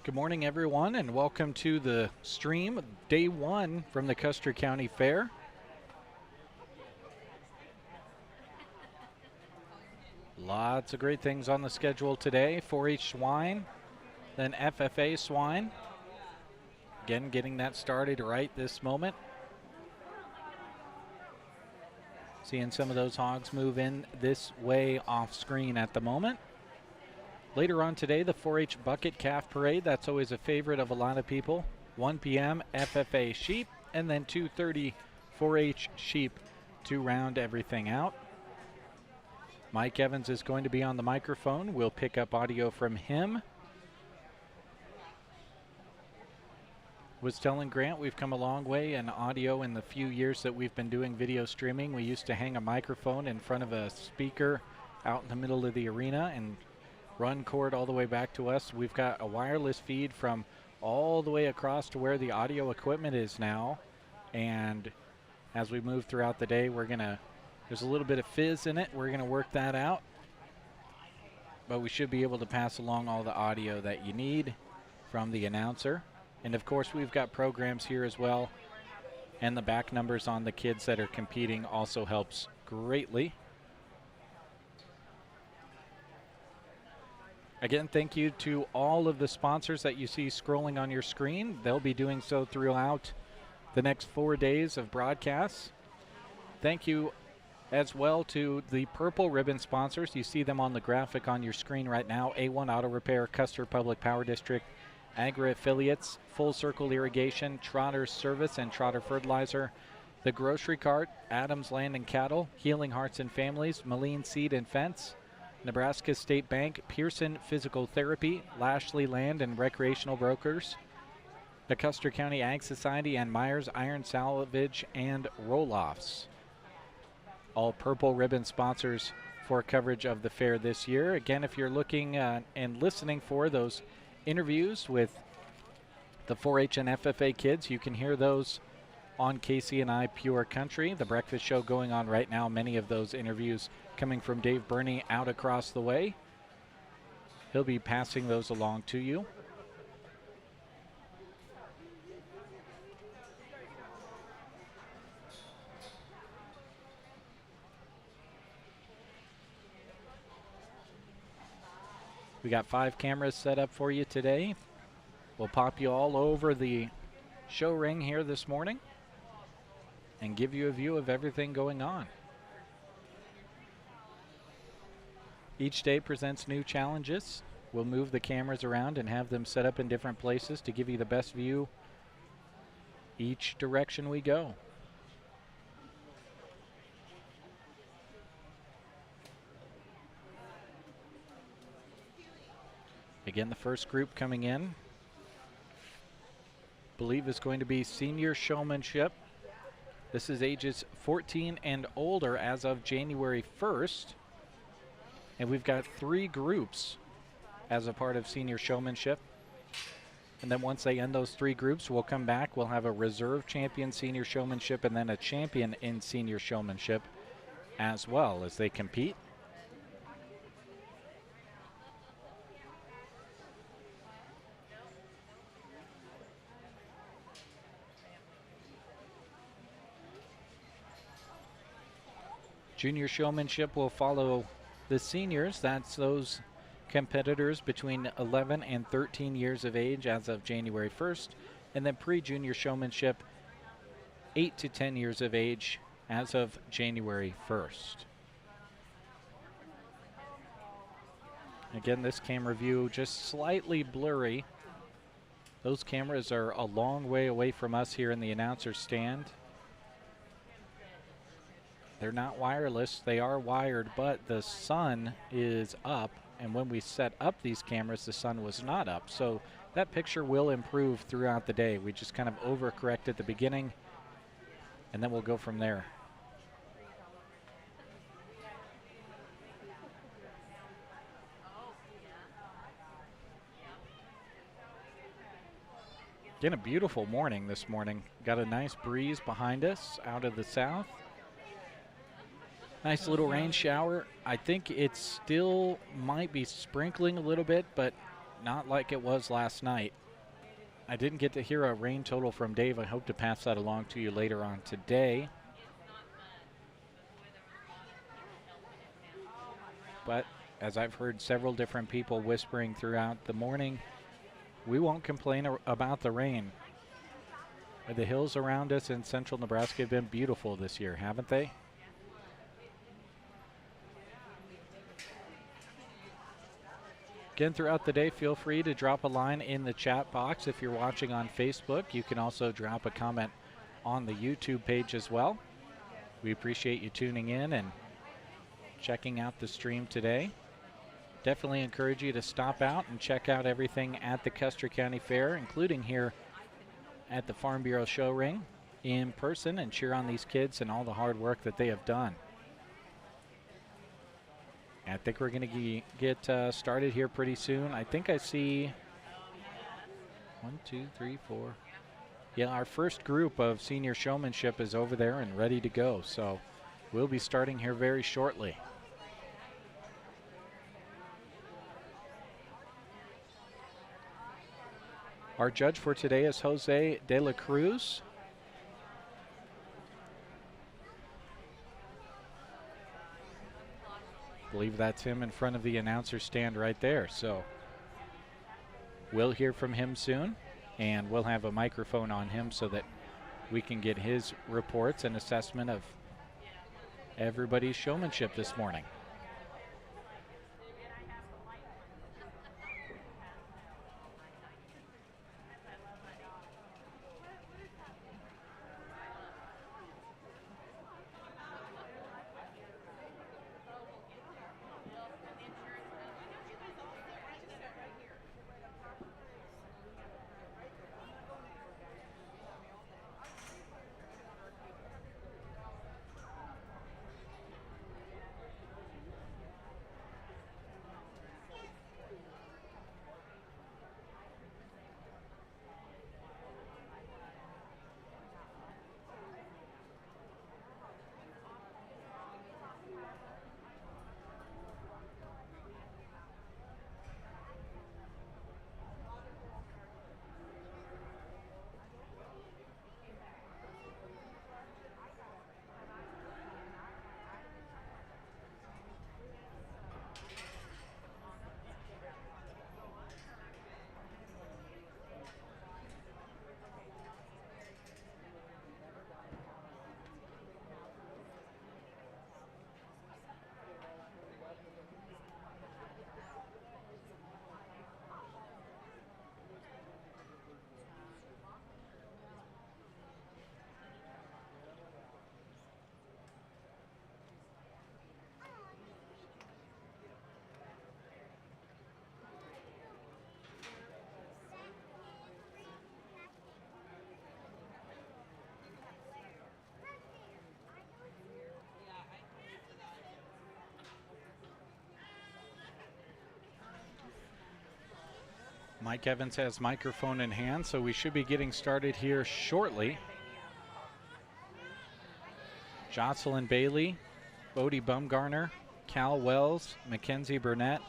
Good morning, everyone, and welcome to the stream, day one from the Custer County Fair. Lots of great things on the schedule today. 4-H swine, then FFA swine. Again, getting that started right this moment. Seeing some of those hogs move in this way off screen at the moment. Later on today, the 4-H bucket calf parade. That's always a favorite of a lot of people. 1 p.m. FFA sheep, and then 2:30 4-H sheep to round everything out. Mike Evans is going to be on the microphone. We'll pick up audio from him. Was telling Grant we've come a long way in audio in the few years that we've been doing video streaming. We used to hang a microphone in front of a speaker out in the middle of the arena and run cord all the way back to us. We've got a wireless feed from all the way across to where the audio equipment is now. And as we move throughout the day, there's a little bit of fizz in it. We're going to work that out. But we should be able to pass along all the audio that you need from the announcer. And of course, we've got programs here as well. And the back numbers on the kids that are competing also helps greatly. Again, thank you to all of the sponsors that you see scrolling on your screen. They'll be doing so throughout the next 4 days of broadcasts. Thank you as well to the purple ribbon sponsors. You see them on the graphic on your screen right now. A1 Auto Repair, Custer Public Power District, Agri Affiliates, Full Circle Irrigation, Trotter Service and Trotter Fertilizer, The Grocery Cart, Adams Land and Cattle, Healing Hearts and Families, Moline Seed and Fence, Nebraska State Bank, Pearson Physical Therapy, Lashley Land and Recreational Brokers, the Custer County Ag Society, and Myers Iron Salvage and Roll-Offs. All purple ribbon sponsors for coverage of the fair this year. Again, if you're looking and listening for those interviews with the 4-H and FFA kids, you can hear those on KCNI Pure Country. The breakfast show going on right now. Many of those interviews coming from Dave Burney out across the way. He'll be passing those along to you. We got 5 cameras set up for you today. We'll pop you all over the show ring here this morning and give you a view of everything going on. Each day presents new challenges. We'll move the cameras around and have them set up in different places to give you the best view each direction we go. Again, the first group coming in, believe is going to be senior showmanship. This is ages 14 and older as of January 1st. And we've got 3 groups as a part of senior showmanship. And then once they end those 3 groups, we'll come back. We'll have a reserve champion senior showmanship and then a champion in senior showmanship as well as they compete. Junior showmanship will follow the seniors. That's those competitors between 11 and 13 years of age as of January 1st. And then pre-junior showmanship, 8 to 10 years of age as of January 1st. Again, this camera view just slightly blurry. Those cameras are a long way away from us here in the announcer's stand. They're not wireless, they are wired, but the sun is up, and when we set up these cameras, the sun was not up. So that picture will improve throughout the day. We just kind of overcorrect at the beginning, and then we'll go from there. Again, a beautiful morning this morning. Got a nice breeze behind us out of the south. Nice little rain shower. I think it still might be sprinkling a little bit, but not like it was last night. I didn't get to hear a rain total from Dave. I hope to pass that along to you later on today. But as I've heard several different people whispering throughout the morning, we won't complain about the rain. The hills around us in central Nebraska have been beautiful this year, haven't they? Again, throughout the day, feel free to drop a line in the chat box. If you're watching on Facebook, you can also drop a comment on the YouTube page as well. We appreciate you tuning in and checking out the stream today. Definitely encourage you to stop out and check out everything at the Custer County Fair, including here at the Farm Bureau Show Ring in person, and cheer on these kids and all the hard work that they have done. I think we're going to get started here pretty soon. I think I see 1, 2, 3, 4. Yeah, our first group of senior showmanship is over there and ready to go. So we'll be starting here very shortly. Our judge for today is Jose De La Cruz. I believe that's him in front of the announcer stand right there. So we'll hear from him soon, and we'll have a microphone on him so that we can get his reports and assessment of everybody's showmanship this morning. Mike Evans has microphone in hand, so we should be getting started here shortly. Jocelyn Bailey, Bodie Bumgarner, Cal Wells, Mackenzie Burnett,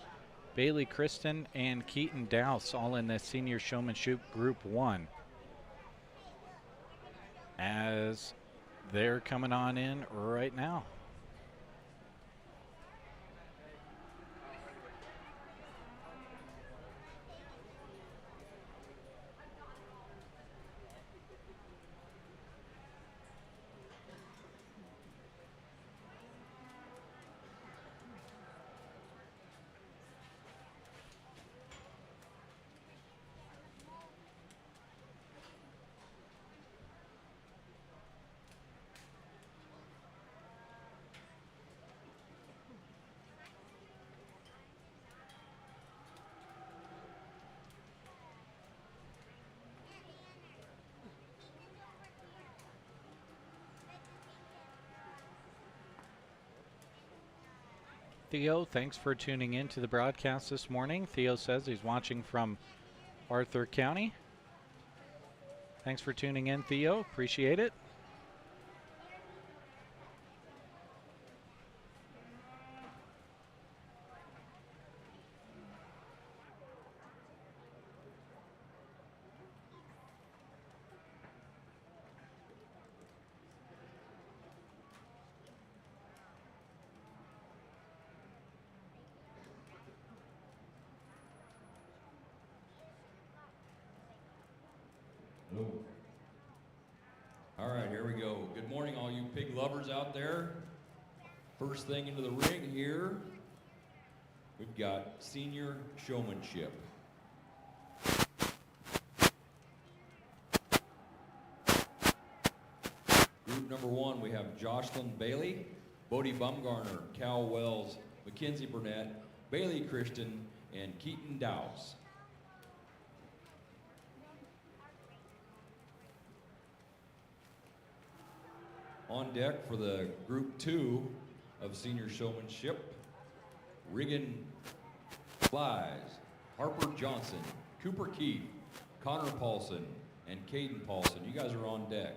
Bailey Kristen, and Keaton Dowse, all in the Senior Showmanship Group 1. As they're coming on in right now. Theo, thanks for tuning in to the broadcast this morning. Theo says he's watching from Arthur County. Thanks for tuning in, Theo. Appreciate it. morning, all you pig lovers out there. First thing into the ring here, we've got senior showmanship. Group number 1, we have Jocelyn Bailey, Bodie Bumgarner, Cal Wells, Mackenzie Burnett, Bailey Christian, and Keaton Dowse. On deck for the Group 2 of senior showmanship, Regan Flies, Harper Johnson, Cooper Keefe, Connor Paulson, and Caden Paulson. You guys are on deck.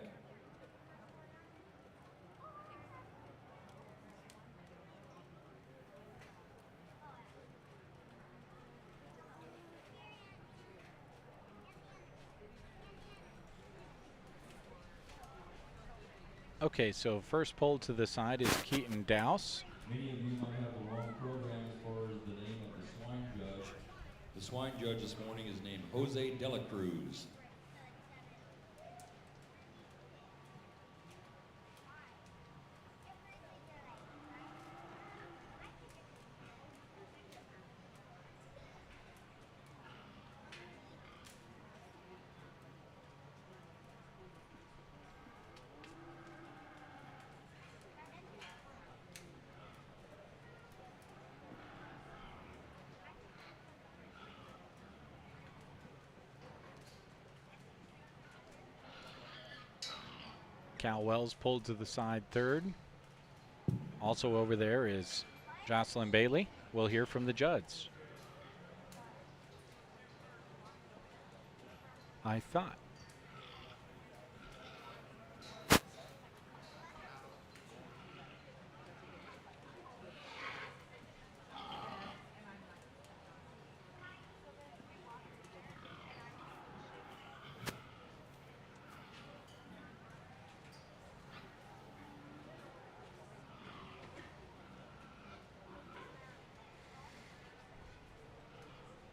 Okay, so first pulled to the side is Keaton Dowse. Many of you might have the wrong program as far as the name of the swine judge. The swine judge this morning is named Jose De La Cruz. Cal Wells pulled to the side third. Also over there is Jocelyn Bailey. We'll hear from the judge. I thought.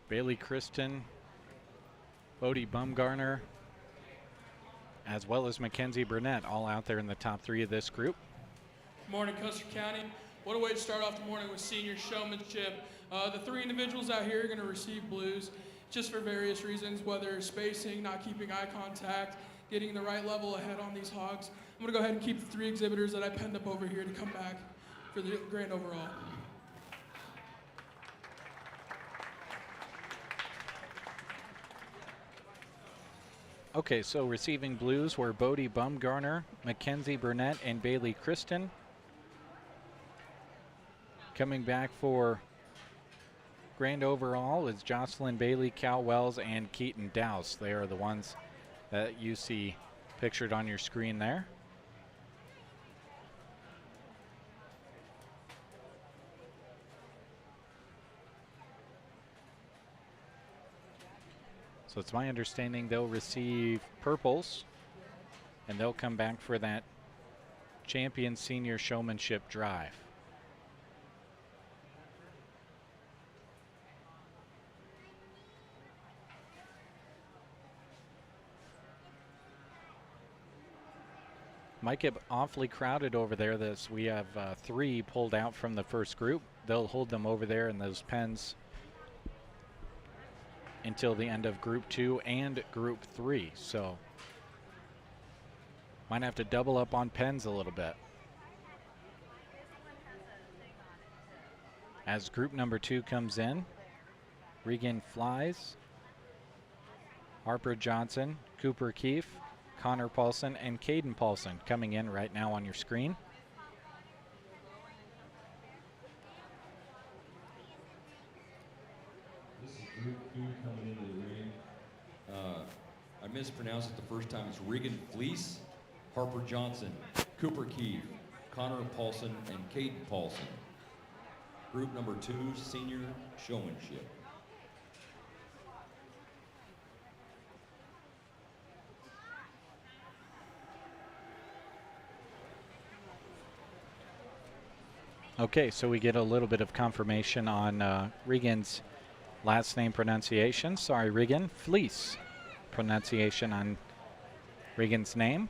Bailey Christen, Bodie Bumgarner, as well as Mackenzie Burnett, all out there in the top 3 of this group. Good morning, Custer County. What a way to start off the morning with senior showmanship. The 3 individuals out here are going to receive blues just for various reasons, whether spacing, not keeping eye contact, getting the right level ahead on these hogs. I'm going to go ahead and keep the 3 exhibitors that I penned up over here to come back for the grand overall. Okay, so receiving blues were Bodie Bumgarner, Mackenzie Burnett, and Bailey Christen. Coming back for grand overall is Jocelyn Bailey, Cal Wells, and Keaton Dowse. They are the ones that you see pictured on your screen there. So it's my understanding they'll receive purples, and they'll come back for that champion senior showmanship drive. Might get awfully crowded over there. We have 3 pulled out from the first group. They'll hold them over there in those pens until the end of Group 2 and Group 3. So might have to double up on pens a little bit. As group number 2 comes in, Regan Flies, Harper Johnson, Cooper Keefe, Connor Paulson, and Caden Paulson coming in right now on your screen. Group 2 coming into the ring. I mispronounced it the first time. It's Regan Fleece, Harper Johnson, Cooper Keefe, Connor Paulson, and Caden Paulson. Group number 2, senior showmanship. Okay, so we get a little bit of confirmation on Regan's last name pronunciation. Sorry, Regan. Fleece pronunciation on Regan's name.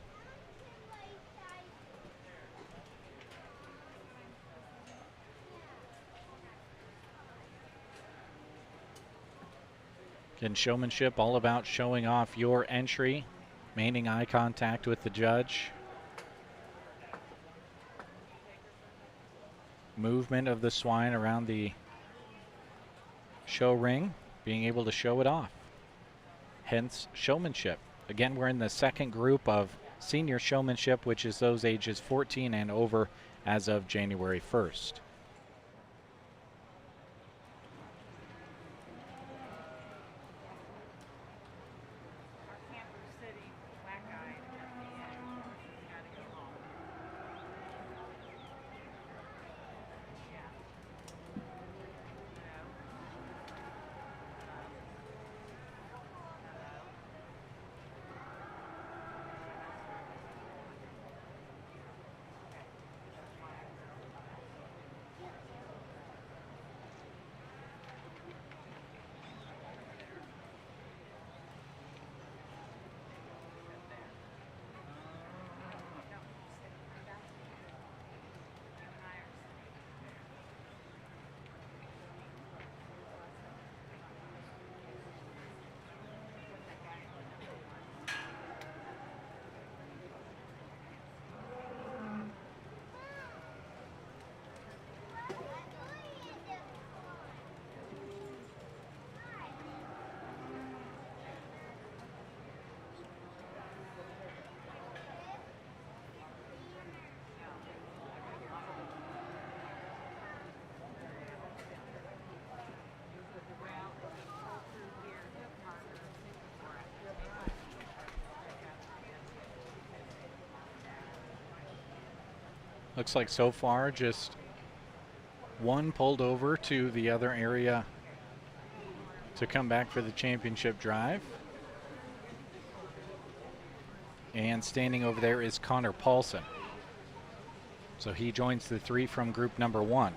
And showmanship, all about showing off your entry, maintaining eye contact with the judge. Movement of the swine around the show ring, being able to show it off. Hence, showmanship. Again, we're in the second group of senior showmanship, which is those ages 14 and over as of January 1st. Looks like so far just one pulled over to the other area to come back for the championship drive. And standing over there is Connor Paulson. So he joins the three from group number one.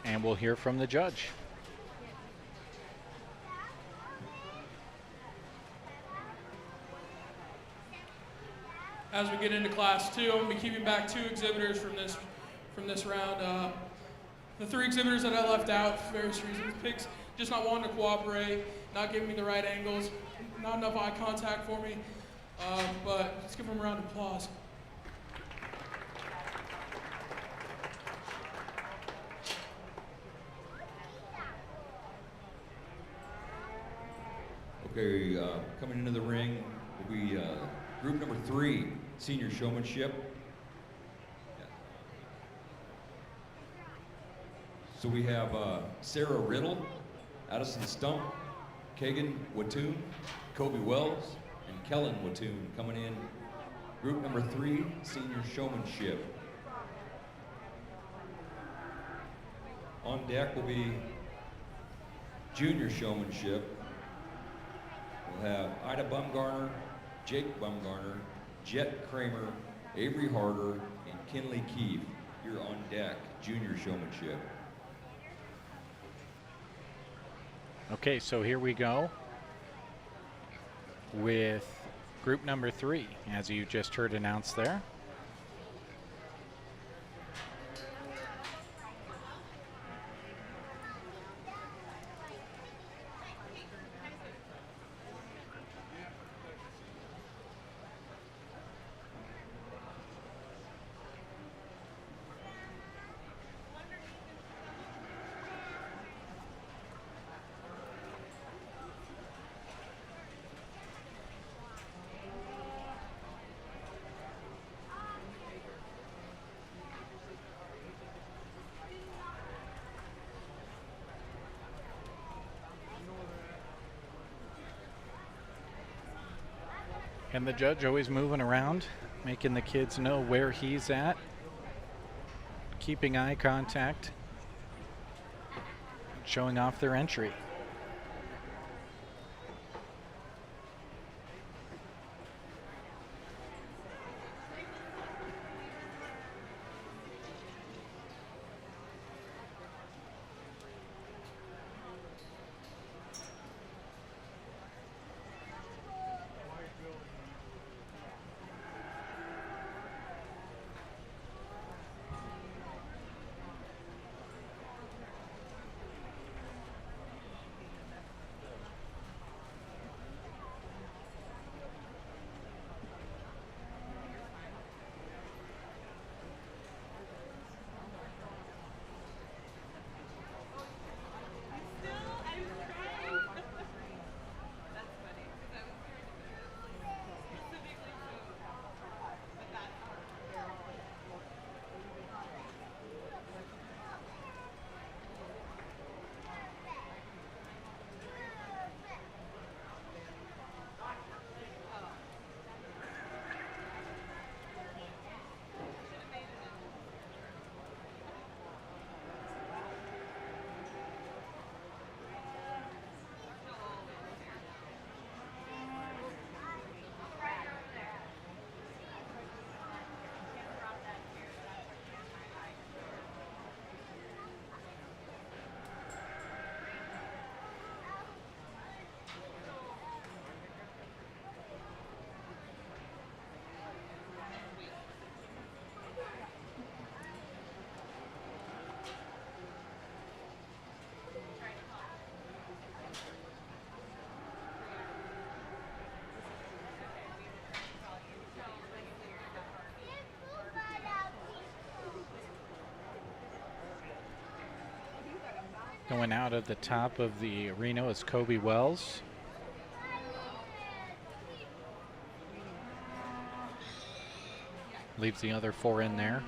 And we'll hear from the judge. As we get into class 2, I'm going to be keeping back 2 exhibitors from this round. The 3 exhibitors that I left out for various reasons. Pigs just not wanting to cooperate, not giving me the right angles, not enough eye contact for me. But let's give them a round of applause. Okay, coming into the ring will be group number 3, senior showmanship. So we have Sarah Riddle, Addison Stump, Kagan Watoon, Kobe Wells, and Kellen Watoon coming in. Group number 3, senior showmanship. On deck will be junior showmanship. We'll have Ida Bumgarner, Jake Bumgarner, Jet Kramer, Avery Harder, and Kinley Keefe here on deck, junior showmanship. Okay, so here we go with group number 3, as you just heard announced there. And the judge always moving around, making the kids know where he's at, keeping eye contact, showing off their entry. Going out at the top of the arena is Kobe Wells. Leaves the other 4 in there.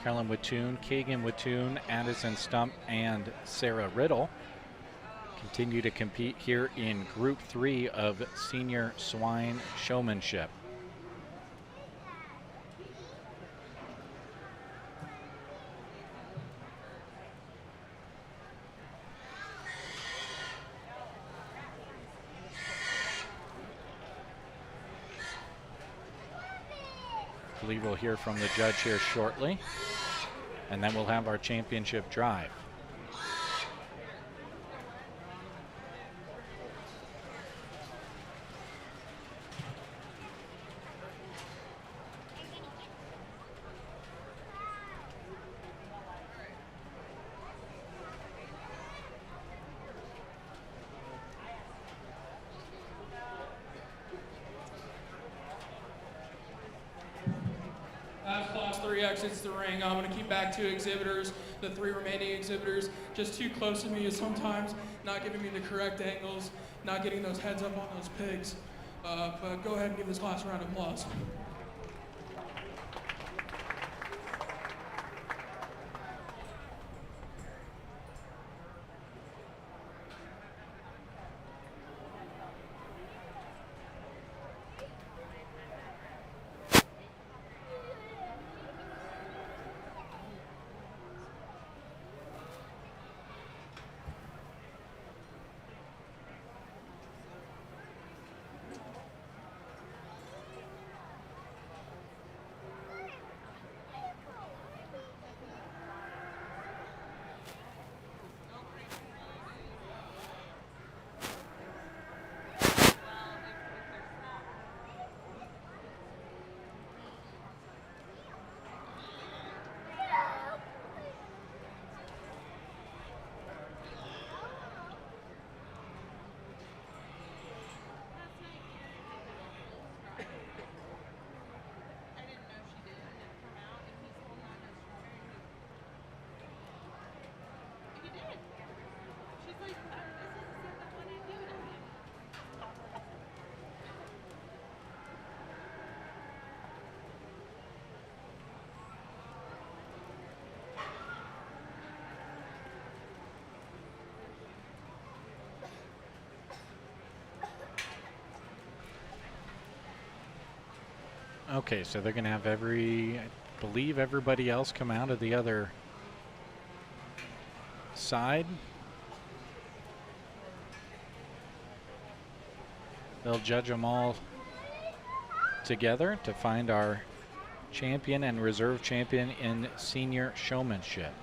Kellen Wattoon, Kagan Wattoon, Addison Stump, and Sarah Riddle continue to compete here in Group 3 of Senior Swine Showmanship. I believe we'll hear from the judge here shortly, and then we'll have our championship drive. As Class 3 exits the ring, I'm going to keep back 2 exhibitors. The 3 remaining exhibitors just too close to me is sometimes not giving me the correct angles, not getting those heads up on those pigs. But go ahead and give this class a round of applause. Okay, so they're going to have I believe everybody else come out of the other side. They'll judge them all together to find our champion and reserve champion in senior showmanship.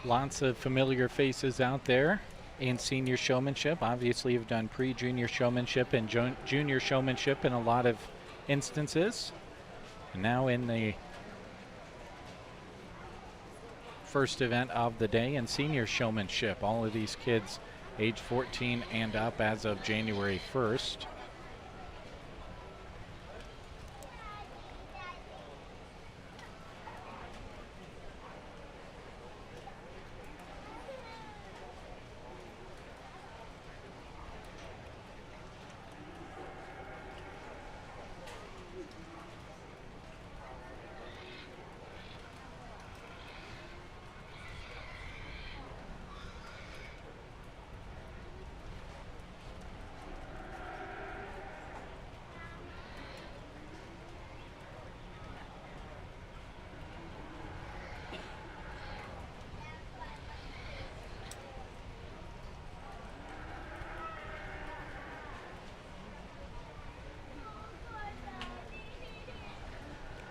Lots of familiar faces out there in senior showmanship. Obviously, you've done pre-junior showmanship and junior showmanship in a lot of instances. And now in the first event of the day in senior showmanship. All of these kids age 14 and up as of January 1st.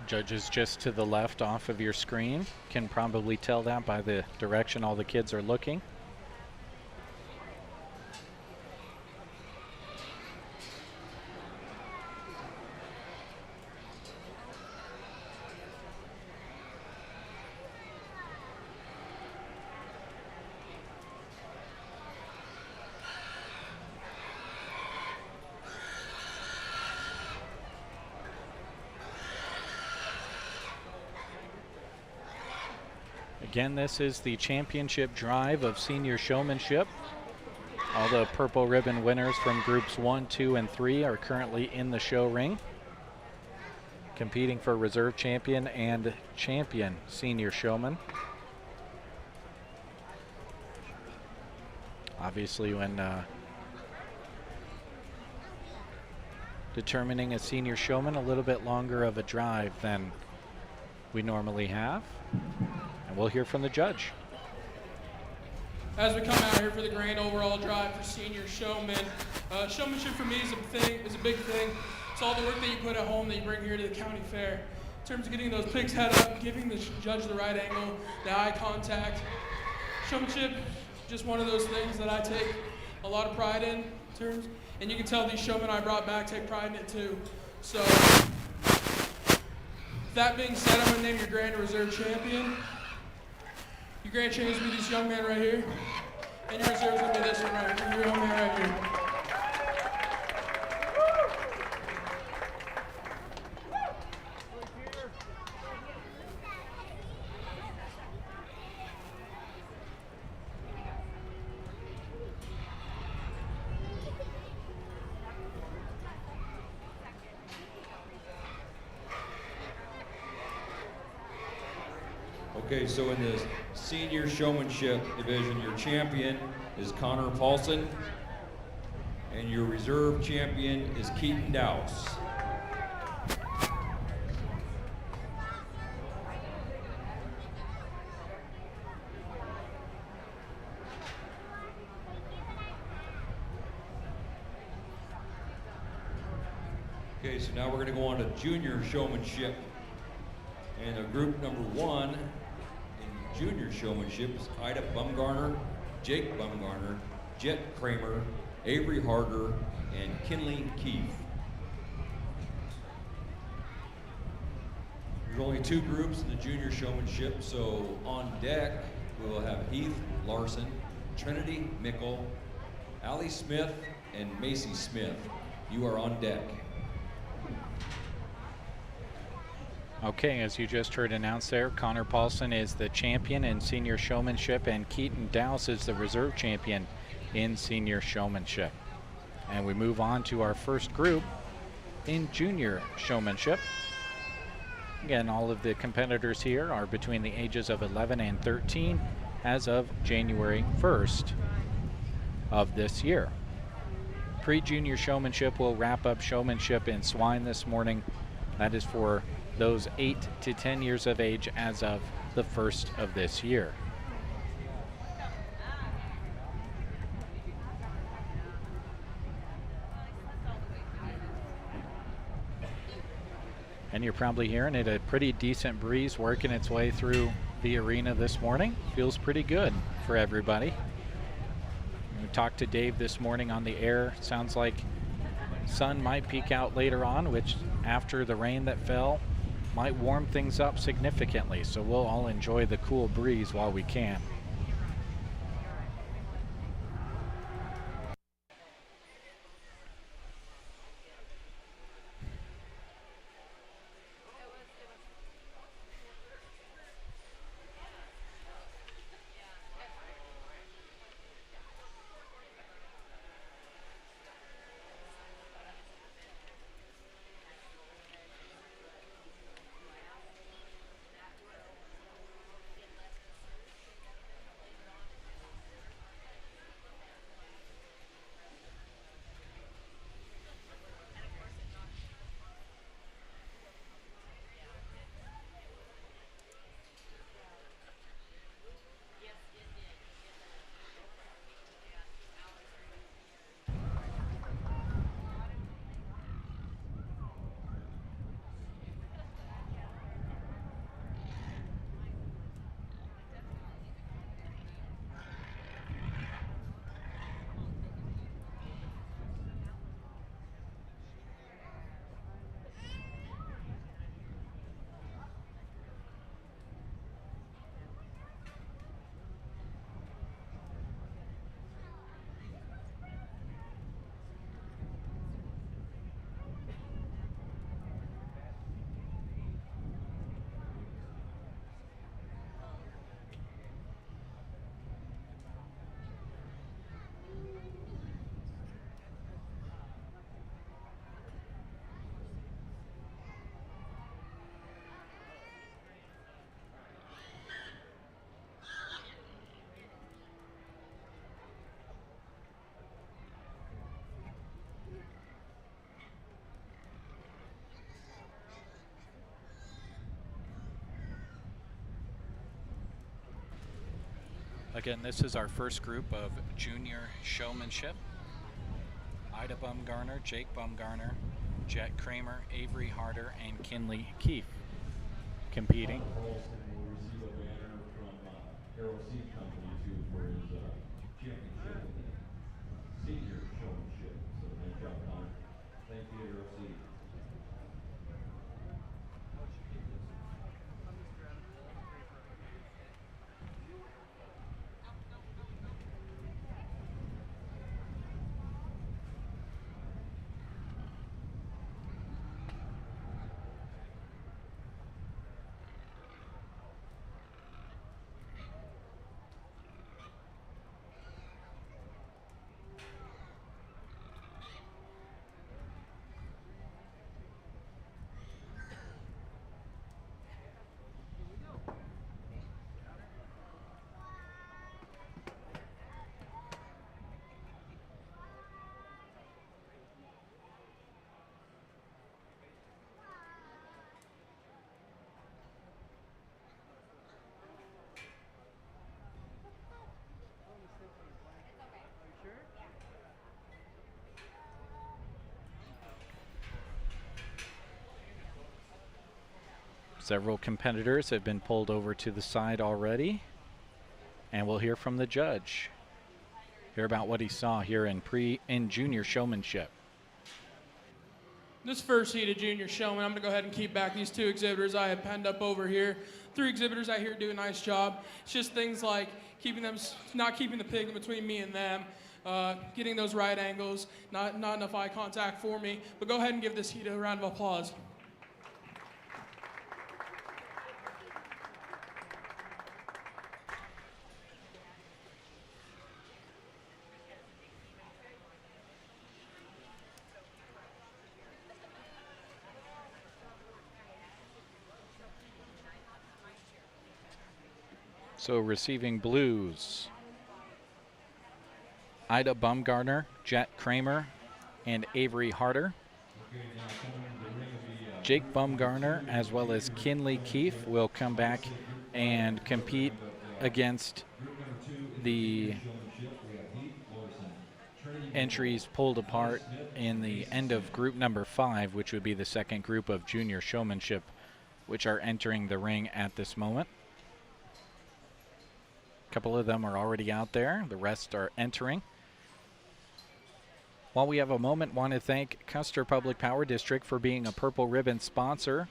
Judges just to the left off of your screen. Can probably tell that by the direction all the kids are looking. Again, this is the championship drive of senior showmanship. All the purple ribbon winners from groups 1, 2, and 3 are currently in the show ring, competing for reserve champion and champion senior showman. Obviously, when determining a senior showman, a little bit longer of a drive than we normally have. And we'll hear from the judge. As we come out here for the grand overall drive for senior showmen, showmanship for me is a big thing. It's all the work that you put at home that you bring here to the county fair. In terms of getting those pigs head up, giving the judge the right angle, the eye contact. Showmanship, just one of those things that I take a lot of pride in terms, and you can tell these showmen I brought back take pride in it too. So, that being said, I'm going to name your grand reserve champion. Your grand champions will be this young man right here, and your reserve is going to be this one right here, your young man right here. Okay, so in the senior showmanship division, your champion is Connor Paulson, and your reserve champion is Keaton Dowse. Okay, so now we're going to go on to junior showmanship. And group number 1 in junior showmanship is Ida Bumgarner, Jake Bumgarner, Jet Kramer, Avery Harder, and Kinley Keefe. There's only 2 groups in the junior showmanship, so on deck we'll have Heath Larson, Trinity Mickle, Allie Smith, and Macy Smith. You are on deck. Okay, as you just heard announced there, Connor Paulson is the champion in senior showmanship, and Keaton Dowse is the reserve champion in senior showmanship. And we move on to our first group in junior showmanship. Again, all of the competitors here are between the ages of 11 and 13 as of January 1st of this year. Pre-junior showmanship will wrap up showmanship in swine this morning. That is for those 8 to 10 years of age as of the 1st of this year. And you're probably hearing it, a pretty decent breeze working its way through the arena this morning. Feels pretty good for everybody. We talked to Dave this morning on the air. Sounds like sun might peek out later on, which after the rain that fell might warm things up significantly, so we'll all enjoy the cool breeze while we can. Again, this is our first group of junior showmanship. Ida Bumgarner, Jake Bumgarner, Jet Kramer, Avery Harder, and Kinley Keefe competing. Several competitors have been pulled over to the side already, and we'll hear from the judge. Hear about what he saw here in junior showmanship. This first heat of junior showman, I'm going to go ahead and keep back these two exhibitors I have penned up over here. 3 exhibitors out here do a nice job. It's just things like not keeping the pig in between me and them, getting those right angles, not enough eye contact for me. But go ahead and give this heat a round of applause. So receiving blues, Ida Bumgarner, Jet Kramer, and Avery Harder. Jake Bumgarner as well as Kinley Keefe will come back and compete against the entries pulled apart in the end of group number 5, which would be the second group of junior showmanship, which are entering the ring at this moment. A couple of them are already out there. The rest are entering. While we have a moment, want to thank Custer Public Power District for being a Purple Ribbon sponsor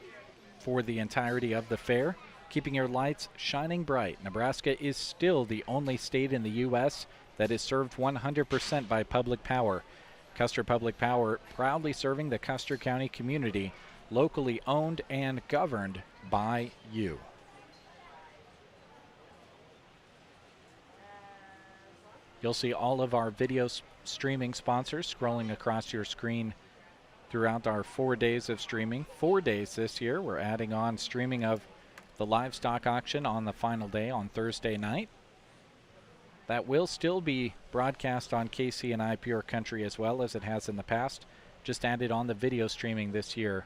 for the entirety of the fair, keeping your lights shining bright. Nebraska is still the only state in the U.S. that is served 100% by public power. Custer Public Power proudly serving the Custer County community, locally owned and governed by you. You'll see all of our video streaming sponsors scrolling across your screen throughout our 4 days of streaming. 4 days this year. We're adding on streaming of the livestock auction on the final day on Thursday night. That will still be broadcast on KCNI Pure Country as well as it has in the past. Just added on the video streaming this year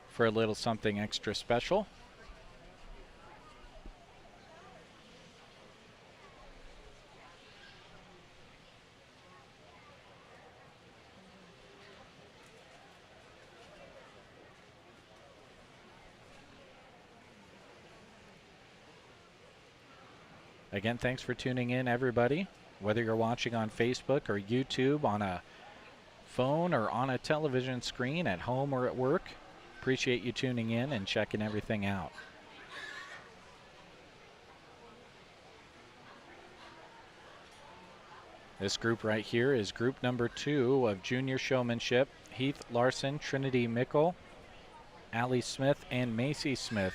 for a little something extra special. Again, thanks for tuning in, everybody. Whether you're watching on Facebook or YouTube, on a phone or on a television screen, at home or at work, appreciate you tuning in and checking everything out. This group right here is group number 2 of junior showmanship. Heath Larson, Trinity Mickle, Allie Smith, and Macy Smith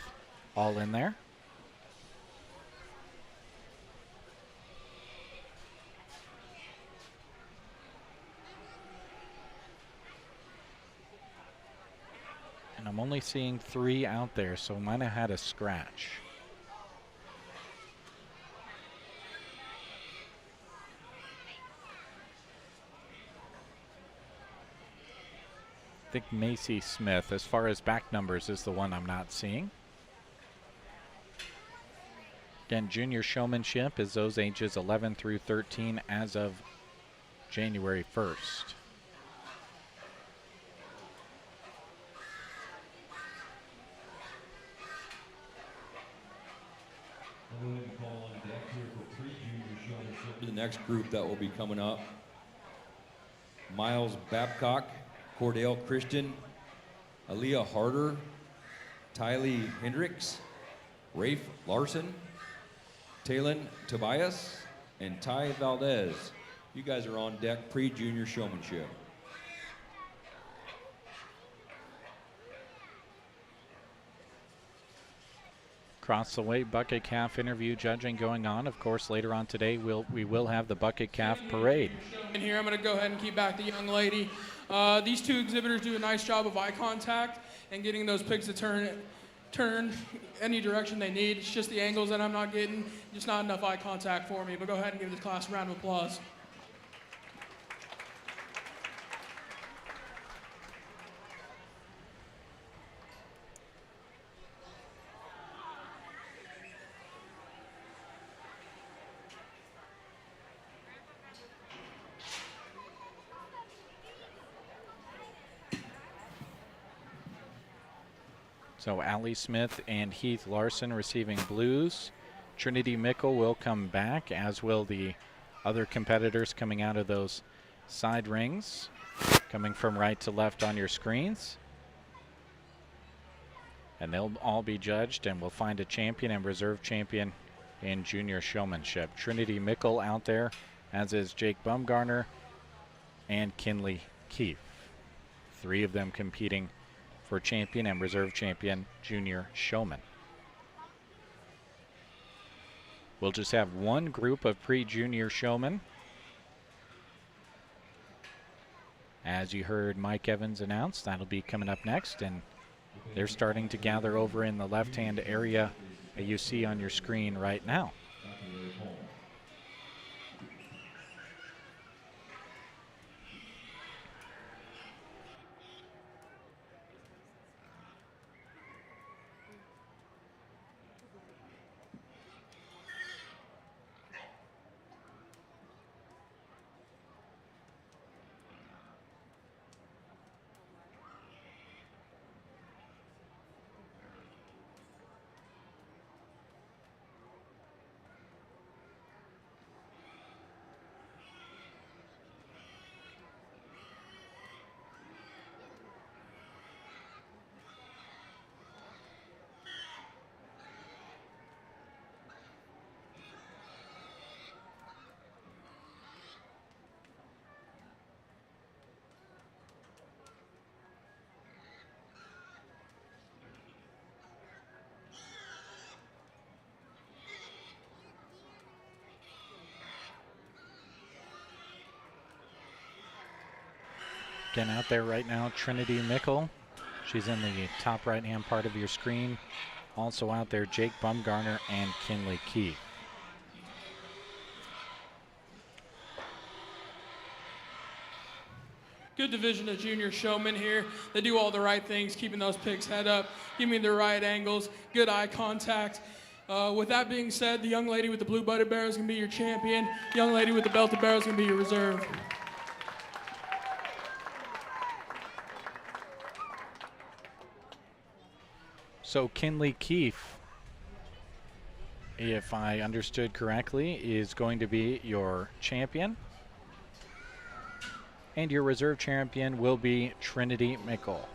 all in there. And I'm only seeing 3 out there, so might have had a scratch. I think Macy Smith, as far as back numbers, is the one I'm not seeing. Again, junior showmanship is those ages 11 through 13 as of January 1st. The next group that will be coming up: Miles Babcock, Cordell Christian, Aaliyah Harder, Tylee Hendricks, Rafe Larson, Talon Tobias, and Ty Valdez. You guys are on deck, pre-junior showmanship. Across the way, bucket calf interview judging going on. Of course, later on today, we will have the bucket calf parade. And here I'm going to go ahead and keep back the young lady. These two exhibitors do a nice job of eye contact and getting those pigs to turn any direction they need. It's just the angles that I'm not getting, just not enough eye contact for me. But go ahead and give this class a round of applause. So Allie Smith and Heath Larson receiving blues. Trinity Mickle will come back, as will the other competitors coming out of those side rings, coming from right to left on your screens. And they'll all be judged, and we'll find a champion and reserve champion in junior showmanship. Trinity Mickle out there, as is Jake Bumgarner and Kinley Keefe. Three of them competing for champion and reserve champion junior showman. We'll just have one group of pre-junior showmen. As you heard Mike Evans announce, that'll be coming up next, and they're starting to gather over in the left-hand area that you see on your screen right now. Again, out there right now, Trinity Mickle. She's in the top right-hand part of your screen. Also out there, Jake Bumgarner and Kinley Keefe. Good division of junior showmen here. They do all the right things, keeping those pigs head up, giving me the right angles, good eye contact. With that being said, the young lady with the blue butted barrel is going to be your champion. The young lady with the belted barrel is going to be your reserve. So Kinley Keefe, if I understood correctly, is going to be your champion. And your reserve champion will be Trinity Mickle.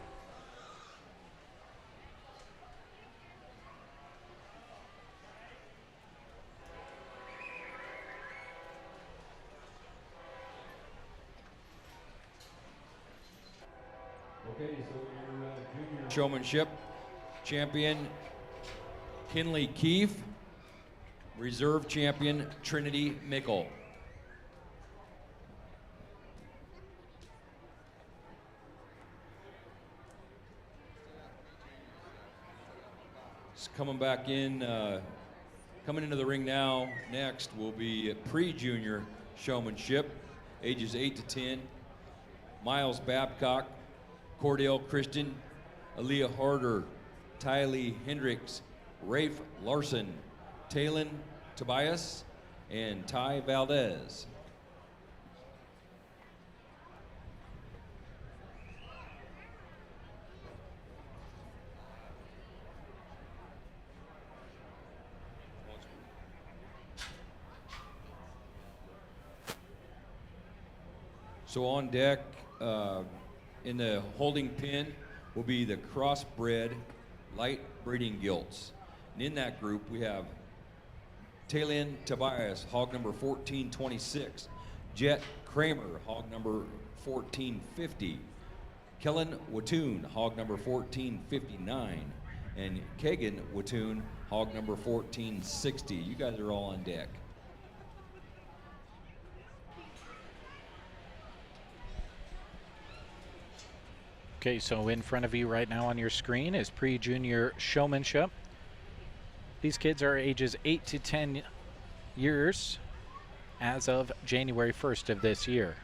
Okay, so your junior showmanship champion Kinley Keefe, reserve champion Trinity Mickle. Coming back in, coming into the ring now, next will be pre-junior showmanship, ages 8 to 10. Miles Babcock, Cordell Christian, Aaliyah Harder, Tylee Hendricks, Rafe Larson, Talon Tobias, and Ty Valdez. So on deck, in the holding pen will be the crossbred light breeding gilts. And in that group, we have Talon Tobias, hog number 1426. Jet Kramer, hog number 1450. Kellen Watoon, hog number 1459. And Kagan Watoon, hog number 1460. You guys are all on deck. Okay, so in front of you right now on your screen is pre-junior showmanship. These kids are ages 8 to 10 years as of January 1st of this year.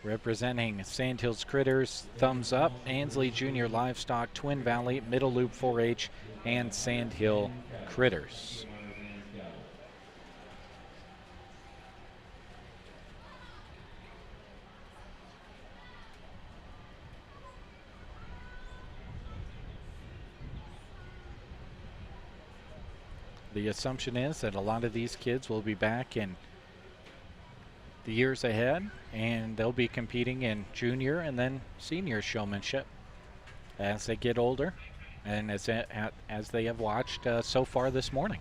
Representing Sandhills Critters, Thumbs Up, Ansley Junior Livestock, Twin Valley, Middle Loop 4-H, and Sandhill Critters. The assumption is that a lot of these kids will be back in the years ahead, and they'll be competing in junior and then senior showmanship as they get older and as they have watched so far this morning.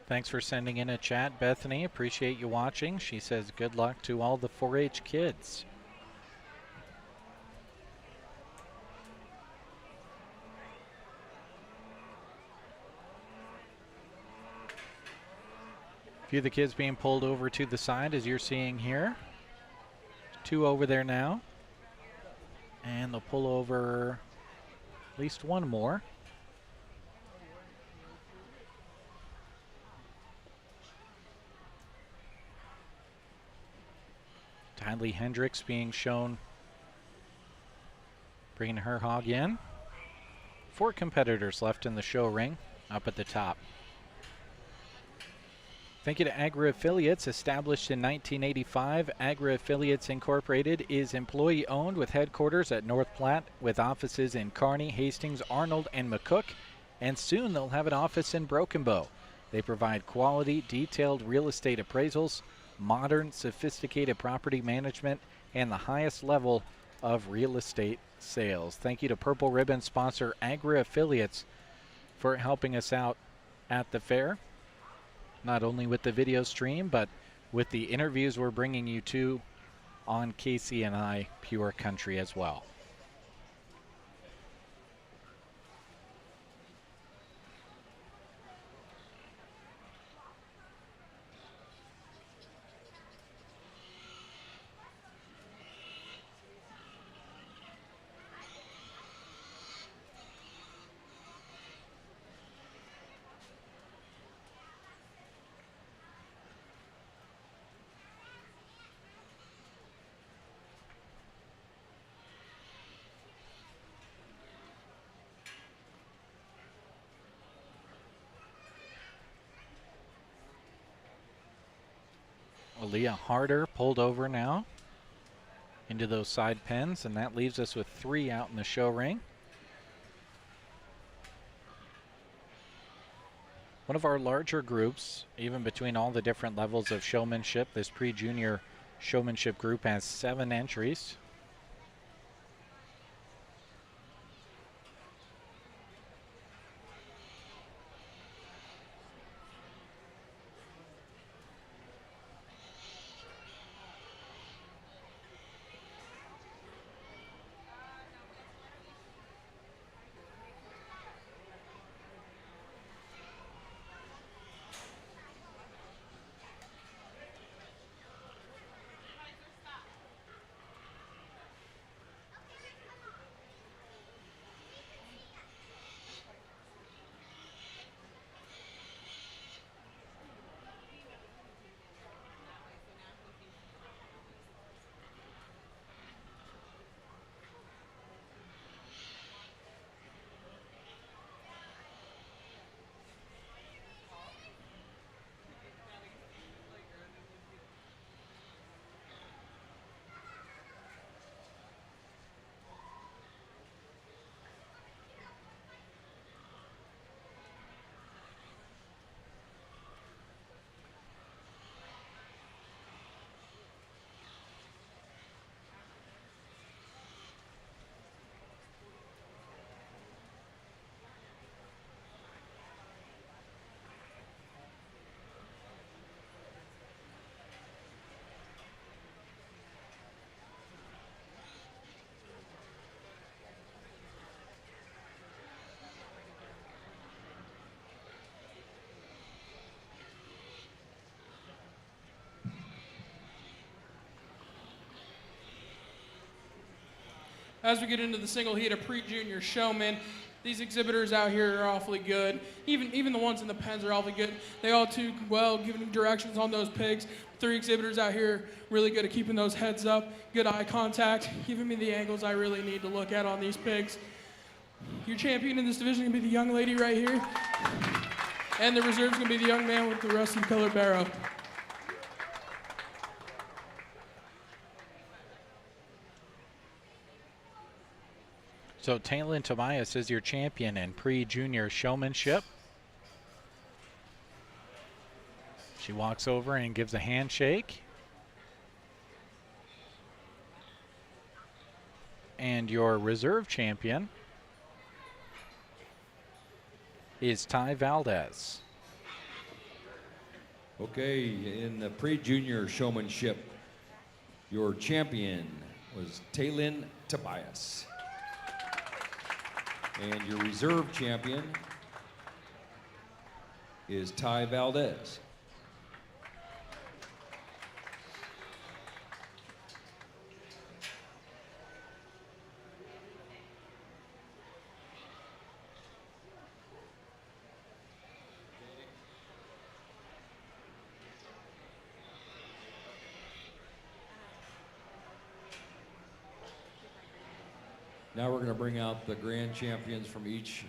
Thanks for sending in a chat, Bethany. Appreciate you watching. She says good luck to all the 4-H kids. A few of the kids being pulled over to the side, as you're seeing here. 2 over there now. And they'll pull over at least 1 more. Tylee Hendricks being shown, bringing her hog in. 4 competitors left in the show ring up at the top. Thank you to Agri Affiliates, established in 1985. Agri Affiliates Incorporated is employee-owned with headquarters at North Platte, with offices in Kearney, Hastings, Arnold, and McCook, and soon they'll have an office in Broken Bow. They provide quality, detailed real estate appraisals, modern, sophisticated property management, and the highest level of real estate sales. Thank you to Purple Ribbon sponsor Agri Affiliates for helping us out at the fair, not only with the video stream, but with the interviews we're bringing you to on KCNI Pure Country as well. Aaliyah Harder pulled over now into those side pens, and that leaves us with 3 out in the show ring. One of our larger groups, even between all the different levels of showmanship, this pre-junior showmanship group has 7 entries. As we get into the single heat of pre-junior showmen, these exhibitors out here are awfully good. Even the ones in the pens are awfully good. They all do well, giving directions on those pigs. 3 exhibitors out here really good at keeping those heads up, good eye contact, giving me the angles I really need to look at on these pigs. Your champion in this division is going to be the young lady right here. And the reserve is going to be the young man with the rusty colored barrow. So Taylin Tobias is your champion in pre-junior showmanship. She walks over and gives a handshake. And your reserve champion is Ty Valdez. Okay, in the pre-junior showmanship, your champion was Taylin Tobias. And your reserve champion is Ty Valdez. Now we're going to bring out the grand champions from each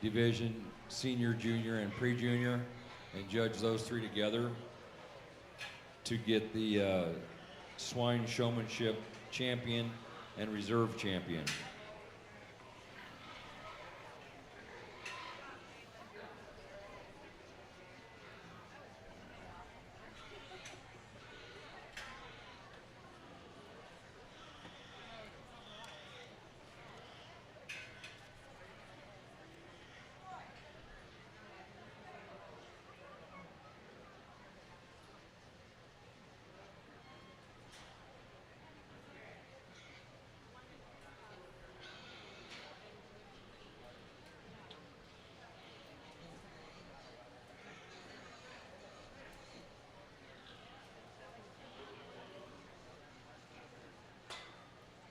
division, senior, junior, and pre-junior, and judge those 3 together to get the swine showmanship champion and reserve champion.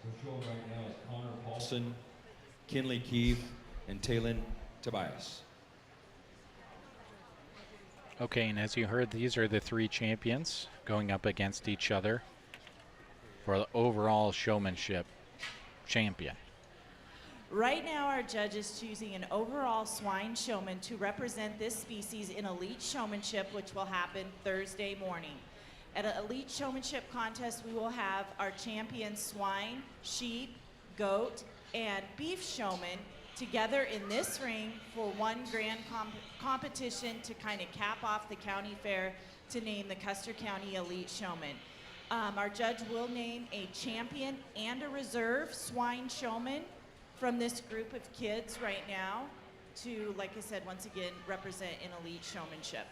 So showing right now is Connor Paulson, Kinley Keefe, and Talon Tobias. Okay, and as you heard, these are the three champions going up against each other for the overall showmanship champion. Right now, our judge is choosing an overall swine showman to represent this species in elite showmanship, which will happen Thursday morning. At an elite showmanship contest, we will have our champion swine, sheep, goat, and beef showman together in this ring for one grand competition to kind of cap off the county fair to name the Custer County Elite Showman. Our judge will name a champion and a reserve swine showman from this group of kids right now to, like I said, once again, represent in elite showmanship.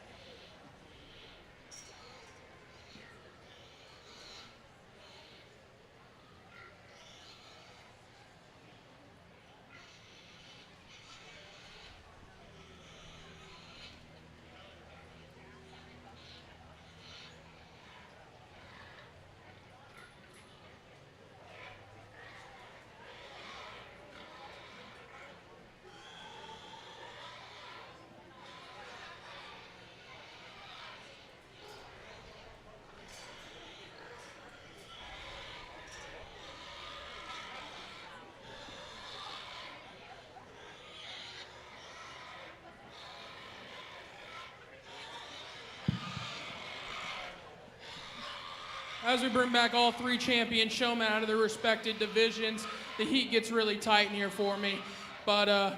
As we bring back all three champion showmen out of their respective divisions, the heat gets really tight in here for me. But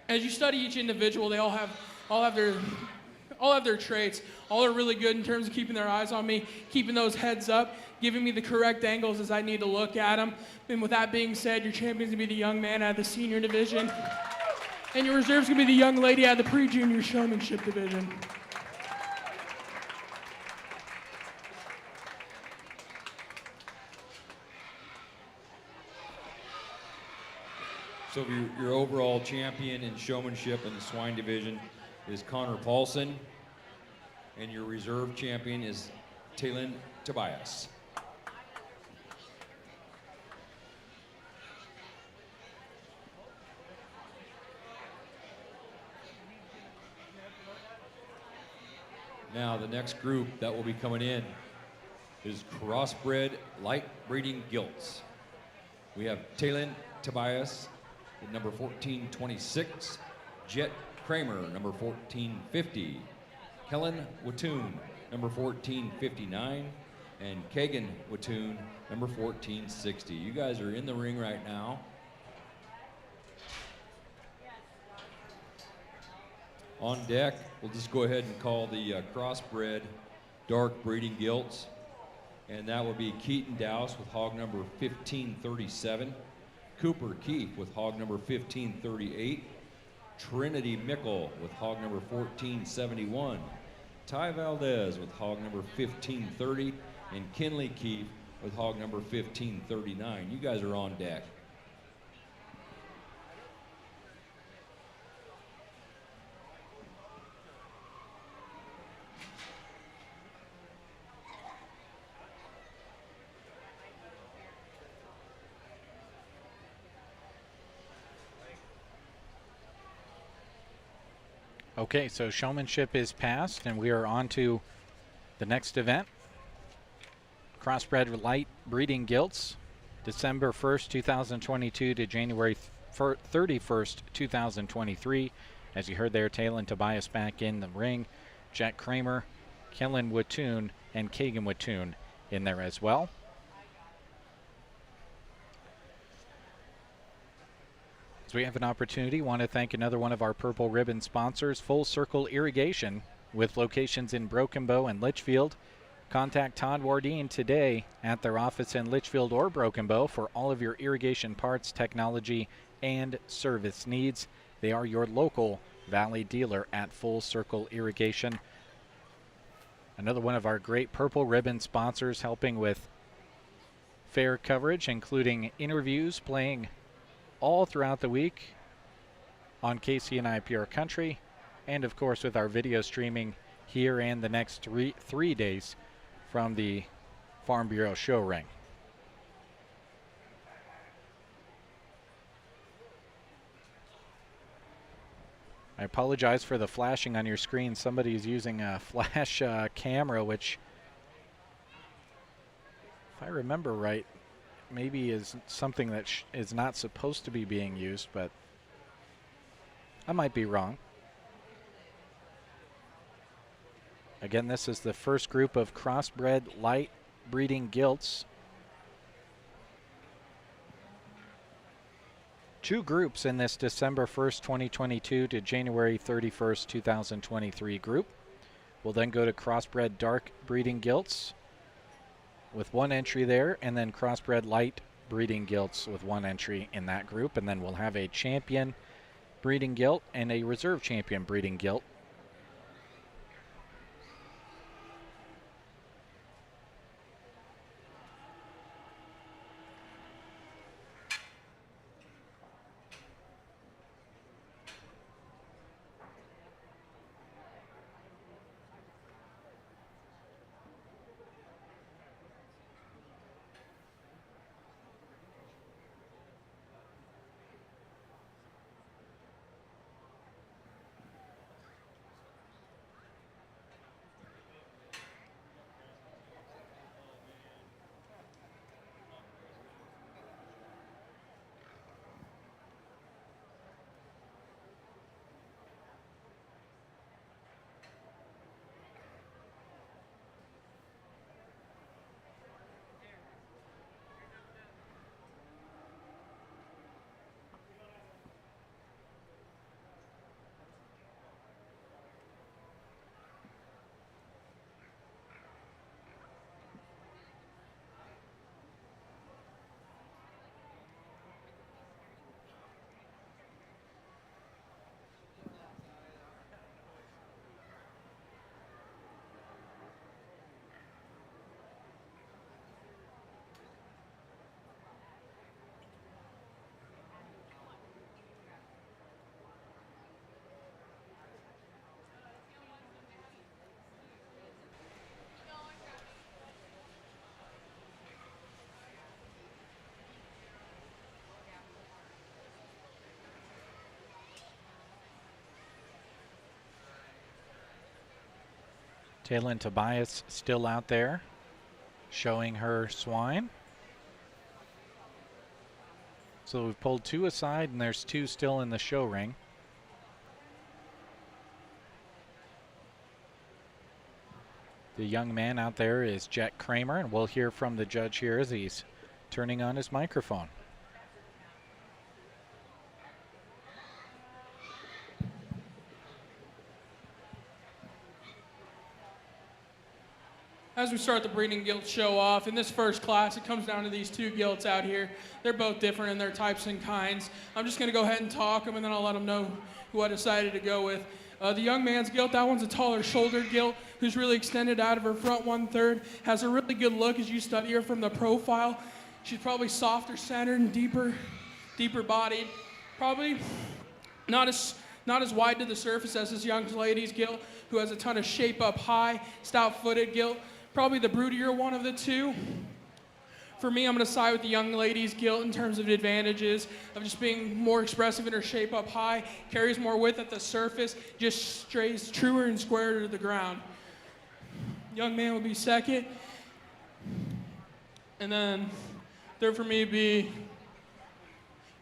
as you study each individual, they all have their traits. All are really good in terms of keeping their eyes on me, keeping those heads up, giving me the correct angles as I need to look at them. And with that being said, your champion's gonna be the young man out of the senior division, and your reserve's gonna be the young lady out of the pre-junior showmanship division. So your overall champion in showmanship in the swine division is Connor Paulson, and your reserve champion is Talon Tobias. Now the next group that will be coming in is crossbred light breeding gilts. We have Talon Tobias at number 1426, Jet Kramer, number 1450, Kellen Watoon, number 1459, and Kagan Watoon, number 1460. You guys are in the ring right now. On deck, we'll just go ahead and call the crossbred dark breeding gilts, and that will be Keaton Dowse with hog number 1537, Cooper Keefe with hog number 1538, Trinity Mickle with hog number 1471, Ty Valdez with hog number 1530, and Kinley Keefe with hog number 1539. You guys are on deck. Okay, so showmanship is passed, and we are on to the next event. Crossbred light breeding gilts, December 1st, 2022 to January 31st, 2023. As you heard there, Talon Tobias back in the ring, Jet Kramer, Kellen Watoon, and Kagan Watoon in there as well. So we have an opportunity. Want to thank another one of our Purple Ribbon sponsors, Full Circle Irrigation, with locations in Broken Bow and Litchfield. Contact Todd Wardeen today at their office in Litchfield or Broken Bow for all of your irrigation parts, technology, and service needs. They are your local Valley dealer at Full Circle Irrigation. Another one of our great Purple Ribbon sponsors, helping with fair coverage, including interviews playing all throughout the week on KCNI Pure Country, and of course with our video streaming here and the next three days from the Farm Bureau show ring. I apologize for the flashing on your screen. Somebody is using a flash camera, which, if I remember right, maybe is something that is not supposed to be being used, but I might be wrong. Again, this is the first group of crossbred light breeding gilts. 2 groups in this December 1st, 2022 to January 31st, 2023 group. We'll then go to crossbred dark breeding gilts with 1 entry there, and then crossbred light breeding gilts with 1 entry in that group. And then we'll have a champion breeding gilt and a reserve champion breeding gilt. Taylin Tobias still out there showing her swine. So we've pulled 2 aside, and there's 2 still in the show ring. The young man out there is Jet Kramer, and we'll hear from the judge here as he's turning on his microphone. As we start the breeding gilt show off, in this first class, it comes down to these 2 gilts out here. They're both different in their types and kinds. I'm just going to go ahead and talk them, and then I'll let them know who I decided to go with. The young man's gilt, that one's a taller shouldered gilt who's really extended out of her front 1/3, has a really good look as you study her from the profile. She's probably softer centered and deeper bodied. Probably not as wide to the surface as this young lady's gilt, who has a ton of shape up high, stout-footed gilt. Probably the broodier one of the 2. For me, I'm going to side with the young lady's gilt in terms of advantages of just being more expressive in her shape up high, carries more width at the surface, just strays truer and squarer to the ground. Young man will be second. And then third for me would be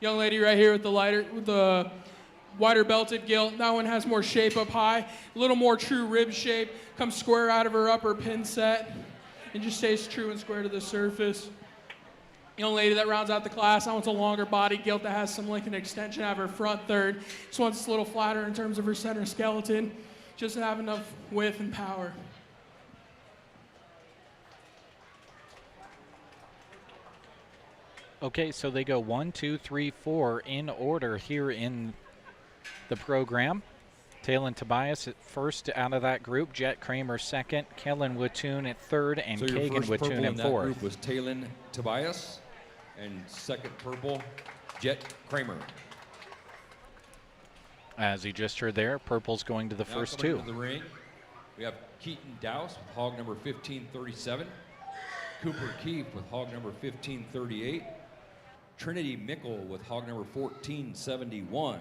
young lady right here with the wider belted gilt. That one has more shape up high, a little more true rib shape, comes square out of her upper pin set, and just stays true and square to the surface. Young lady that rounds out the class, that one's a longer body gilt that has some length and extension out of her front 1/3. This one's a little flatter in terms of her center skeleton, just to have enough width and power. Okay, so they go 1, 2, 3, 4 in order here in the program. Taylin Tobias at first out of that group, Jet Kramer second, Kellen Watoon at third, and So your Kagan first purple Watoon in at that fourth. group was Taylin Tobias, and second purple, Jet Kramer. As you just heard there, purple's going to the Now first coming 2. into the ring, we have Keaton Dowse with hog number 1537, Cooper Keefe with hog number 1538, Trinity Mickle with hog number 1471,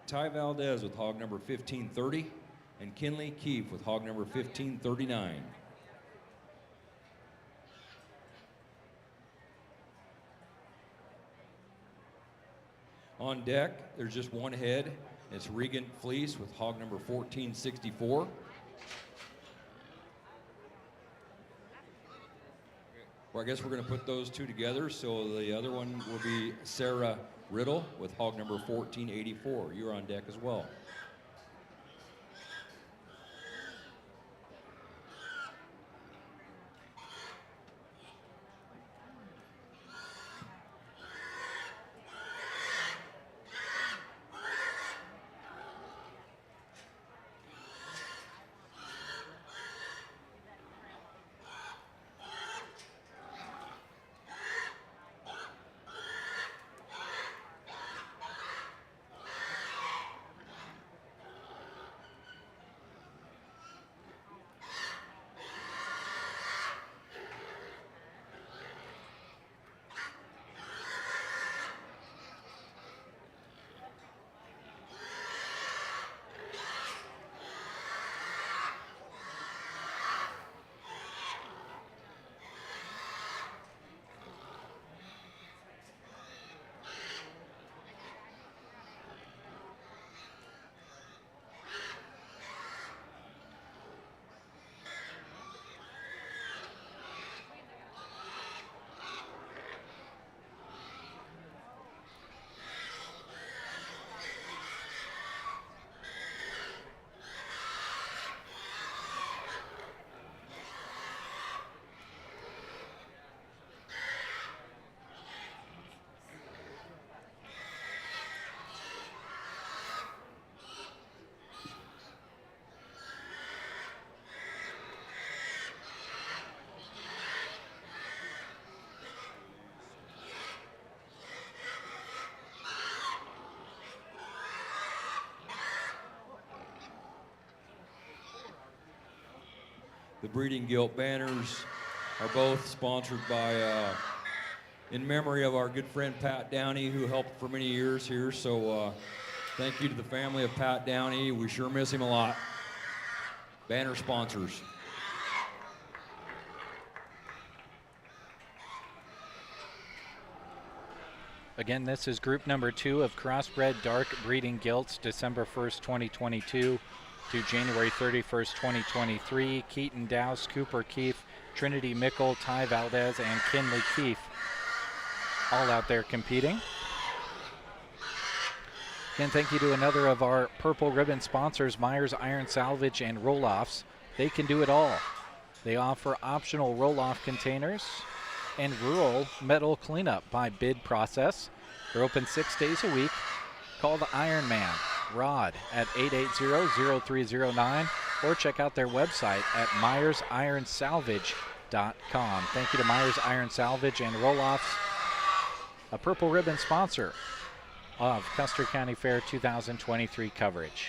Ty Valdez with hog number 1530, and Kinley Keefe with hog number 1539. On deck, there's just one head. It's Regan Fleece with hog number 1464. Well, I guess we're going to put those two together. So the other one will be Sarah Riddle with hog number 1484. You're on deck as well. The breeding gilt banners are both sponsored by, in memory of our good friend Pat Downey, who helped for many years here. So thank you to the family of Pat Downey. We sure miss him a lot. Banner sponsors. Again, this is group number 2 of crossbred dark breeding gilts, December 1st, 2022 to January 31st, 2023. Keaton Dowse, Cooper Keefe, Trinity Mickle, Ty Valdez, and Kinley Keefe all out there competing. Again, thank you to another of our Purple Ribbon sponsors, Myers Iron Salvage and Roll-Offs. They can do it all. They offer optional roll-off containers and rural metal cleanup by bid process. They're open 6 days a week. Call the Iron Man, Rod, at 880-0309 or check out their website at myersironsalvage.com. Thank you to Myers Iron Salvage and Roll-Offs, a Purple Ribbon sponsor of Custer County Fair 2023 coverage.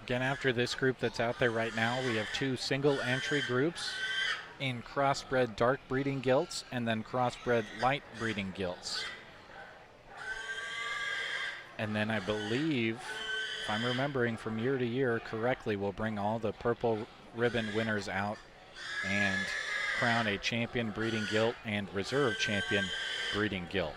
Again, after this group that's out there right now, we have 2 single entry groups in crossbred dark breeding gilts and then crossbred light breeding gilts. And then I believe, if I'm remembering from year to year correctly, we'll bring all the Purple Ribbon winners out and crown a champion breeding gilt and reserve champion breeding gilt.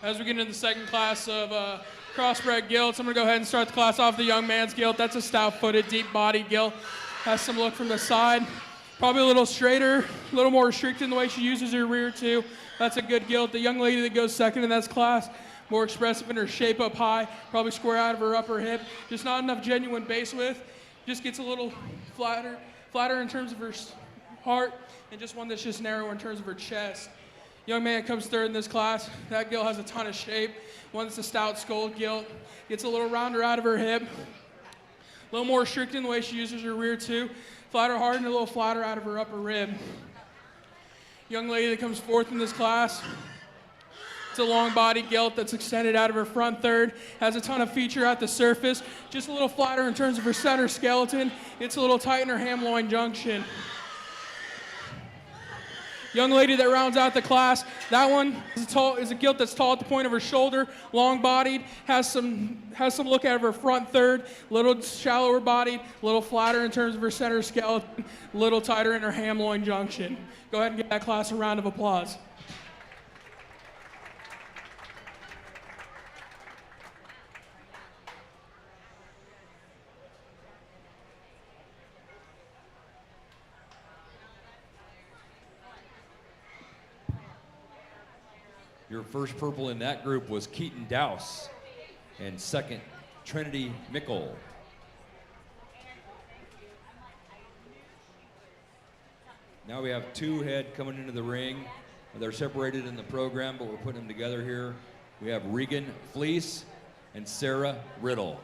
As we get into the second class of crossbred gilts, I'm going to go ahead and start the class off with the young man's gilt. That's a stout-footed, deep-bodied gilt. Has some look from the side. Probably a little straighter, a little more restricted in the way she uses her rear, too. That's a good gilt. The young lady that goes second in that class, more expressive in her shape up high, probably square out of her upper hip. Just not enough genuine base width. Just gets a little flatter in terms of her heart, and just one that's just narrower in terms of her chest. Young man comes third in this class. That gilt has a ton of shape. One that's a stout skull gilt. Gets a little rounder out of her hip. A little more restricted in the way she uses her rear, too. Flatter heart and a little flatter out of her upper rib. Young lady that comes fourth in this class. It's a long body gilt that's extended out of her front third. Has a ton of feature at the surface. Just a little flatter in terms of her center skeleton. It's a little tight in her ham-loin junction. Young lady that rounds out the class, that one is a gilt that's tall at the point of her shoulder, long-bodied, has some look out of her front third, a little shallower bodied, a little flatter in terms of her center skeleton, a little tighter in her ham-loin junction. Go ahead and give that class a round of applause. Your first purple in that group was Keaton Dowse, and second, Trinity Mickle. Now we have two head coming into the ring. They're separated in the program, but we're putting them together here. We have Regan Fleece and Sarah Riddle.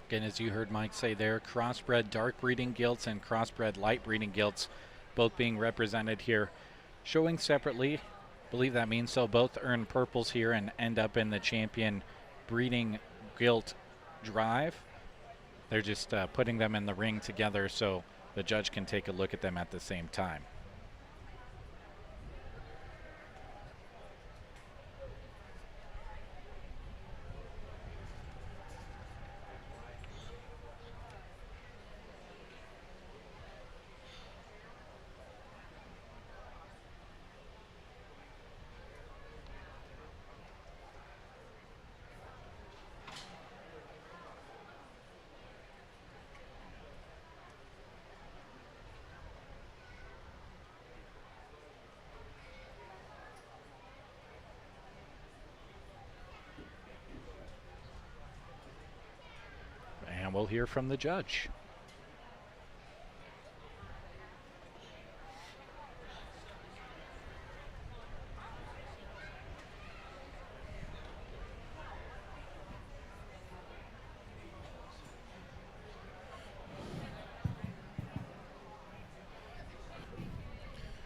Again, as you heard Mike say there, crossbred dark breeding gilts and crossbred light breeding gilts both being represented here. Showing separately, believe that means so, both earn purples here and end up in the champion breeding gilt drive. They're just putting them in the ring together so the judge can take a look at them at the same time. And we'll hear from the judge.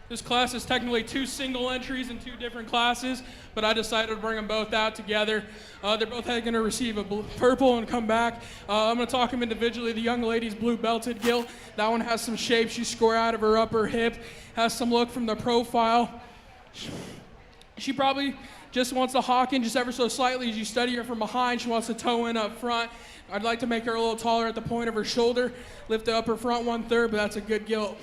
This class is technically two single entries in two different classes, but I decided to bring them both out together. They're both going to receive a purple and come back. I'm going to talk them individually. The young lady's blue belted gilt. That one has some shape. She's square out of her upper hip. Has some look from the profile. She probably just wants to hawk in just ever so slightly as you study her from behind. She wants to toe in up front. I'd like to make her a little taller at the point of her shoulder. Lift the upper front 1/3, but that's a good gilt.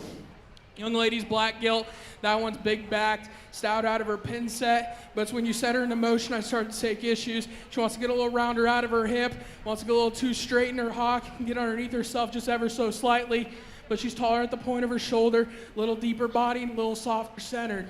Young lady's black gilt, that one's big backed, stout out of her pin set, but it's when you set her into motion I start to take issues. She wants to get a little rounder out of her hip, wants to get a little too straight in her hawk, and get underneath herself just ever so slightly, but she's taller at the point of her shoulder, a little deeper body, and a little softer centered.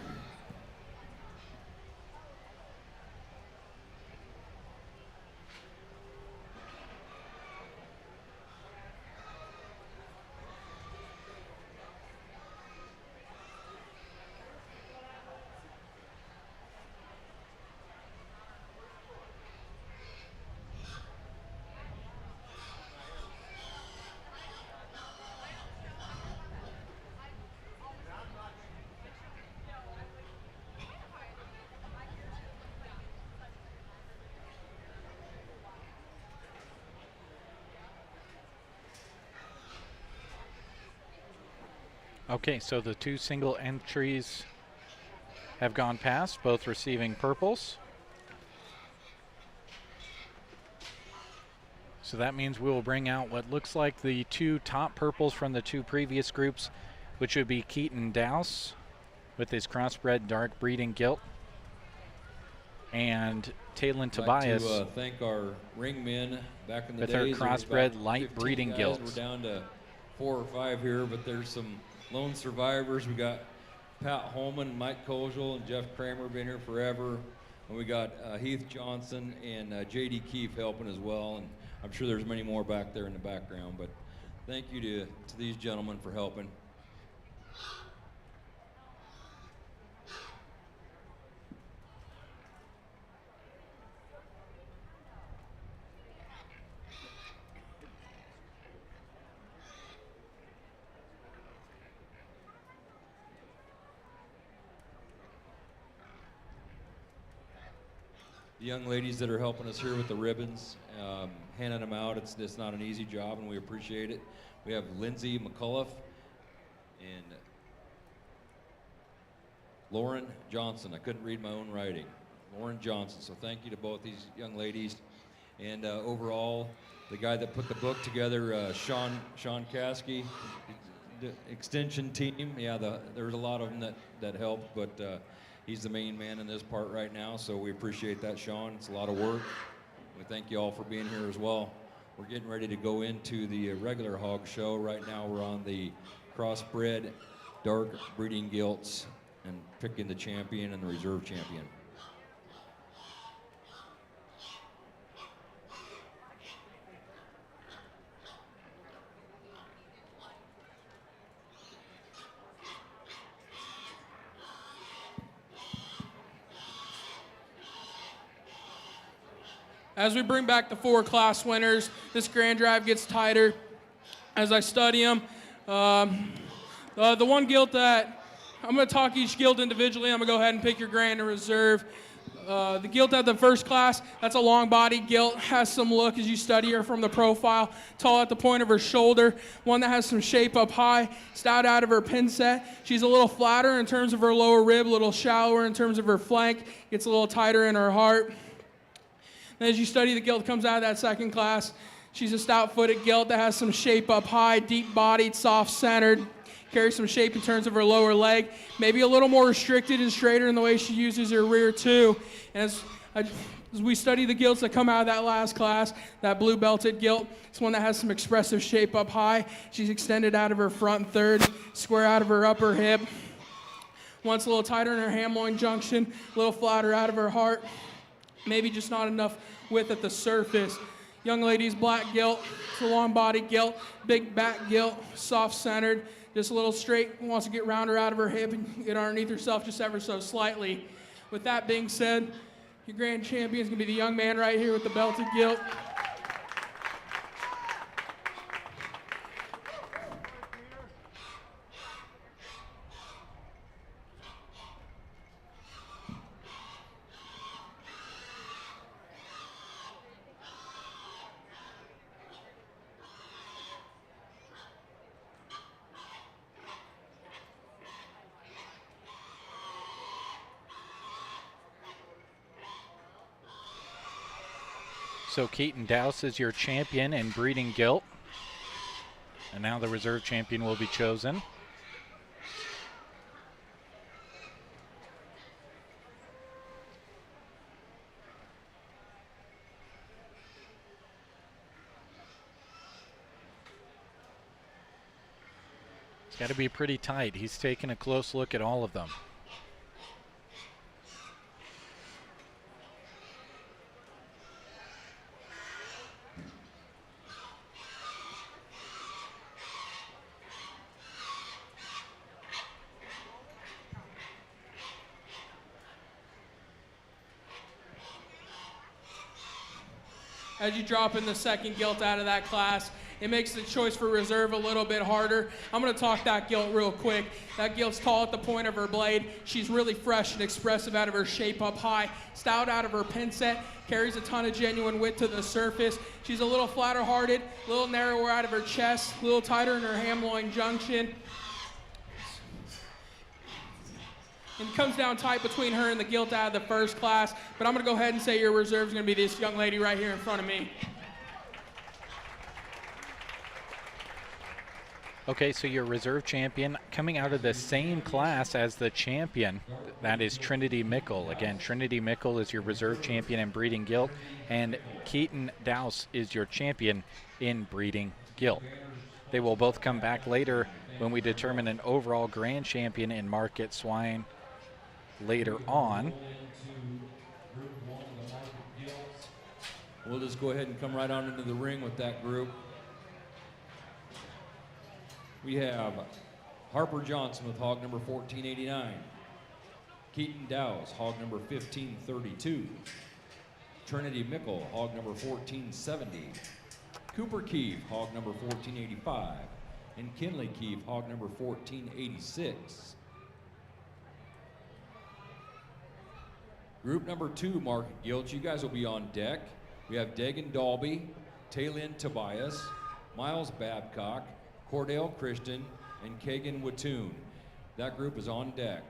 Okay, so the 2 single entries have gone past, both receiving purples. So that means we will bring out what looks like the 2 top purples from the 2 previous groups, which would be Keaton Dowse with his crossbred dark breeding gilt, and Taylin Tobias. I'd like to thank our ringmen back in the with days. her crossbred light breeding gilt. We're down to 4 or 5 here, but there's some lone survivors. We got Pat Holman, Mike Kozel, and Jeff Kramer been here forever. And we got Heath Johnson and J.D. Keefe helping as well. And I'm sure there's many more back there in the background, but thank you to these gentlemen for helping. The young ladies that are helping us here with the ribbons, handing them out, it's not an easy job, and we appreciate it. We have Lindsay McCullough and Lauren Johnson. I couldn't read my own writing. Lauren Johnson. So thank you to both these young ladies. And overall, the guy that put the book together, Sean Caskey, the extension team. Yeah, there's a lot of them that helped, but he's the main man in this part right now, so we appreciate that, Sean. It's a lot of work. We thank you all for being here as well. We're getting ready to go into the regular hog show. Right now we're on the crossbred dark breeding gilts and picking the champion and the reserve champion. As we bring back the 4 class winners, this grand drive gets tighter as I study them. The one gilt that, I'm going to talk each gilt individually. I'm going to go ahead and pick your grand and reserve. The gilt at the first class, that's a long body gilt, has some look as you study her from the profile, tall at the point of her shoulder, one that has some shape up high, stout out of her pin set. She's a little flatter in terms of her lower rib, a little shallower in terms of her flank, gets a little tighter in her heart. As you study the gilt that comes out of that second class, she's a stout-footed gilt that has some shape up high, deep-bodied, soft-centered, carries some shape in terms of her lower leg, maybe a little more restricted and straighter in the way she uses her rear too. And as we study the gilts that come out of that last class, that blue-belted gilt, it's one that has some expressive shape up high. She's extended out of her front third, square out of her upper hip. One's a little tighter in her ham-loin junction, a little flatter out of her heart. Maybe just not enough width at the surface. Young lady's black gilt, it's a long body gilt, big back gilt, soft centered, just a little straight, wants to get rounder out of her hip and get underneath herself just ever so slightly. With that being said, your grand champion is going to be the young man right here with the belted gilt. So Keaton Dowse is your champion in breeding gilt. And now the reserve champion will be chosen. It's got to be pretty tight. He's taking a close look at all of them. As you drop in the second gilt out of that class, it makes the choice for reserve a little bit harder. I'm going to talk that gilt real quick. That gilt's tall at the point of her blade. She's really fresh and expressive out of her shape up high, stout out of her pin set, carries a ton of genuine width to the surface. She's a little flatter hearted, a little narrower out of her chest, a little tighter in her ham-loin junction. and it comes down tight between her and the gilt out of the first class. But I'm going to go ahead and say your reserve is going to be this young lady right here in front of me. Okay, so your reserve champion coming out of the same class as the champion, that is Trinity Mickle. Again, Trinity Mickle is your reserve champion in breeding gilt, and Keaton Dowse is your champion in breeding gilt. They will both come back later when we determine an overall grand champion in market swine later on. We'll just go ahead and come right on into the ring with that group. We have Harper Johnson with hog number 1489. Keaton Dowse, hog number 1532. Trinity Mickle, hog number 1470. Cooper Keefe, hog number 1485. And Kinley Keefe, hog number 1486. Group number 2, market gilts, you guys will be on deck. We have Dagan Dalby, Taylin Tobias, Miles Babcock, Cordell Christian, and Kagan Watoon. That group is on deck.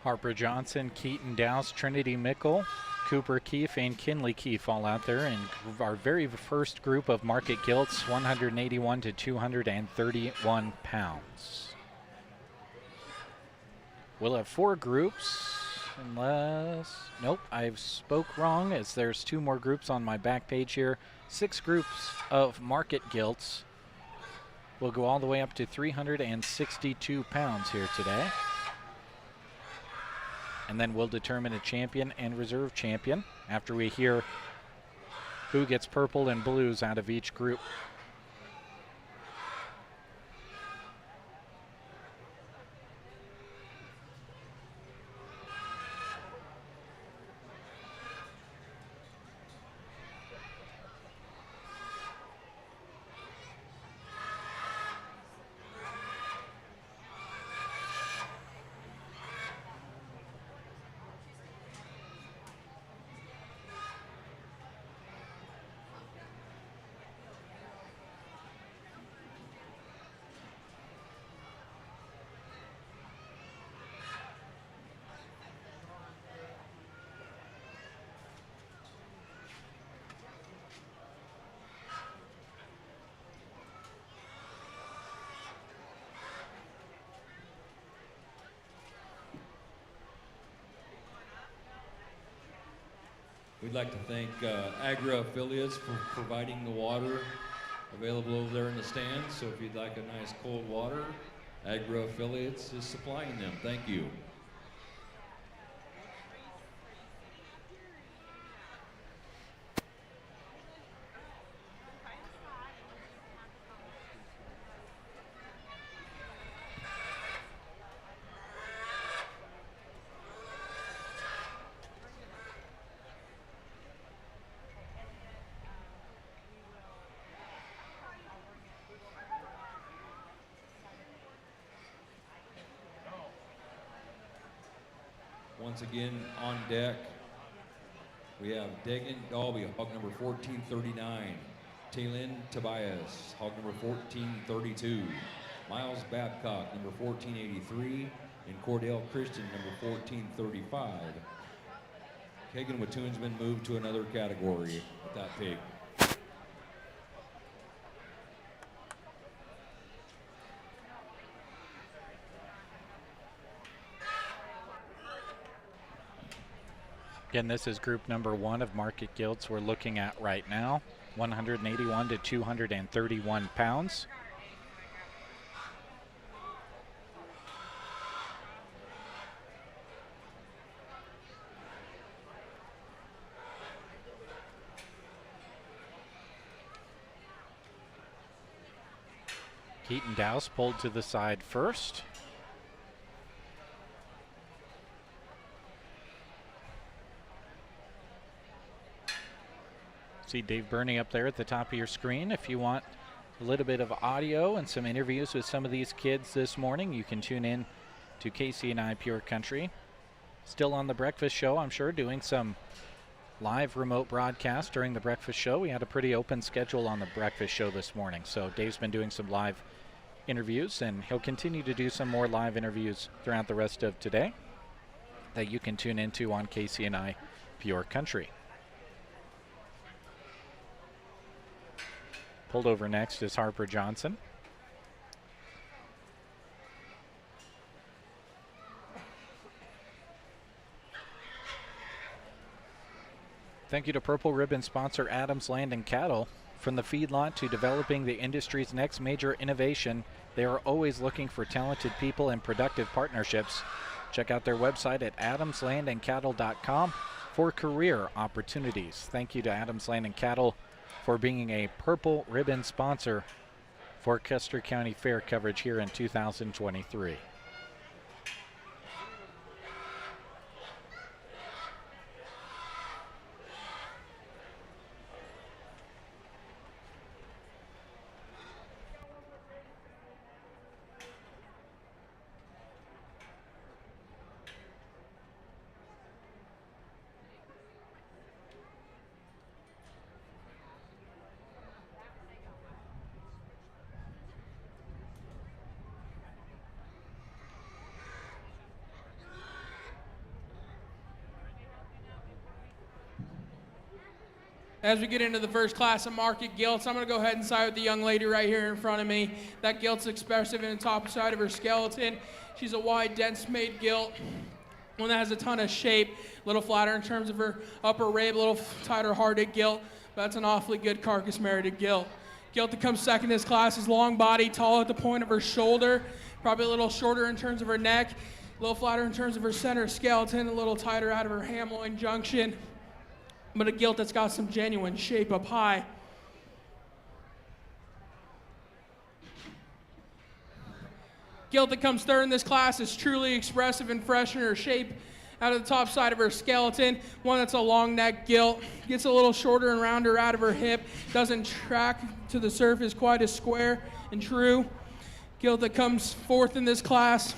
Harper Johnson, Keaton Dowse, Trinity Mickle, Cooper Keefe, and Kinley Keefe all out there in our very first group of market gilts, 181 to 231 pounds. We'll have 4 groups. Unless, nope, I've spoke wrong, as there's 2 more groups on my back page here. 6 groups of market gilts will go all the way up to 362 pounds here today. And then we'll determine a champion and reserve champion after we hear who gets purple and blues out of each group. We'd like to thank Agra Affiliates for providing the water available over there in the stands. So if you'd like a nice cold water, Agra Affiliates is supplying them. Thank you. Once again on deck, we have Dagan Dalby, hog number 1439. Taylin Tobias, hog number 1432. Miles Babcock, number 1483. And Cordell Christian, number 1435. Kagan Watoon's been moved to another category with that pig. Again, this is group number 1 of market gilts we're looking at right now, 181 to 231 pounds. Keaton Dowse pulled to the side first. See Dave Burney up there at the top of your screen. If you want a little bit of audio and some interviews with some of these kids this morning, you can tune in to KCNI Pure Country. Still on the breakfast show, I'm sure, doing some live remote broadcast during the breakfast show. We had a pretty open schedule on the breakfast show this morning, so Dave's been doing some live interviews, and he'll continue to do some more live interviews throughout the rest of today that you can tune into on KCNI Pure Country. Pulled over next is Harper Johnson. Thank you to Purple Ribbon sponsor Adams Land and Cattle. From the feedlot to developing the industry's next major innovation, they are always looking for talented people and productive partnerships. Check out their website at adamslandandcattle.com for career opportunities. Thank you to Adams Land and Cattle for being a Purple Ribbon sponsor for Custer County Fair coverage here in 2023. As we get into the first class of market gilts, I'm going to go ahead and side with the young lady right here in front of me. That gilt's expressive in the top side of her skeleton. She's a wide, dense-made gilt, one that has a ton of shape, a little flatter in terms of her upper rib, a little tighter hearted gilt, but that's an awfully good carcass merited gilt. Gilt that comes second in this class is long body, tall at the point of her shoulder, probably a little shorter in terms of her neck, a little flatter in terms of her center skeleton, a little tighter out of her ham-loin junction, but a gilt that's got some genuine shape up high. Gilt that comes third in this class is truly expressive and fresh in her shape out of the top side of her skeleton. One that's a long neck gilt, gets a little shorter and rounder out of her hip, doesn't track to the surface quite as square and true. Gilt that comes fourth in this class,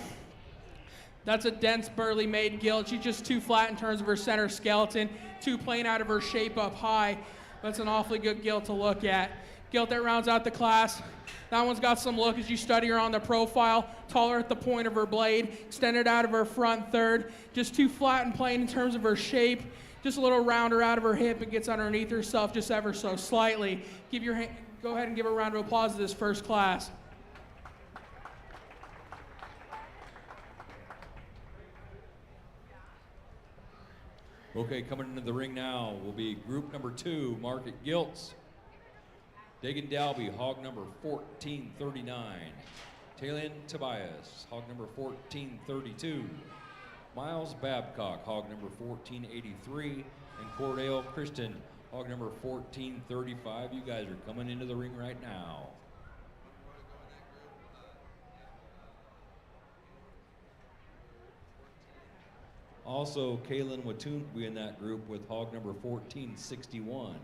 that's a dense, burly made gilt. She's just too flat in terms of her center skeleton, too plain out of her shape up high. That's an awfully good gilt to look at. Gilt that rounds out the class. That one's got some look as you study her on the profile. Taller at the point of her blade, extended out of her front third. Just too flat and plain in terms of her shape. Just a little rounder out of her hip and gets underneath herself just ever so slightly. Go ahead and give a round of applause to this first class. Okay, coming into the ring now will be group number 2, market gilts. Dagan Dalby, hog number 1439. Talion Tobias, hog number 1432. Miles Babcock, hog number 1483. And Cordell Christian, hog number 1435. You guys are coming into the ring right now. Also, Kaylin Wattoon will be in that group with hog number 1461.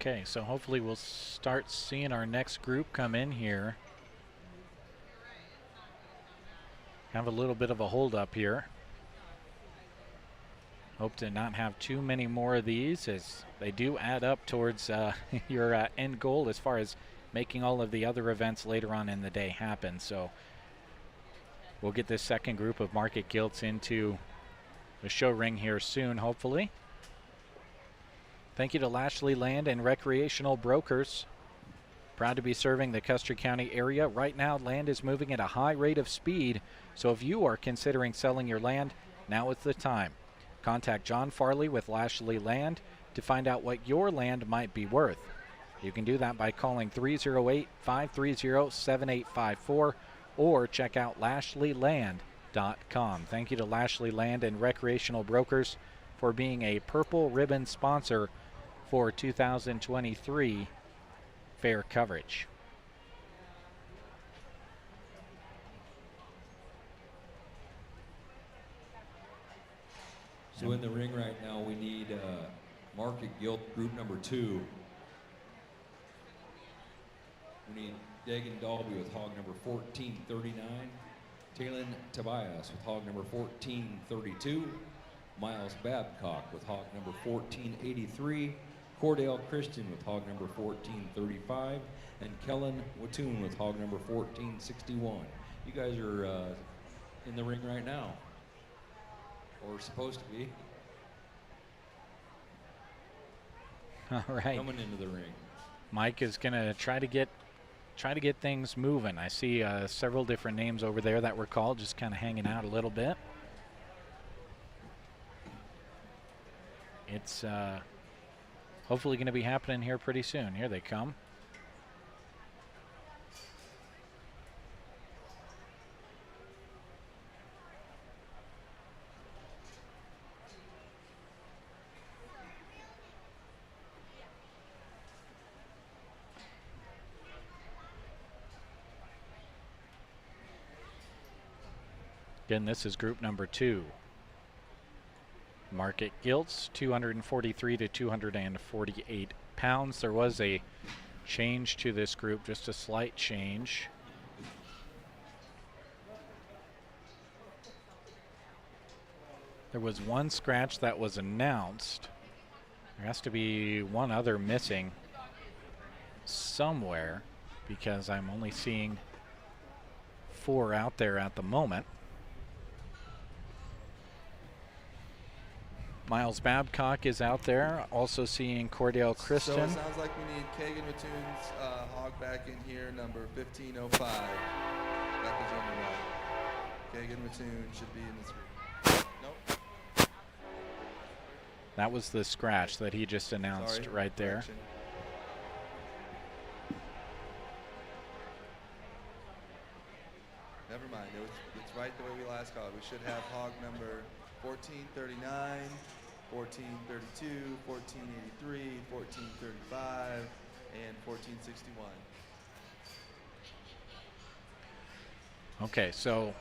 Okay, so hopefully we'll start seeing our next group come in here. Have a little bit of a hold up here. Hope to not have too many more of these, as they do add up towards your end goal as far as making all of the other events later on in the day happen. So we'll get this second group of market gilts into the show ring here soon, hopefully. Thank you to Lashley Land and Recreational Brokers. Proud to be serving the Custer County area. Right now, land is moving at a high rate of speed, so if you are considering selling your land, now is the time. Contact John Farley with Lashley Land to find out what your land might be worth. You can do that by calling 308-530-7854 or check out LashleyLand.com. Thank you to Lashley Land and Recreational Brokers for being a Purple Ribbon sponsor for 2023 fair coverage. So in the ring right now, we need Market Guilt Group number 2. We need Dagan Dalby with hog number 1439. Talon Tobias with hog number 1432. Miles Babcock with hog number 1483. Cordell Christian with hog number 1435. And Kellen Watoon with hog number 1461. You guys are in the ring right now. Or supposed to be. All right. Coming into the ring. Mike is going to try to get things moving. I see several different names over there that were called, just kind of hanging out a little bit. It's hopefully going to be happening here pretty soon. Here they come. Again, this is group number 2. Market Gilts, 243 to 248 pounds. There was a change to this group, just a slight change. There was one scratch that was announced. There has to be one other missing somewhere because I'm only seeing 4 out there at the moment. Miles Babcock is out there, also seeing Cordell Christian. So it sounds like we need Kagan Watoon's hog back in here, number 1505. Got the number right. Kagan Watoon should be in this group. Nope. That was the scratch that he just announced. Sorry, right there. correction. Never mind. It's right the way we last called. We should have hog number 1439, 1432, 1483, 1435, and 1461. Okay, so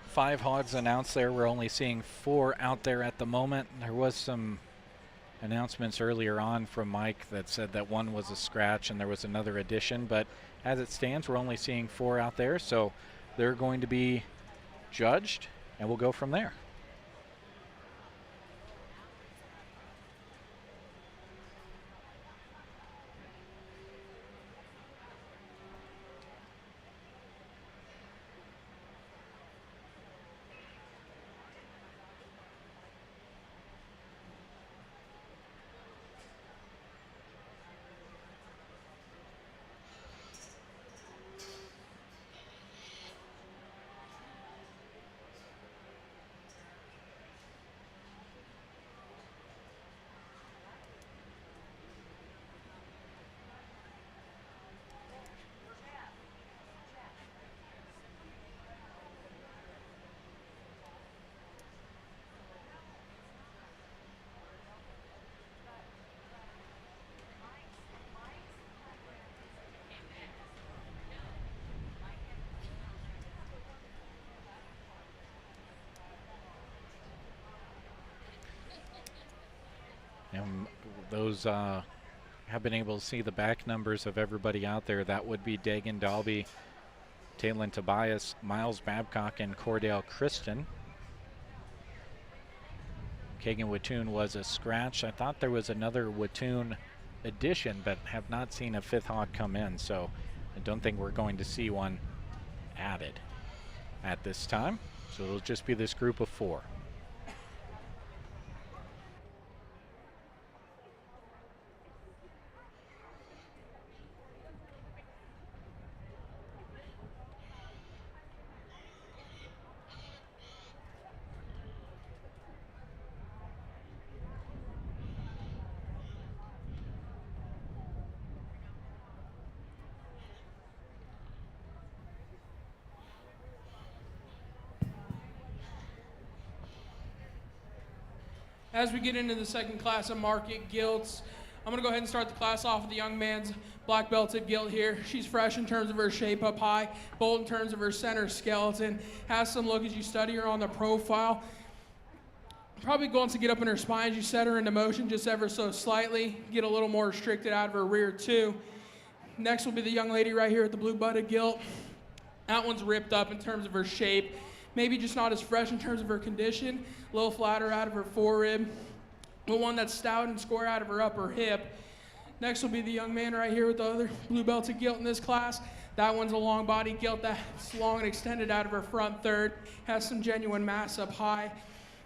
5 hogs announced there. We're only seeing 4 out there at the moment. There was some announcements earlier on from Mike that said that one was a scratch and there was another addition, but as it stands, we're only seeing 4 out there, so they're going to be judged, and we'll go from there. And those have been able to see the back numbers of everybody out there. That would be Dagan Dalby, Talon Tobias, Miles Babcock, and Cordell Christian. Kagan Watoon was a scratch. I thought there was another Watoon addition, but have not seen a 5th hog come in, so I don't think we're going to see one added at this time. So it'll just be this group of 4. As we get into the second class of market gilts, I'm going to go ahead and start the class off with the young man's black belted gilt here. She's fresh in terms of her shape up high, bold in terms of her center skeleton. Has some look as you study her on the profile. Probably going to get up in her spine as you set her into motion just ever so slightly. Get a little more restricted out of her rear too. Next will be the young lady right here with the blue butted gilt. That one's ripped up in terms of her shape. Maybe just not as fresh in terms of her condition. A little flatter out of her forerib. The one that's stout and square out of her upper hip. Next will be the young man right here with the other blue belted gilt in this class. That one's a long body gilt that's long and extended out of her front third. Has some genuine mass up high.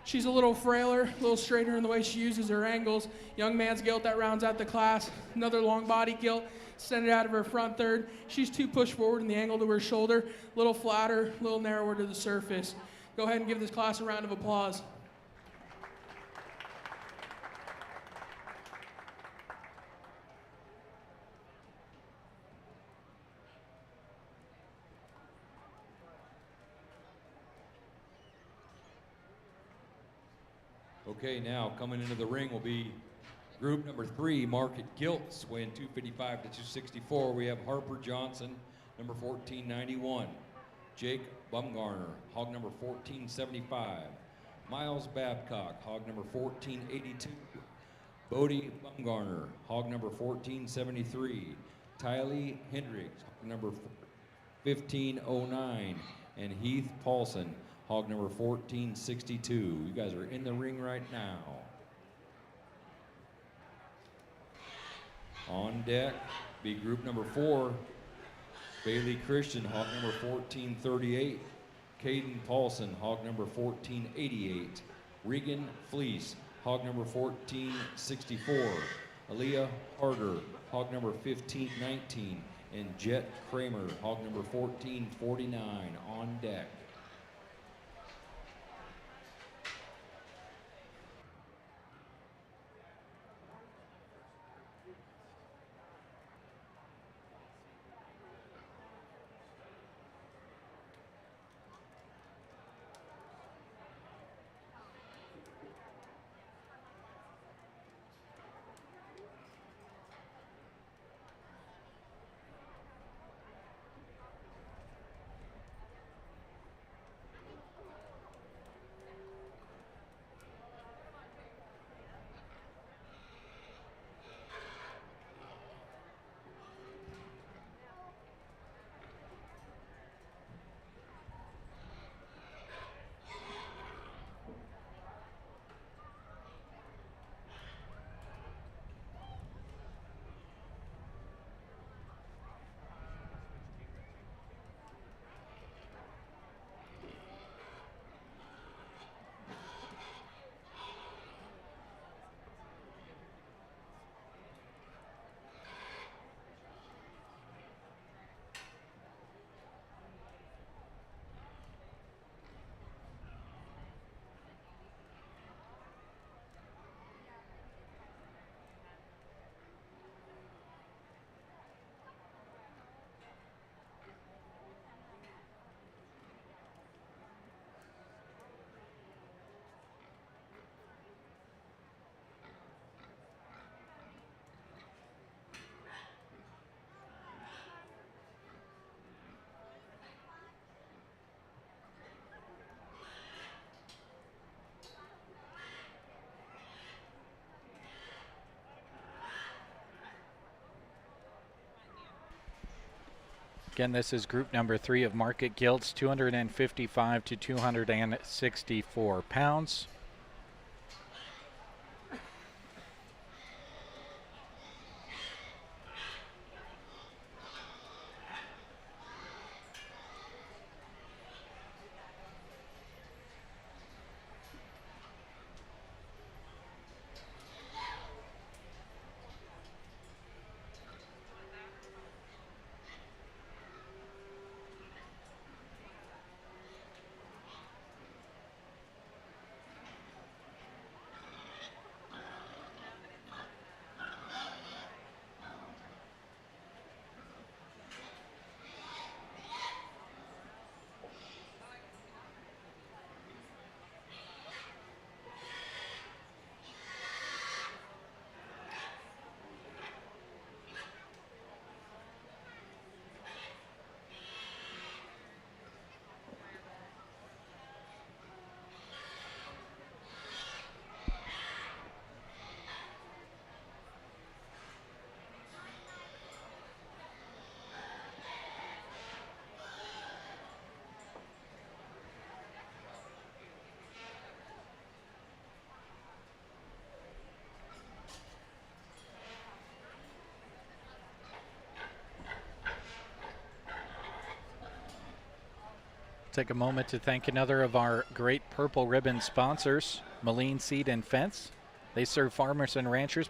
She's a little frailer, a little straighter in the way she uses her angles. Young man's gilt that rounds out the class. Another long body gilt extended out of her front third. She's too pushed forward in the angle to her shoulder. A little flatter, a little narrower to the surface. Go ahead and give this class a round of applause. Okay, now coming into the ring will be group number 3, Market Gilts, weighing 255 to 264. We have Harper Johnson, number 1491. Jake Bumgarner, hog number 1475. Miles Babcock, hog number 1482. Bodie Bumgarner, hog number 1473. Tylee Hendricks, hog number 1509. And Heath Paulson, hog number 1462. You guys are in the ring right now. On deck, be group number 4, Bailey Christian, hog number 1438. Caden Paulson, hog number 1488. Regan Fleece, hog number 1464. Aaliyah Harder, hog number 1519. And Jet Kramer, hog number 1449, on deck. Again, this is group number 3 of Market Gilts, 255 to 264 pounds. Take a moment to thank another of our great Purple Ribbon sponsors, Moline Seed and Fence. They serve farmers and ranchers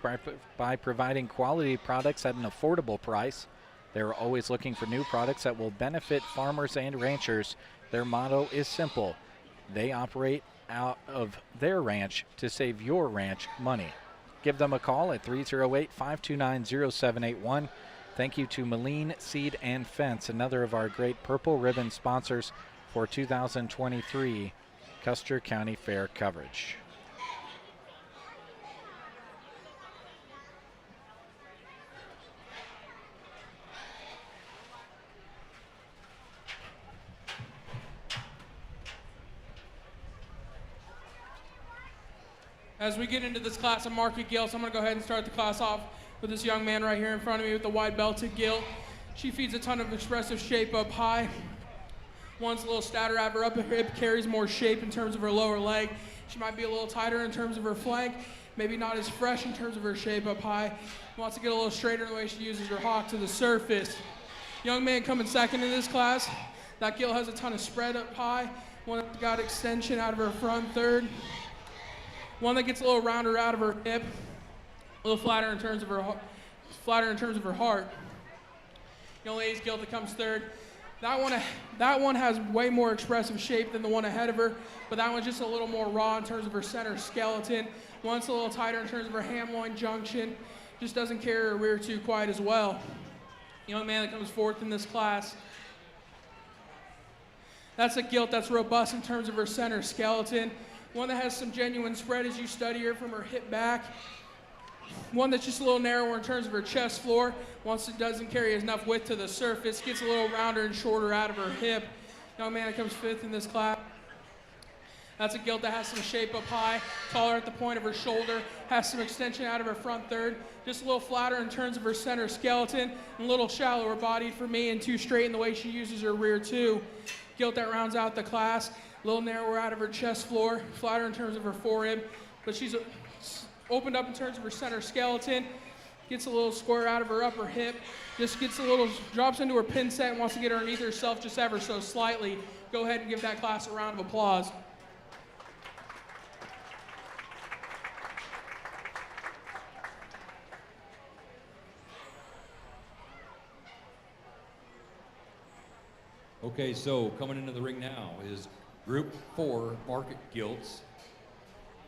by providing quality products at an affordable price. They're always looking for new products that will benefit farmers and ranchers. Their motto is simple. They operate out of their ranch to save your ranch money. Give them a call at 308-529-0781. Thank you to Moline Seed and Fence, another of our great Purple Ribbon sponsors for 2023 Custer County Fair coverage. As we get into this class of market gilts, I'm going to go ahead and start the class off with this young man right here in front of me with the wide belted gilt. She feeds a ton of expressive shape up high. One's a little stouter at her upper hip, carries more shape in terms of her lower leg. She might be a little tighter in terms of her flank, maybe not as fresh in terms of her shape up high. Wants to get a little straighter in the way she uses her hock to the surface. Young man coming second in this class. That gilt has a ton of spread up high. One that's got extension out of her front third. One that gets a little rounder out of her hip, a little flatter in terms of her heart. Young lady's gilt that comes third. That one has way more expressive shape than the one ahead of her, but that one's just a little more raw in terms of her center skeleton. One's a little tighter in terms of her ham-loin junction. Just doesn't carry her rear too quite as well. Young man that comes fourth in this class. That's a gilt that's robust in terms of her center skeleton. One that has some genuine spread as you study her from her hip back. One that's just a little narrower in terms of her chest floor. Once it doesn't carry enough width to the surface, gets a little rounder and shorter out of her hip. Young man that comes fifth in this class. That's a gilt that has some shape up high, taller at the point of her shoulder, has some extension out of her front third, just a little flatter in terms of her center skeleton, and a little shallower bodied for me and too straight in the way she uses her rear too. Gilt that rounds out the class, a little narrower out of her chest floor, flatter in terms of her forerib, but she's opened up in terms of her center skeleton, gets a little square out of her upper hip, just gets a little, drops into her pin set and wants to get her underneath herself just ever so slightly. Go ahead and give that class a round of applause. Okay, so coming into the ring now is Group 4 Market Gilts.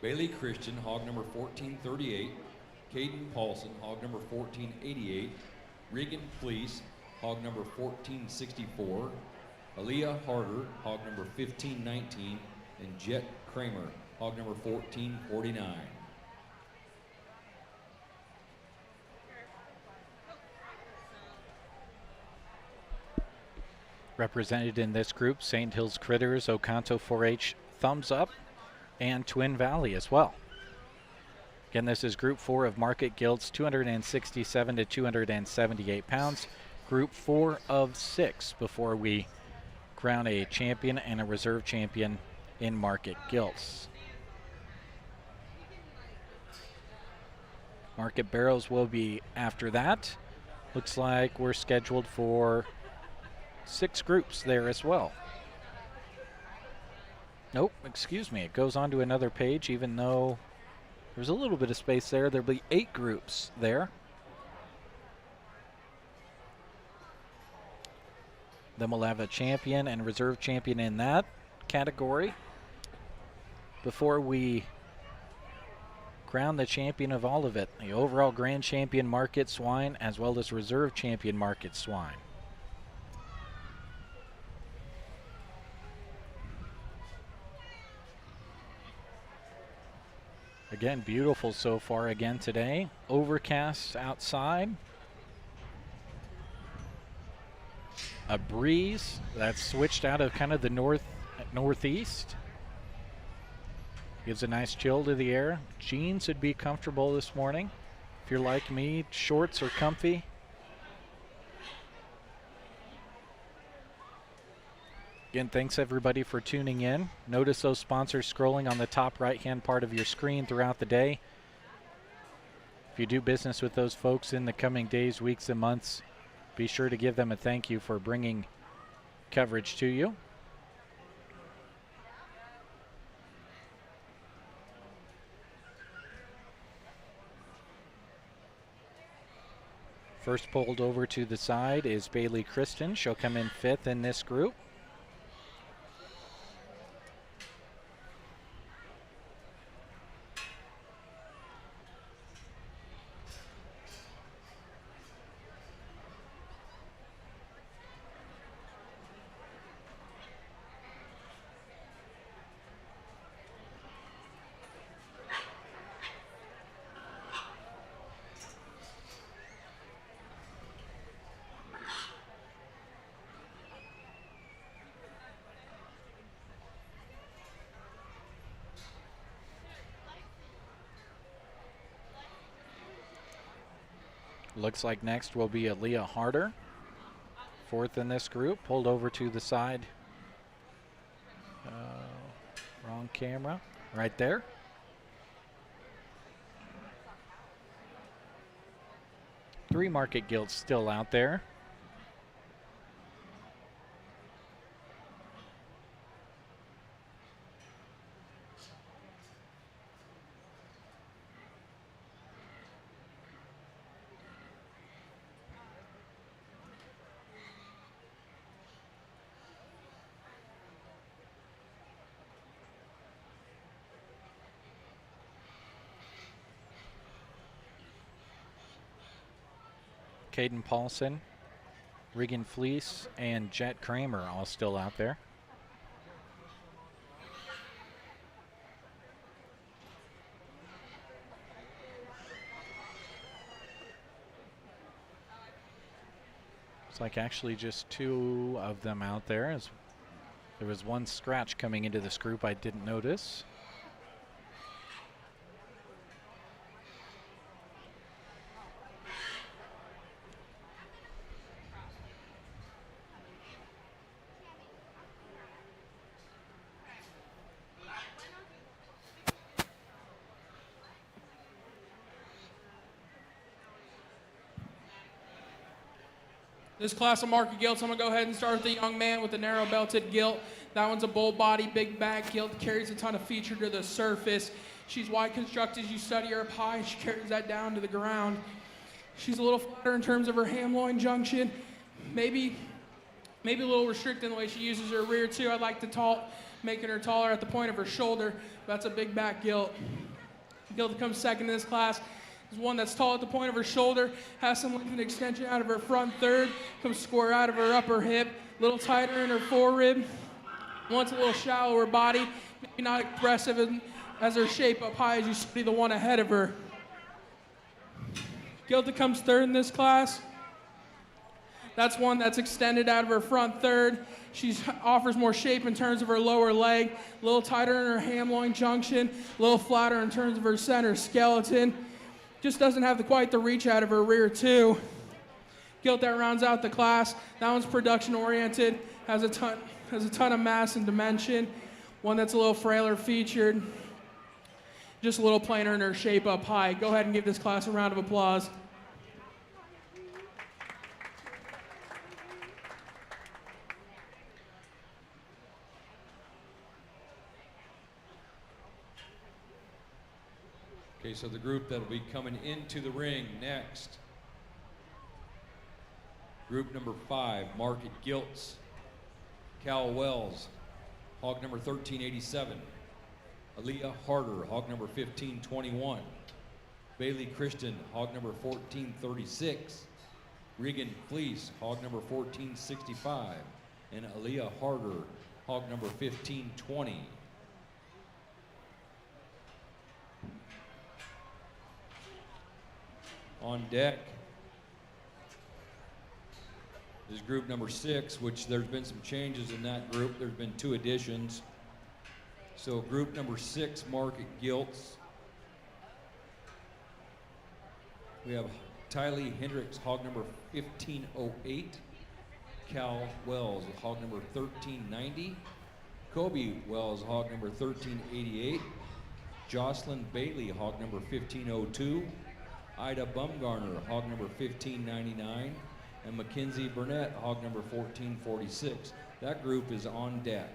Bailey Christian, hog number 1438. Caden Paulson, hog number 1488. Regan Fleece, hog number 1464. Aaliyah Harder, hog number 1519. And Jet Kramer, hog number 1449. Represented in this group, St. Hills Critters, Oconto 4-H, Thumbs Up, and Twin Valley as well. Again, this is Group 4 of Market Gilts, 267 to 278 pounds. Group 4 of 6 before we crown a champion and a reserve champion in Market Gilts. Market Barrows will be after that. Looks like we're scheduled for 6 groups there as well. Nope, excuse me, it goes on to another page, even though there's a little bit of space there. There'll be 8 groups there. Then we'll have a champion and reserve champion in that category before we crown the champion of all of it, the overall grand champion Market Swine as well as reserve champion Market Swine. Again, beautiful so far again today. Overcast outside. A breeze that's switched out of kind of the northeast. Gives a nice chill to the air. Jeans would be comfortable this morning. If you're like me, shorts are comfy. Again, thanks everybody for tuning in. Notice those sponsors scrolling on the top right-hand part of your screen throughout the day. If you do business with those folks in the coming days, weeks, and months, be sure to give them a thank you for bringing coverage to you. First pulled over to the side is Bailey Kristen. She'll come in 5th in this group. Looks like next will be Aaliyah Harder, 4th in this group, pulled over to the side. Wrong camera, right there. Three Market Gilts still out there. Caden Paulson, Regan Fleece, and Jet Kramer all still out there. It's like actually just 2 of them out there. As there was one scratch coming into this group I didn't notice. This class of market gilts, I'm going to go ahead and start with the young man with the narrow belted gilt. That one's a bull body, big back gilt, carries a ton of feature to the surface. She's wide constructed. As you study her up high, she carries that down to the ground. She's a little flatter in terms of her ham-loin junction. Maybe a little restricted in the way she uses her rear too. I'd like to making her taller at the point of her shoulder. That's a big back gilt. The gilt that comes second in this class is one that's tall at the point of her shoulder, has some length and extension out of her front third, comes square out of her upper hip, a little tighter in her forerib, wants a little shallower body, maybe not aggressive as her shape up high as you see the one ahead of her. Gilt that comes third in this class, that's one that's extended out of her front third. She offers more shape in terms of her lower leg, a little tighter in her ham-loin junction, a little flatter in terms of her center skeleton. Just doesn't have quite the reach out of her rear too. Gilt that rounds out the class. That one's production oriented, has a ton of mass and dimension. One that's a little frailer featured, just a little plainer in her shape up high. Go ahead and give this class a round of applause. Okay, so the group that'll be coming into the ring next. Group number 5, Market Gilts. Cal Wells, hog number 1387. Aaliyah Harder, hog number 1521. Bailey Christian, hog number 1436. Regan Fleece, hog number 1465. And Aaliyah Harder, hog number 1520. On deck is group number 6, which there's been some changes in that group. There's been 2 additions. So group number 6, Market Gilts. We have Tylee Hendricks, hog number 1508. Cal Wells, hog number 1390. Kobe Wells, hog number 1388. Jocelyn Bailey, hog number 1502. Ida Bumgarner, hog number 1599, and Mackenzie Burnett, hog number 1446. That group is on deck.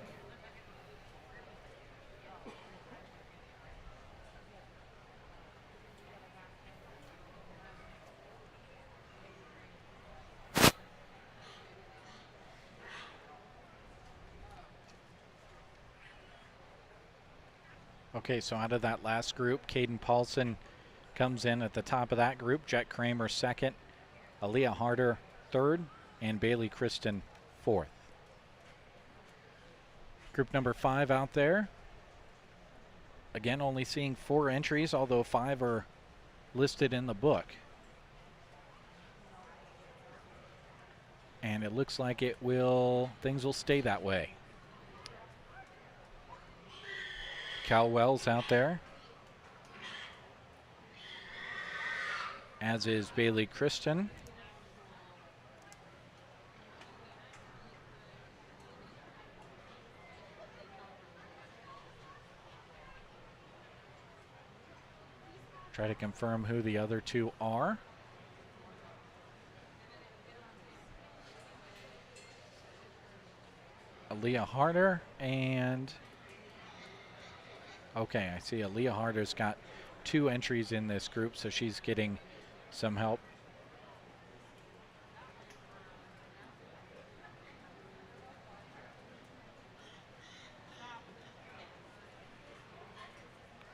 Okay, so out of that last group, Caden Paulson comes in at the top of that group. Jet Kramer second, Aaliyah Harder third, and Bailey Kristen fourth. Group number 5 out there. Again, only seeing 4 entries, although 5 are listed in the book. And it looks like things will stay that way. Cal Wells out there, as is Bailey Kristen. Try to confirm who the other 2 are. Aaliyah Harder and... Okay, I see Aaliyah Harder's got 2 entries in this group, so she's getting some help.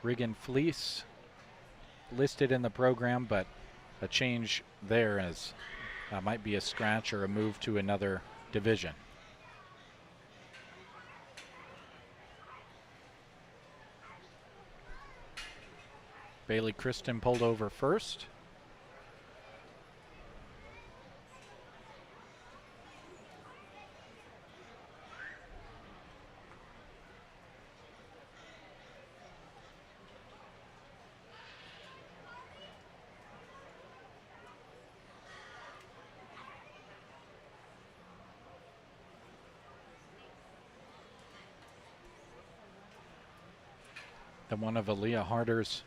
Regan Fleece listed in the program, but a change there as might be a scratch or a move to another division. Bailey Kristen pulled over first. Then one of Aaliyah Harder's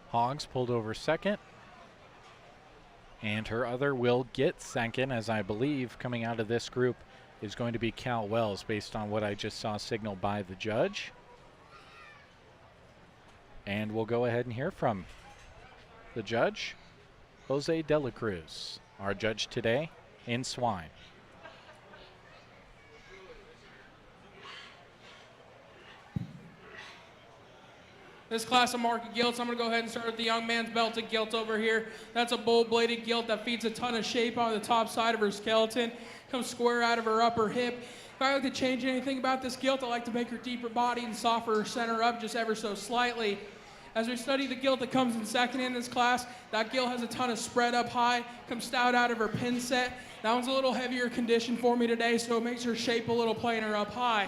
hogs pulled over second. And her other will get second, as I believe coming out of this group is going to be Cal Wells, based on what I just saw signaled by the judge. And we'll go ahead and hear from the judge, Jose De La Cruz, our judge today in swine. This class of market gilts, I'm going to go ahead and start with the young man's belted gilt over here. That's a bull-bladed gilt that feeds a ton of shape on the top side of her skeleton. Comes square out of her upper hip. If I like to change anything about this gilt, I like to make her deeper body and softer her center up just ever so slightly. As we study the gilt that comes in second in this class, that gilt has a ton of spread up high, comes stout out of her pin set. That one's a little heavier condition for me today, so it makes her shape a little plainer up high.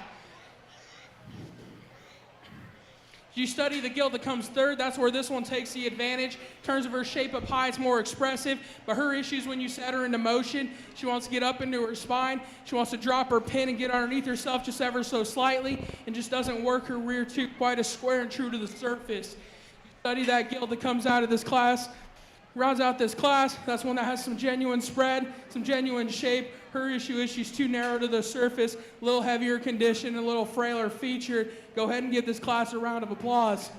You study the gilt that comes third, that's where this one takes the advantage. In terms of her shape up high, it's more expressive, but her issues when you set her into motion, she wants to get up into her spine, she wants to drop her pin and get underneath herself just ever so slightly, and just doesn't work her rear tooth quite as square and true to the surface. You study that gilt that comes out of this class, rounds out this class, that's one that has some genuine spread, some genuine shape. Her issue is she's too narrow to the surface, a little heavier condition, a little frailer featured. Go ahead and give this class a round of applause.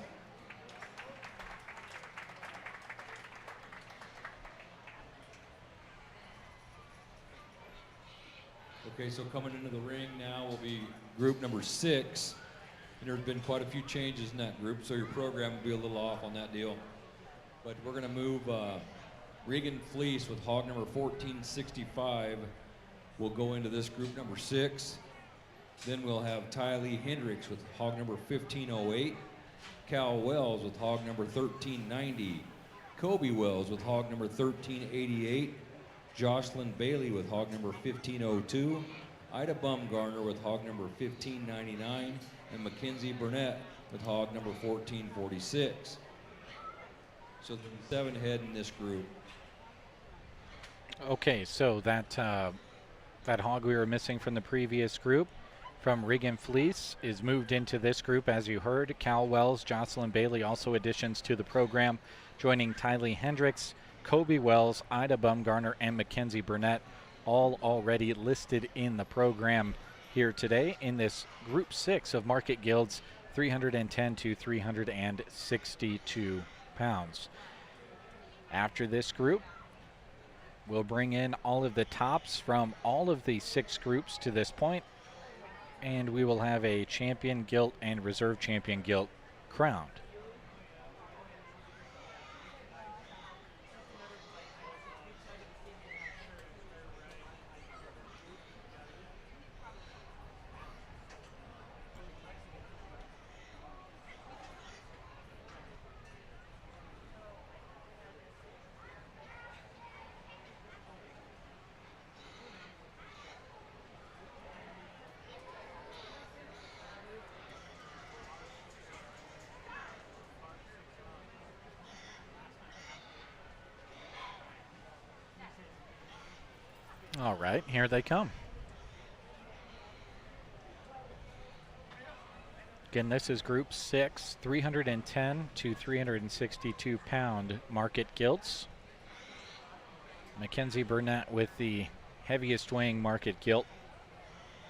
Okay, so coming into the ring now will be group number 6. And there's been quite a few changes in that group, so your program will be a little off on that deal. But we're going to move Regan Fleece with hog number 1465. We'll go into this group number 6. Then we'll have Tylee Hendricks with hog number 1508. Cal Wells with hog number 1390. Kobe Wells with hog number 1388. Jocelyn Bailey with hog number 1502. Ida Bumgarner with hog number 1599. And Mackenzie Burnett with hog number 1446. So there's 7 head in this group. Okay, so that hog we were missing from the previous group from Regan Fleece is moved into this group, as you heard. Cal Wells, Jocelyn Bailey, also additions to the program, joining Tylee Hendricks, Kobe Wells, Ida Bumgarner, and Mackenzie Burnett, all already listed in the program here today in this Group 6 of Market Guilds, 310 to 362 pounds. After this group, we'll bring in all of the tops from all of the 6 groups to this point, and we will have a champion gilt and reserve champion gilt crowned. All right, here they come. Again, this is Group 6, 310 to 362 pound market gilts. Mackenzie Burnett with the heaviest weighing market gilt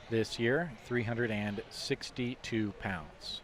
this year, 362 pounds.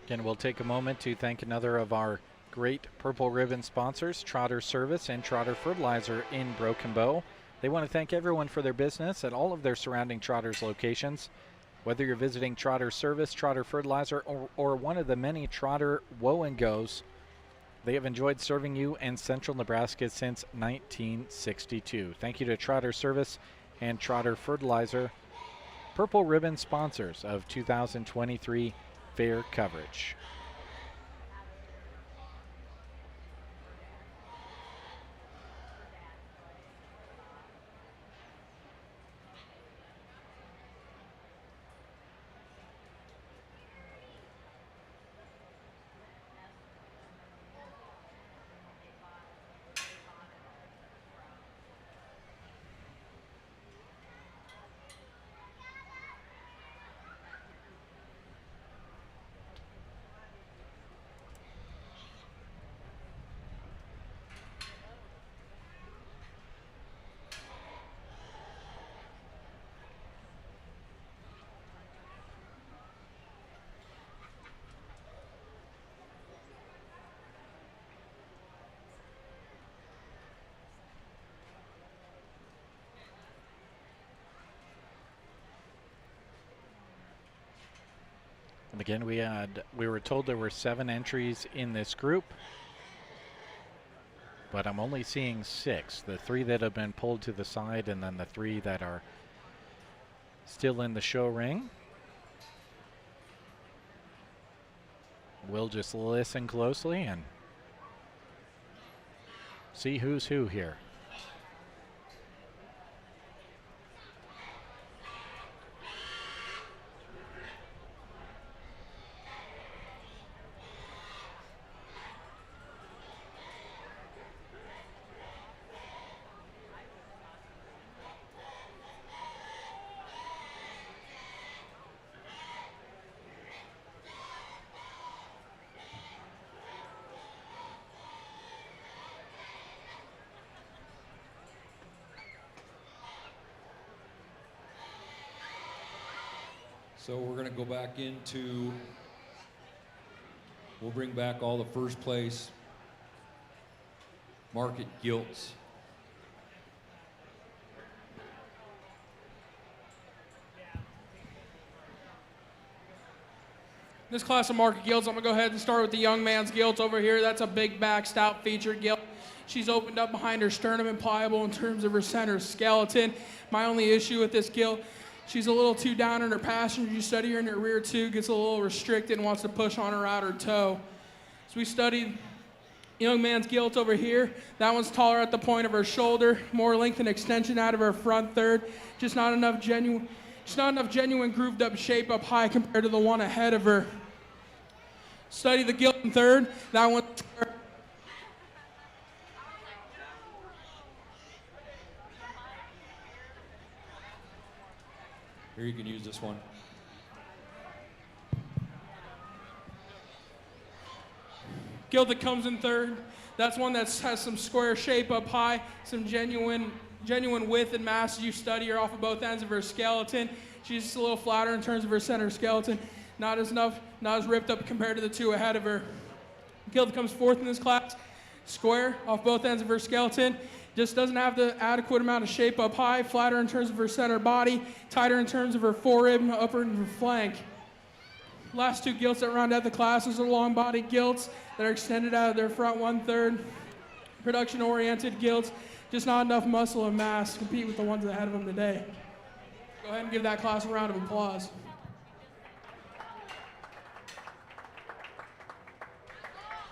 Again, we'll take a moment to thank another of our great Purple Ribbon sponsors, Trotter Service and Trotter Fertilizer in Broken Bow. They want to thank everyone for their business at all of their surrounding Trotters locations. Whether you're visiting Trotter Service, Trotter Fertilizer, or one of the many Trotter Woe and Goes, they have enjoyed serving you in central Nebraska since 1962. Thank you to Trotter Service and Trotter Fertilizer, Purple Ribbon sponsors of 2023 Fair coverage. And again, we were told there were 7 entries in this group, but I'm only seeing 6. The 3 that have been pulled to the side, and then the 3 that are still in the show ring. We'll just listen closely and see who's who here. So we're going to go back into, we'll bring back all the first place market gilts. This class of market gilts, I'm going to go ahead and start with the young man's gilt over here. That's a big back stout featured gilt. She's opened up behind her sternum and pliable in terms of her center skeleton. My only issue with this gilt, she's a little too down in her passenger. You study her in her rear too, gets a little restricted and wants to push on her outer toe. So we studied young man's gilt over here. That one's taller at the point of her shoulder, more length and extension out of her front third. Just not enough genuine grooved up shape up high compared to the one ahead of her. Study the gilt in third. That one. Here, you can use this one. Gilt that comes in third. That's one that has some square shape up high, some genuine width and mass. You study her off of both ends of her skeleton. She's just a little flatter in terms of her center skeleton. Not as ripped up compared to the two ahead of her. Gilt that comes fourth in this class. Square off both ends of her skeleton. Just doesn't have the adequate amount of shape up high. Flatter in terms of her center body. Tighter in terms of her forerib, upper and her flank. Last two gilts that round out the classes are long body gilts that are extended out of their front 1/3. Production oriented gilts. Just not enough muscle and mass to compete with the ones ahead of them today. Go ahead and give that class a round of applause.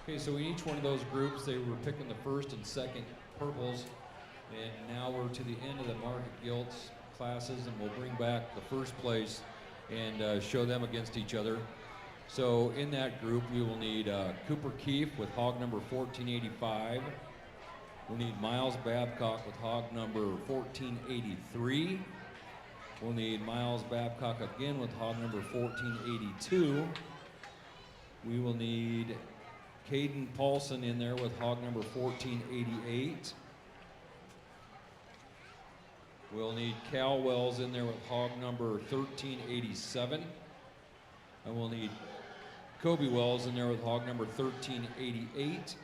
Okay, so in each one of those groups, they were picking the first and second purples, and now we're to the end of the market gilts classes, and we'll bring back the first place and show them against each other. So in that group, we will need Cooper Keefe with hog number 1485. We'll need Miles Babcock with hog number 1483. We'll need Miles Babcock again with hog number 1482. We will need Caden Paulson in there with hog number 1488. We'll need Cal Wells in there with hog number 1387. And we'll need Kobe Wells in there with hog number 1388.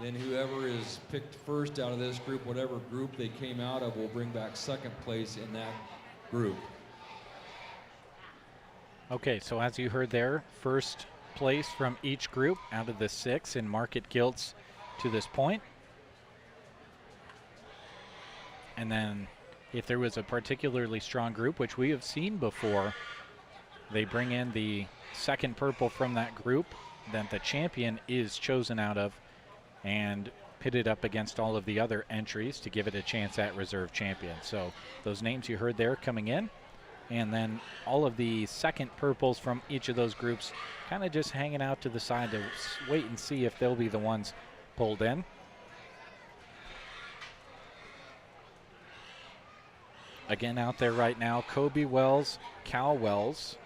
Then whoever is picked first out of this group, whatever group they came out of, will bring back second place in that group. Okay, so as you heard there, first place from each group out of the 6 in market gilts to this point. And then if there was a particularly strong group, which we have seen before, they bring in the second purple from that group that the champion is chosen out of and pitted up against all of the other entries to give it a chance at reserve champion. So those names you heard there coming in, and then all of the second purples from each of those groups kind of just hanging out to the side to wait and see if they'll be the ones pulled in. Again out there right now, Kobe Wells, Cal Wells,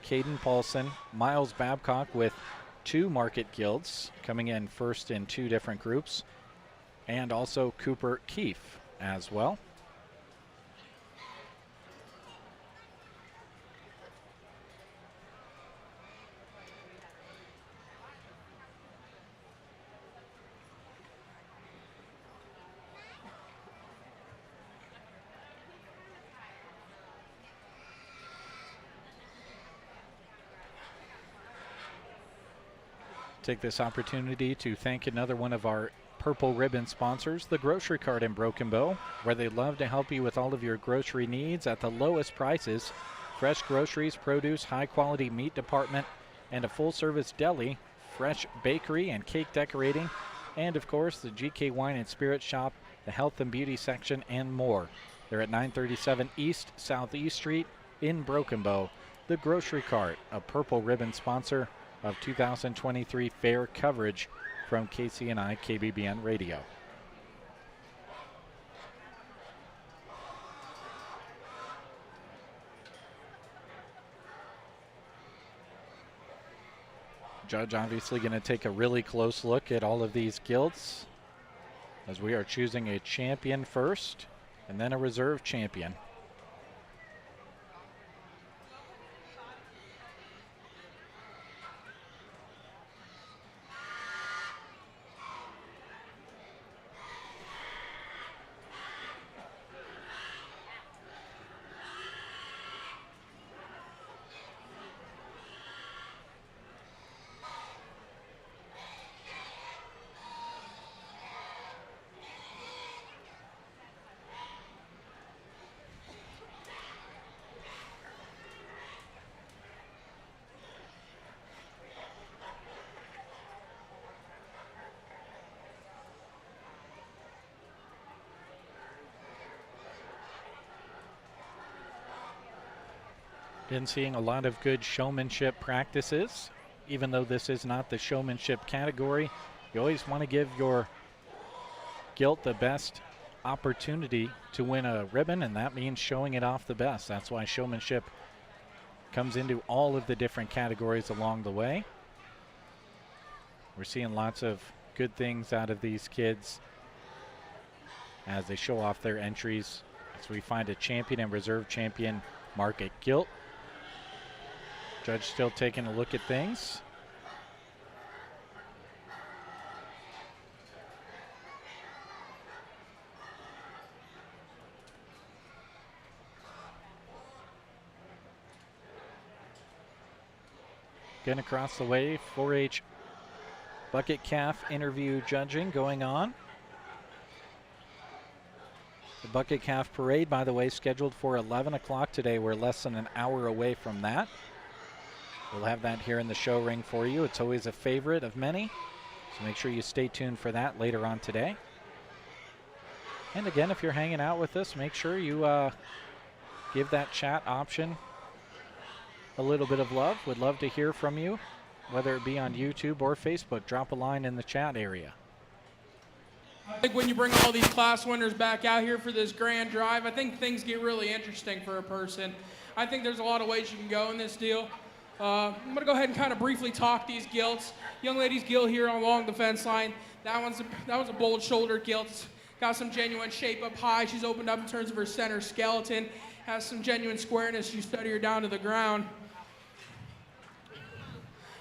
Caden Paulson, Miles Babcock with 2 market gilts coming in first in 2 different groups, and also Cooper Keefe as well. Take this opportunity to thank another one of our Purple Ribbon sponsors, the Grocery Cart in Broken Bow, where they love to help you with all of your grocery needs at the lowest prices. Fresh groceries, produce, high-quality meat department, and a full-service deli, fresh bakery and cake decorating, and, of course, the GK Wine and Spirit Shop, the health and beauty section, and more. They're at 937 East Southeast Street in Broken Bow. The Grocery Cart, a Purple Ribbon sponsor of 2023 fair coverage from KCNI KBBN Radio. Judge obviously going to take a really close look at all of these gilts as we are choosing a champion first and then a reserve champion. Been seeing a lot of good showmanship practices. Even though this is not the showmanship category, you always want to give your gilt the best opportunity to win a ribbon, and that means showing it off the best. That's why showmanship comes into all of the different categories along the way. We're seeing lots of good things out of these kids as they show off their entries. As we find a champion and reserve champion mark at gilt. Judge still taking a look at things. Again, across the way, 4-H bucket calf interview judging going on. The bucket calf parade, by the way, scheduled for 11 o'clock today. We're less than an hour away from that. We'll have that here in the show ring for you. It's always a favorite of many, so make sure you stay tuned for that later on today. And again, if you're hanging out with us, make sure you give that chat option a little bit of love. Would love to hear from you, whether it be on YouTube or Facebook. Drop a line in the chat area. I think when you bring all these class winners back out here for this grand drive, I think things get really interesting for a person. I think there's a lot of ways you can go in this deal. I'm going to go ahead and kind of briefly talk these gilts. Young lady's gilt here along the fence line. That one's a bold shoulder gilt. It's got some genuine shape up high. She's opened up in terms of her center skeleton. Has some genuine squareness. You study her down to the ground.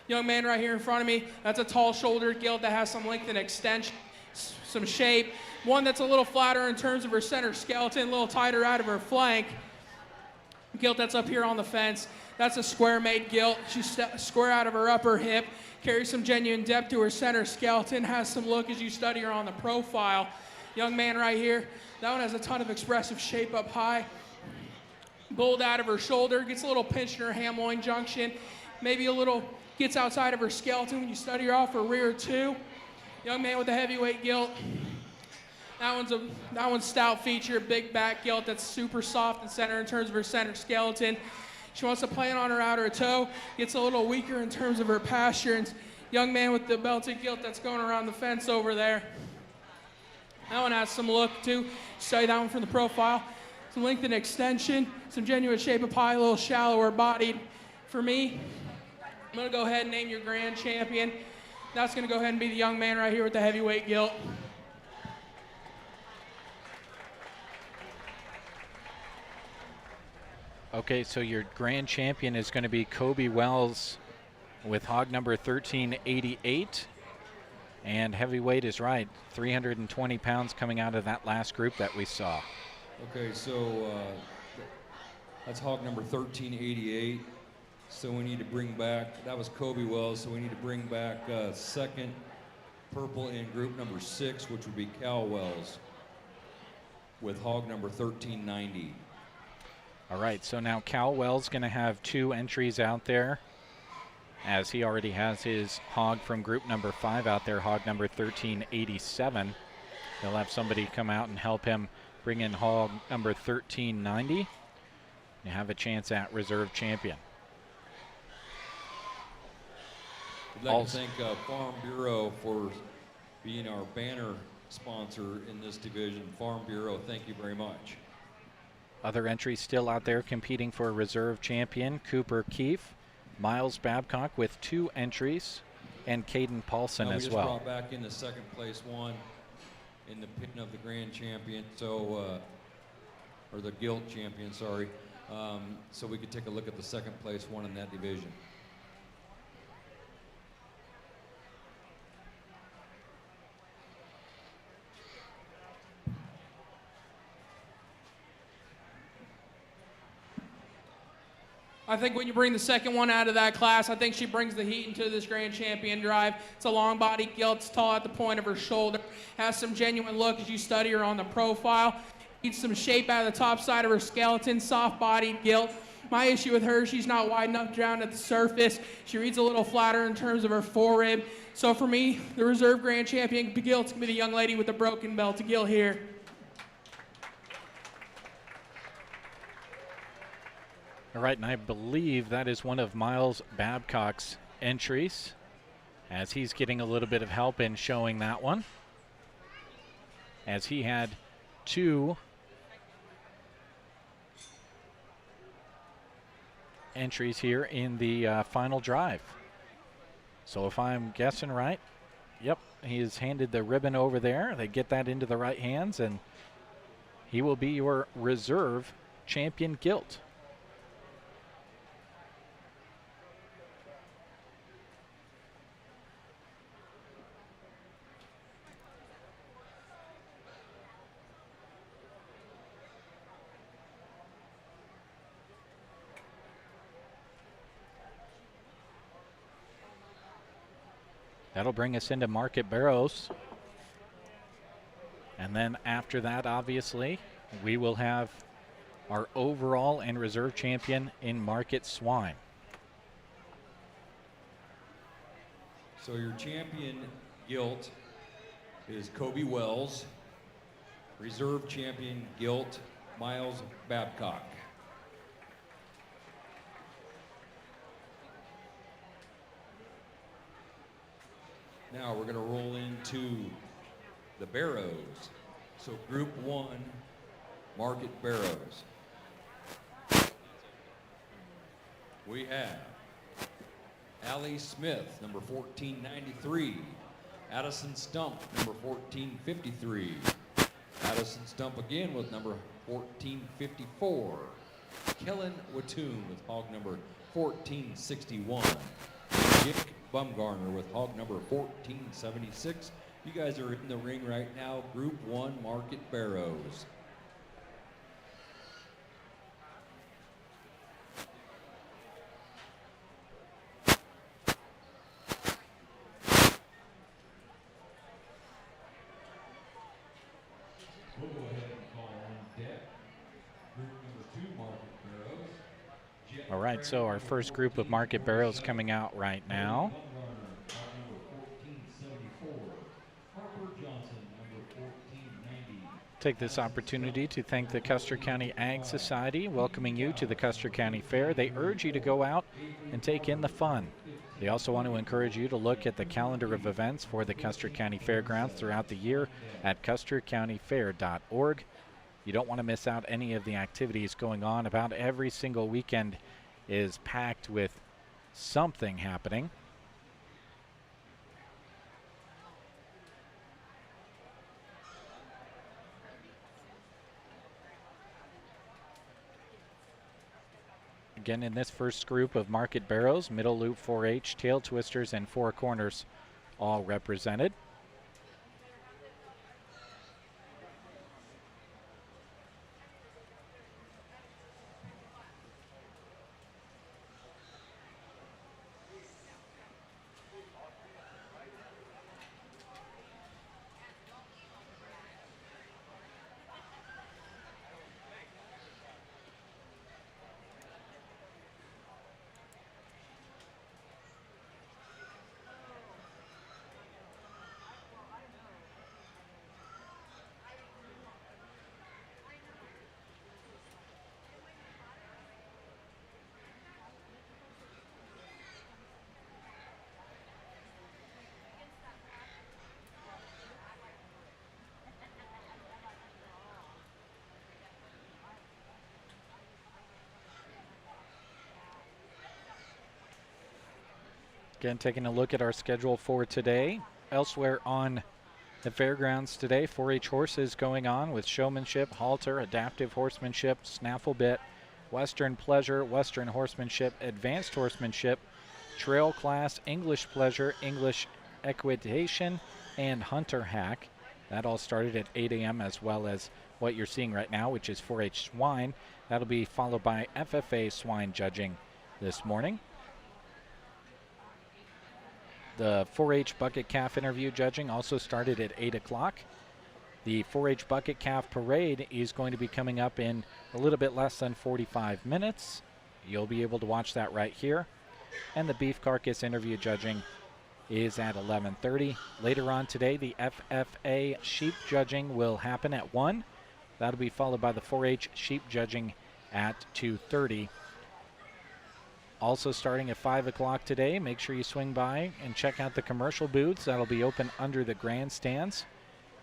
Young man right here in front of me, that's a tall shoulder gilt that has some length and extension, some shape. One that's a little flatter in terms of her center skeleton, a little tighter out of her flank. Gilt that's up here on the fence. That's a square-made gilt. She's square out of her upper hip, carries some genuine depth to her center skeleton, has some look as you study her on the profile. Young man right here, that one has a ton of expressive shape up high. Bold out of her shoulder, gets a little pinch in her ham-loin junction, maybe a little gets outside of her skeleton when you study her off her rear too. Young man with a heavyweight gilt. That one's stout feature, big back gilt that's super soft and center in terms of her center skeleton. She wants to plant on her outer toe, gets a little weaker in terms of her pastureance. Young man with the belted gilt that's going around the fence over there. That one has some look too. Study that one from the profile. Some length and extension, some genuine shape of pie, a little shallower bodied. For me, I'm going to go ahead and name your grand champion. That's going to go ahead and be the young man right here with the heavyweight gilt. Okay, so your grand champion is going to be Kobe Wells with hog number 1388. And heavyweight is right, 320 pounds coming out of that last group that we saw. Okay, so that's hog number 1388. So we need to bring back, that was Kobe Wells, so we need to bring back second purple in group number 6, which would be Cal Wells with hog number 1390. All right, so now Cal Wells going to have 2 entries out there, as he already has his hog from group number 5 out there, hog number 1387. He'll have somebody come out and help him bring in hog number 1390 and have a chance at reserve champion. We'd like to thank Farm Bureau for being our banner sponsor in this division. Farm Bureau, thank you very much. Other entries still out there competing for a reserve champion, Cooper Keefe, Miles Babcock with 2 entries, and Caden Paulson as well. We just brought back in the second place one in the pin of the grand champion, so, or the gilt champion, sorry. So we could take a look at the second place one in that division. I think when you bring the second one out of that class, I think she brings the heat into this grand champion drive. It's a long body gilt, it's tall at the point of her shoulder, has some genuine look as you study her on the profile, needs some shape out of the top side of her skeleton, soft bodied gilt. My issue with her, she's not wide enough down at the surface. She reads a little flatter in terms of her forerib. So for me, the reserve grand champion gilt's gonna be the young lady with the broken belt to gilt here. All right, and I believe that is one of Miles Babcock's entries, as he's getting a little bit of help in showing that one, as he had 2 entries here in the final drive. So if I'm guessing right, yep, he has handed the ribbon over there. They get that into the right hands, and he will be your reserve champion gilt. That'll bring us into Market Barrows. And then after that, obviously, we will have our overall and reserve champion in Market Swine. So your champion gilt is Kobe Wells. Reserve champion gilt, Miles Babcock. Now we're going to roll into the Barrows. So Group 1, Market Barrows. We have Allie Smith, number 1493. Addison Stump, number 1453. Addison Stump again with number 1454. Kellen Watoon with hog number 1461. Dick Bumgarner with hog number 1476. You guys are in the ring right now, Group 1 Market Barrows. We'll go ahead and call on deck Group number 2 Market Barrows. All right, so our first group of Market Barrows coming out right now. Take this opportunity to thank the Custer County Ag Society, welcoming you to the Custer County Fair. They urge you to go out and take in the fun. They also want to encourage you to look at the calendar of events for the Custer County Fairgrounds throughout the year at custercountyfair.org. You don't want to miss out any of the activities going on. About every single weekend is packed with something happening. Again, in this first group of Market Barrows, Middle Loop 4-H, Tail Twisters, and Four Corners all represented. Again, taking a look at our schedule for today. Elsewhere on the fairgrounds today, 4-H horses going on with showmanship, halter, adaptive horsemanship, snaffle bit, Western pleasure, Western horsemanship, advanced horsemanship, trail class, English pleasure, English equitation, and hunter hack. That all started at 8 a.m. as well as what you're seeing right now, which is 4-H swine. That'll be followed by FFA swine judging this morning. The 4-H bucket calf interview judging also started at 8 o'clock. The 4-H bucket calf parade is going to be coming up in a little bit less than 45 minutes. You'll be able to watch that right here. And the beef carcass interview judging is at 11:30. Later on today, the FFA sheep judging will happen at 1. That'll be followed by the 4-H sheep judging at 2:30. Also starting at 5 o'clock today, make sure you swing by and check out the commercial booths. That'll be open under the grandstands.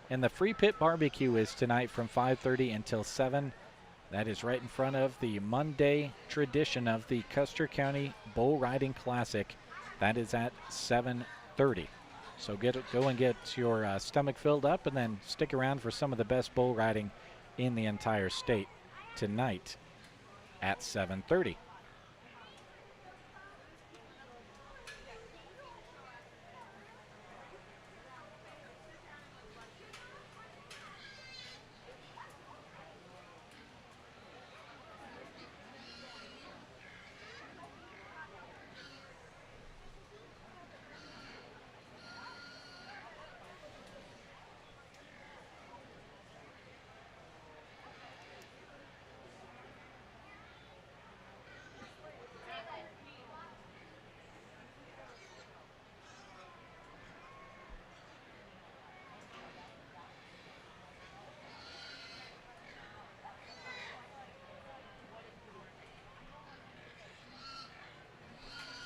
And the free pit barbecue is tonight from 5:30 until 7. That is right in front of the Monday tradition of the Custer County Bull Riding Classic. That is at 7:30. So go and get your stomach filled up and then stick around for some of the best bull riding in the entire state tonight at 7:30.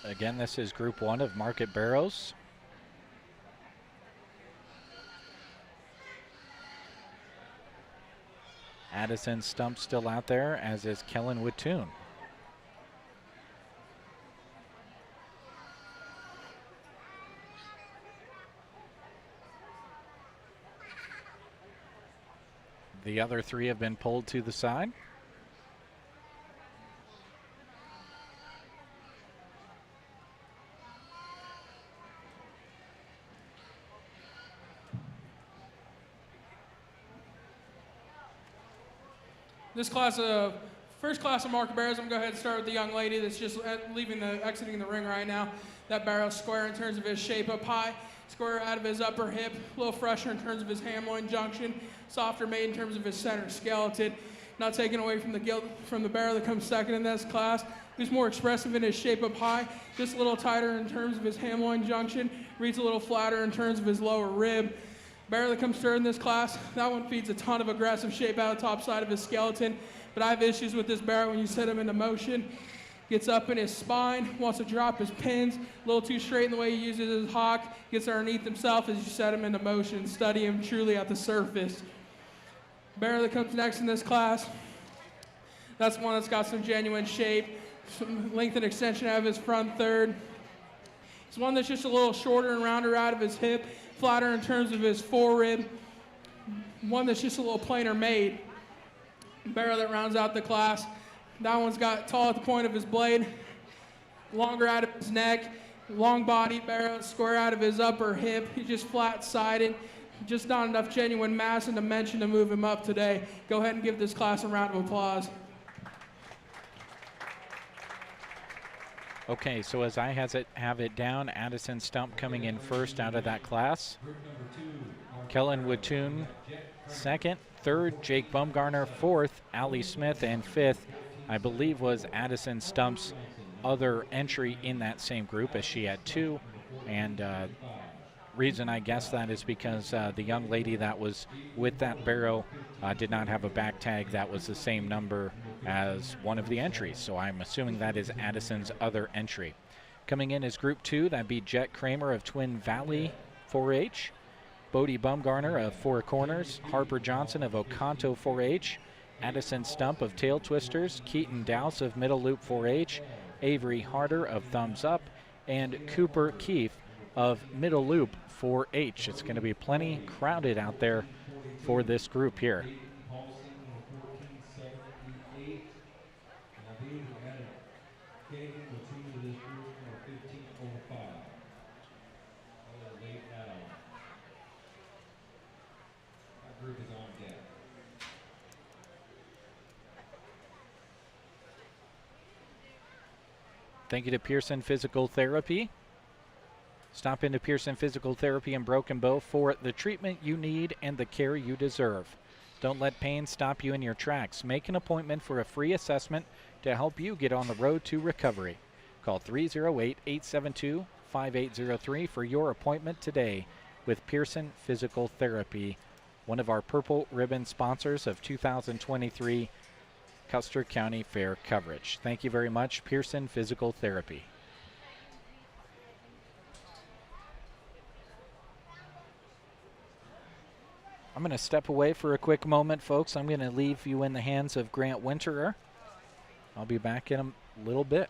Again, this is Group 1 of Market Barrows. Addison Stump still out there, as is Kellen Wittoon. The other three have been pulled to the side. This class, first class of Market Barrows, I'm going to go ahead and start with the young lady that's just exiting the ring right now. That barrel's square in terms of his shape up high, square out of his upper hip, a little fresher in terms of his ham-loin junction, softer made in terms of his center skeleton. Not taken away from the barrel that comes second in this class, who's more expressive in his shape up high, just a little tighter in terms of his ham-loin junction, reads a little flatter in terms of his lower rib. Barrel that comes third in this class, that one feeds a ton of aggressive shape out of the top side of his skeleton, but I have issues with this barrel when you set him into motion. Gets up in his spine, wants to drop his pins, a little too straight in the way he uses his hock, gets underneath himself as you set him into motion, study him truly at the surface. Barrel that comes next in this class, that's one that's got some genuine shape, some length and extension out of his front third. It's one that's just a little shorter and rounder out of his hip, flatter in terms of his forerib, one that's just a little plainer made. Barrel that rounds out the class, that one's got tall at the point of his blade, longer out of his neck, long body barrel, square out of his upper hip. He's just flat-sided, just not enough genuine mass and dimension to move him up today. Go ahead and give this class a round of applause. Okay, so as I have it down, Addison Stump coming in first out of that class. Kellen Wittoon second. Third, Jake Bumgarner. Fourth, Allie Smith. And fifth, I believe, was Addison Stump's other entry in that same group, as she had two. And reason I guess that is because the young lady that was with that barrow did not have a back tag that was the same number as one of the entries. So I'm assuming that is Addison's other entry. Coming in as Group 2, that'd be Jet Kramer of Twin Valley 4-H, Bodie Bumgarner of Four Corners, Harper Johnson of Oconto 4-H, Addison Stump of Tail Twisters, Keaton Dowse of Middle Loop 4-H, Avery Harder of Thumbs Up, and Cooper Keefe of Middle Loop 4-H. It's going to be plenty crowded out there for this group here. Thank you to Pearson Physical Therapy. Stop into Pearson Physical Therapy in Broken Bow for the treatment you need and the care you deserve. Don't let pain stop you in your tracks. Make an appointment for a free assessment to help you get on the road to recovery. Call 308-872-5803 for your appointment today with Pearson Physical Therapy, one of our Purple Ribbon sponsors of 2023 Custer County Fair coverage. Thank you very much, Pearson Physical Therapy. I'm going to step away for a quick moment, folks. I'm going to leave you in the hands of Grant Winterer. I'll be back in a little bit.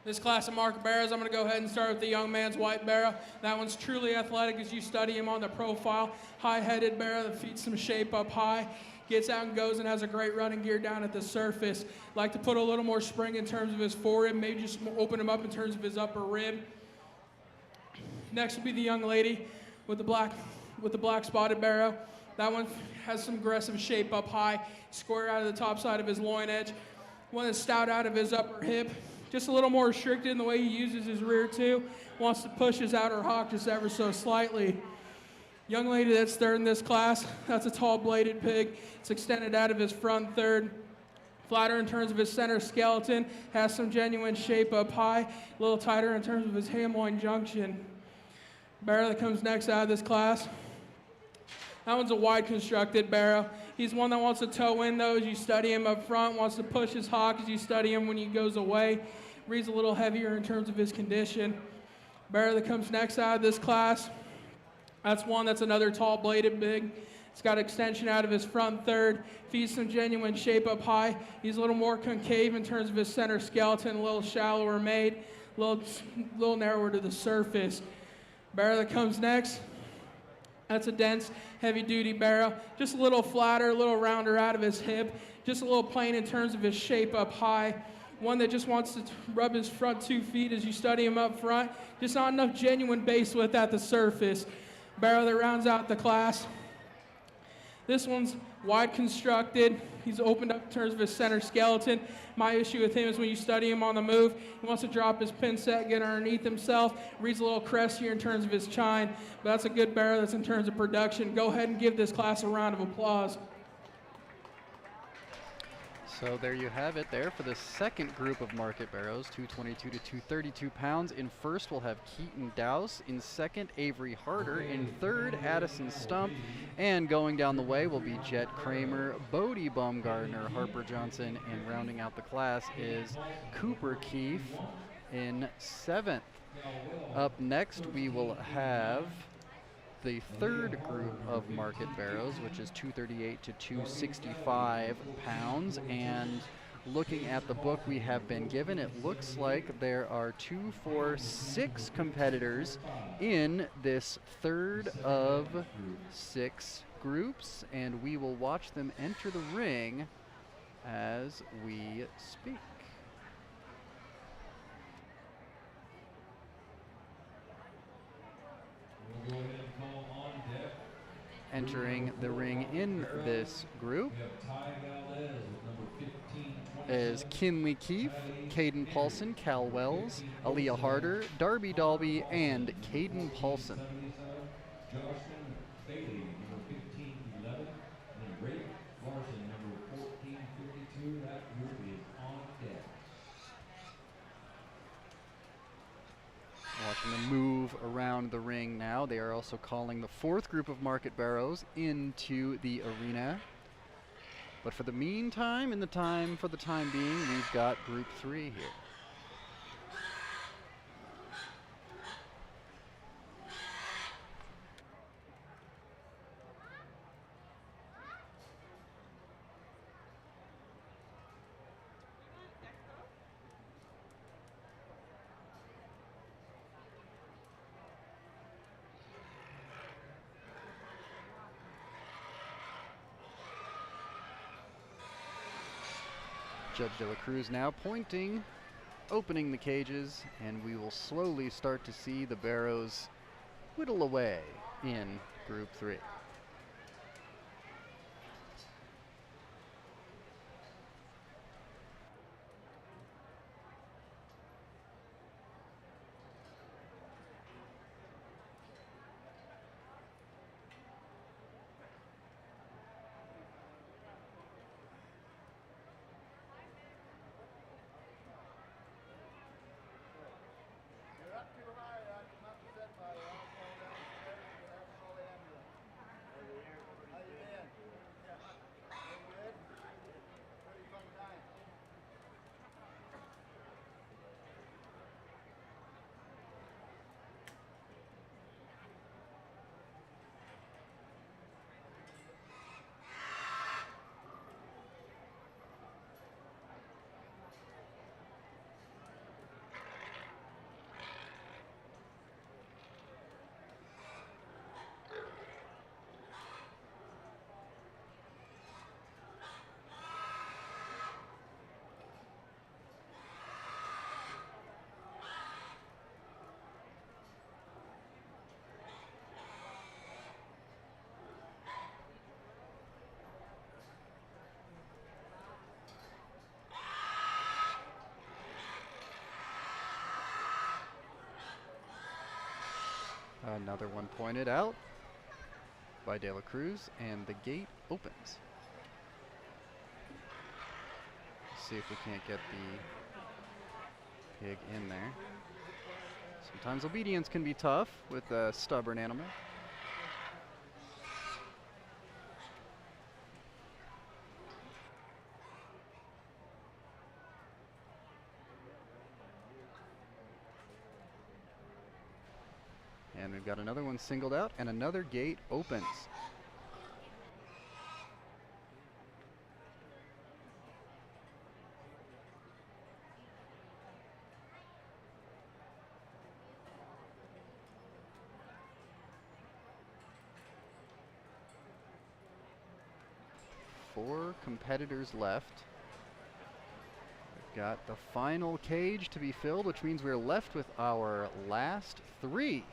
This class of market barrows, I'm going to go ahead and start with the young man's white barrow. That one's truly athletic as you study him on the profile. High-headed barrow that feeds some shape up high. Gets out and goes and has a great running gear down at the surface. Like to put a little more spring in terms of his forerib, maybe just open him up in terms of his upper rib. Next will be the young lady with the black spotted barrow. That one has some aggressive shape up high, square out of the top side of his loin edge. One that's stout out of his upper hip. Just a little more restricted in the way he uses his rear too. Wants to push his outer hock just ever so slightly. Young lady that's third in this class, that's a tall bladed pig. It's extended out of his front third. Flatter in terms of his center skeleton, has some genuine shape up high, a little tighter in terms of his ham-loin junction. Barrow that comes next out of this class, that one's a wide constructed barrow. He's one that wants to toe in though as you study him up front, wants to push his hock as you study him when he goes away. Reads a little heavier in terms of his condition. Barrow that comes next out of this class, that's one that's another tall bladed big. It's got extension out of his front third, feeds some genuine shape up high. He's a little more concave in terms of his center skeleton, a little shallower made, a little narrower to the surface. Barrow that comes next, that's a dense, heavy-duty barrow. Just a little flatter, a little rounder out of his hip. Just a little plain in terms of his shape up high. One that just wants to rub his front 2 feet as you study him up front. Just not enough genuine base width at the surface. Barrow that rounds out the class. This one's wide constructed. He's opened up in terms of his center skeleton. My issue with him is when you study him on the move, he wants to drop his pin set, get underneath himself. Reads a little crestier in terms of his chine, but that's a good barrow that's in terms of production. Go ahead and give this class a round of applause. So there you have it there for the second group of market barrows, 222 to 232 pounds. In first, we'll have Keaton Dowse. In second, Avery Harder. In third, Addison Stump. And going down the way will be Jet Kramer, Bodie Baumgartner, Harper Johnson, and rounding out the class is Cooper Keefe in seventh. Up next, we will have the third group of market barrows, which is 238 to 265 pounds. And looking at the book we have been given, it looks like there are 2, 4, 6 competitors in this third of 6 groups, and we will watch them enter the ring as we speak. Entering the ring in this group, is Kinley Keefe, Caden Paulson, Cal Wells, Aaliyah Harder, Darby Dalby, and Caden Paulson. Watching them move around the ring now. They are also calling the fourth group of Market Barrows into the arena. But for the meantime, for the time being, we've got Group 3 here. Judge De La Cruz now pointing, opening the cages, and we will slowly start to see the barrows whittle away in Group 3. Another one pointed out by De La Cruz, and the gate opens. See if we can't get the pig in there. Sometimes obedience can be tough with a stubborn animal. And we've got another one singled out, and another gate opens. Four competitors left. We've got the final cage to be filled, which means we're left with our last three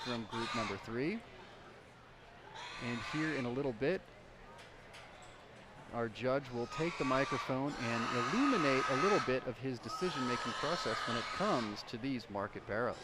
from group number 3. And here in a little bit, our judge will take the microphone and illuminate a little bit of his decision-making process when it comes to these market barrows.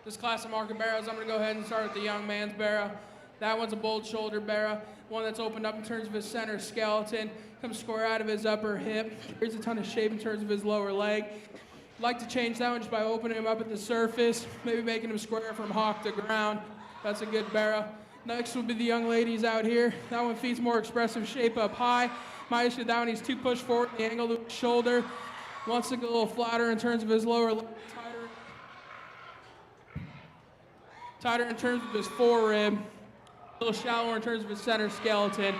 This class of market barrows, I'm going to go ahead and start with the young man's barrow. That one's a bold shoulder barrow, one that's opened up in terms of his center skeleton, comes square out of his upper hip, carries a ton of shape in terms of his lower leg. Like to change that one just by opening him up at the surface, maybe making him square from hock to ground. That's a good barrow. Next will be the young ladies out here. That one feeds more expressive shape up high. My issue with that one, he's too pushed forward, the angle of his shoulder. Wants to go a little flatter in terms of his lower leg, tighter in terms of his forerib, a little shallower in terms of his center skeleton.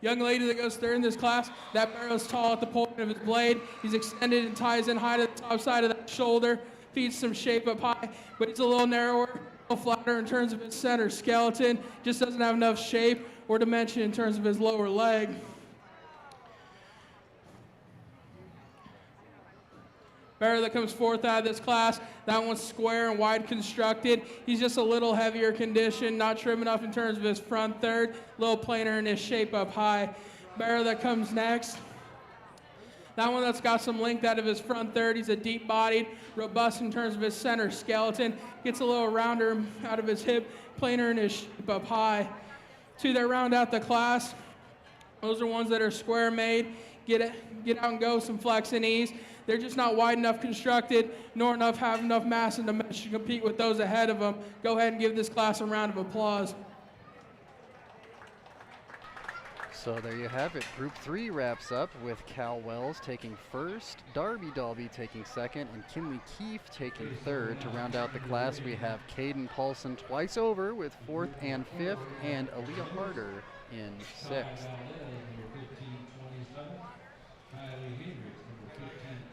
Young lady that goes third in this class, that barrow's tall at the point of his blade. He's extended and ties in high to the top side of that shoulder, feeds some shape up high, but he's a little narrower, a little flatter in terms of his center skeleton, just doesn't have enough shape or dimension in terms of his lower leg. Barrow that comes fourth out of this class, that one's square and wide constructed. He's just a little heavier condition, not trim enough in terms of his front third, a little plainer in his shape up high. Barrow that comes next, that one that's got some length out of his front third. He's a deep bodied, robust in terms of his center skeleton, gets a little rounder out of his hip, plainer in his shape up high. Two that round out the class, those are ones that are square made, get out and go, some flex and ease. They're just not wide enough constructed, nor have enough mass and dimension to compete with those ahead of them. Go ahead and give this class a round of applause. So there you have it. Group 3 wraps up with Cal Wells taking first, Darby Dalby taking second, and Kinley Keefe taking third. To round out the class, we have Caden Paulson twice over with fourth and fifth, and Aaliyah Harder in sixth.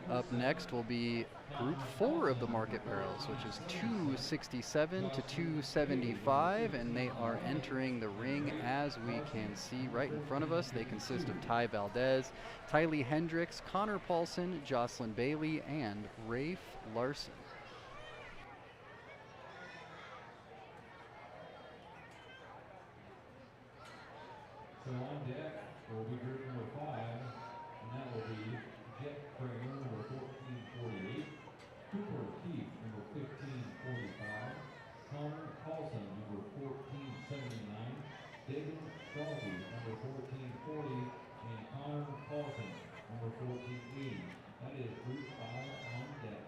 Up next will be Group 4 of the Market Barrels, which is 267 to 275, and they are entering the ring as we can see right in front of us. They consist of Ty Valdez, Tylee Hendricks, Connor Paulson, Jocelyn Bailey, and Rafe Larson. So on deck will be group number 5, and that will be Jet Kramer, number 1448, Cooper Keefe, number 1545, Connor Paulson, number 1479, David Dalby, number 1440, and Connor Paulson, number 1480. That is group 5 on deck.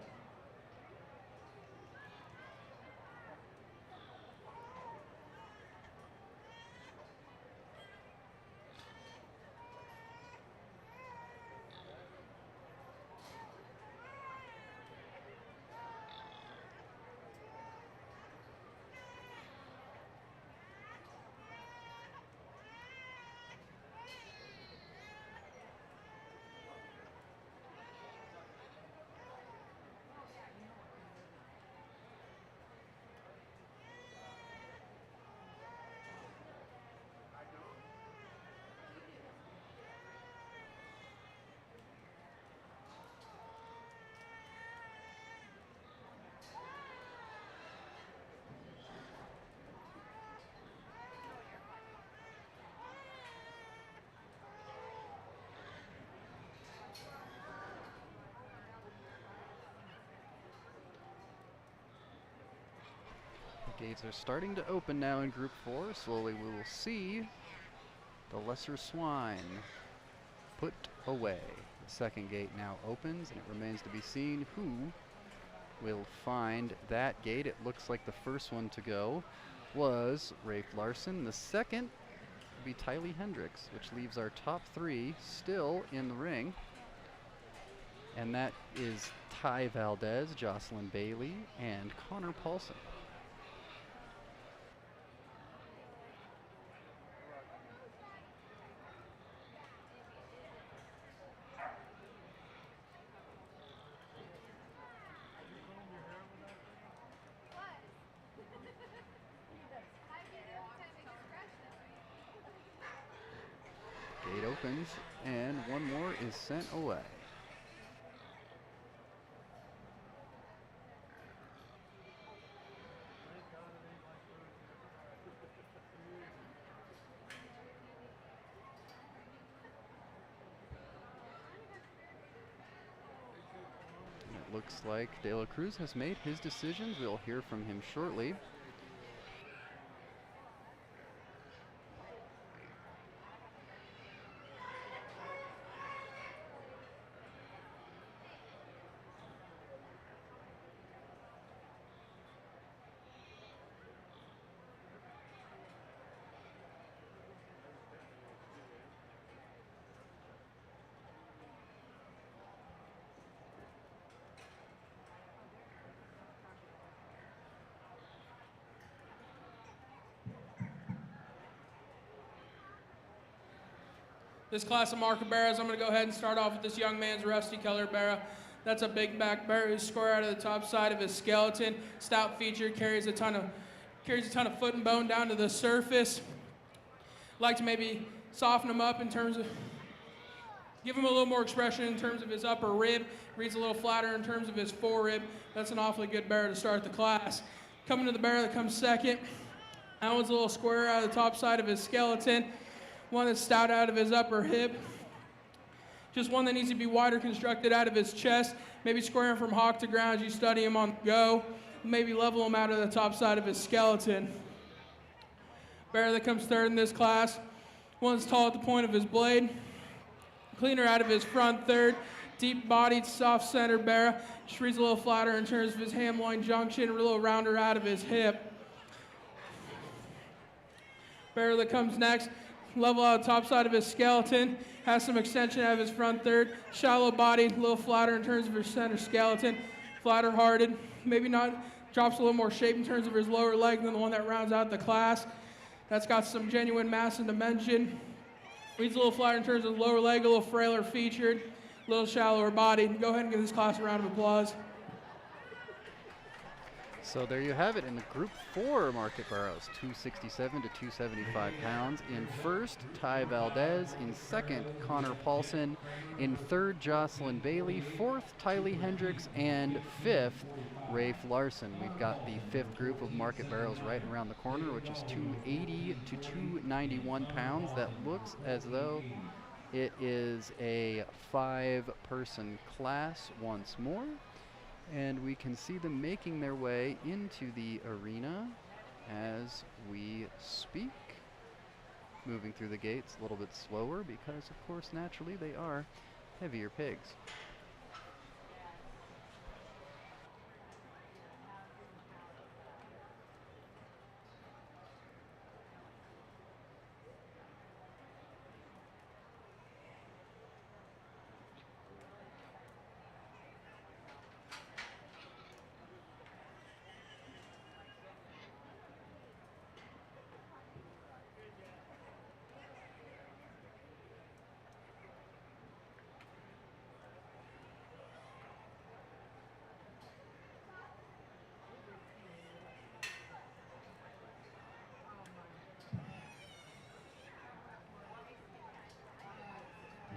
Gates are starting to open now in Group 4. Slowly we will see the lesser swine put away. The second gate now opens, and it remains to be seen who will find that gate. It looks like the first one to go was Rafe Larson. The second will be Tylee Hendricks, which leaves our top 3 still in the ring. And that is Ty Valdez, Jocelyn Bailey, and Connor Paulson. Gate opens, and one more is sent away. looks like De La Cruz has made his decisions. We'll hear from him shortly. This class of market barrows, I'm going to go ahead and start off with this young man's rusty colored barrow. That's a big back barrow who's square out of the top side of his skeleton. Stout feature, carries a ton of foot and bone down to the surface. Like to maybe soften him up in terms of, give him a little more expression in terms of his upper rib. Reads a little flatter in terms of his forerib. That's an awfully good barrow to start the class. Coming to the barrow that comes second. That one's a little square out of the top side of his skeleton. One that's stout out of his upper hip. Just one that needs to be wider constructed out of his chest. Maybe square him from hock to ground as you study him on the go. Maybe level him out of the top side of his skeleton. Barrow that comes third in this class. One that's tall at the point of his blade. Cleaner out of his front third. Deep-bodied, soft-centered barrow. Just reads a little flatter in terms of his ham-loin junction. A little rounder out of his hip. Barrow that comes next. Level out the top side of his skeleton, has some extension out of his front third, shallow bodied, a little flatter in terms of his center skeleton, flatter hearted, maybe not, drops a little more shape in terms of his lower leg than the one that rounds out the class. That's got some genuine mass and dimension. Reads a little flatter in terms of his lower leg, a little frailer featured, a little shallower bodied. Go ahead and give this class a round of applause. So there you have it in the Group 4 market barrows, 267 to 275 pounds. In first, Ty Valdez. In second, Connor Paulson. In third, Jocelyn Bailey. Fourth, Tylee Hendricks. And fifth, Rafe Larson. We've got the fifth group of market barrows right around the corner, which is 280 to 291 pounds. That looks as though it is a 5-person class once more. And we can see them making their way into the arena as we speak. Moving through the gates a little bit slower because, of course, naturally they are heavier pigs.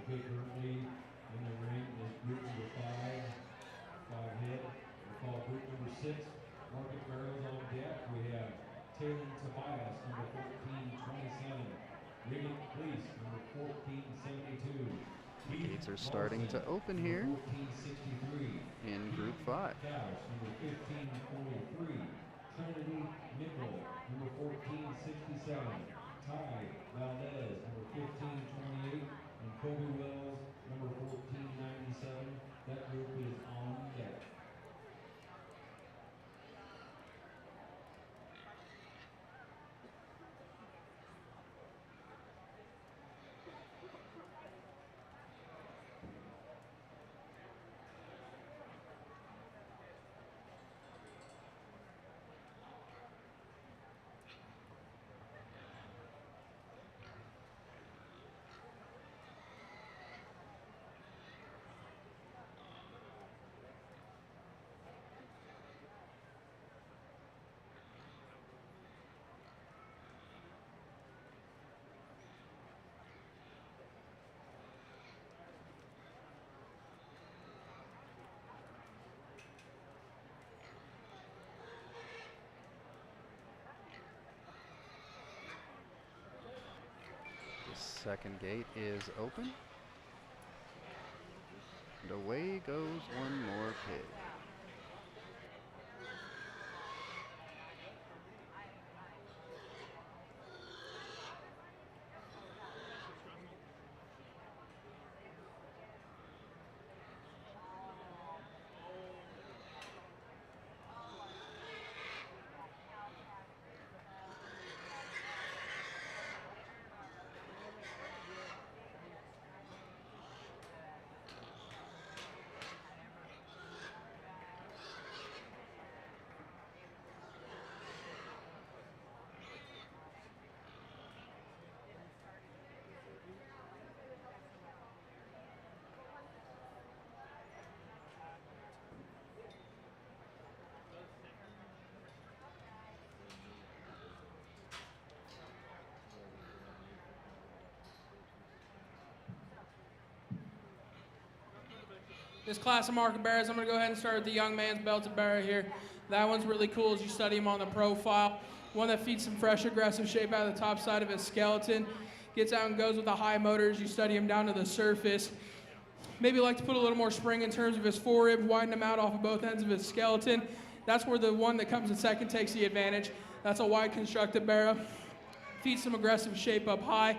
Okay, currently in the ring is group number 5 head. We'll call group number 6, market barrels on deck. We have Taylor Tobias, number 1427. Regan Police, number 1472. Gates are starting to open here 1463. in Group 5. Cows, number 1543. Trinity Nickel, number 1467. Ty Valdez, number 1528. And Kobe Wells, number 1497. That group is on deck. Second gate is open. And away goes one more pig. This class of market bearers, I'm going to go ahead and start with the young man's belted bearer here. That one's really cool as you study him on the profile. One that feeds some fresh, aggressive shape out of the top side of his skeleton. Gets out and goes with the high motors. You study him down to the surface. Maybe like to put a little more spring in terms of his forerib, widen him out off of both ends of his skeleton. That's where the one that comes in second takes the advantage. That's a wide constructed barrow. Feeds some aggressive shape up high,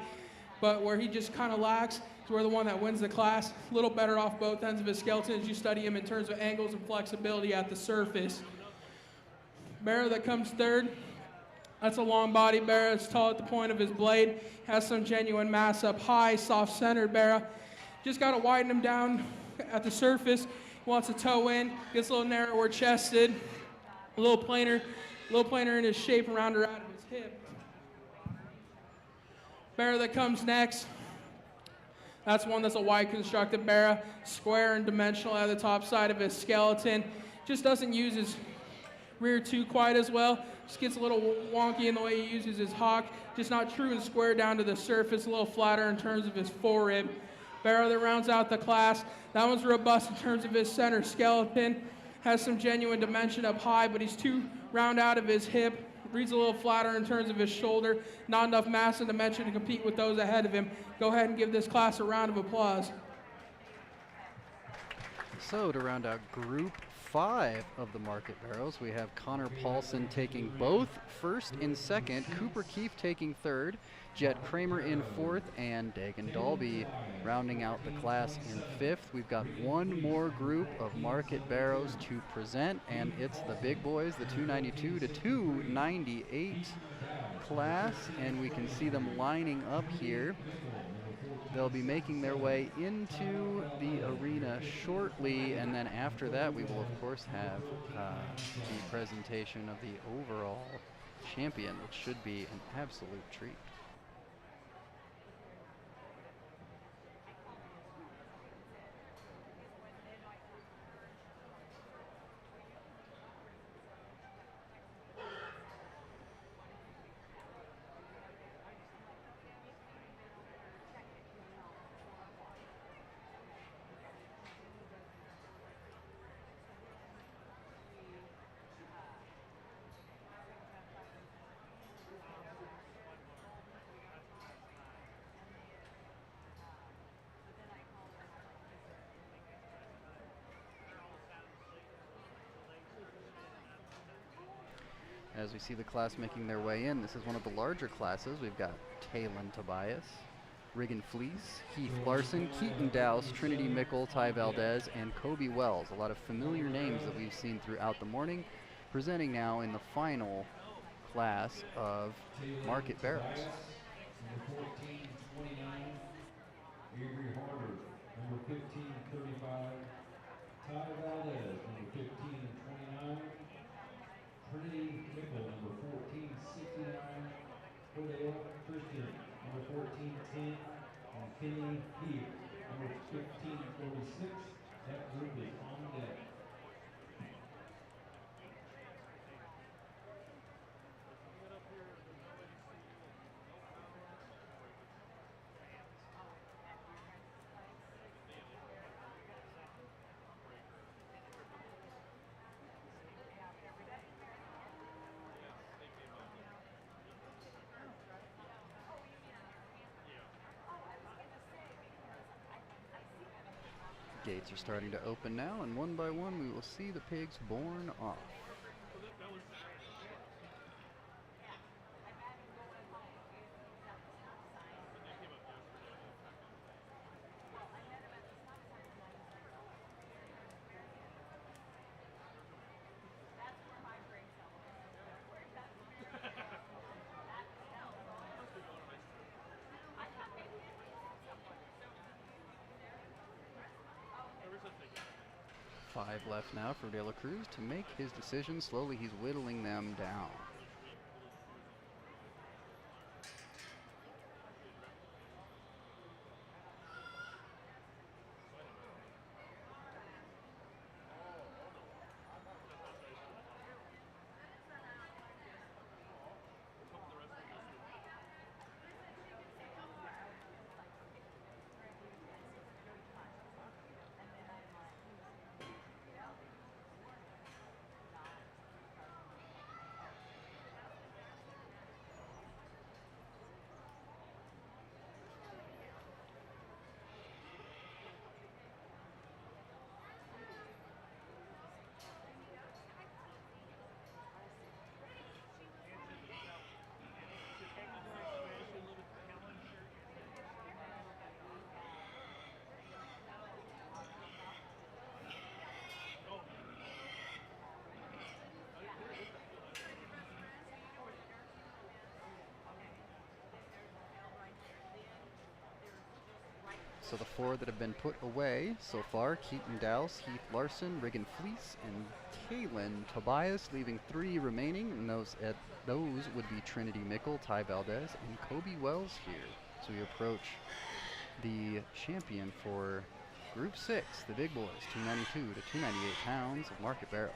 but where he just kind of lacks is where the one that wins the class. A little better off both ends of his skeleton as you study him in terms of angles and flexibility at the surface. Barrow that comes third, that's a long body barrow. It's tall at the point of his blade. Has some genuine mass up high, soft centered barrow. Just got to widen him down at the surface. Wants to toe in, gets a little narrower chested, a little plainer in his shape around or out of his hip. Barrow that comes next, that's one that's a wide constructed barrow, square and dimensional at the top side of his skeleton. Just doesn't use his rear too quite as well. Just gets a little wonky in the way he uses his hock. Just not true and square down to the surface, a little flatter in terms of his forerib. Barrow that rounds out the class. That one's robust in terms of his center skeleton. Has some genuine dimension up high, but he's too round out of his hip. Reads a little flatter in terms of his shoulder. Not enough mass and dimension to compete with those ahead of him. Go ahead and give this class a round of applause. So to round out Group 5 of the market barrows, we have Connor Paulson taking both first and second, Cooper Keefe taking third, Jet Kramer in fourth, and Dagan Dalby rounding out the class in fifth. We've got one more group of market barrows to present, and it's the big boys, the 292 to 298 class, and we can see them lining up here. They'll be making their way into the arena shortly, and then after that we will of course have the presentation of the overall champion, which should be an absolute treat. As we see the class making their way in, this is one of the larger classes. We've got Talon Tobias, Riggin Fleece, Heath Larson, Keaton Dowse, Trinity Mickle, Ty Valdez, and Kobe Wells. A lot of familiar names that we've seen throughout the morning, presenting now in the final class of market barrels. Number 1429, Avery Harder. Number 1535, Ty Valdez. Number 1529, Trinity Mickle. Number 1469, Cordell Christian. Number 1410, and Kenny Heath. Number 1546. That group is on deck. Gates are starting to open now, and one by one we will see the pigs borne off. Five left now for De La Cruz to make his decision. Slowly he's whittling them down. So the 4 that have been put away so far, Keaton Dowse, Heath Larson, Regan Fleece, and Kaylin Tobias, leaving 3 remaining, and those would be Trinity Mickle, Ty Valdez, and Kobe Wells here. So we approach the champion for Group 6, the big boys, 292 to 298 pounds of Market Barrels.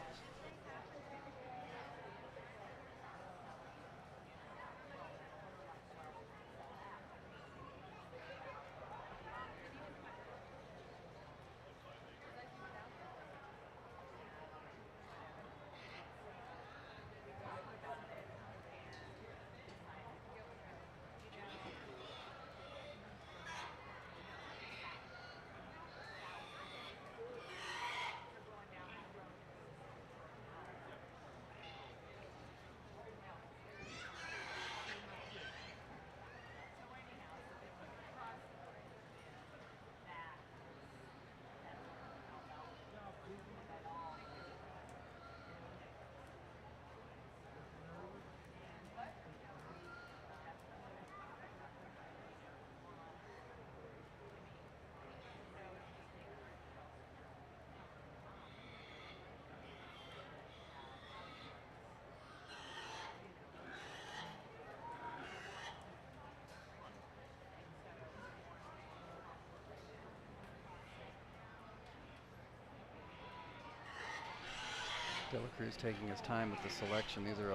Dela Cruz taking his time with the selection. These are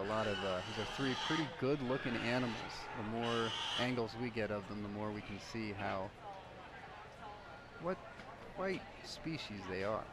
3 pretty good looking animals. The more angles we get of them, the more we can see what quite species they are.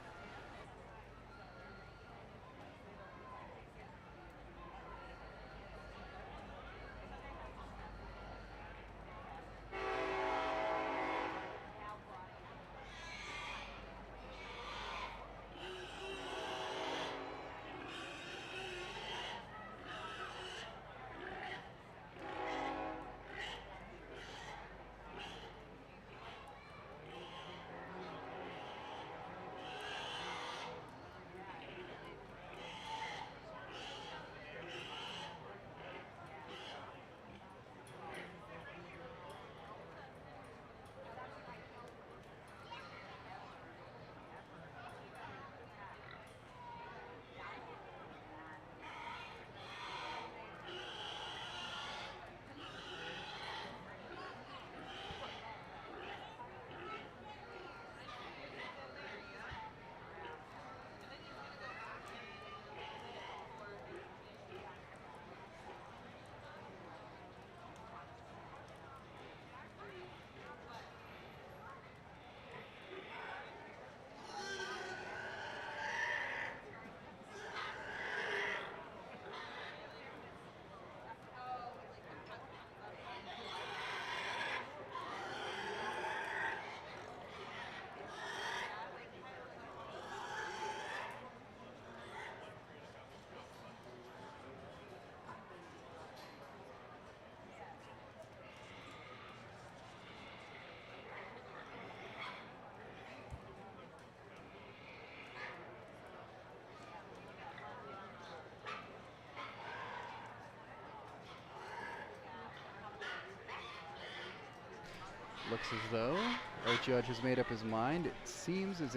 Looks as though our judge has made up his mind. It seems as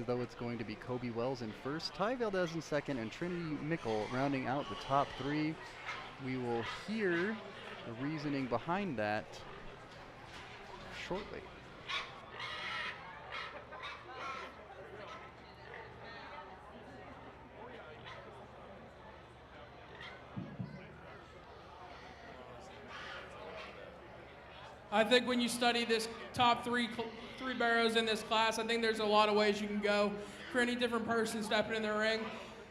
though it's going to be Kobe Wells in first, Ty Valdez in second, and Trinity Mickle rounding out the top 3. We will hear the reasoning behind that shortly. I think when you study this top three barrows in this class, I think there's a lot of ways you can go for any different person stepping in the ring.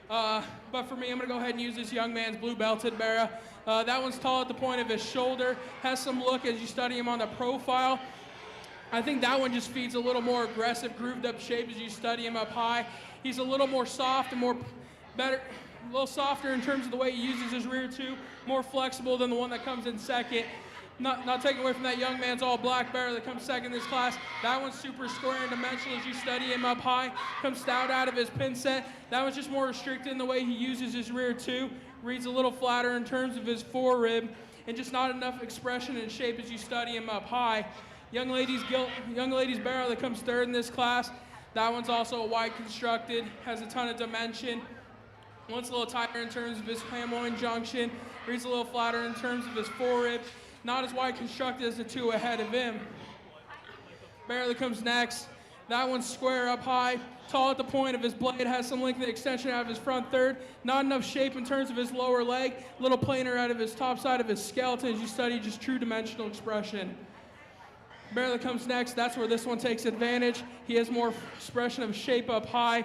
But for me, I'm going to go ahead and use this young man's blue belted barrow. That one's tall at the point of his shoulder, has some look as you study him on the profile. I think that one just feeds a little more aggressive, grooved up shape as you study him up high. He's a little more soft and a little softer in terms of the way he uses his rear too, more flexible than the one that comes in second. Not taking away from that young man's all black barrow that comes second in this class. That one's super square and dimensional as you study him up high. Comes stout out of his pin set. That one's just more restricted in the way he uses his rear too. Reads a little flatter in terms of his forerib and just not enough expression and shape as you study him up high. Young ladies barrel that comes third in this class. That one's also wide constructed, has a ton of dimension. One's a little tighter in terms of his ham-loin junction. Reads a little flatter in terms of his forerib. Not as wide constructed as the two ahead of him. Barrel that comes next. That one's square up high, tall at the point of his blade, has some length and extension out of his front third, not enough shape in terms of his lower leg, a little plainer out of his top side of his skeleton as you study just true dimensional expression. Barrel that comes next, that's where this one takes advantage. He has more expression of shape up high,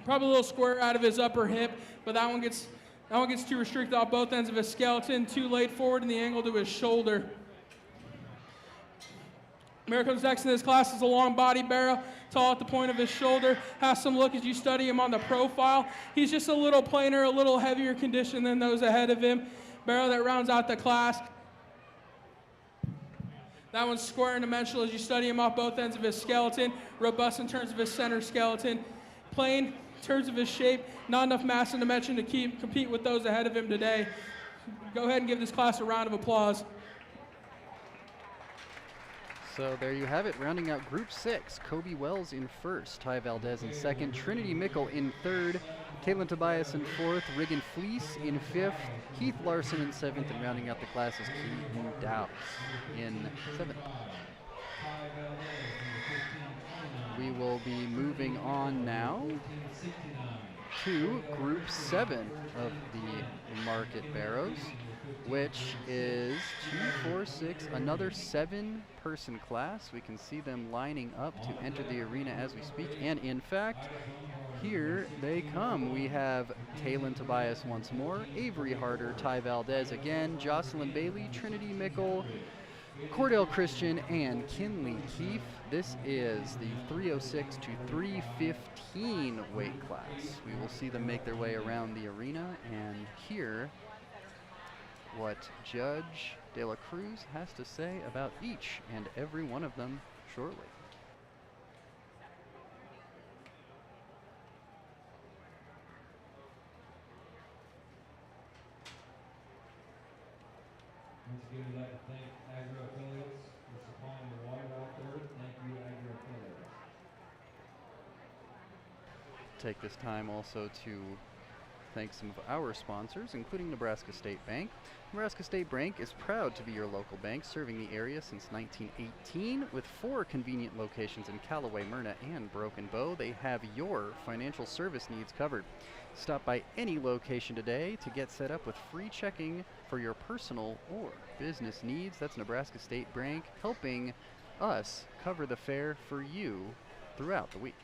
probably a little square out of his upper hip, but that one gets too restricted off both ends of his skeleton, too laid forward in the angle to his shoulder. Barrel comes next in this class is a long body barrel, tall at the point of his shoulder, has some look as you study him on the profile. He's just a little plainer, a little heavier condition than those ahead of him. Barrel that rounds out the class. That one's square and dimensional as you study him off both ends of his skeleton, robust in terms of his center skeleton, plain in terms of his shape, not enough mass and dimension to compete with those ahead of him today. Go ahead and give this class a round of applause. So there you have it, rounding out Group 6. Kobe Wells in first, Ty Valdez in second, Trinity Mickle in third, Taylor Tobias in fourth, Riggin Fleece in fifth, Heath Larson in seventh, and rounding out the class is Keaton Dowse in seventh. We will be moving on now to Group 7 of the Market Barrows, which is 2, 4, 6, another 7-person class. We can see them lining up to enter the arena as we speak, and in fact, here they come. We have Taylon Tobias once more, Avery Harder, Ty Valdez again, Jocelyn Bailey, Trinity Mickle, Cordell Christian, and Kinley Keefe. This is the 306 to 315 weight class. We will see them make their way around the arena and hear what Judge De La Cruz has to say about each and every one of them shortly. Once again, we'd like to thank Agro Affiliates for supplying the water out there. Thank you, Agro Affiliates. Take this time also to thank some of our sponsors, including Nebraska State Bank. Nebraska State Bank is proud to be your local bank, serving the area since 1918 with 4 convenient locations in Callaway, Myrna, and Broken Bow. They have your financial service needs covered. Stop by any location today to get set up with free checking for your personal or business needs. That's Nebraska State Bank, helping us cover the fare for you throughout the week.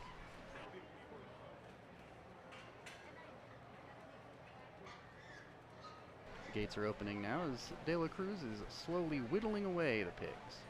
Gates are opening now as De La Cruz is slowly whittling away the pigs.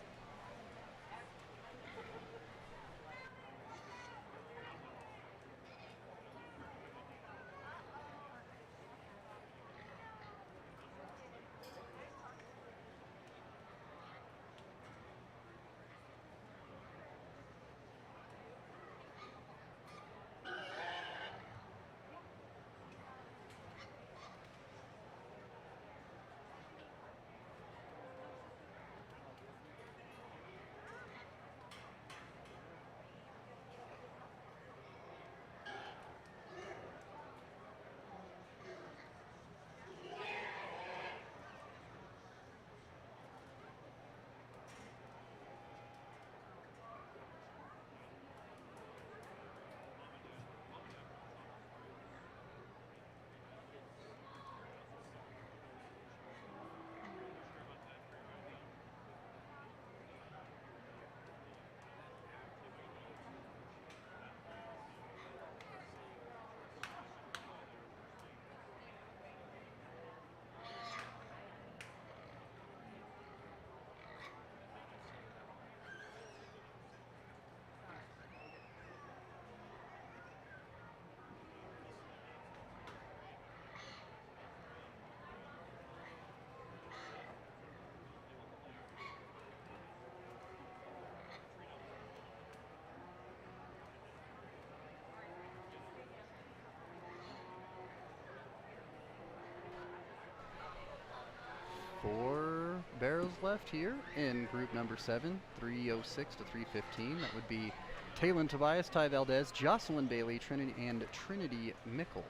barrows left here in group number 7, 306 to 315. That would be Taylon Tobias, Ty Valdez, Jocelyn Bailey, Trinity Mickle.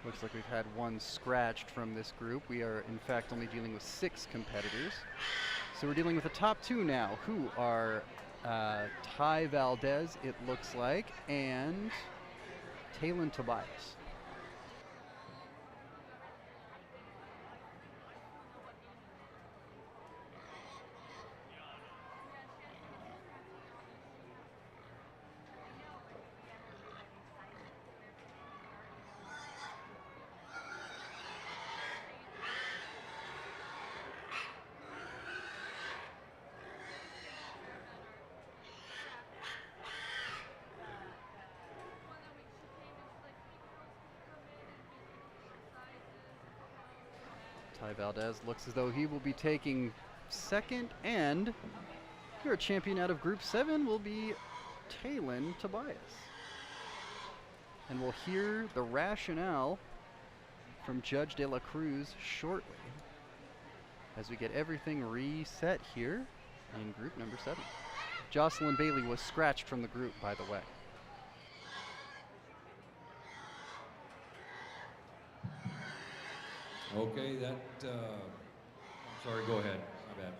Looks like we've had one scratched from this group. We are, in fact, only dealing with 6 competitors. So we're dealing with the top 2 now, who are Ty Valdez, it looks like, and Taylon Tobias. Ty Valdez looks as though he will be taking second, and your champion out of Group 7 will be Taylon Tobias. And we'll hear the rationale from Judge De La Cruz shortly as we get everything reset here in group number 7. Jocelyn Bailey was scratched from the group, by the way. Okay, I'm sorry, go ahead. My bad.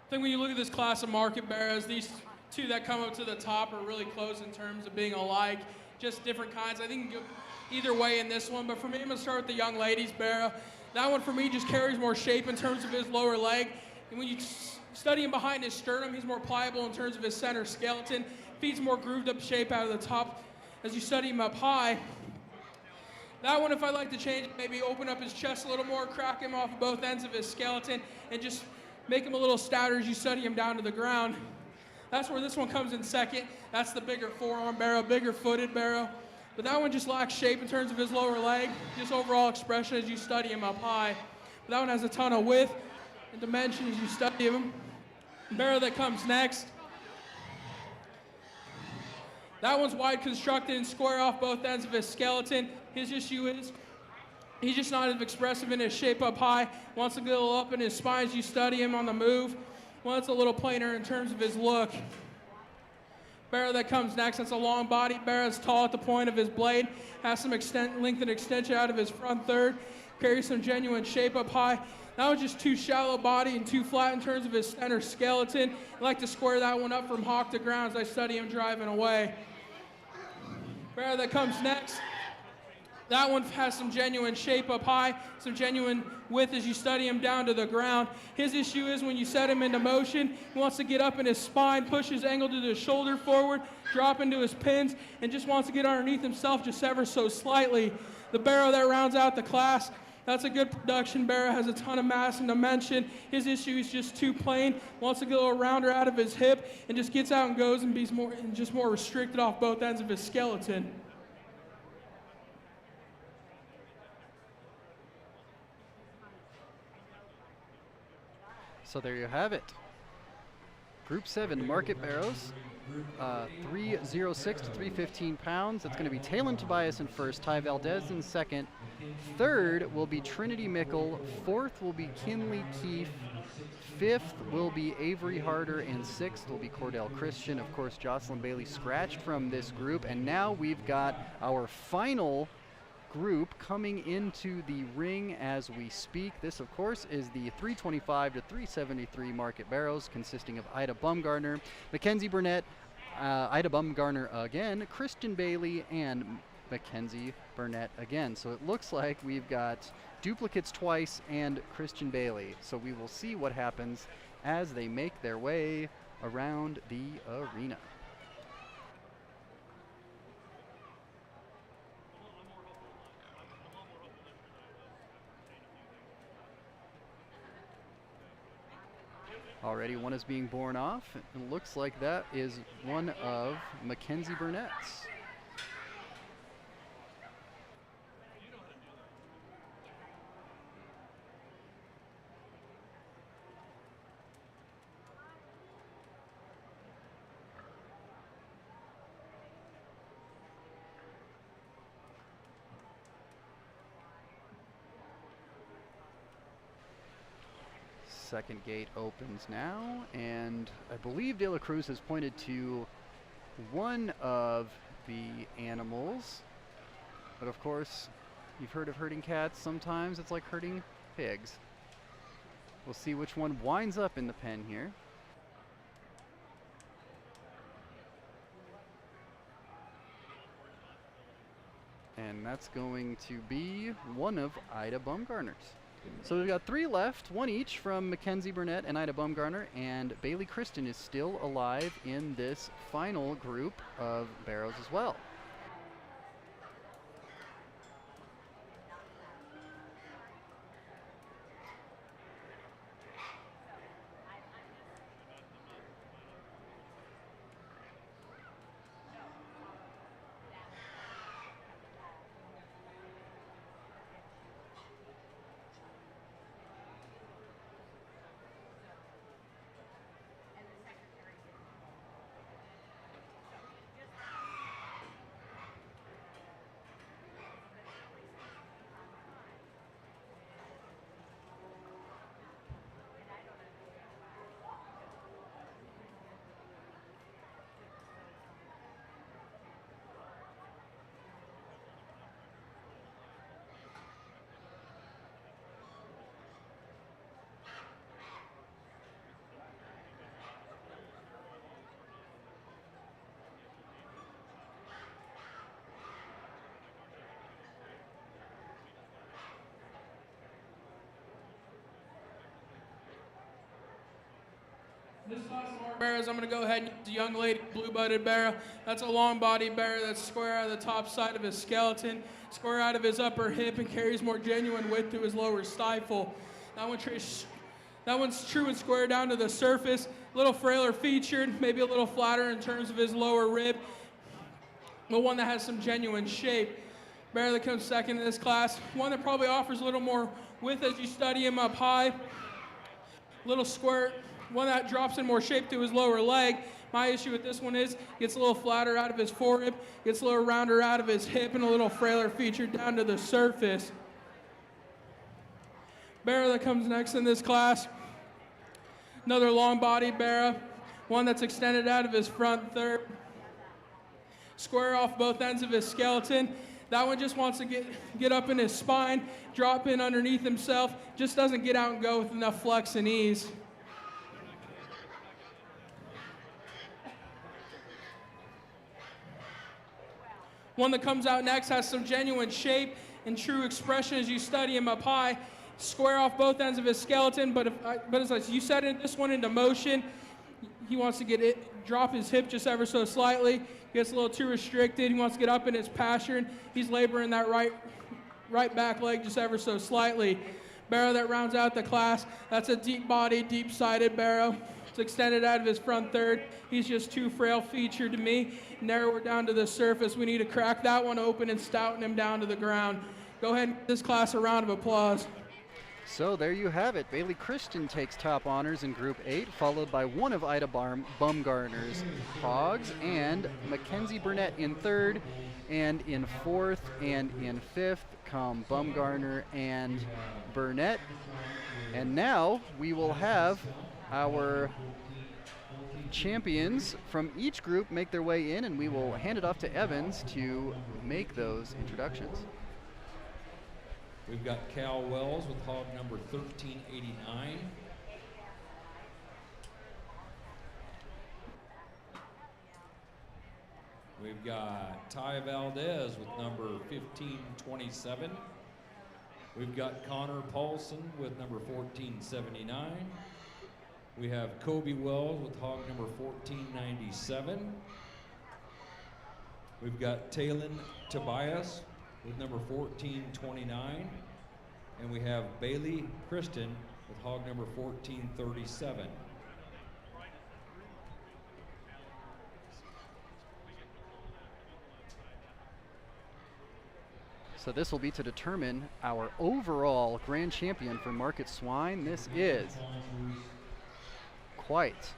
I think when you look at this class of market barrows, these 2 that come up to the top are really close in terms of being alike, just different kinds. I think you can go either way in this one, but for me, I'm going to start with the young ladies barrow. That one for me just carries more shape in terms of his lower leg. And when you study him behind his sternum, he's more pliable in terms of his center skeleton. Feeds more grooved up shape out of the top as you study him up high. That one, if I'd like to change it, maybe open up his chest a little more, crack him off both ends of his skeleton, and just make him a little stouter as you study him down to the ground. That's where this one comes in second. That's the bigger forearm barrow, bigger footed barrow. But that one just lacks shape in terms of his lower leg, just overall expression as you study him up high. But that one has a ton of width and dimension as you study him. The barrow that comes next, that one's wide constructed and square off both ends of his skeleton. His issue is he's just not as expressive in his shape up high. Wants to get a little up in his spine as you study him on the move. Wants a little plainer in terms of his look. Barrow that comes next, that's a long body barrow. It's tall at the point of his blade. Has some length and extension out of his front third. Carries some genuine shape up high. That was just too shallow body and too flat in terms of his center skeleton. I like to square that one up from hawk to ground as I study him driving away. Barrow that comes next, that one has some genuine shape up high, some genuine width as you study him down to the ground. His issue is when you set him into motion, he wants to get up in his spine, push his angle to the shoulder forward, drop into his pins, and just wants to get underneath himself just ever so slightly. The barrow that rounds out the class, that's a good production barrow, has a ton of mass and dimension. His issue is just too plain, wants to get a little rounder out of his hip, and just gets out and goes and be more restricted off both ends of his skeleton. So there you have it. Group 7 market barrows, 306 to 315 pounds. It's going to be Taylon Tobias in first, Ty Valdez in second. Third will be Trinity Mickle. Fourth will be Kinley Keefe. Fifth will be Avery Harder, and sixth will be Cordell Christian. Of course, Jocelyn Bailey scratched from this group, and now we've got our final group coming into the ring as we speak. This, of course, is the 325 to 373 market barrows, consisting of Ida Bumgarner, Mackenzie Burnett, Ida Bumgarner again, Christian Bailey, and Mackenzie Burnett again. So it looks like we've got duplicates twice and Christian Bailey. So we will see what happens as they make their way around the arena. Already one is being borne off. It looks like that is one of Mackenzie Burnett's. Second gate opens now, and I believe De La Cruz has pointed to one of the animals. But of course, you've heard of herding cats. Sometimes it's like herding pigs. We'll see which one winds up in the pen here. And that's going to be one of Ida Bumgarner's. So we've got 3 left, 1 each from Mackenzie Burnett and Ida Bumgarner, and Bailey Kristen is still alive in this final group of barrows as well. This last barrows, I'm going to go ahead and use the young lady blue-butted barrow. That's a long-bodied barrow that's square out of the top side of his skeleton, square out of his upper hip, and carries more genuine width to his lower stifle. That one's true and square down to the surface, a little frailer featured, maybe a little flatter in terms of his lower rib, but one that has some genuine shape. Barrow that comes second in this class, one that probably offers a little more width as you study him up high, little squirt. One that drops in more shape to his lower leg. My issue with this one is gets a little flatter out of his forerib, gets a little rounder out of his hip, and a little frailer featured down to the surface. Barrow that comes next in this class, another long-bodied barrow, one that's extended out of his front third, square off both ends of his skeleton. That one just wants to get up in his spine, drop in underneath himself, just doesn't get out and go with enough flex and ease. One that comes out next has some genuine shape and true expression as you study him up high. Square off both ends of his skeleton, but as you set this one into motion, he wants to drop his hip just ever so slightly. Gets a little too restricted. He wants to get up in his pasture. He's laboring that right back leg just ever so slightly. Barrow that rounds out the class. That's a deep-bodied, deep-sided barrow. It's extended out of his front third. He's just too frail featured to me. Narrower down to the surface. We need to crack that one open and stouten him down to the ground. Go ahead and give this class a round of applause. So there you have it. Bailey Christian takes top honors in Group 8, followed by one of Ida Bumgarner's hogs, and Mackenzie Burnett in third, and in fourth and in fifth come Bumgarner and Burnett. And now we will have our champions from each group make their way in, and we will hand it off to Evans to make those introductions. We've got Cal Wells with hog number 1389. We've got Ty Valdez with number 1527. We've got Connor Paulson with number 1479. We have Kobe Wells with hog number 1497. We've got Talon Tobias with number 1429. And we have Bailey Kristen with hog number 1437. So this will be to determine our overall grand champion for market swine. This is quite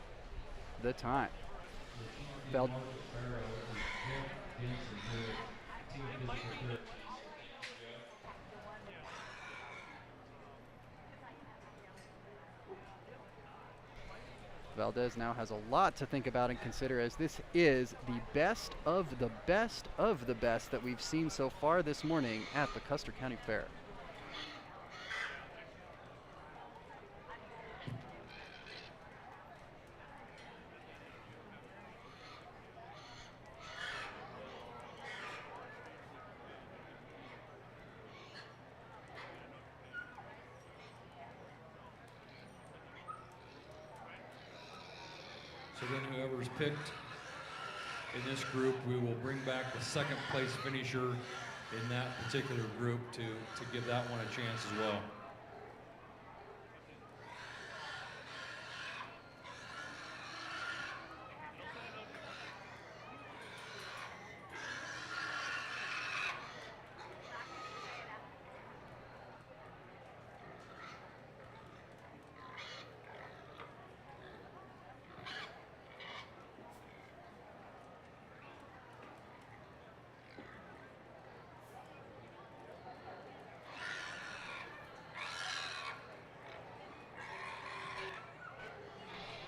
the time. Valdez now has a lot to think about and consider, as this is the best of the best of the best that we've seen so far this morning at the Custer County Fair. So then whoever's picked in this group, we will bring back the second place finisher in that particular group to give that one a chance as well.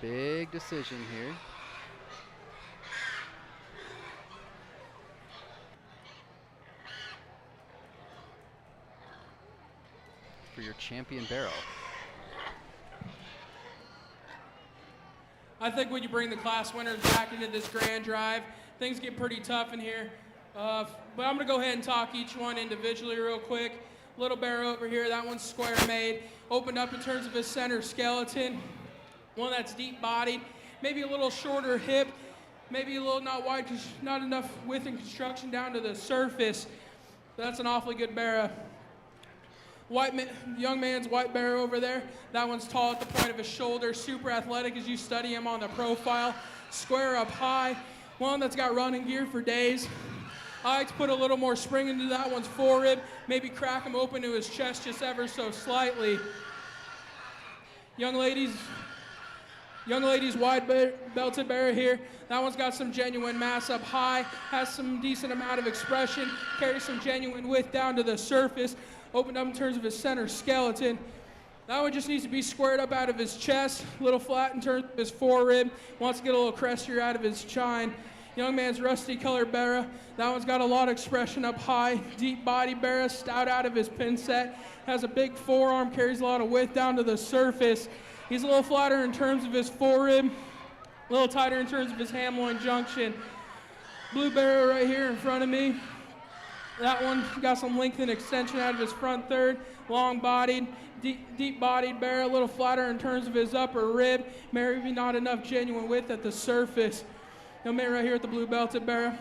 Big decision here. For your champion barrel. I think when you bring the class winners back into this grand drive, things get pretty tough in here. But I'm going to go ahead and talk each one individually real quick. Little barrel over here, that one's square made. Opened up in terms of his center skeleton. One that's deep bodied, maybe a little shorter hip, maybe a little not wide, not enough width and construction down to the surface. That's an awfully good barrow. Young man's white barrow over there. That one's tall at the point of his shoulder, super athletic as you study him on the profile. Square up high, one that's got running gear for days. I like to put a little more spring into that one's forerib, maybe crack him open to his chest just ever so slightly. Young ladies, wide belted barrow here. That one's got some genuine mass up high, has some decent amount of expression, carries some genuine width down to the surface, opened up in terms of his center skeleton. That one just needs to be squared up out of his chest, a little flat in terms of his forerib, wants to get a little crestier out of his chine. Young man's rusty colored barrow. That one's got a lot of expression up high, deep body barrow, stout out of his pin set, has a big forearm, carries a lot of width down to the surface. He's a little flatter in terms of his forerib, a little tighter in terms of his ham-loin junction. Blue barrow right here in front of me. That one got some length and extension out of his front third, long-bodied, deep-bodied barrow, a little flatter in terms of his upper rib, maybe not enough genuine width at the surface. Young man right here at the blue belted barrow.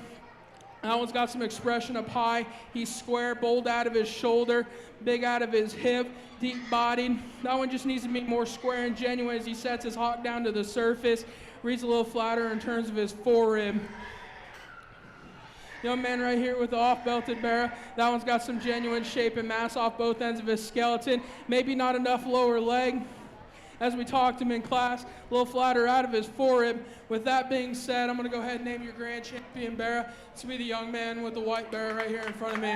That one's got some expression up high. He's square, bold out of his shoulder, big out of his hip, deep-bodied. That one just needs to be more square and genuine as he sets his hawk down to the surface. Reads a little flatter in terms of his forerib. Young man right here with the off-belted barrow. That one's got some genuine shape and mass off both ends of his skeleton. Maybe not enough lower leg. As we talked to him in class, a little flatter out of his forerib. With that being said, I'm going to go ahead and name your grand champion barrow. This will be the young man with the white barrow right here in front of me.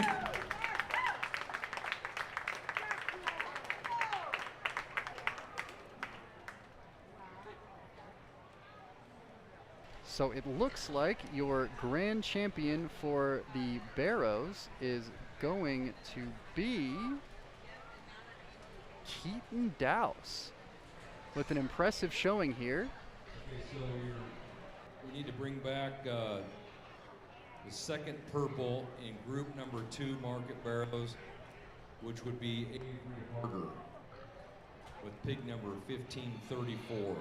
So it looks like your grand champion for the barrows is going to be Keaton Dowse, with an impressive showing here. Okay, so we need to bring back the second purple in group number 2 market barrows, which would be Avery Harder with pig number 1534.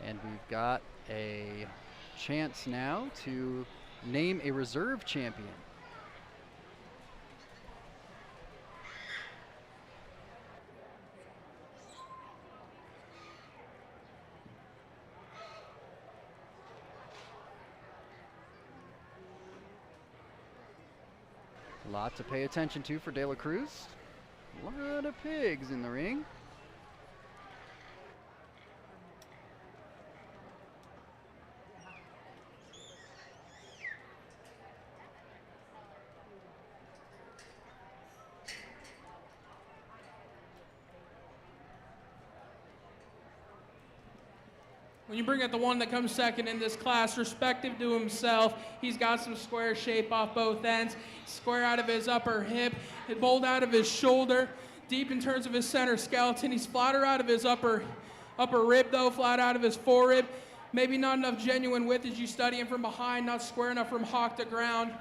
And we've got a chance now to name a reserve champion. A lot to pay attention to for De La Cruz. A lot of pigs in the ring. When you bring out the one that comes second in this class, respective to himself, he's got some square shape off both ends, square out of his upper hip, bold out of his shoulder, deep in terms of his center skeleton. He's flatter out of his upper rib though, flat out of his forerib. Maybe not enough genuine width as you study him from behind, not square enough from hock to ground.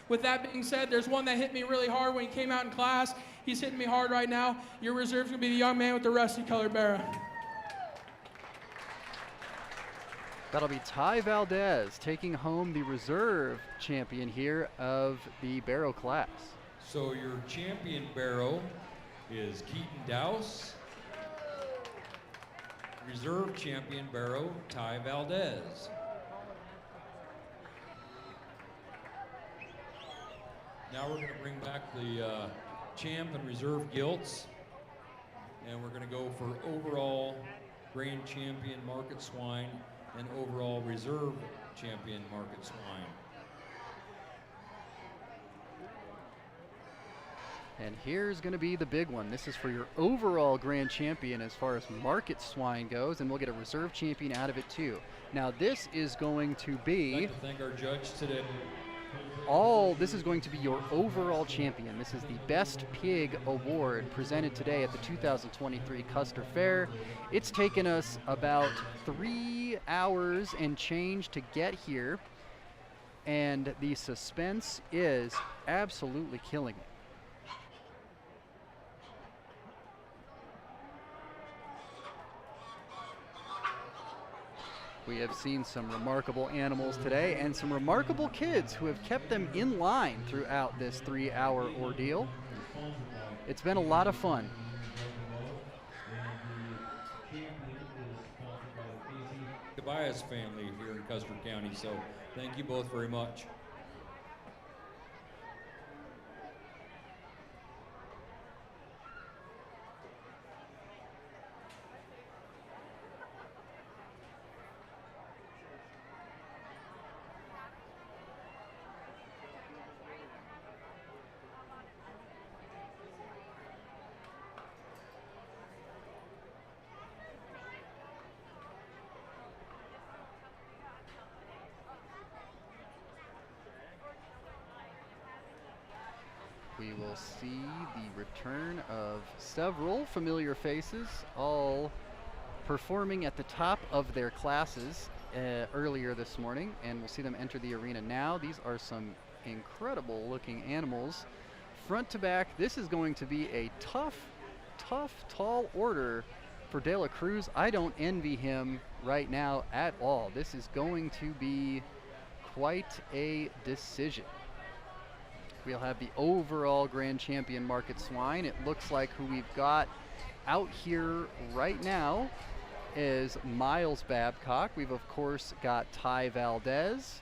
With that being said, there's one that hit me really hard when he came out in class. He's hitting me hard right now. Your reserve's gonna be the young man with the rusty colored barrow. That'll be Ty Valdez taking home the reserve champion here of the barrow class. So your champion barrow is Keaton Dowse. Reserve champion barrow, Ty Valdez. Now we're going to bring back the champ and reserve gilts. And we're going to go for overall grand champion market swine and overall reserve champion market swine. And here's going to be the big one. This is for your overall grand champion as far as market swine goes, and we'll get a reserve champion out of it too. Now this is going to be... I'd like to thank our judge today. This is going to be your overall champion. This is the Best Pig Award presented today at the 2023 Custer Fair. It's taken us about 3 hours and change to get here, and the suspense is absolutely killing it. We have seen some remarkable animals today and some remarkable kids who have kept them in line throughout this 3-hour ordeal. It's been a lot of fun. Tobias family here in Custer County, so thank you both very much. We will see the return of several familiar faces, all performing at the top of their classes earlier this morning, and we'll see them enter the arena now. These are some incredible looking animals. Front to back, this is going to be a tough, tall order for De La Cruz. I don't envy him right now at all. This is going to be quite a decision. We'll have the overall grand champion market swine. It looks like who we've got out here right now is Miles Babcock. We've of course got Ty Valdez,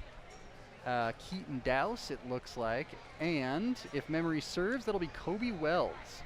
Keaton Dowse it looks like, and if memory serves, that'll be Kobe Wells.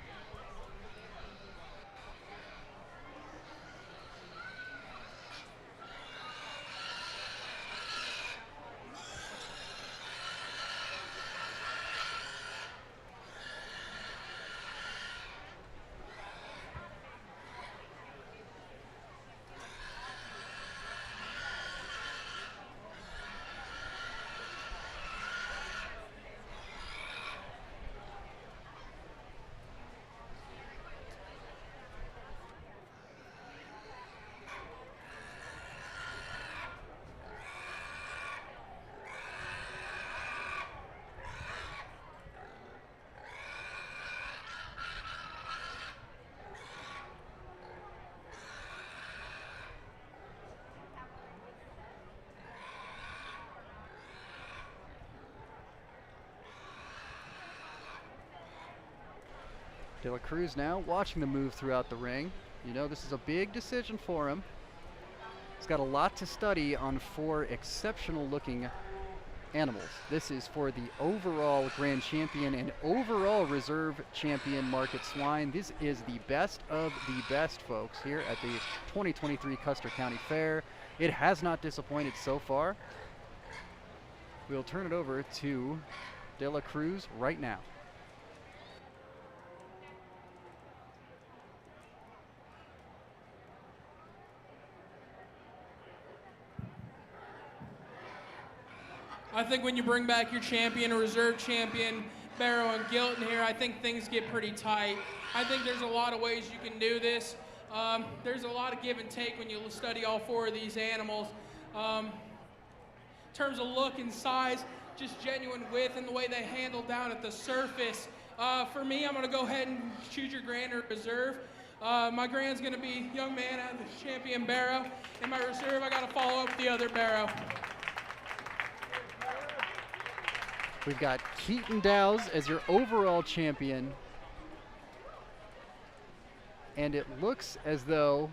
De La Cruz now watching the move throughout the ring. You know, this is a big decision for him. He's got a lot to study on 4 exceptional looking animals. This is for the overall grand champion and overall reserve champion market swine. This is the best of the best, folks, here at the 2023 Custer County Fair. It has not disappointed so far. We'll turn it over to De La Cruz right now. I think when you bring back your champion or reserve champion, Barrow and Gilton here, I think things get pretty tight. I think there's a lot of ways you can do this. There's a lot of give and take when you study all four of these animals. In terms of look and size, just genuine width and the way they handle down at the surface. For me, I'm going to go ahead and choose your grand or reserve. My grand's going to be young man out of the champion Barrow. In my reserve, I got to follow up with the other Barrow. We've got Keaton Dowse as your overall champion. And it looks as though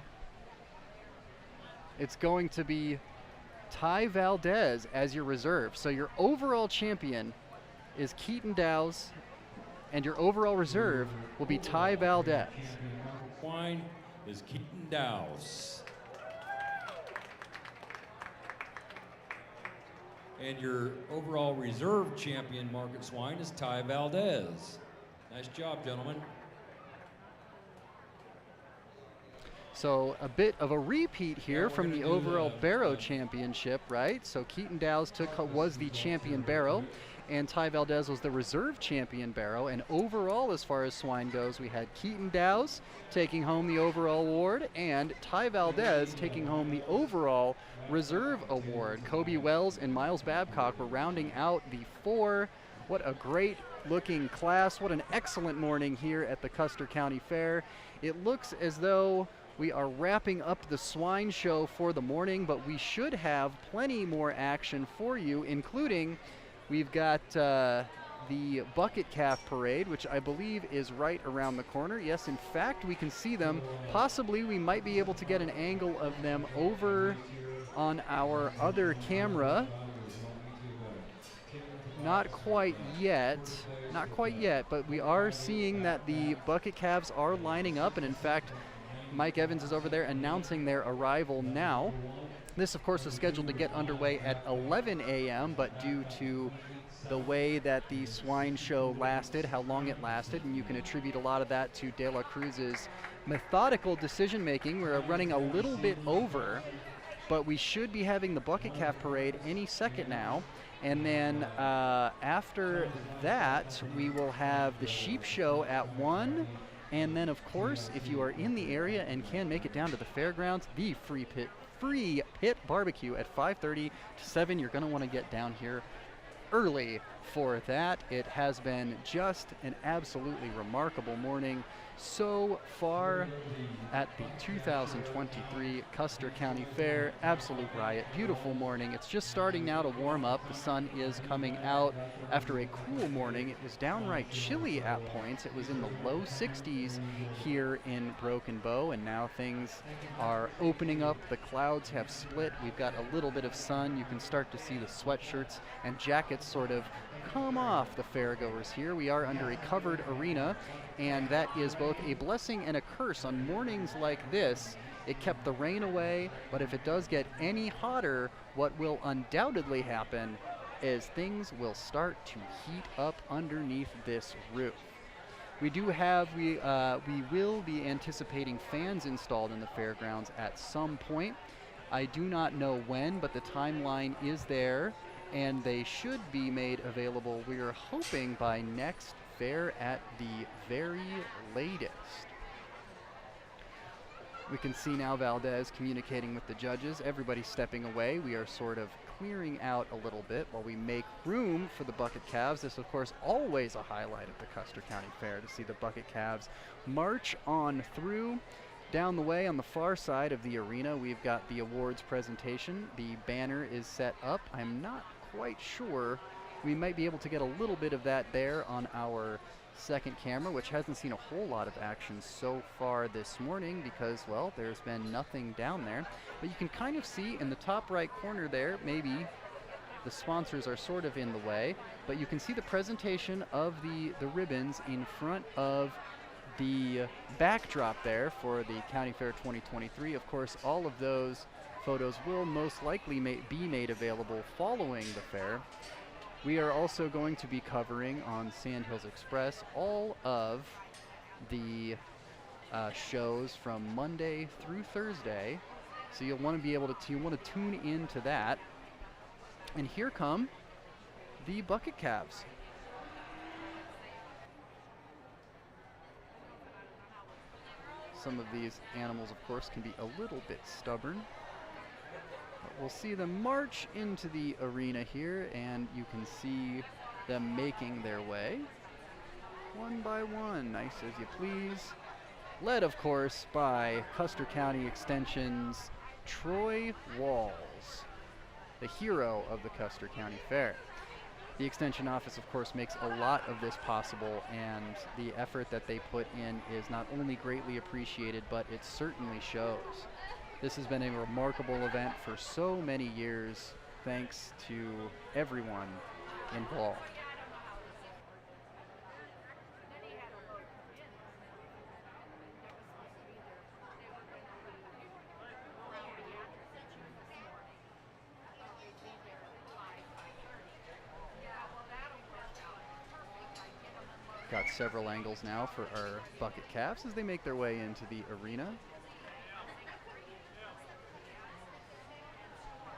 it's going to be Ty Valdez as your reserve. So your overall champion is Keaton Dowse, and your overall reserve will be Ty Valdez. Wine is Keaton Dowse. And your overall reserve champion market swine is Ty Valdez. Nice job, gentlemen. So a bit of a repeat here from the overall Barrow championship, right? So Keaton Dowse was the champion Barrow, and Ty Valdez was the reserve champion Barrow. And overall, as far as swine goes, we had Keaton Dowse taking home the overall award, and Ty Valdez taking home the overall reserve award. Kobe Wells and Miles Babcock were rounding out the four. What a great looking class. What an excellent morning here at the Custer County Fair. It looks as though we are wrapping up the swine show for the morning, but we should have plenty more action for you, including we've got the bucket calf parade, which I believe is right around the corner. Yes, in fact, we can see them. Possibly we might be able to get an angle of them over on our other camera. Not quite yet, but we are seeing that the bucket calves are lining up, and in fact, Mike Evans is over there announcing their arrival now. This, of course, is scheduled to get underway at 11 a.m., but due to the way that the swine show lasted, how long it lasted, and you can attribute a lot of that to De La Cruz's methodical decision-making. We're running a little bit over, but we should be having the bucket calf parade any second now. And then after that, we will have the sheep show at 1. And then, of course, if you are in the area and can make it down to the fairgrounds, the free pit barbecue at 5:30 to 7. You're going to want to get down here early for that. It has been just an absolutely remarkable morning so far at the 2023 Custer County Fair. Absolute riot. Beautiful morning. It's just starting now to warm up. The sun is coming out after a cool morning. It was downright chilly at points. It was in the low 60s here in Broken Bow, and now things are opening up. The clouds have split. We've got a little bit of sun. You can start to see the sweatshirts and jackets sort of come off the fairgoers here. We are under a covered arena, and that is both a blessing and a curse. On mornings like this, it kept the rain away, but if it does get any hotter, what will undoubtedly happen is things will start to heat up underneath this roof. We will be anticipating fans installed in the fairgrounds at some point. I do not know when, but the timeline is there, and they should be made available, we are hoping, by next fair at the very latest. We can see now Valdez communicating with the judges. Everybody stepping away. We are sort of clearing out a little bit while we make room for the bucket calves. This, of course, always a highlight of the Custer County Fair, to see the bucket calves march on through. Down the way on the far side of the arena, we've got the awards presentation. The banner is set up. I'm not quite sure. We might be able to get a little bit of that there on our second camera, which hasn't seen a whole lot of action so far this morning because, well, there's been nothing down there. But you can kind of see in the top right corner there, maybe the sponsors are sort of in the way, but you can see the presentation of the ribbons in front of the backdrop there for the County Fair 2023. Of course, all of those photos will most likely be made available following the fair. We are also going to be covering on Sandhills Express all of the shows from Monday through Thursday, so you'll want to be able to tune into that. And here come the bucket calves. Some of these animals, of course, can be a little bit stubborn. But we'll see them march into the arena here, and you can see them making their way one by one, nice as you please. Led, of course, by Custer County Extension's Troy Walls, the hero of the Custer County Fair. The Extension Office, of course, makes a lot of this possible, and the effort that they put in is not only greatly appreciated, but it certainly shows. This has been a remarkable event for so many years, thanks to everyone involved. Got several angles now for our bucket calves as they make their way into the arena.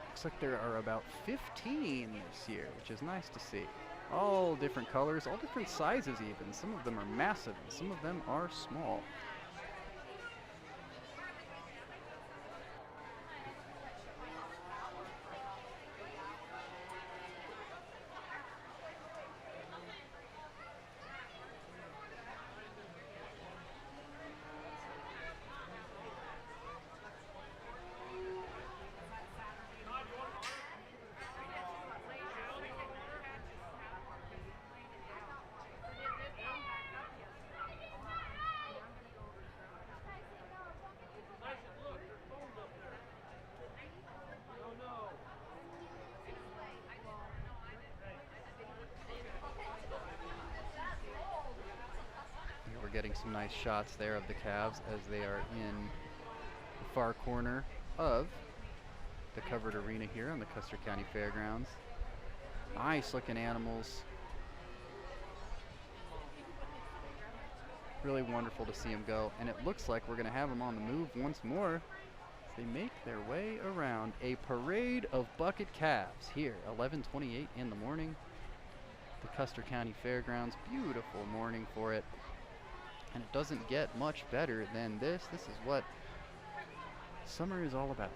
Looks like there are about 15 this year, which is nice to see. All different colors, all different sizes even. Some of them are massive and some of them are small. Getting some nice shots there of the calves as they are in the far corner of the covered arena here on the Custer County Fairgrounds. Nice looking animals. Really wonderful to see them go, and it looks like we're going to have them on the move once more as they make their way around. A parade of bucket calves here, 11:28 in the morning. The Custer County Fairgrounds, beautiful morning for it. And it doesn't get much better than this. This is what summer is all about.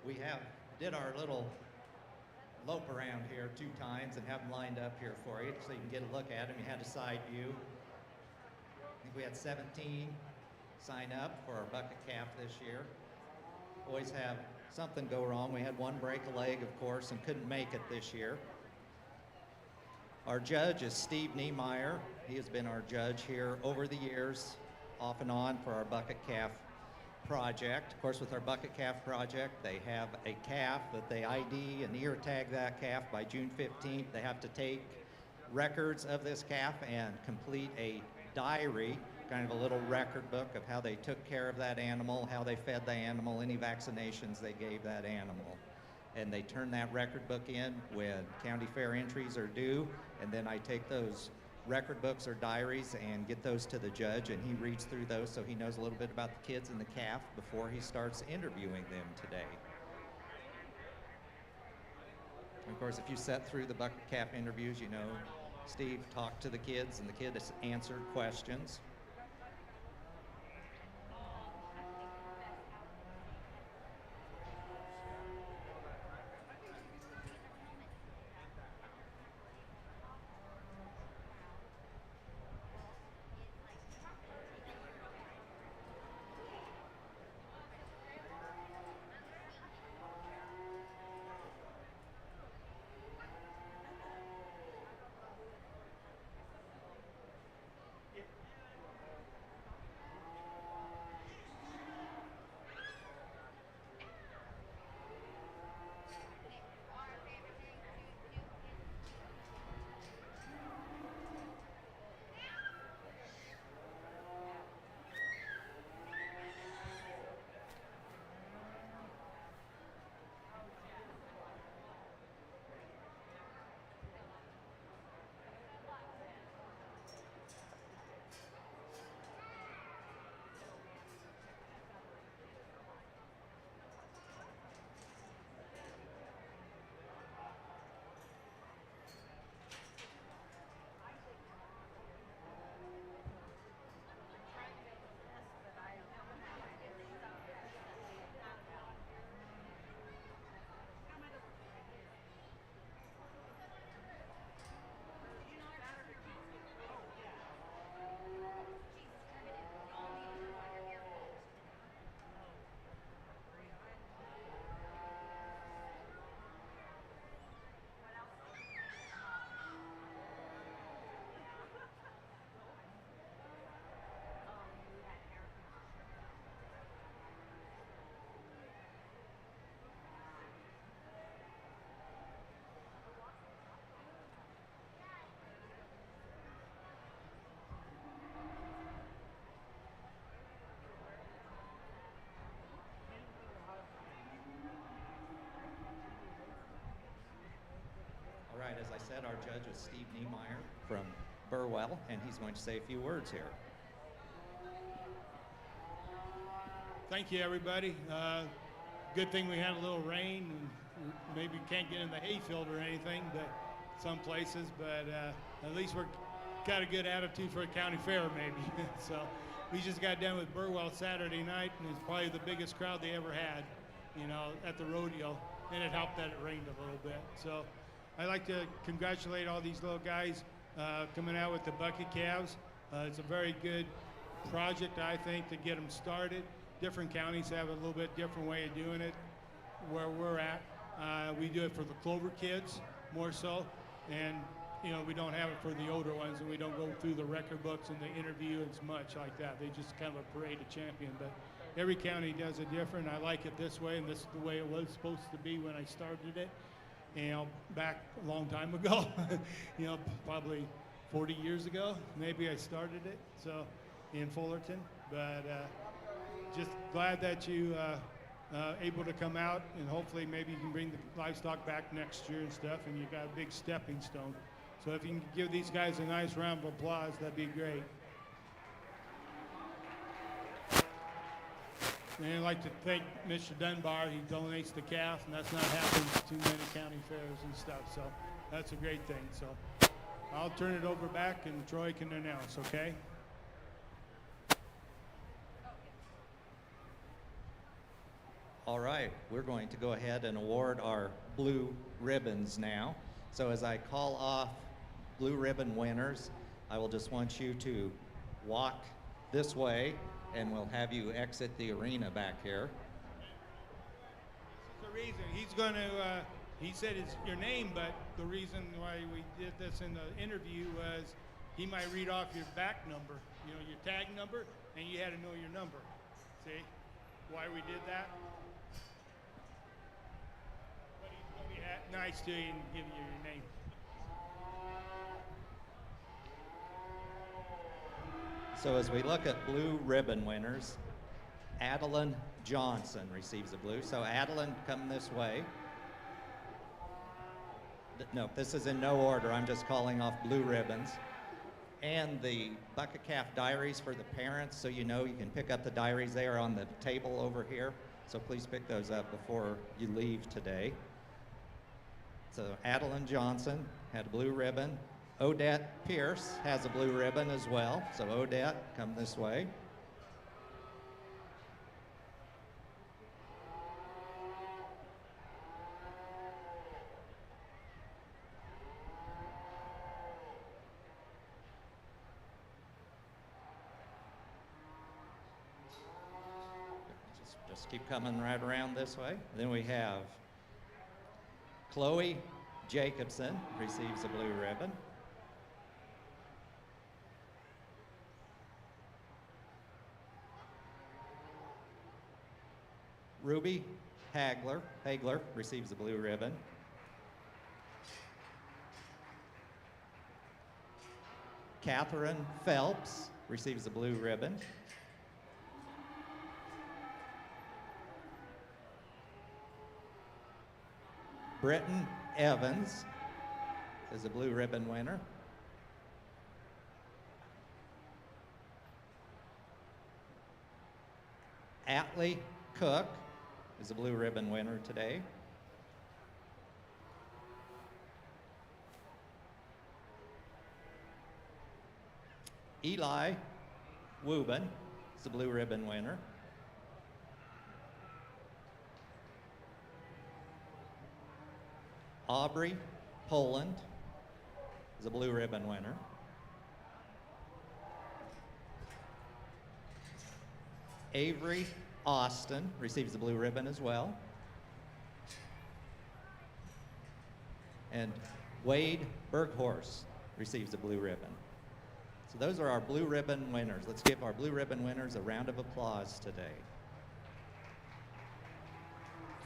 we did our little lope around here 2 times and have them lined up here for you so you can get a look at them. You had a side view. I think we had 17 sign up for our bucket calf this year. Always have something go wrong. We had one break a leg, of course, and couldn't make it this year. Our judge is Steve Niemeyer. He has been our judge here over the years, off and on, for our bucket calf project. Of course, with our bucket calf project, they have a calf that they ID and ear tag that calf by June 15th. They have to take records of this calf and complete a diary, kind of a little record book of how they took care of that animal, how they fed the animal, any vaccinations they gave that animal. And they turn that record book in when county fair entries are due, and then I take those record books or diaries and get those to the judge, and he reads through those so he knows a little bit about the kids and the calf before he starts interviewing them today. And of course, if you sat through the bucket calf interviews, you know Steve talked to the kids and the kids answered questions. All right, as I said, our judge is Steve Niemeyer from Burwell, and he's going to say a few words here. Thank you, everybody. Good thing we had a little rain, and maybe can't get in the hayfield or anything, but some places, but at least we're got a good attitude for a county fair, maybe. So we just got done with Burwell Saturday night, and it's probably the biggest crowd they ever had, you know, at the rodeo, and it helped that it rained a little bit. So I'd like to congratulate all these little guys coming out with the bucket calves. It's a very good project, I think, to get them started. Different counties have a little bit different way of doing it. Where we're at, we do it for the Clover kids more so, and you know, we don't have it for the older ones, and we don't go through the record books and the interview as much like that. They just kind of a parade of champion, but every county does it different. I like it this way, and this is the way it was supposed to be when I started it, you know, back a long time ago. You know, probably 40 years ago, maybe I started it, so in Fullerton, but just glad that you able to come out, and hopefully maybe you can bring the livestock back next year and stuff, and you got a big stepping stone. So if you can give these guys a nice round of applause, that'd be great. And I'd like to thank Mr. Dunbar. He donates the calf, and that's not happening at too many county fairs and stuff, so that's a great thing. So I'll turn it over back, and Troy can announce, okay? All All right, we're going to go ahead and award our blue ribbons now. So as I call off blue ribbon winners, I will just want you to walk this way, and we'll have you exit the arena back here. This is the reason. He's going to, he said it's your name, but the reason why we did this in the interview was he might read off your back number, you know, your tag number, and you had to know your number. See why we did that? But he's going to be nice to you and give you your name. So as we look at blue ribbon winners, Adeline Johnson receives a blue. So Adeline, come this way. No, this is in no order. I'm just calling off blue ribbons. And the Bucket Calf diaries for the parents, so you know you can pick up the diaries. They are on the table over here. So please pick those up before you leave today. So Adeline Johnson had a blue ribbon. Odette Pierce has a blue ribbon as well. So Odette, come this way. Just keep coming right around this way. Then we have Chloe Jacobson receives a blue ribbon. Ruby Hagler receives a blue ribbon. Catherine Phelps receives a blue ribbon. Britton Evans is a blue ribbon winner. Atlee Cook is a blue ribbon winner today. Eli Wubin is a blue ribbon winner. Aubrey Poland is a blue ribbon winner. Avery Austin receives a blue ribbon as well. And Wade Berghorst receives a blue ribbon. So those are our blue ribbon winners. Let's give our blue ribbon winners a round of applause today.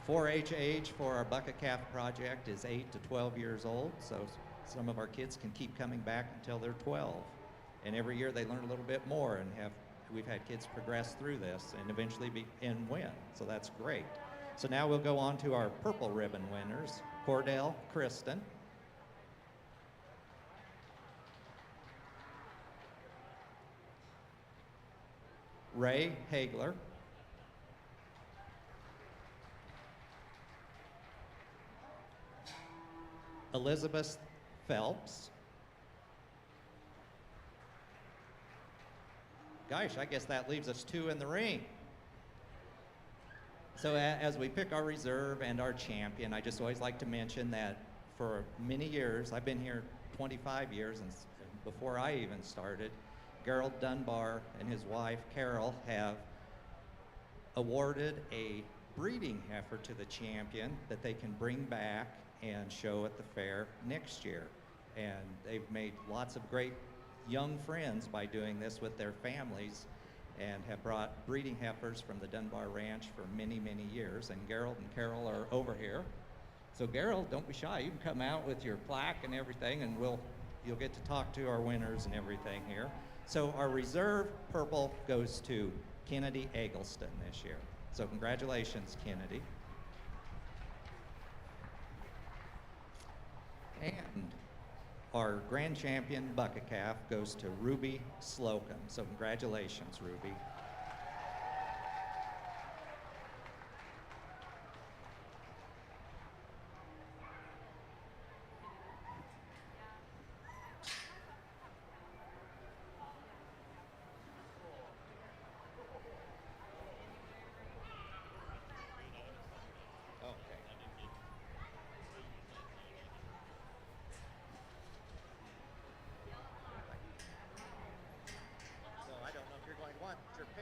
4-H age for our Bucket Calf project is 8 to 12 years old, so some of our kids can keep coming back until they're 12. And every year they learn a little bit more, and we've had kids progress through this and eventually win, so that's great. So now we'll go on to our purple ribbon winners. Cordell Kristen. Ray Hagler. Elizabeth Phelps. Gosh, I guess that leaves us 2 in the ring. So as we pick our reserve and our champion, I just always like to mention that for many years, I've been here 25 years, and before I even started, Gerald Dunbar and his wife, Carol, have awarded a breeding heifer to the champion that they can bring back and show at the fair next year. And they've made lots of great young friends by doing this with their families, and have brought breeding heifers from the Dunbar Ranch for many, many years. And Gerald and Carol are over here. So Gerald, don't be shy. You can come out with your plaque and everything, and you'll get to talk to our winners and everything here. So our reserve purple goes to Kennedy Eggleston this year. So congratulations, Kennedy. And our grand champion Bucket Calf goes to Ruby Slocum. So congratulations, Ruby.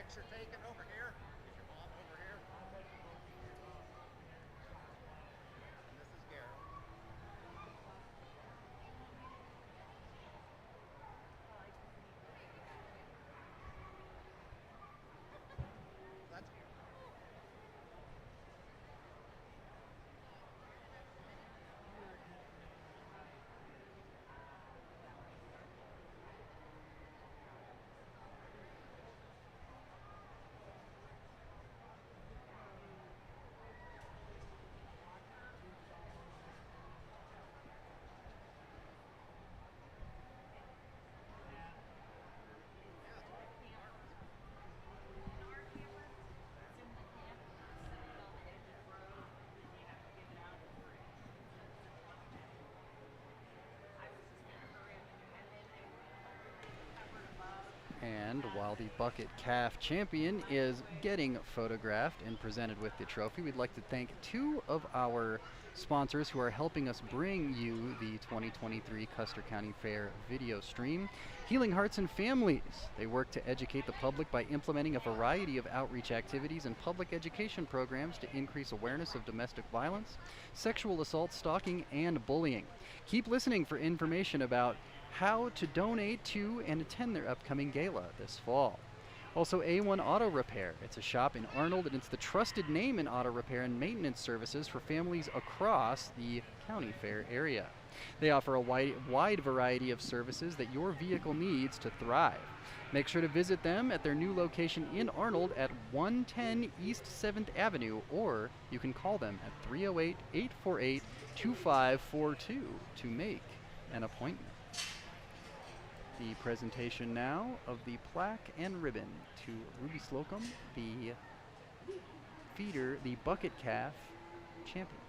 picture taken over here. Is your mom over here? And this is Garrett. That's And while the bucket calf champion is getting photographed and presented with the trophy, we'd like to thank two of our sponsors who are helping us bring you the 2023 Custer County Fair video stream. Healing Hearts and Families. They work to educate the public by implementing a variety of outreach activities and public education programs to increase awareness of domestic violence, sexual assault, stalking, and bullying. Keep listening for information about how to donate to and attend their upcoming gala this fall. Also, A1 Auto Repair. It's a shop in Arnold, and it's the trusted name in auto repair and maintenance services for families across the county fair area. They offer a wide variety of services that your vehicle needs to thrive. Make sure to visit them at their new location in Arnold at 110 East 7th Avenue, or you can call them at 308-848-2542 to make an appointment. The presentation now of the plaque and ribbon to Ruby Slocum, the feeder, the bucket calf champion.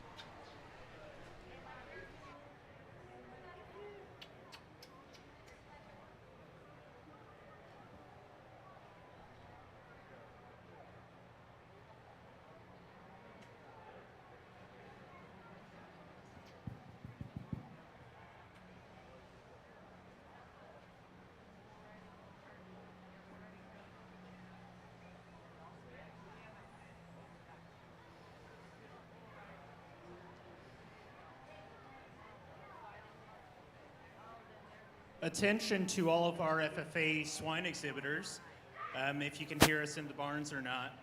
Attention to all of our FFA swine exhibitors, if you can hear us in the barns or not.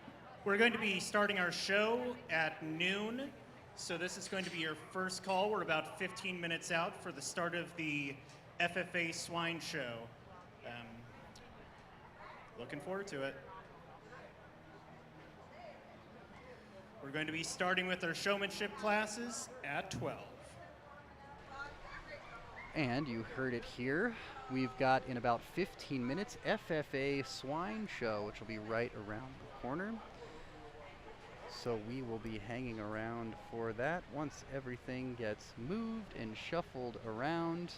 We're going to be starting our show at noon, so this is going to be your first call. We're about 15 minutes out for the start of the FFA swine show. Looking forward to it. We're going to be starting with our showmanship classes at 12. And you heard it here. We've got in about 15 minutes FFA Swine Show, which will be right around the corner. So we will be hanging around for that. Once everything gets moved and shuffled around,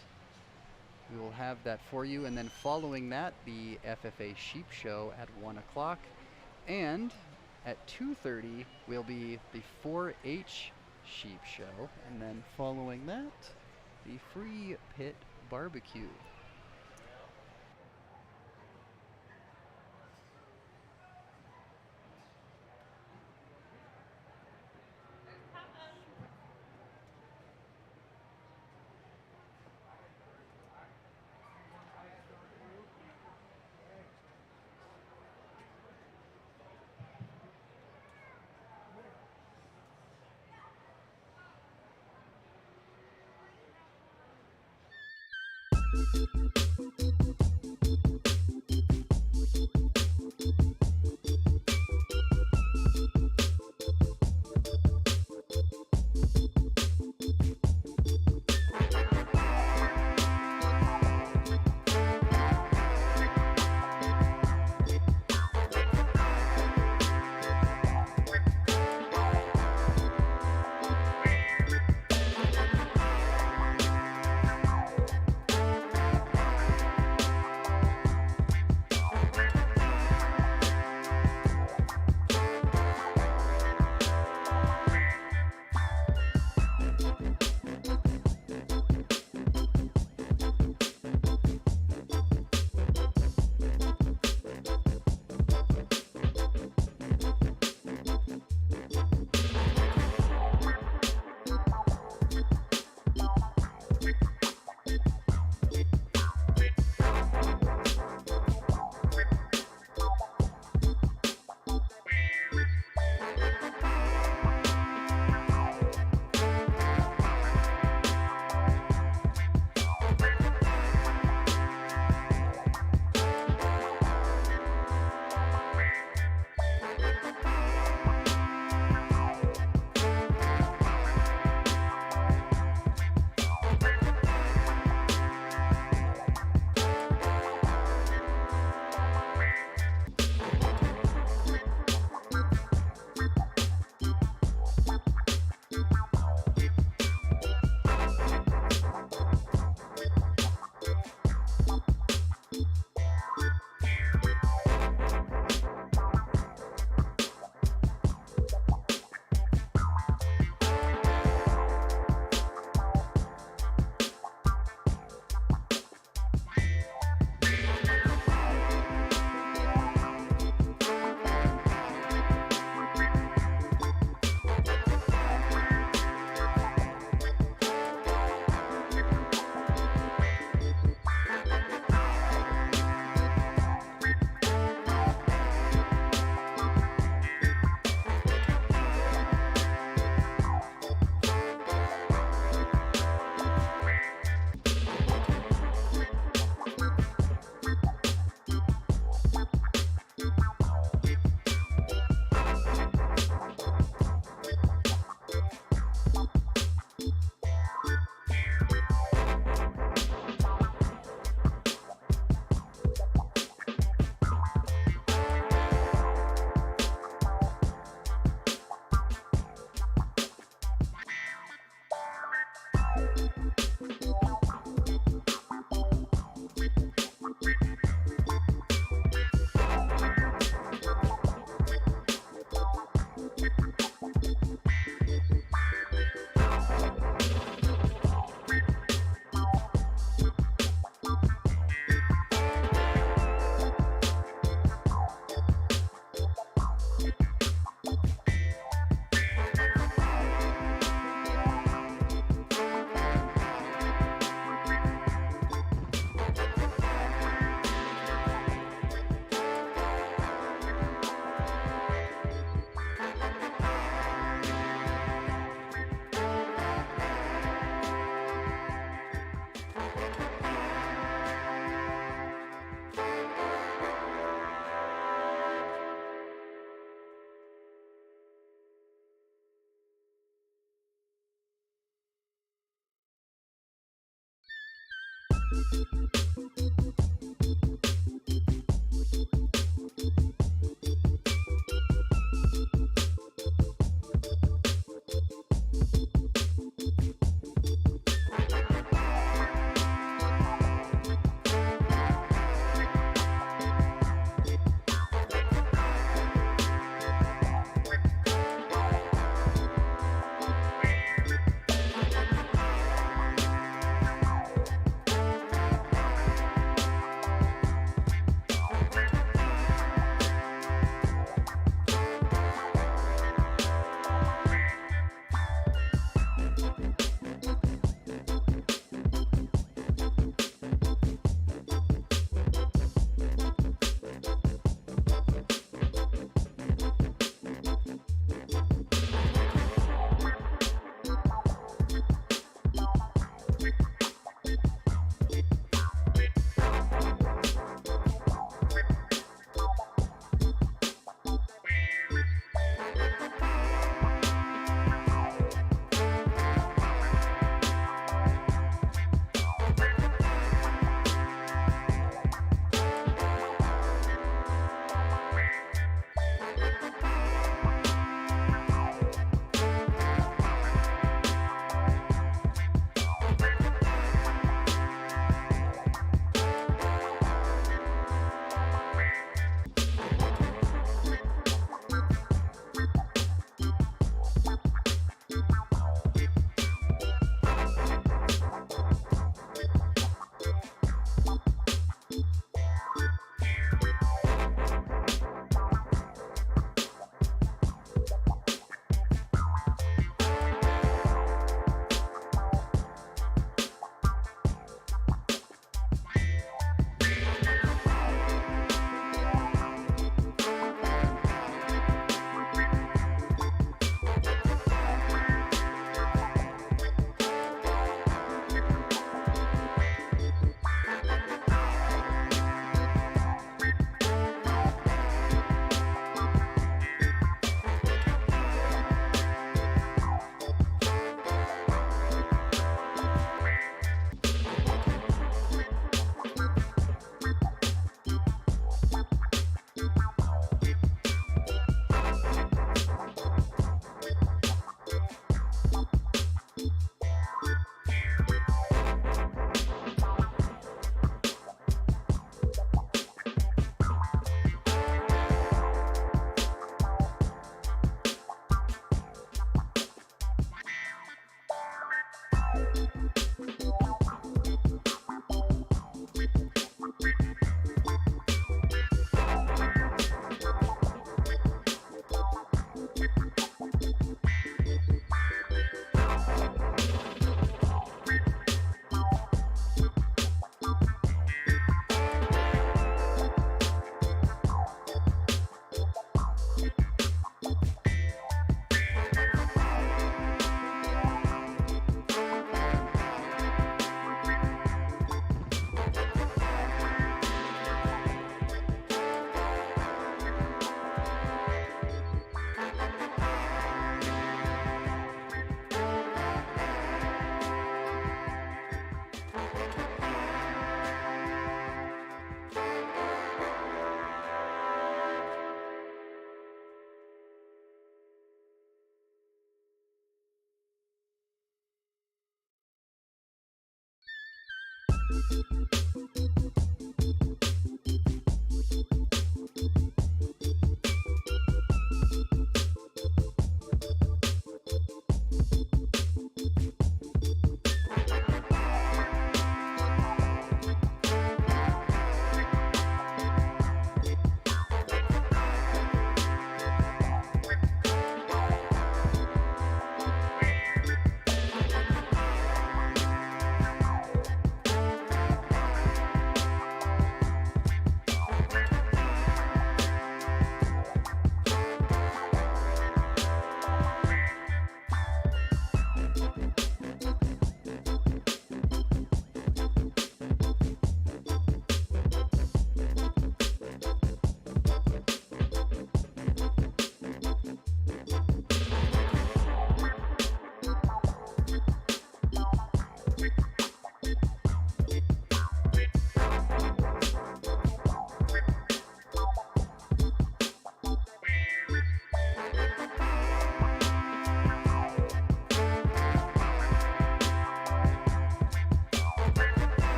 we will have that for you. And then following that, the FFA Sheep Show at 1 o'clock. And at 2:30 will be the 4-H Sheep Show. And then following that, the Free Pit Barbecue.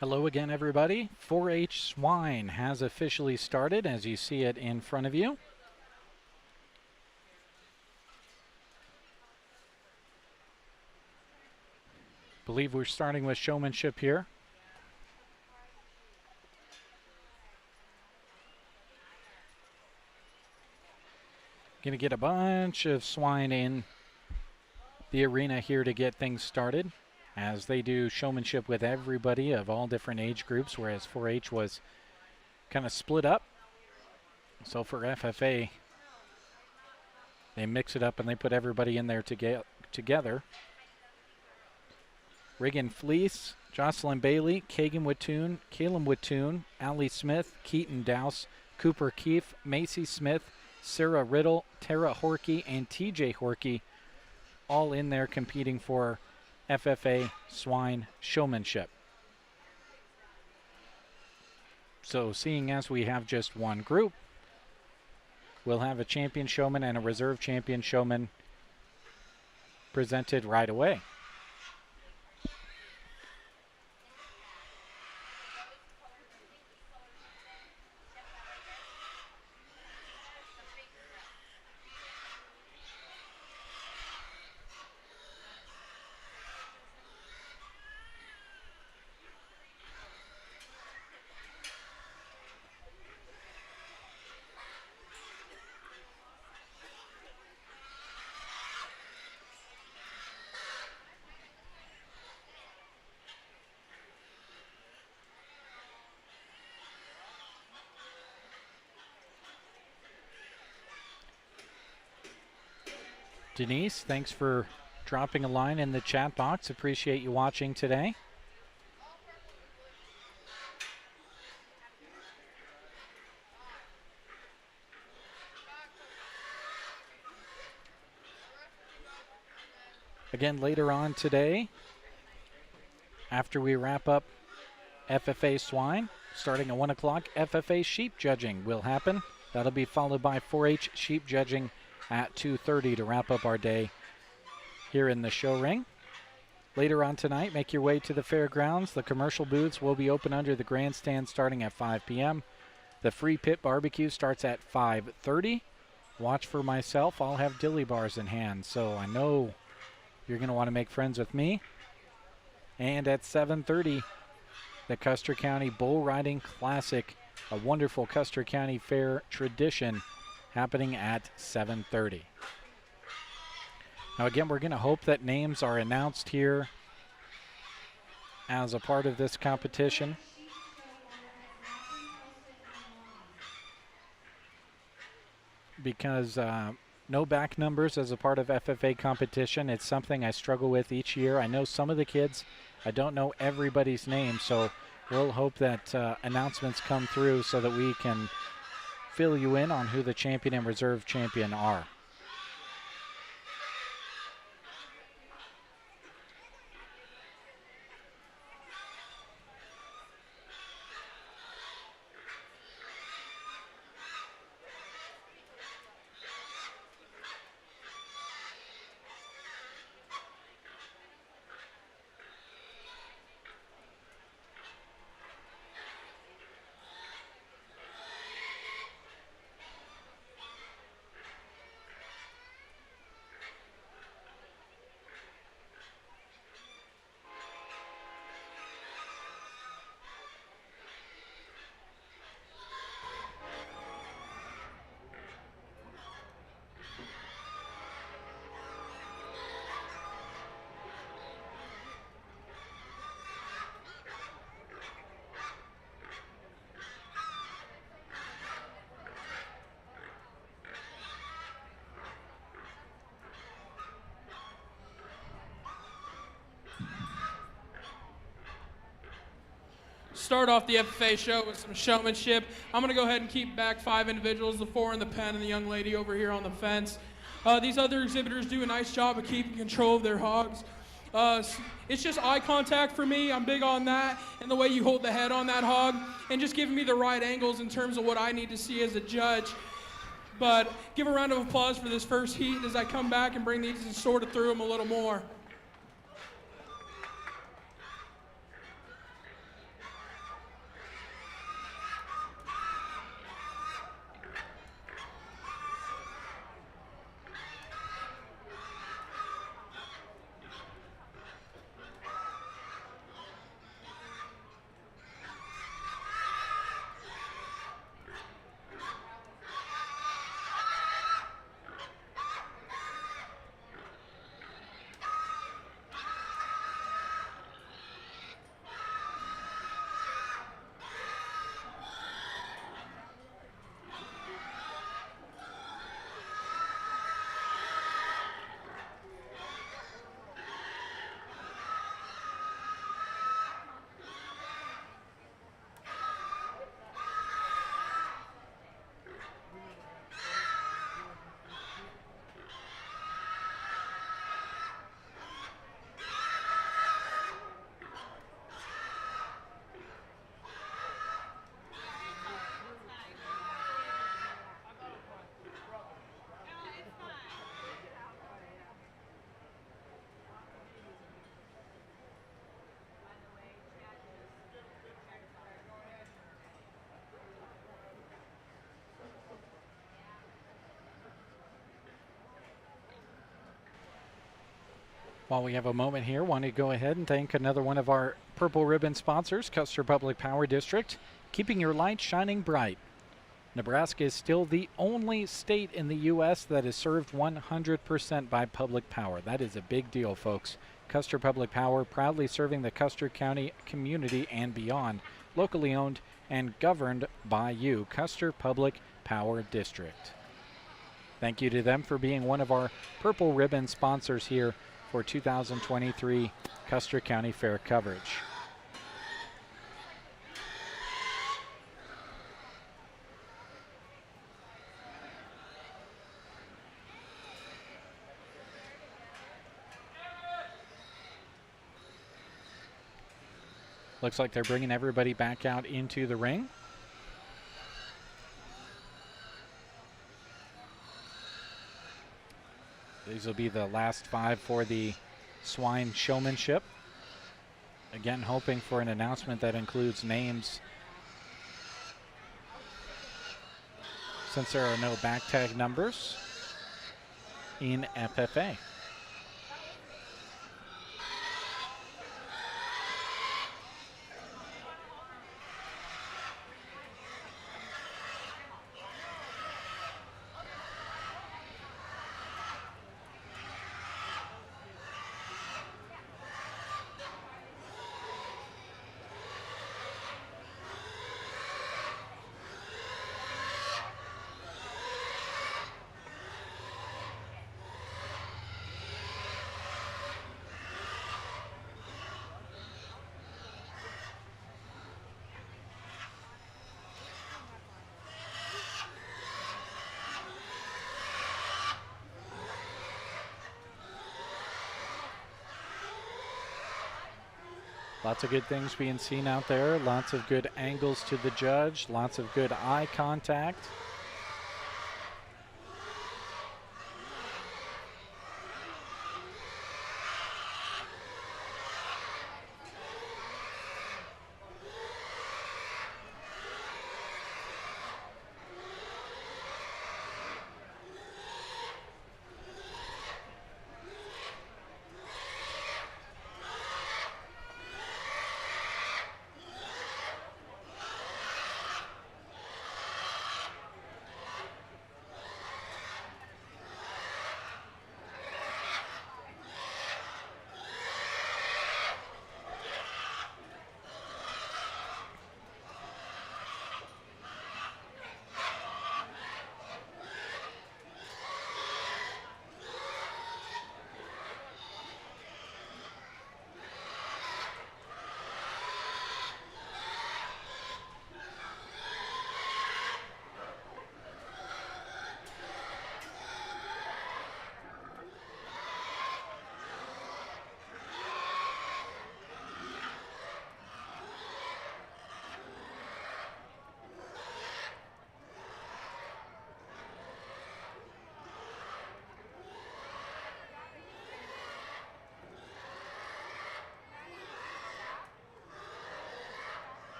Hello again, everybody. 4-H Swine has officially started, as you see it in front of you. Believe we're starting with showmanship here. Going to get a bunch of swine in the arena here to get things started, as they do showmanship with everybody of all different age groups, whereas 4-H was kind of split up. So for FFA, they mix it up and they put everybody in there together. Reagan Fleece, Jocelyn Bailey, Kagan Wattoon, Caleb Wattoon, Allie Smith, Keaton Dowse, Cooper Keefe, Macy Smith, Sarah Riddle, Tara Horkey, and TJ Horkey, all in there competing for FFA Swine Showmanship. So seeing as we have just one group, we'll have a champion showman and a reserve champion showman presented right away. Denise, thanks for dropping a line in the chat box. Appreciate you watching today. Again, later on today, after we wrap up FFA Swine, starting at 1 o'clock, FFA Sheep Judging will happen. That'll be followed by 4-H Sheep Judging at 2:30 to wrap up our day here in the show ring. Later on tonight, make your way to the fairgrounds. The commercial booths will be open under the grandstand starting at 5 p.m. The free pit barbecue starts at 5:30. Watch for myself. I'll have dilly bars in hand, so I know you're going to want to make friends with me. And at 7:30, the Custer County Bull Riding Classic, a wonderful Custer County Fair tradition, happening at 7:30. Now again, we're going to hope that names are announced here as a part of this competition. Because no back numbers as a part of FFA competition. It's something I struggle with each year. I know some of the kids. I don't know everybody's name, so we'll hope that announcements come through so that we can fill you in on who the champion and reserve champion are. Start off the FFA show with some showmanship. I'm going to go ahead and keep back 5 individuals, the 4 in the pen and the young lady over here on the fence. These other exhibitors do a nice job of keeping control of their hogs. It's just eye contact for me. I'm big on that, and the way you hold the head on that hog, and just giving me the right angles in terms of what I need to see as a judge. But give a round of applause for this first heat as I come back and bring these and sort of through them a little more. While we have a moment here, want to go ahead and thank another one of our Purple Ribbon sponsors, Custer Public Power District, keeping your light shining bright. Nebraska is still the only state in the U.S. that is served 100% by public power. That is a big deal, folks. Custer Public Power, proudly serving the Custer County community and beyond. Locally owned and governed by you, Custer Public Power District. Thank you to them for being one of our Purple Ribbon sponsors here for 2023 Custer County Fair coverage. Looks like they're bringing everybody back out into the ring. These will be the last 5 for the swine showmanship. Again, hoping for an announcement that includes names, since there are no back tag numbers in FFA. Lots of good things being seen out there. Lots of good angles to the judge. Lots of good eye contact.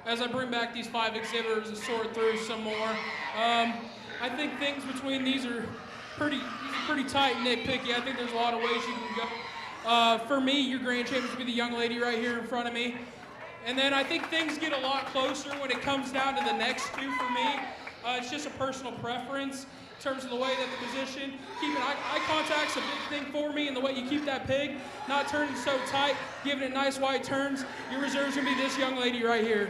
As I bring back these 5 exhibitors to sort through some more, I think things between these are pretty tight and nitpicky. I think there's a lot of ways you can go. For me, your grand champions would be the young lady right here in front of me. And then I think things get a lot closer when it comes down to the next two for me. It's just a personal preference in terms of the way that the position, keeping eye contact's a big thing for me, and the way you keep that pig, not turning so tight, giving it nice wide turns. Your reserve's gonna be this young lady right here.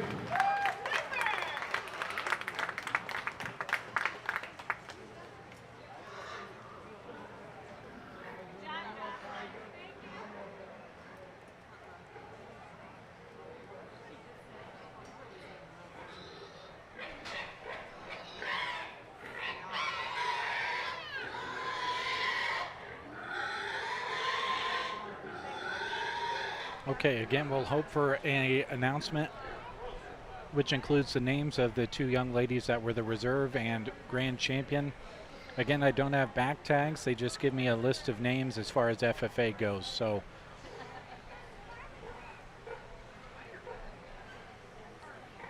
Okay, again, we'll hope for an announcement which includes the names of the two young ladies that were the reserve and grand champion. Again, I don't have back tags. They just give me a list of names as far as FFA goes. So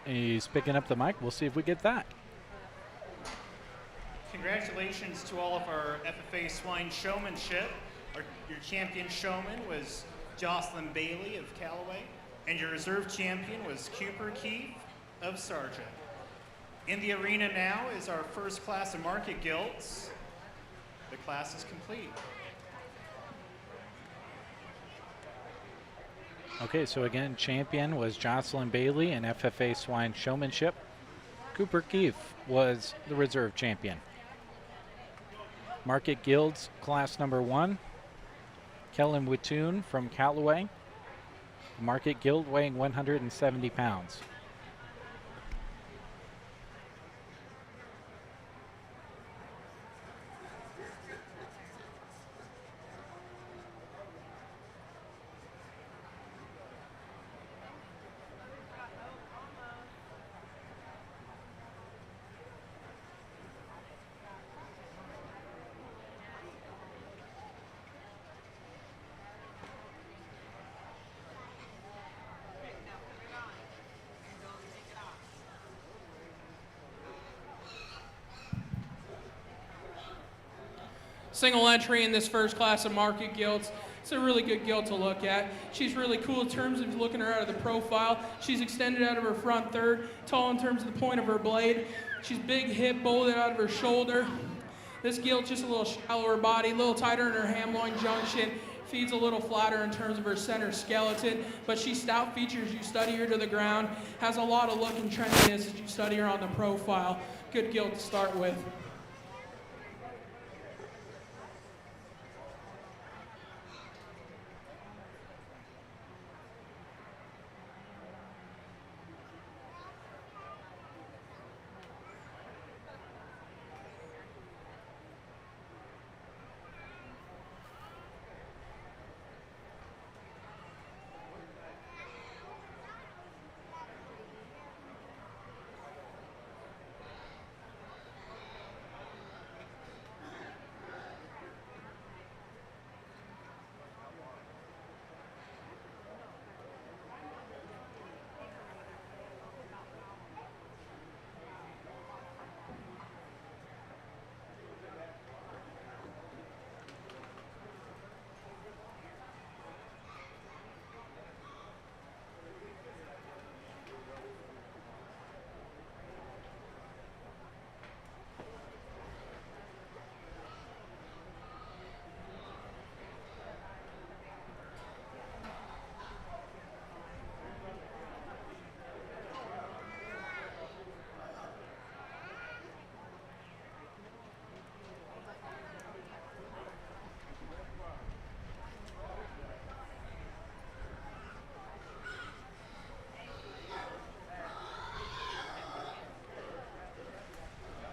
he's picking up the mic. We'll see if we get that. Congratulations to all of our FFA swine showmanship. Your champion showman was Jocelyn Bailey of Callaway, and your reserve champion was Cooper Keefe of Sargent. In the arena now is our first class of market gilts. The class is complete. Okay, so again, champion was Jocelyn Bailey in FFA swine showmanship. Cooper Keefe was the reserve champion. Market Guilds, class number 1. Kellen Wittoon from Callaway. Market Guild weighing 170 pounds. Single entry in this first class of market gilts. It's a really good gilt to look at. She's really cool in terms of looking her out of the profile. She's extended out of her front third, tall in terms of the point of her blade. She's big hip, bolted out of her shoulder. This gilt just a little shallower body, a little tighter in her ham-loin junction. Feeds a little flatter in terms of her center skeleton, but she's stout features. You study her to the ground. Has a lot of look and trendiness as you study her on the profile. Good gilt to start with.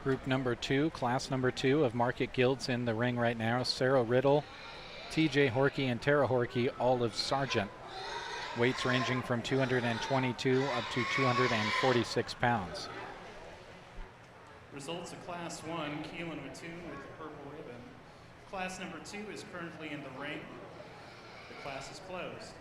Group number 2, class number 2 of market guilds in the ring right now. Sarah Riddle, TJ Horkey, and Tara Horkey, all of Sargent. Weights ranging from 222 up to 246 pounds. Results of Class 1, Keelan Wittoon with the purple ribbon. Class number 2 is currently in the ring. The class is closed.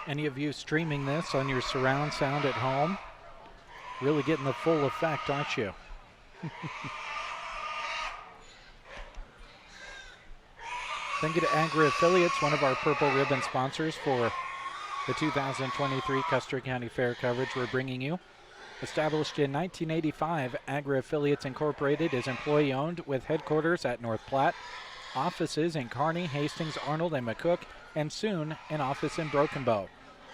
Any of you streaming this on your surround sound at home, really getting the full effect, aren't you? Thank you to Agri Affiliates, one of our Purple Ribbon sponsors for the 2023 Custer County Fair coverage we're bringing you. Established in 1985, Agri Affiliates Incorporated is employee-owned with headquarters at North Platte, offices in Kearney, Hastings, Arnold, and McCook, and soon an office in Broken Bow.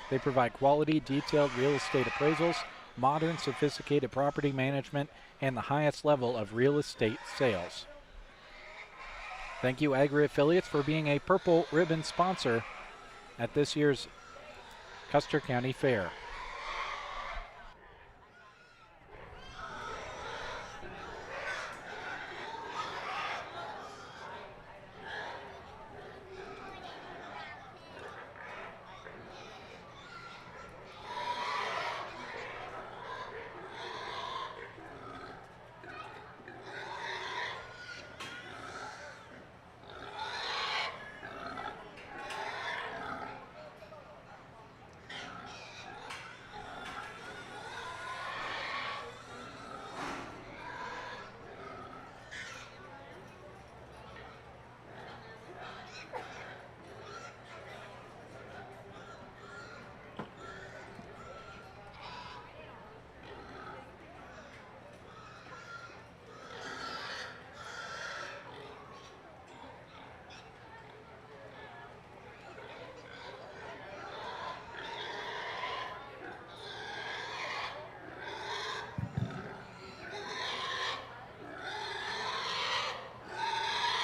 They provide quality, detailed real estate appraisals, modern, sophisticated property management, and the highest level of real estate sales. Thank you, Agri Affiliates, for being a Purple Ribbon sponsor at this year's Custer County Fair.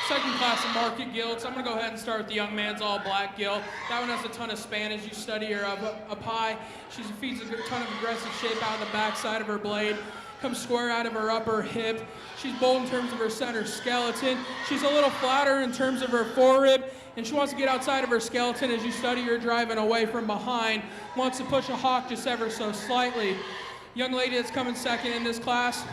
Second class of market gilts. I'm going to go ahead and start with the young man's all black gilt. That one has a ton of span as you study her up high. She feeds a ton of aggressive shape out of the backside of her blade. Comes square out of her upper hip. She's bold in terms of her center skeleton. She's a little flatter in terms of her forerib, and she wants to get outside of her skeleton as you study her driving away from behind. Wants to push a hawk just ever so slightly. Young lady that's coming second in this class,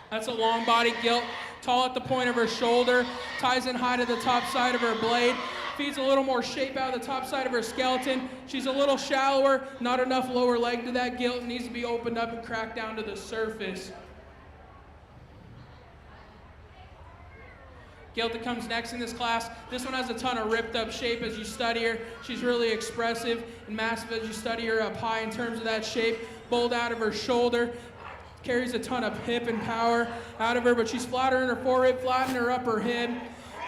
that's a long body gilt. Tall at the point of her shoulder, ties in high to the top side of her blade, feeds a little more shape out of the top side of her skeleton. She's a little shallower, not enough lower leg to that gilt, needs to be opened up and cracked down to the surface. Gilt that comes next in this class, this one has a ton of ripped up shape as you study her. She's really expressive and massive as you study her up high in terms of that shape. Bold out of her shoulder. Carries a ton of hip and power out of her, but she's flatter in her forehip, flat in her upper hip.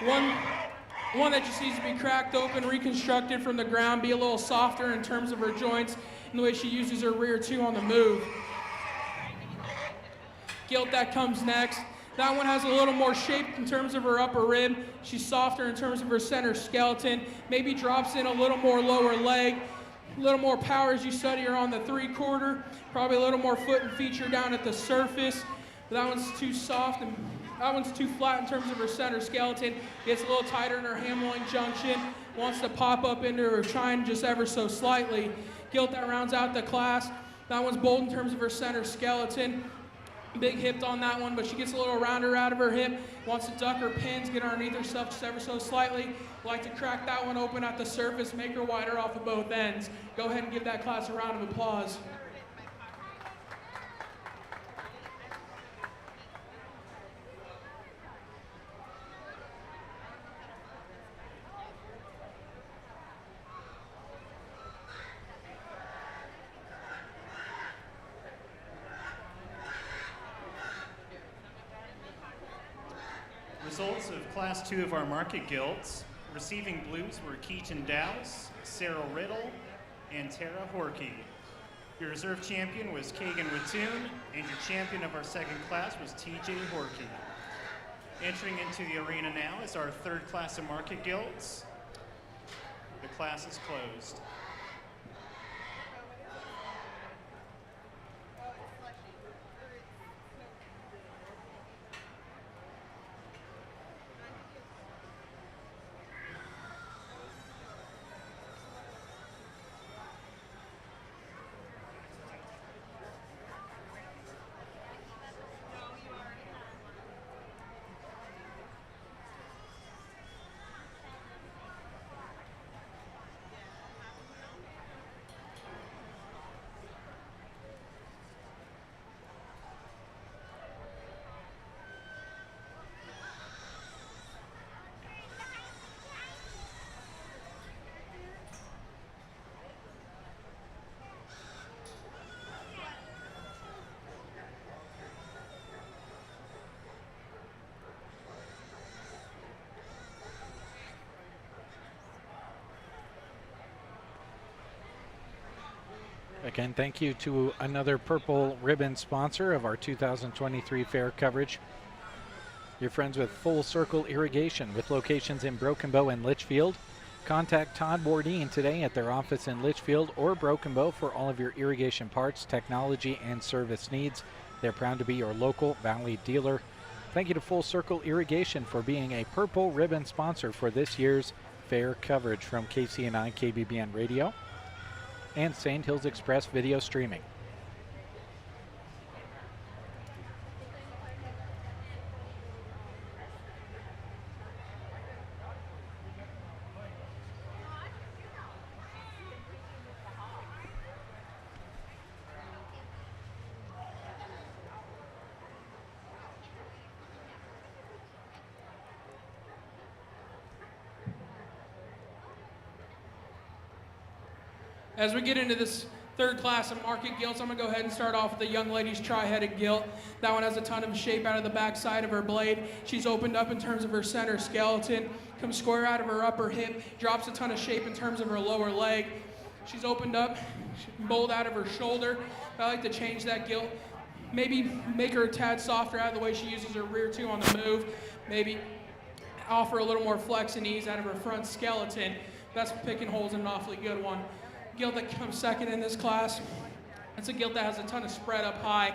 One that just needs to be cracked open, reconstructed from the ground, be a little softer in terms of her joints and the way she uses her rear too on the move. Gilt that comes next. That one has a little more shape in terms of her upper rib. She's softer in terms of her center skeleton. Maybe drops in a little more lower leg. A little more power as you study her on the 3/4. Probably a little more foot and feature down at the surface. But that one's too soft and that one's too flat in terms of her center skeleton. Gets a little tighter in her hamline junction. Wants to pop up into her chine just ever so slightly. Gilt that rounds out the class. That one's bold in terms of her center skeleton. Big hipped on that one, but she gets a little rounder out of her hip. Wants to duck her pins, get underneath herself just ever so slightly. Like to crack that one open at the surface, make her wider off of both ends. Go ahead and give that class a round of applause. Results of Class 2 of our market gilts. Receiving blues were Keaton Dowse, Sarah Riddle, and Tara Horkey. Your reserve champion was Kagan Wattoon, and your champion of our second class was TJ Horkey. Entering into the arena now is our third class of market gilts. The class is closed. Again, thank you to another purple ribbon sponsor of our 2023 fair coverage. Your friends with Full Circle Irrigation with locations in Broken Bow and Litchfield. Contact Todd Wardine today at their office in Litchfield or Broken Bow for all of your irrigation parts, technology, and service needs. They're proud to be your local Valley dealer. Thank you to Full Circle Irrigation for being a purple ribbon sponsor for this year's fair coverage from KCNI KBBN Radio and St. Hills Express video streaming. As we get into this third class of market gilts, I'm going to go ahead and start off with the young lady's tri-headed gilt. That one has a ton of shape out of the back side of her blade. She's opened up in terms of her center skeleton, comes square out of her upper hip, drops a ton of shape in terms of her lower leg. She's opened up, bold out of her shoulder. I like to change that gilt. Maybe make her a tad softer out of the way she uses her rear two on the move. Maybe offer a little more flex and ease out of her front skeleton. That's picking holes in an awfully good one. Gilt that comes second in this class, it's a gilt that has a ton of spread up high,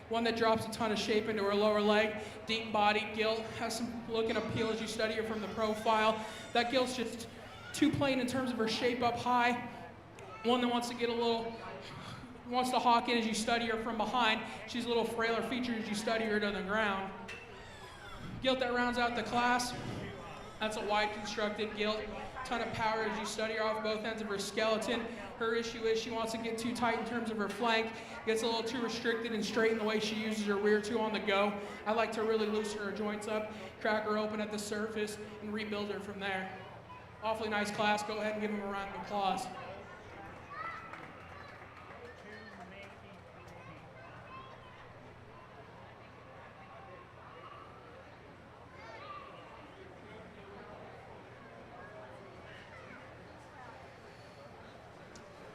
one that drops a ton of shape into her lower leg, deep bodied gilt, has some look and appeal as you study her from the profile. That gilt's just too plain in terms of her shape up high, one that wants to hawk in as you study her from behind. She's a little frailer feature as you study her to the ground. Gilt that rounds out the class, that's a wide constructed gilt. Ton of power as you study her off both ends of her skeleton. Her issue is she wants to get too tight in terms of her flank, gets a little too restricted and straight in the way she uses her rear two on the go. I like to really loosen her joints up, crack her open at the surface, and rebuild her from there. Awfully nice class. Go ahead and give them a round of applause.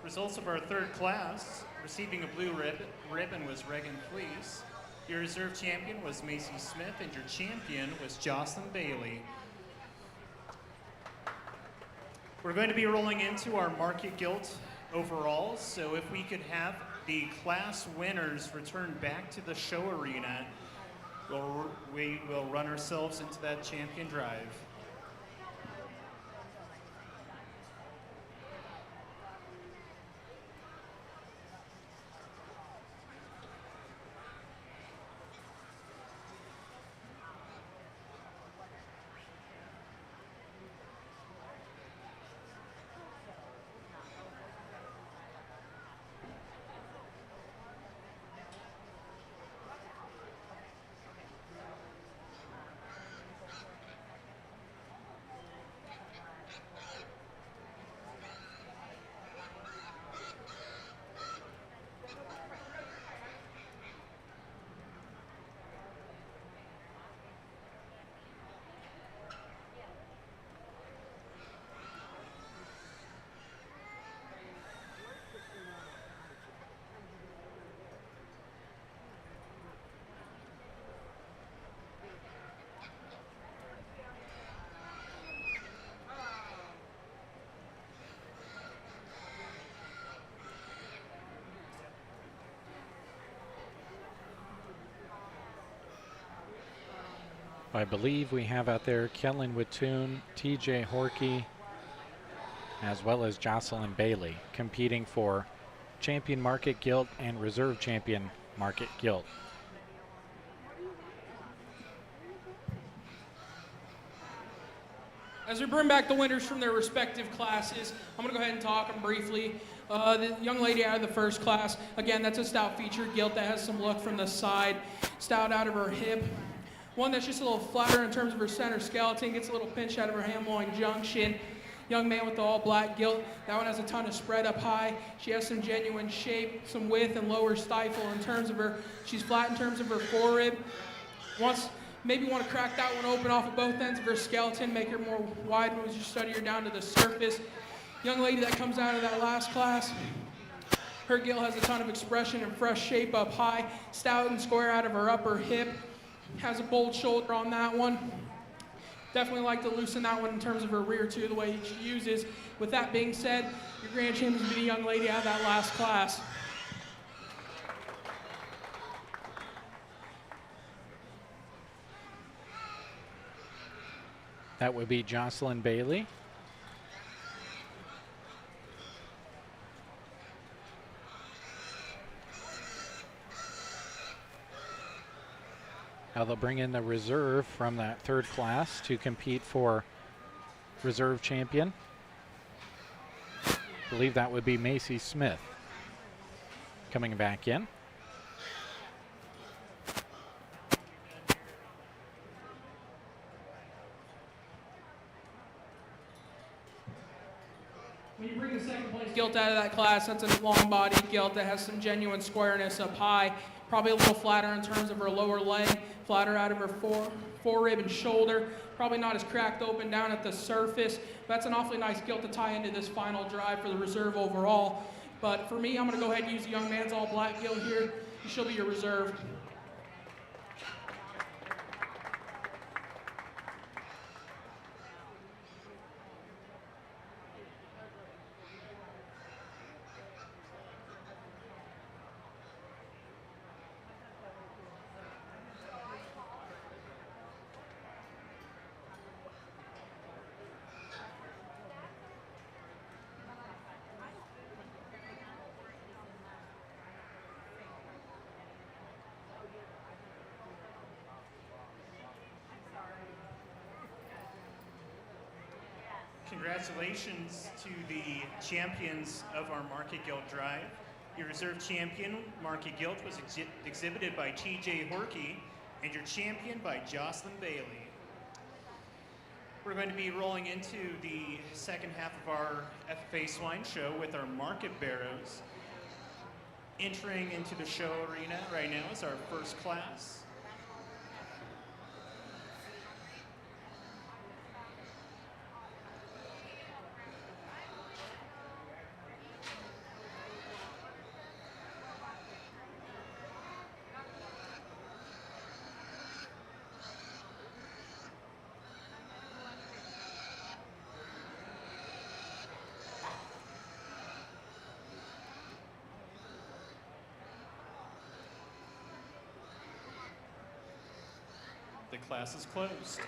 Results of our third class, receiving a blue ribbon was Reagan Fleece. Your reserve champion was Macy Smith, and your champion was Jocelyn Bailey. We're going to be rolling into our market gilt overalls, so if we could have the class winners return back to the show arena, we will run ourselves into that champion drive. I believe we have out there Kellen Wittoon, TJ Horkey, as well as Jocelyn Bailey competing for champion market gilt and reserve champion market gilt. As we bring back the winners from their respective classes, I'm going to go ahead and talk them briefly. The young lady out of the first class, again, that's a stout featured gilt that has some look from the side, stout out of her hip. One that's just a little flatter in terms of her center skeleton, gets a little pinch out of her ham-loin junction. Young man with the all-black gilt, that one has a ton of spread up high. She has some genuine shape, some width and lower stifle in terms of her, she's flat in terms of her forerib. Maybe want to crack that one open off of both ends of her skeleton, make her more wide as you study her down to the surface. Young lady that comes out of that last class, Her gill has a ton of expression and fresh shape up high, stout and square out of her upper hip. Has a bold shoulder on that one. Definitely like to loosen that one in terms of her rear too, the way she uses. With that being said, your grand champion will be the young lady out of that last class. That would be Jocelyn Bailey. Now they'll bring in the reserve from that third class to compete for reserve champion. I believe that would be Macy Smith coming back in. When you bring the second place gilt out of that class, that's a long-bodied gilt that has some genuine squareness up high. Probably a little flatter in terms of her lower leg, flatter out of her forerib and shoulder. Probably not as cracked open down at the surface. That's an awfully nice gilt to tie into this final drive for the reserve overall. But for me, I'm going to go ahead and use the young man's all-black gilt here. She'll be your reserve. Congratulations to the champions of our Market Gilt Drive. Your reserve champion, Market Gilt, was exhibited by TJ Horkey, and your champion by Jocelyn Bailey. We're going to be rolling into the second half of our FFA Swine Show with our Market Barrows. Entering into the show arena right now is our first class. The class is closed.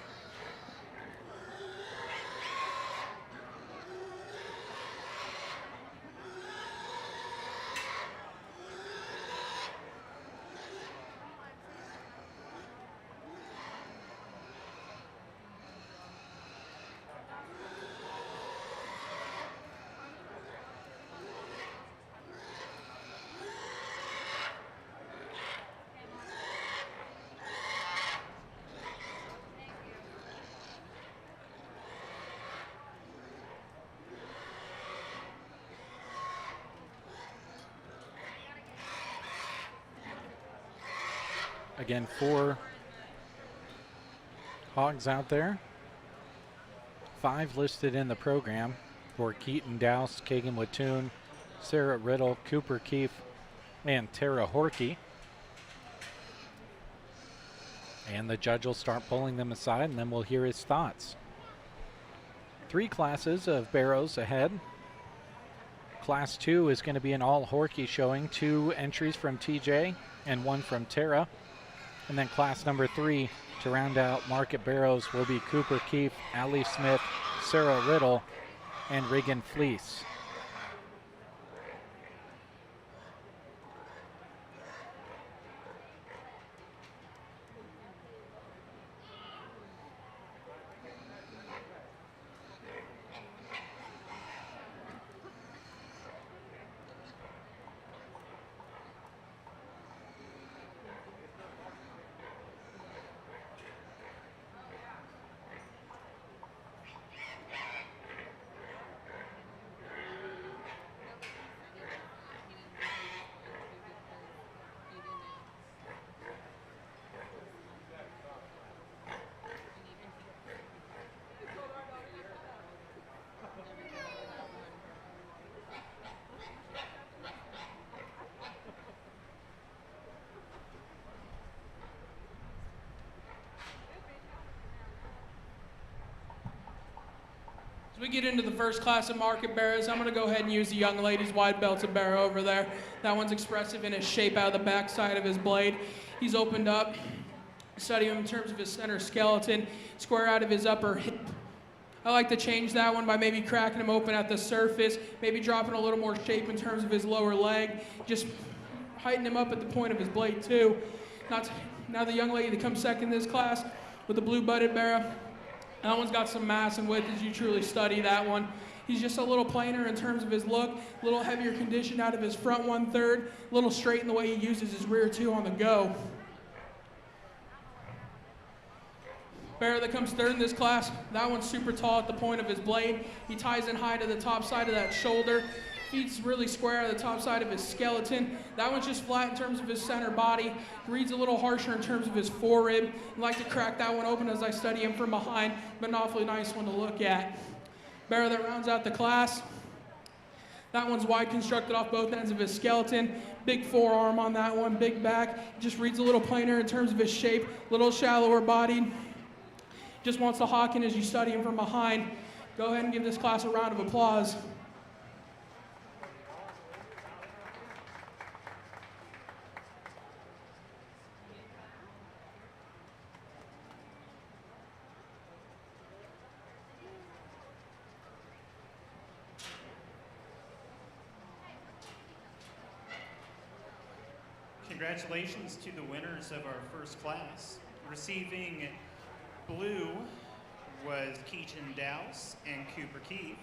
Again, 4 hogs out there. 5 listed in the program for Keaton Dowse, Kagan Wattoon, Sarah Riddle, Cooper Keefe, and Tara Horkey. And the judge will start pulling them aside, and then we'll hear his thoughts. 3 classes of barrows ahead. Class 2 is going to be an all Horkey showing, 2 entries from TJ and 1 from Tara. And then class number 3 to round out Market Barrows will be Cooper Keefe, Allie Smith, Sarah Riddle, and Regan Fleece. As we get into the first class of market barrows, I'm going to go ahead and use the young lady's wide belted barrow over there. That one's expressive in his shape out of the back side of his blade. He's opened up, study him in terms of his center skeleton, square out of his upper hip. I like to change that one by maybe cracking him open at the surface, maybe dropping a little more shape in terms of his lower leg, just heighten him up at the point of his blade too. Now the young lady that comes second in this class with the blue butted barrow. That one's got some mass and width as you truly study that one. He's just a little plainer in terms of his look, a little heavier conditioned out of his front 1/3, a little straight in the way he uses his rear 2 on the go. Barrow that comes third in this class, that one's super tall at the point of his blade. He ties in high to the top side of that shoulder. Feet's really square at the top side of his skeleton. That one's just flat in terms of his center body. Reads a little harsher in terms of his forerib. I like to crack that one open as I study him from behind, but an awfully nice one to look at. Barrow that rounds out the class. That one's wide constructed off both ends of his skeleton. Big forearm on that one, big back. Just reads a little plainer in terms of his shape, a little shallower bodied. Just wants to hawk in as you study him from behind. Go ahead and give this class a round of applause. Congratulations to the winners of our first class. Receiving blue was Keaton Dowse and Cooper Keefe.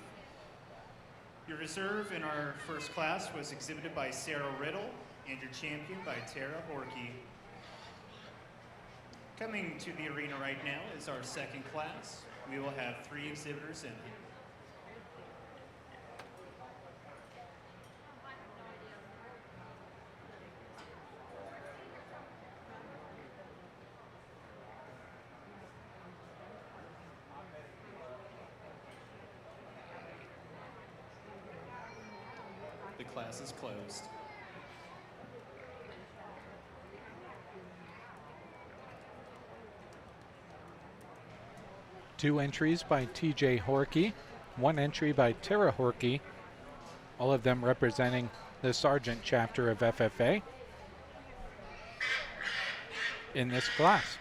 Your reserve in our first class was exhibited by Sarah Riddle and your champion by Tara Horkey. Coming to the arena right now is our second class. We will have 3 exhibitors in it. The class is closed. Two entries by TJ Horkey, 1 entry by Tara Horkey, all of them representing the Sargent chapter of FFA in this class.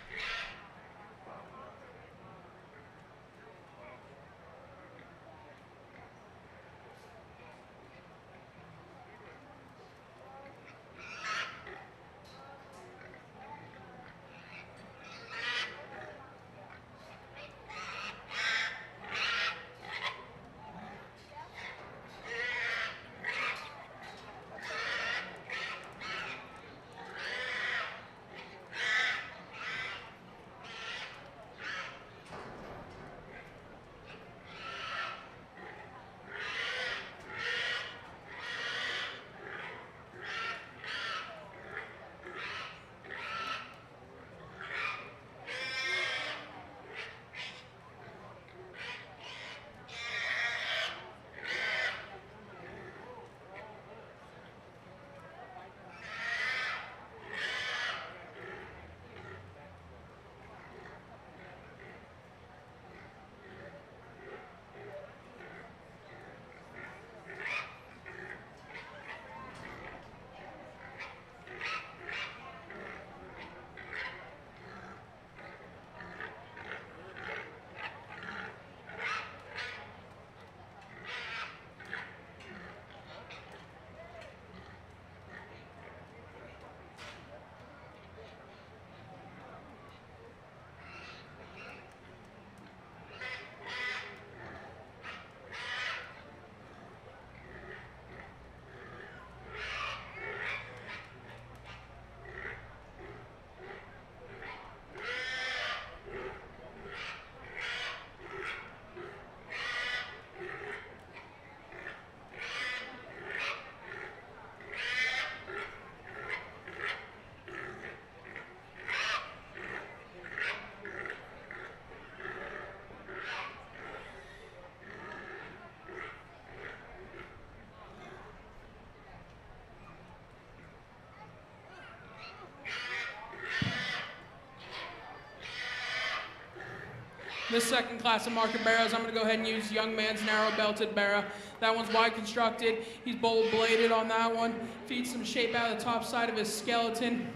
This second class of market barrows, I'm going to go ahead and use Young Man's Narrow Belted Barrow. That one's wide constructed. He's bold bladed on that one. Feeds some shape out of the top side of his skeleton.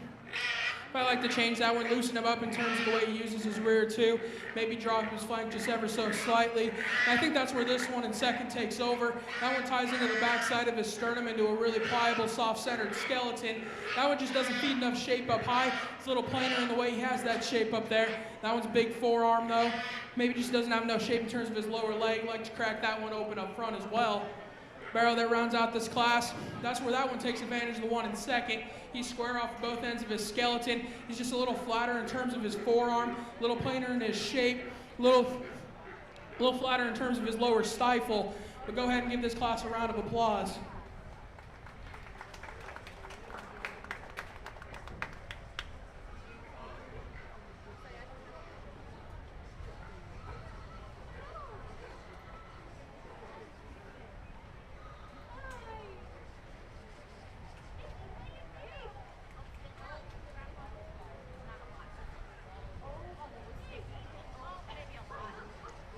But I like to change that one, loosen him up in terms of the way he uses his rear too. Maybe drop his flank just ever so slightly. And I think that's where this one in second takes over. That one ties into the backside of his sternum into a really pliable, soft-centered skeleton. That one just doesn't feed enough shape up high. It's a little plainer in the way he has that shape up there. That one's big forearm though. Maybe just doesn't have enough shape in terms of his lower leg. Like to crack that one open up front as well. Barrow that rounds out this class, that's where that one takes advantage of the one in second. He's square off both ends of his skeleton. He's just a little flatter in terms of his forearm, a little plainer in his shape, a little flatter in terms of his lower stifle. But go ahead and give this class a round of applause.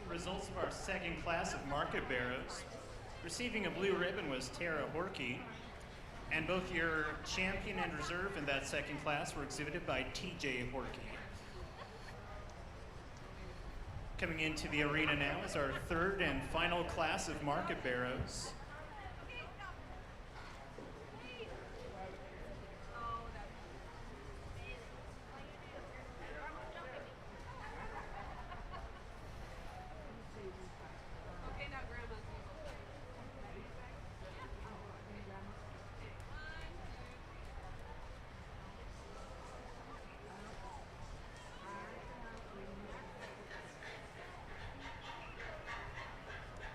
Results of our second class of market barrows. Receiving a blue ribbon was Tara Horkey, and both your champion and reserve in that second class were exhibited by TJ Horkey. Coming into the arena now is our third and final class of market barrows.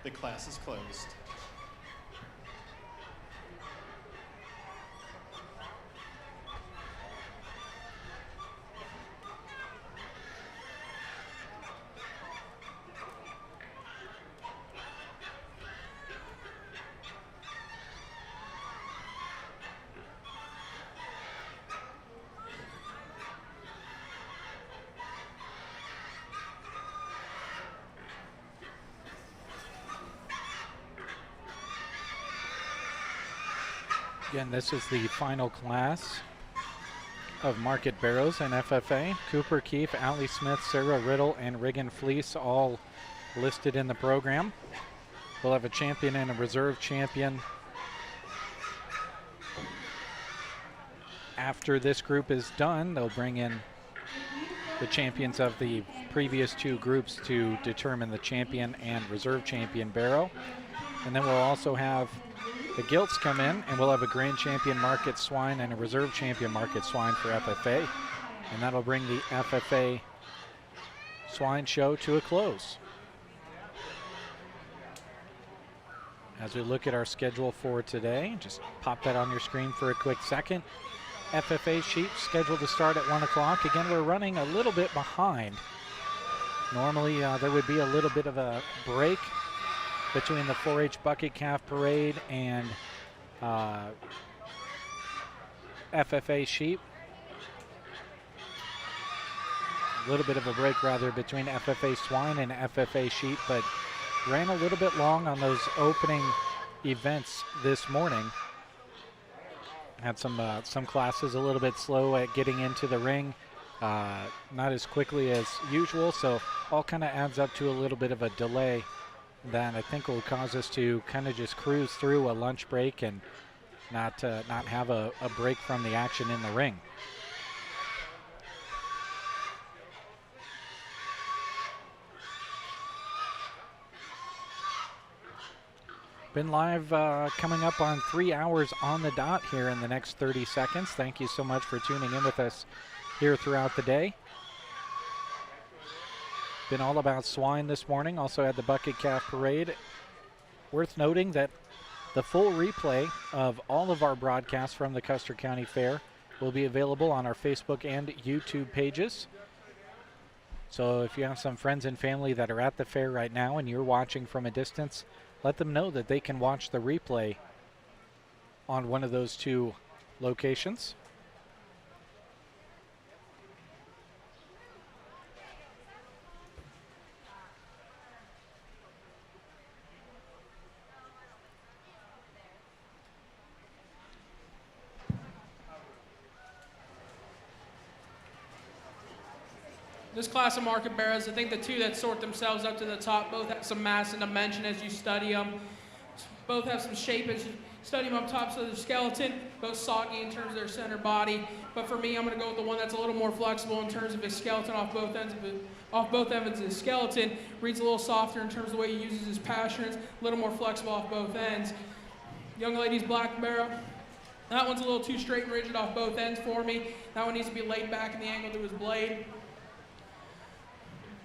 The class is closed. Again, this is the final class of market barrows in FFA. Cooper Keefe, Allie Smith, Sarah Riddle, and Regan Fleece all listed in the program. We'll have a champion and a reserve champion. After this group is done, they'll bring in the champions of the previous two groups to determine the champion and reserve champion barrow. And then we'll also have the gilts come in, and we'll have a grand champion market swine and a reserve champion market swine for FFA. And that'll bring the FFA swine show to a close. As we look at our schedule for today, just pop that on your screen for a quick second. FFA sheet scheduled to start at 1 o'clock. Again, we're running a little bit behind. Normally there would be a little bit of a break between the 4-H bucket calf parade and FFA sheep. A little bit of a break rather between FFA swine and FFA sheep, but ran a little bit long on those opening events this morning. Had some classes a little bit slow at getting into the ring, not as quickly as usual, so all kind of adds up to a little bit of a delay that I think will cause us to kind of just cruise through a lunch break and not have a break from the action in the ring. Been live coming up on 3 hours on the dot here in the next 30 seconds. Thank you so much for tuning in with us here throughout the day. Been all about swine this morning. Also had the bucket calf parade. Worth noting that the full replay of all of our broadcasts from the Custer County Fair will be available on our Facebook and YouTube pages. So if you have some friends and family that are at the fair right now and you're watching from a distance, let them know that they can watch the replay on one of those two locations. This class of market barrows, I think the two that sort themselves up to the top both have some mass and dimension as you study them. Both have some shape as you study them up top, so the skeleton, both soggy in terms of their center body. But for me, I'm going to go with the one that's a little more flexible in terms of his skeleton off both ends of his skeleton. Reads a little softer in terms of the way he uses his passions, a little more flexible off both ends. Young lady's black barrow. That one's a little too straight and rigid off both ends for me. That one needs to be laid back in the angle to his blade.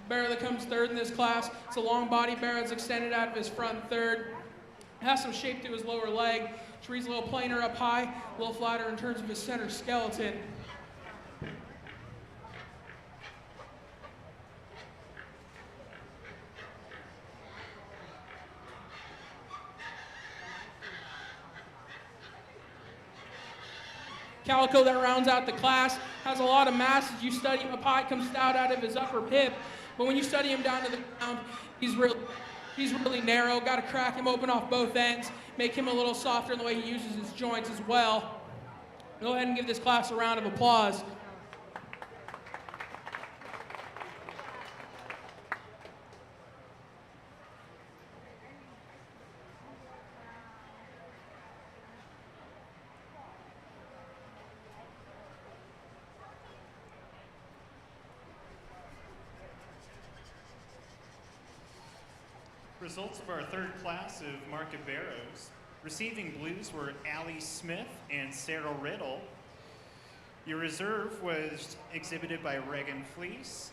Barrow that comes third in this class. It's a long body barrow that's extended out of his front third. It has some shape to his lower leg, which reads a little plainer up high, a little flatter in terms of his center skeleton. Calico that rounds out the class has a lot of mass. As you study him up high, it comes stout out of his upper hip. But when you study him down to the ground, he's really narrow. Got to crack him open off both ends, make him a little softer in the way he uses his joints as well. Go ahead and give this class a round of applause. Results of our third class of market barrows. Receiving blues were Allie Smith and Sarah Riddle. Your reserve was exhibited by Reagan Fleece,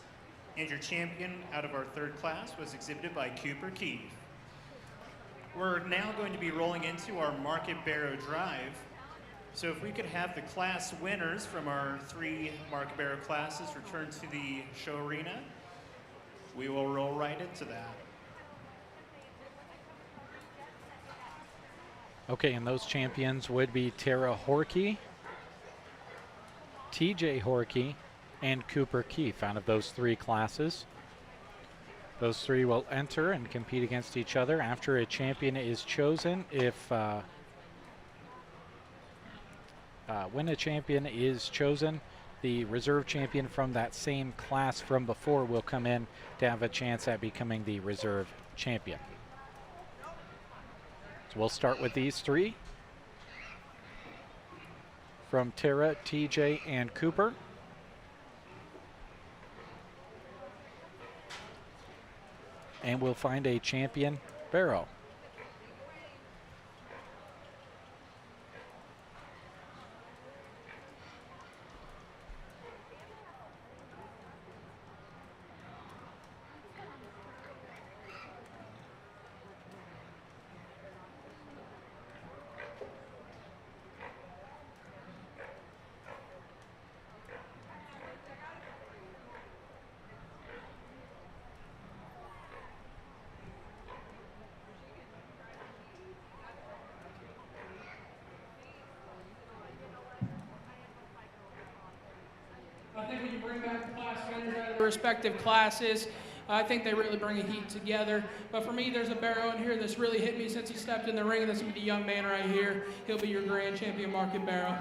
and your champion out of our third class was exhibited by Cooper Keefe. We're now going to be rolling into our market barrow drive. So if we could have the class winners from our 3 market barrow classes return to the show arena, we will roll right into that. Okay, and those champions would be Tara Horkey, TJ Horkey, and Cooper Keefe out of those 3 classes. Those 3 will enter and compete against each other after a champion is chosen. When a champion is chosen, the reserve champion from that same class from before will come in to have a chance at becoming the reserve champion. So we'll start with these 3. From Tara, TJ, and Cooper. And we'll find a champion barrow. I think when you bring back the class winners out of the respective classes, I think they really bring a heat together. But for me, there's a barrow in here that's really hit me since he stepped in the ring, and that's going to be the young man right here. He'll be your grand champion market barrow.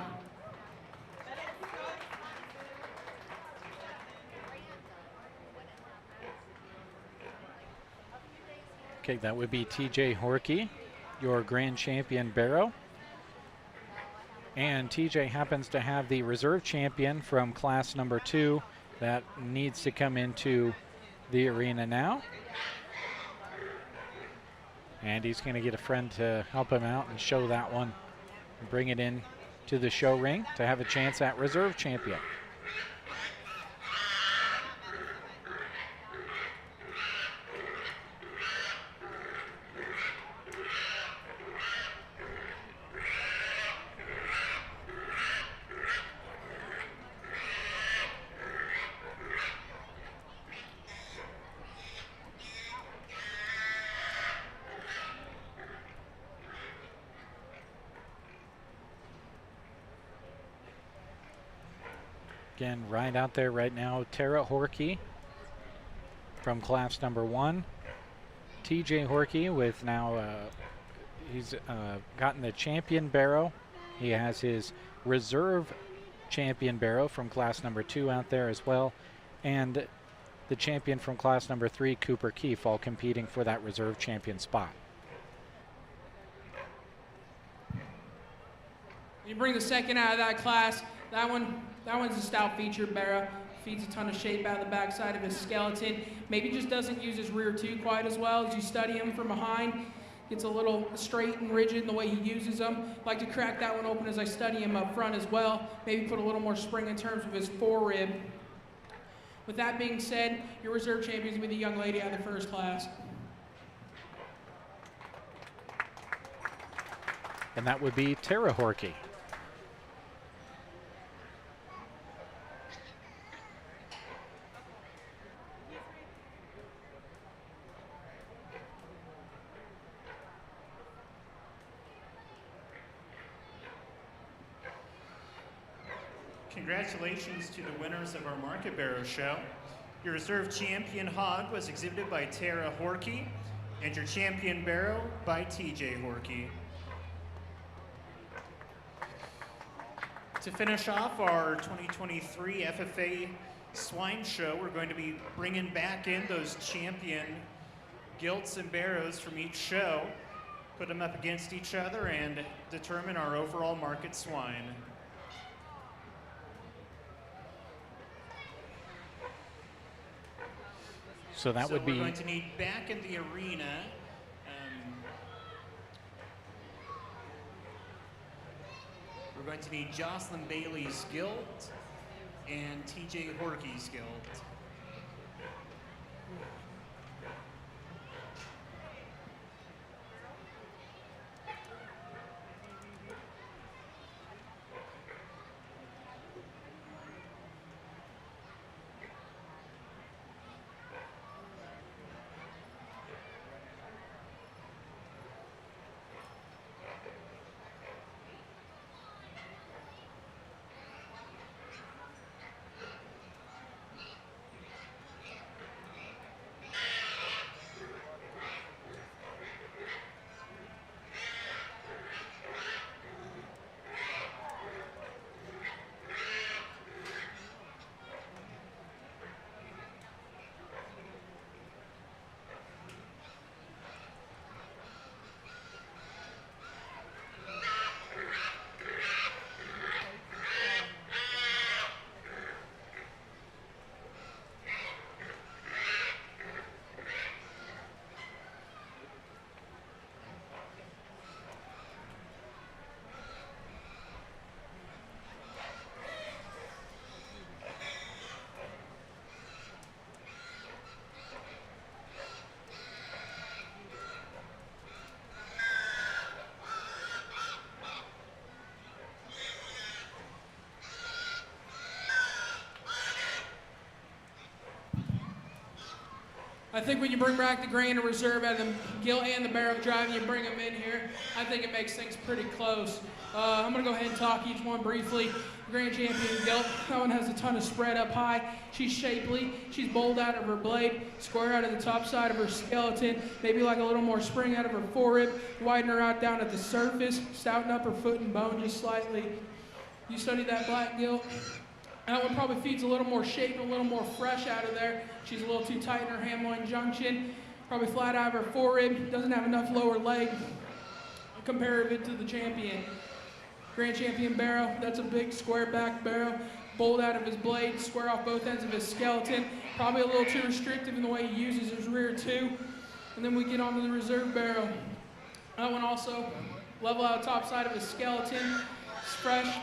Okay, that would be TJ Horkey, your grand champion barrow. And TJ happens to have the reserve champion from class number 2 that needs to come into the arena now. And he's going to get a friend to help him out and show that one, and bring it in to the show ring to have a chance at reserve champion. Again, right out there right now, Tara Horkey from class number 1. TJ Horkey with now, he's gotten the champion barrow. He has his reserve champion barrow from class number 2 out there as well. And the champion from class number 3, Cooper Keefe, all competing for that reserve champion spot. You bring the second out of that class. That one's a stout featured barrow. Feeds a ton of shape out of the backside of his skeleton. Maybe just doesn't use his rear two quite as well as you study him from behind. Gets a little straight and rigid in the way he uses them. Like to crack that one open as I study him up front as well. Maybe put a little more spring in terms of his forerib. With that being said, your reserve champion is going to be the young lady out of the first class. And that would be Tara Horkey. Congratulations to the winners of our Market Barrow show. Your reserve champion hog was exhibited by Tara Horkey, and your champion barrow by TJ Horkey. To finish off our 2023 FFA Swine Show, we're going to be bringing back in those champion gilts and barrows from each show, put them up against each other, and determine our overall market swine. So that would be... We're going to need back in the arena. We're going to need Jocelyn Bailey's gilt and TJ Horkey's gilt. I think when you bring back the grain and reserve out of the gilt and the barrel drive, you bring them in here, I think it makes things pretty close. I'm going to go ahead and talk each one briefly. Grand Champion gilt, that one has a ton of spread up high. She's shapely. She's bowled out of her blade, square out of the top side of her skeleton, maybe like a little more spring out of her forerib, widen her out down at the surface, stouten up her foot and bone just slightly. You study that black gilt. That one probably feeds a little more shape and a little more fresh out of there. She's a little too tight in her ham-loin junction. Probably flat out of her forerib. Doesn't have enough lower leg comparative to the champion. Grand Champion barrow, that's a big square back barrow. Bowled out of his blade, square off both ends of his skeleton. Probably a little too restrictive in the way he uses his rear too. And then we get on to the reserve barrow. That one also level out top side of his skeleton. It's fresh,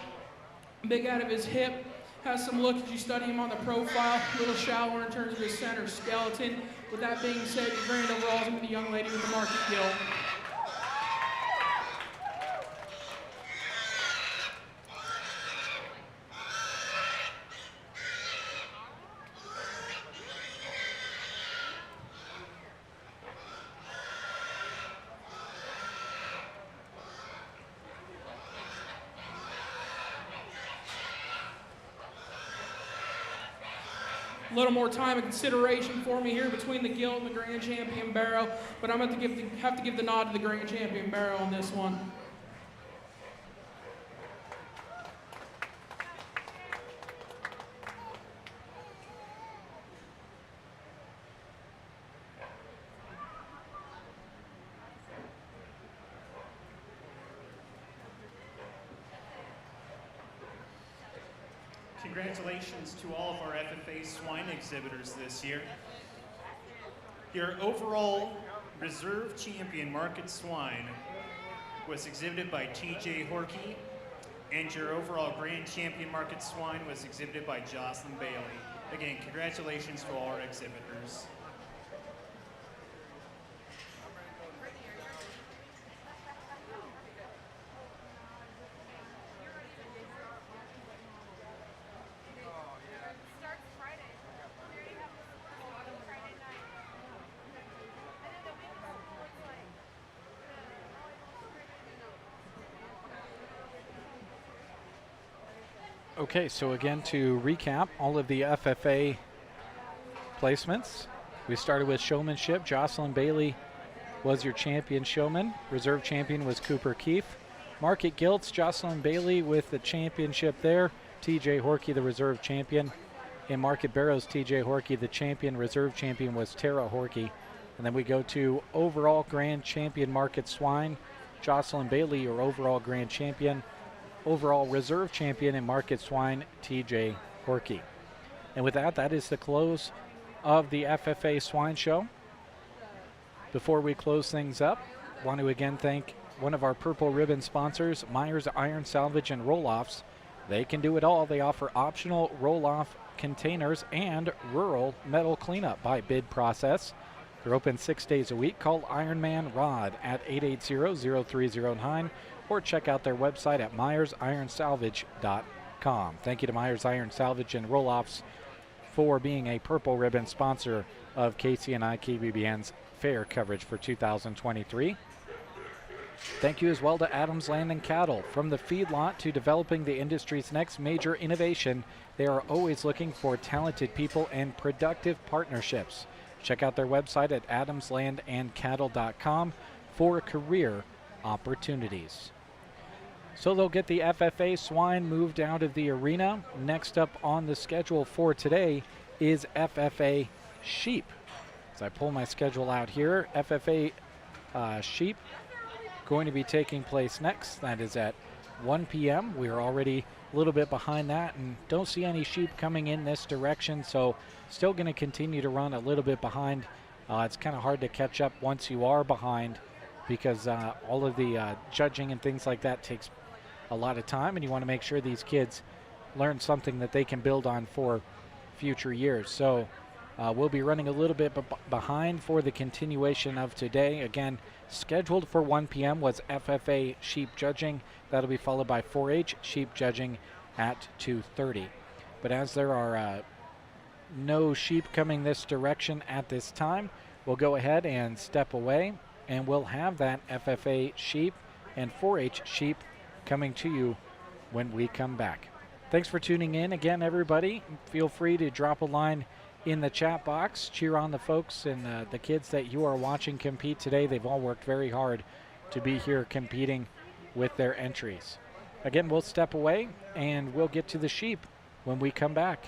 big out of his hip. Has some look as you study him on the profile, a little shallower in terms of his center skeleton. With that being said, your grand overall is going to be the young lady with the market gilt. A little more time and consideration for me here between the gilt and the Grand Champion barrow, but I'm going to have to give the nod to the Grand Champion barrow on this one. congratulations to all of our FFA swine exhibitors this year. Your overall reserve champion market swine was exhibited by TJ Horkey, and your overall grand champion market swine was exhibited by Jocelyn Bailey. Again, congratulations to all our exhibitors. Okay, so again, to recap all of the FFA placements, we started with showmanship. Jocelyn Bailey was your champion showman. Reserve champion was Cooper Keefe. Market Gilts, Jocelyn Bailey with the championship there. TJ Horkey, the reserve champion. In Market Barrows, TJ Horkey, the champion. Reserve champion was Tara Horkey. And then we go to overall grand champion Market Swine. Jocelyn Bailey, your overall grand champion. Overall reserve champion in Market Swine, TJ Horkey. And with that, that is the close of the FFA Swine Show. Before we close things up, I want to again thank one of our Purple Ribbon sponsors, Myers Iron Salvage and Roll-Offs. They can do it all. They offer optional roll-off containers and rural metal cleanup by bid process. They're open 6 days a week. Call Ironman Rod at 880-0309 or check out their website at myersironsalvage.com. Thank you to Myers Iron Salvage and Roll-Offs for being a Purple Ribbon sponsor of KCNI KBBN's fair coverage for 2023. Thank you as well to Adams Land and Cattle. From the feedlot to developing the industry's next major innovation, they are always looking for talented people and productive partnerships. Check out their website at adamslandandcattle.com for career opportunities. So they'll get the FFA swine moved out of the arena. Next up on the schedule for today is FFA sheep. As I pull my schedule out here, FFA sheep going to be taking place next. That is at 1 p.m. We are already a little bit behind that and don't see any sheep coming in this direction, so still going to continue to run a little bit behind. It's kind of hard to catch up once you are behind because all of the judging and things like that takes a lot of time, and you want to make sure these kids learn something that they can build on for future years. So we'll be running a little bit behind for the continuation of today. Again, scheduled for 1 p.m. was FFA sheep judging. That'll be followed by 4-H sheep judging at 2:30. But as there are no sheep coming this direction at this time, we'll go ahead and step away, and we'll have that FFA sheep and 4-H sheep coming to you when we come back. Thanks for tuning in again, everybody. Feel free to drop a line in the chat box. Cheer on the folks and the kids that you are watching compete today. They've all worked very hard to be here competing with their entries. Again, we'll step away and we'll get to the sheep when we come back.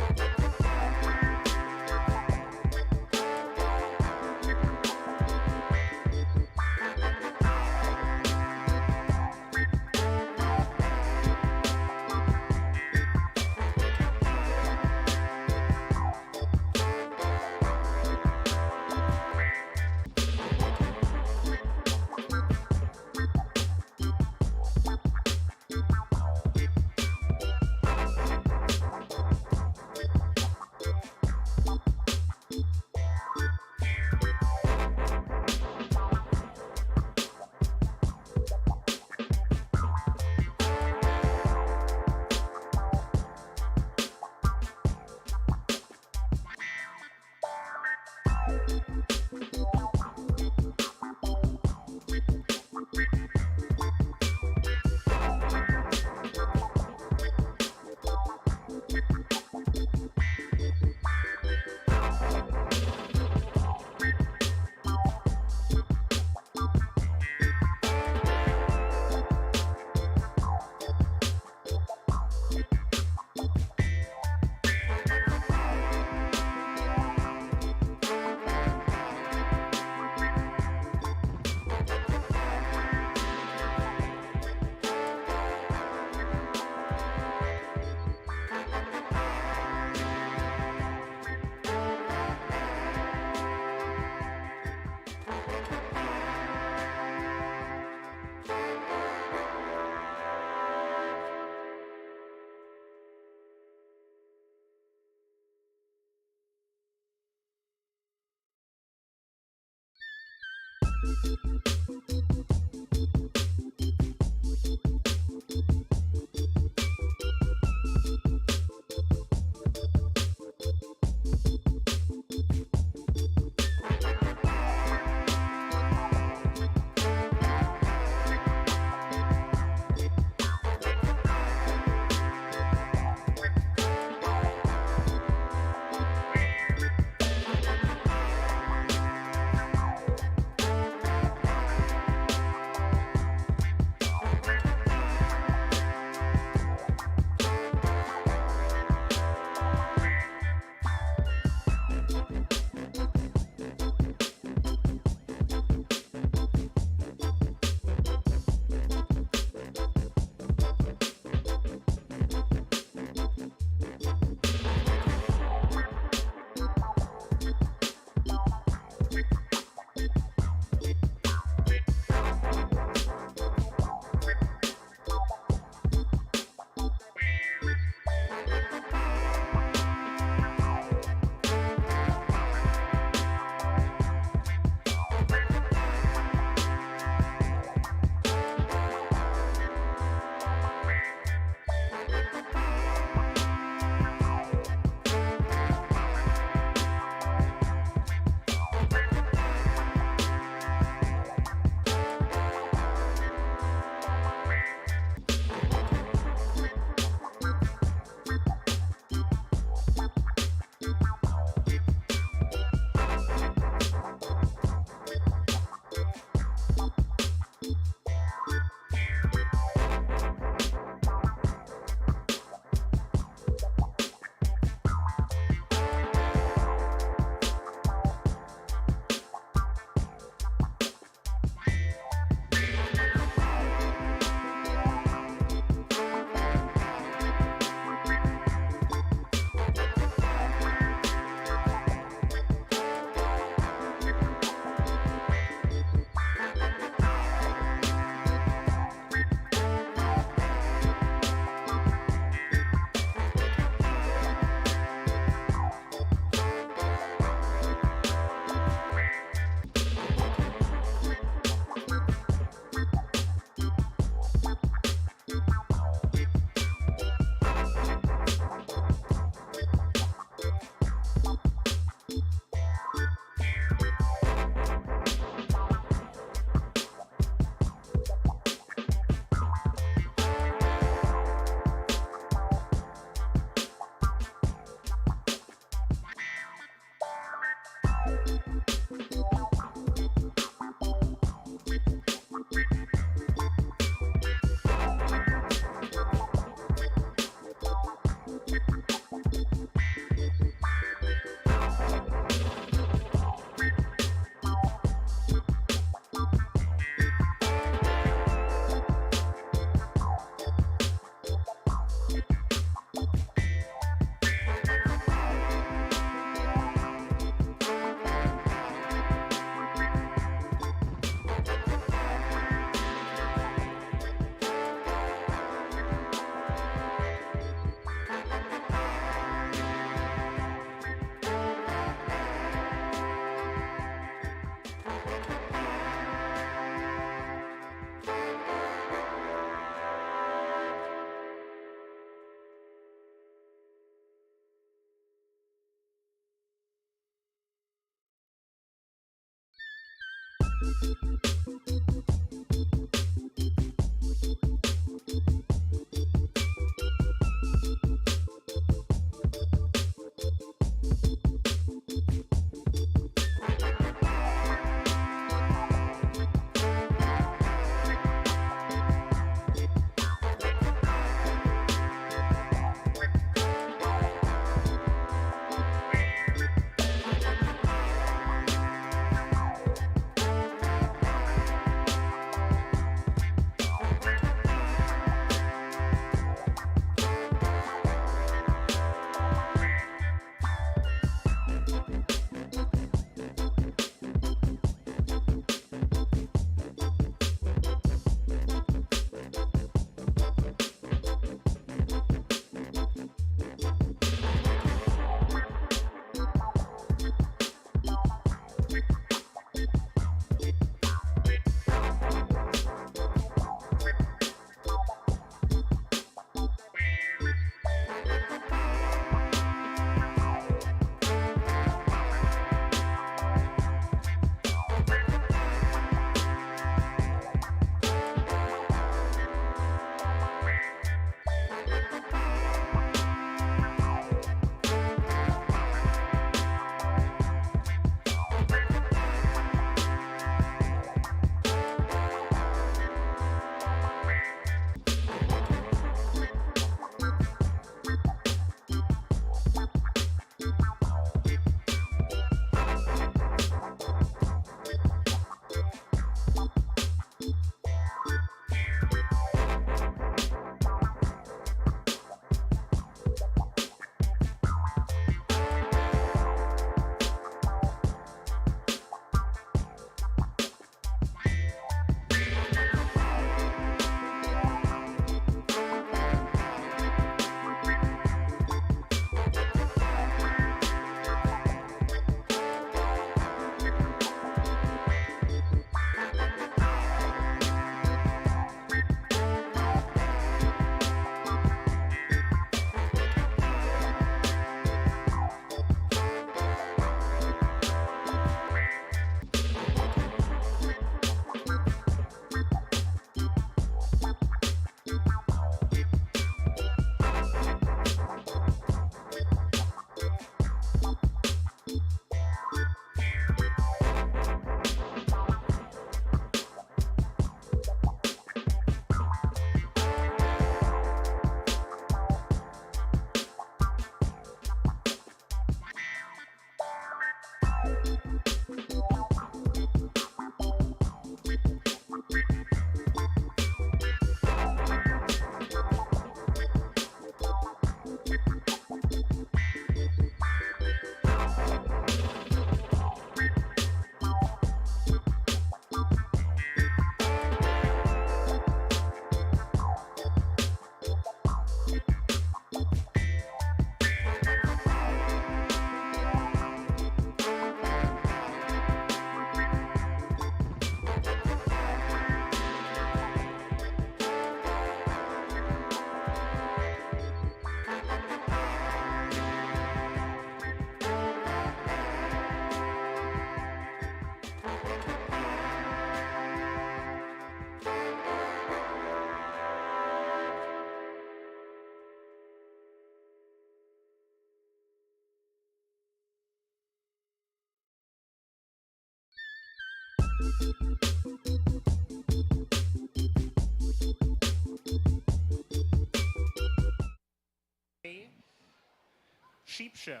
Sheep show.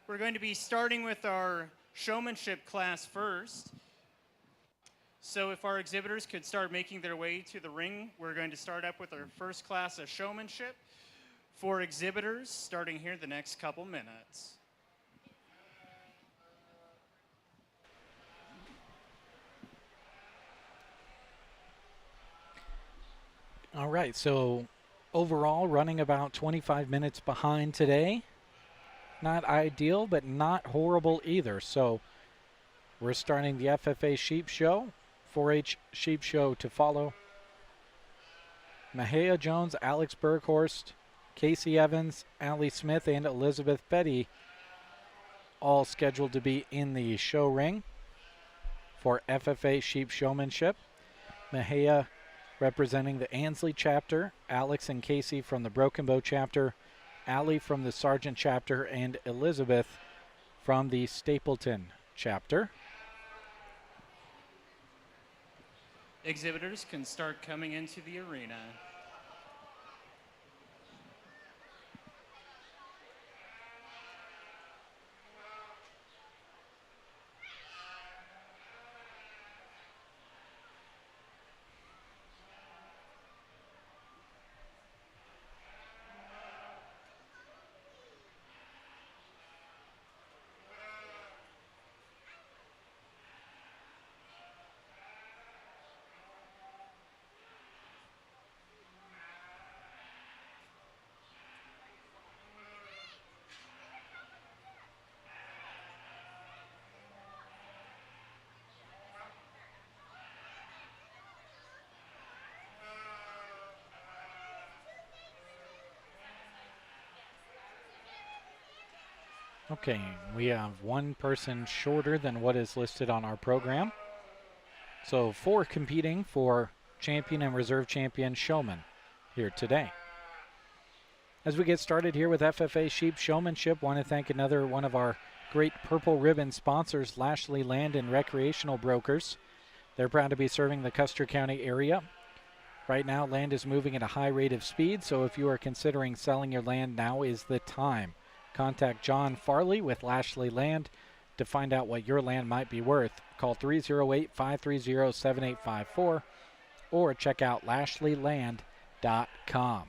We're going to be starting with our showmanship class first. So if our exhibitors could start making their way to the ring, we're going to start up with our first class of showmanship for exhibitors starting here the next couple minutes. All right, so overall running about 25 minutes behind today. Not ideal, but not horrible either. So we're starting the FFA Sheep Show, 4-H Sheep Show to follow. Mahia Jones, Alex Berghorst, Casey Evans, Allie Smith, and Elizabeth Fetty all scheduled to be in the show ring for FFA Sheep Showmanship. Mahia representing the Ansley chapter, Alex and Casey from the Broken Bow chapter, Allie from the Sargent chapter, and Elizabeth from the Stapleton chapter. Exhibitors can start coming into the arena. Okay, we have one person shorter than what is listed on our program. So 4 competing for champion and reserve champion showman here today. As we get started here with FFA Sheep Showmanship, want to thank another one of our great Purple Ribbon sponsors, Lashley Land and Recreational Brokers. They're proud to be serving the Custer County area. Right now, land is moving at a high rate of speed, so if you are considering selling your land, now is the time. Contact John Farley with Lashley Land to find out what your land might be worth. Call 308-530-7854 or check out lashleyland.com.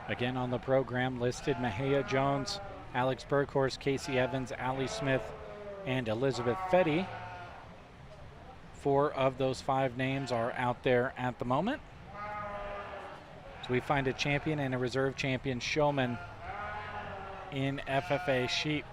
Again on the program listed, Mahia Jones, Alex Berghorst, Casey Evans, Allie Smith, and Elizabeth Fetty. 4 of those 5 names are out there at the moment. So we find a champion and a reserve champion showman in FFA Sheep.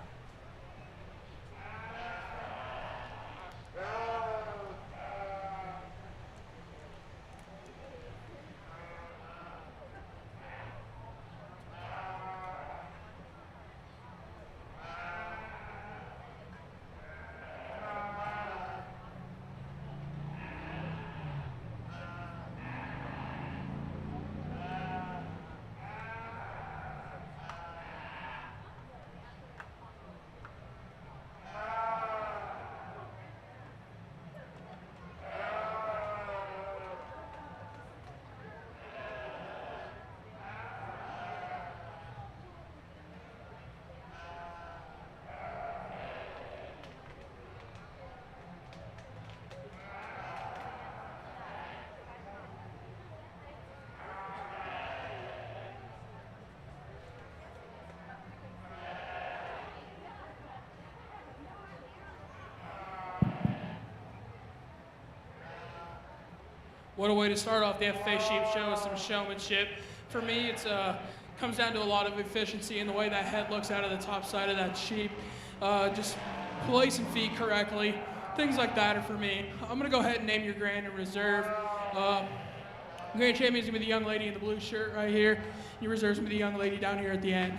what a way to start off the FFA sheep show with some showmanship. For me, it's comes down to a lot of efficiency in the way that head looks out of the top side of that sheep. Just placing feet correctly, things like that are for me. I'm gonna go ahead and name your grand and reserve. Grand champion's gonna be the young lady in the blue shirt right here. Your reserve's gonna be the young lady down here at the end.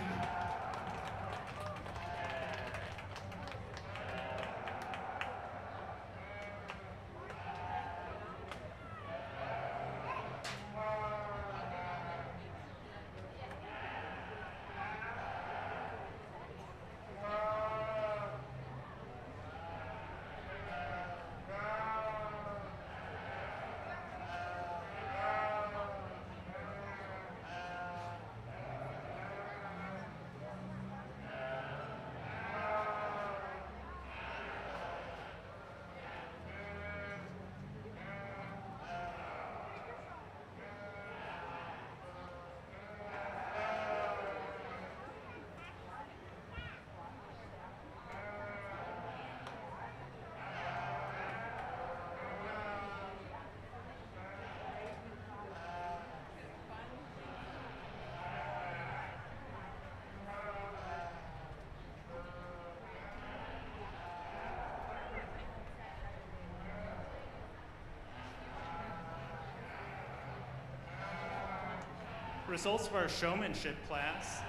Results of our showmanship class.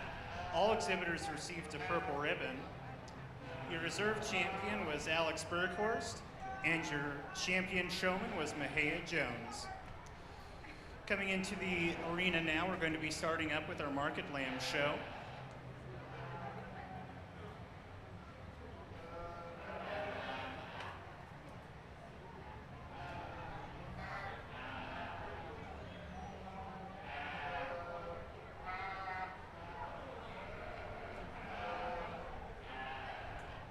All exhibitors received a purple ribbon. Your reserve champion was Alex Berghorst, and your champion showman was Mahia Jones. Coming into the arena now, we're going to be starting up with our Market Lamb show.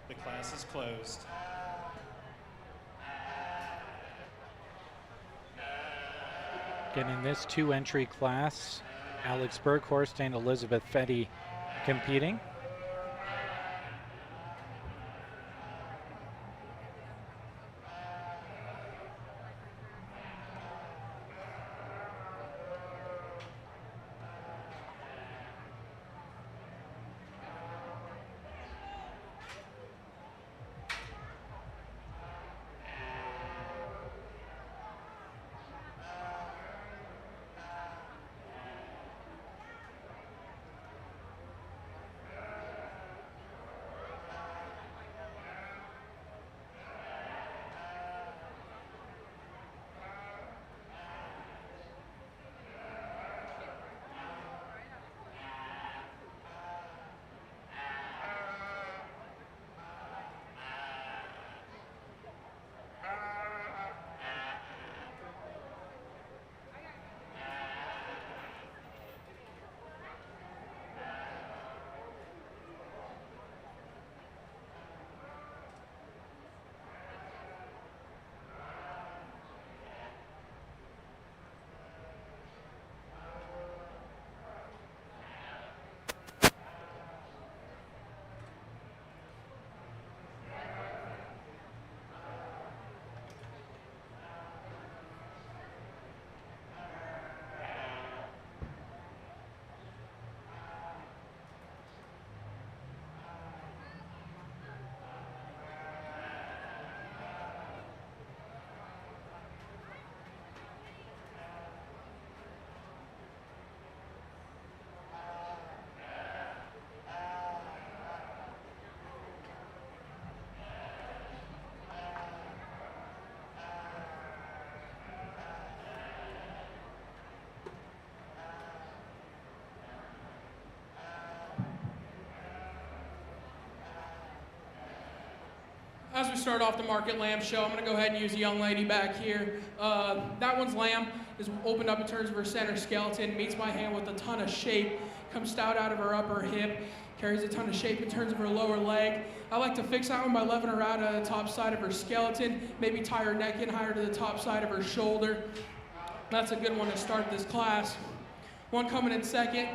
The class is closed. Again, in this two-entry class, Alex Berghorst and Elizabeth Fetty competing. As we start off the Market Lamb show, I'm going to go ahead and use a young lady back here. That one's lamb is opened up in terms of her center skeleton, meets my hand with a ton of shape, comes stout out of her upper hip, carries a ton of shape in terms of her lower leg. I like to fix that one by leveling her out of the top side of her skeleton, maybe tie her neck in higher to the top side of her shoulder. That's a good one to start this class. One coming in second,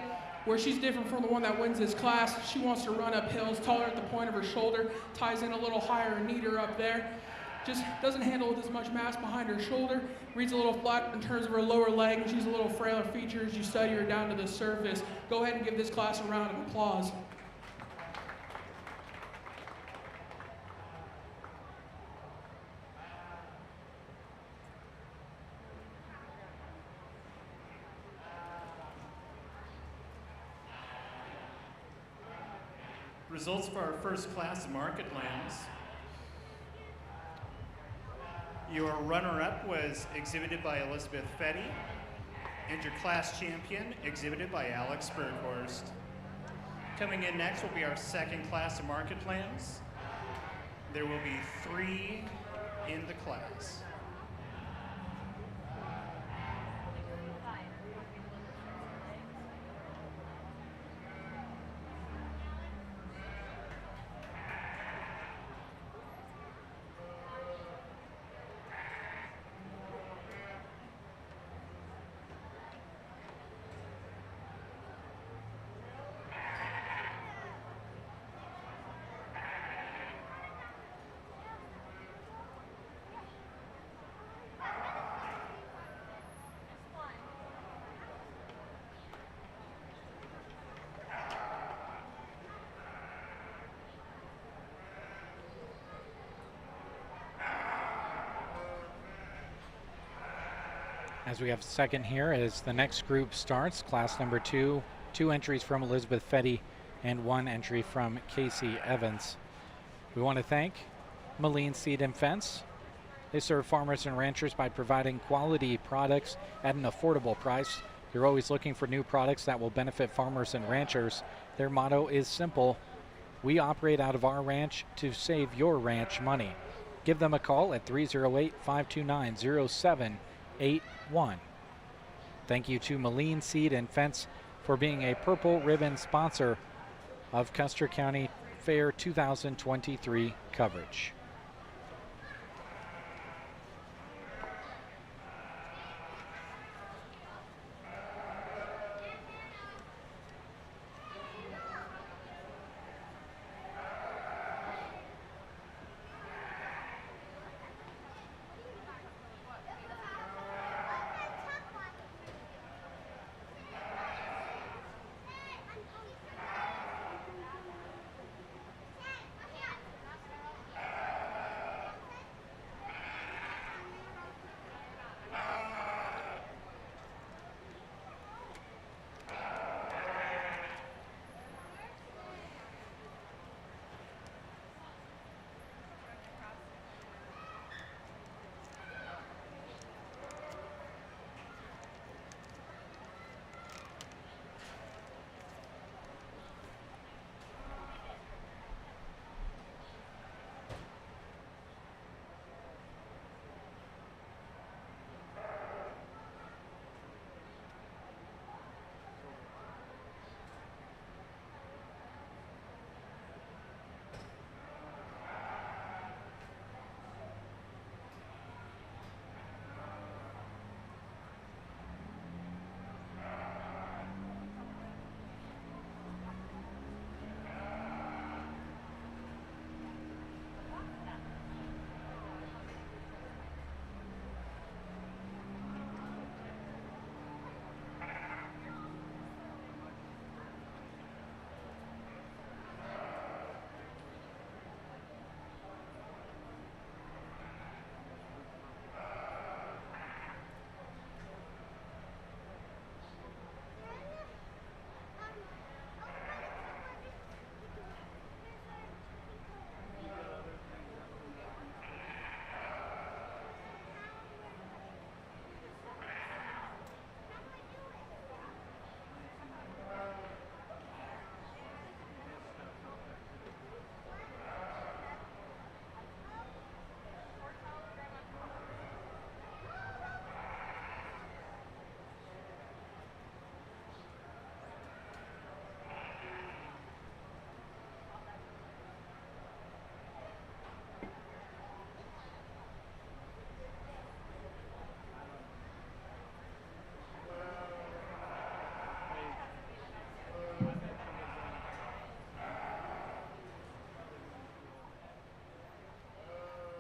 where she's different from the one that wins this class. She wants to run up hills, taller at the point of her shoulder, ties in a little higher and neater up there. just doesn't handle with as much mass behind her shoulder, reads a little flat in terms of her lower leg, and she's a little frailer feature as you study her down to the surface. Go ahead and give this class a round of applause. Results for our first class of market lambs. Your runner-up was exhibited by Elizabeth Fetty, and your class champion exhibited by Alex Berghorst. Coming in next will be our second class of market lambs. There will be 3 in the class. As we have second here as the next group starts, class number 2, 2 entries from Elizabeth Fetty and 1 entry from Casey Evans. We want to thank Moline Seed and Fence. They serve farmers and ranchers by providing quality products at an affordable price. You're always looking for new products that will benefit farmers and ranchers. Their motto is simple: we operate out of our ranch to save your ranch money. Give them a call at 308-529-0781. Thank you to Moline Seed and Fence for being a Purple Ribbon sponsor of Custer County Fair 2023 coverage.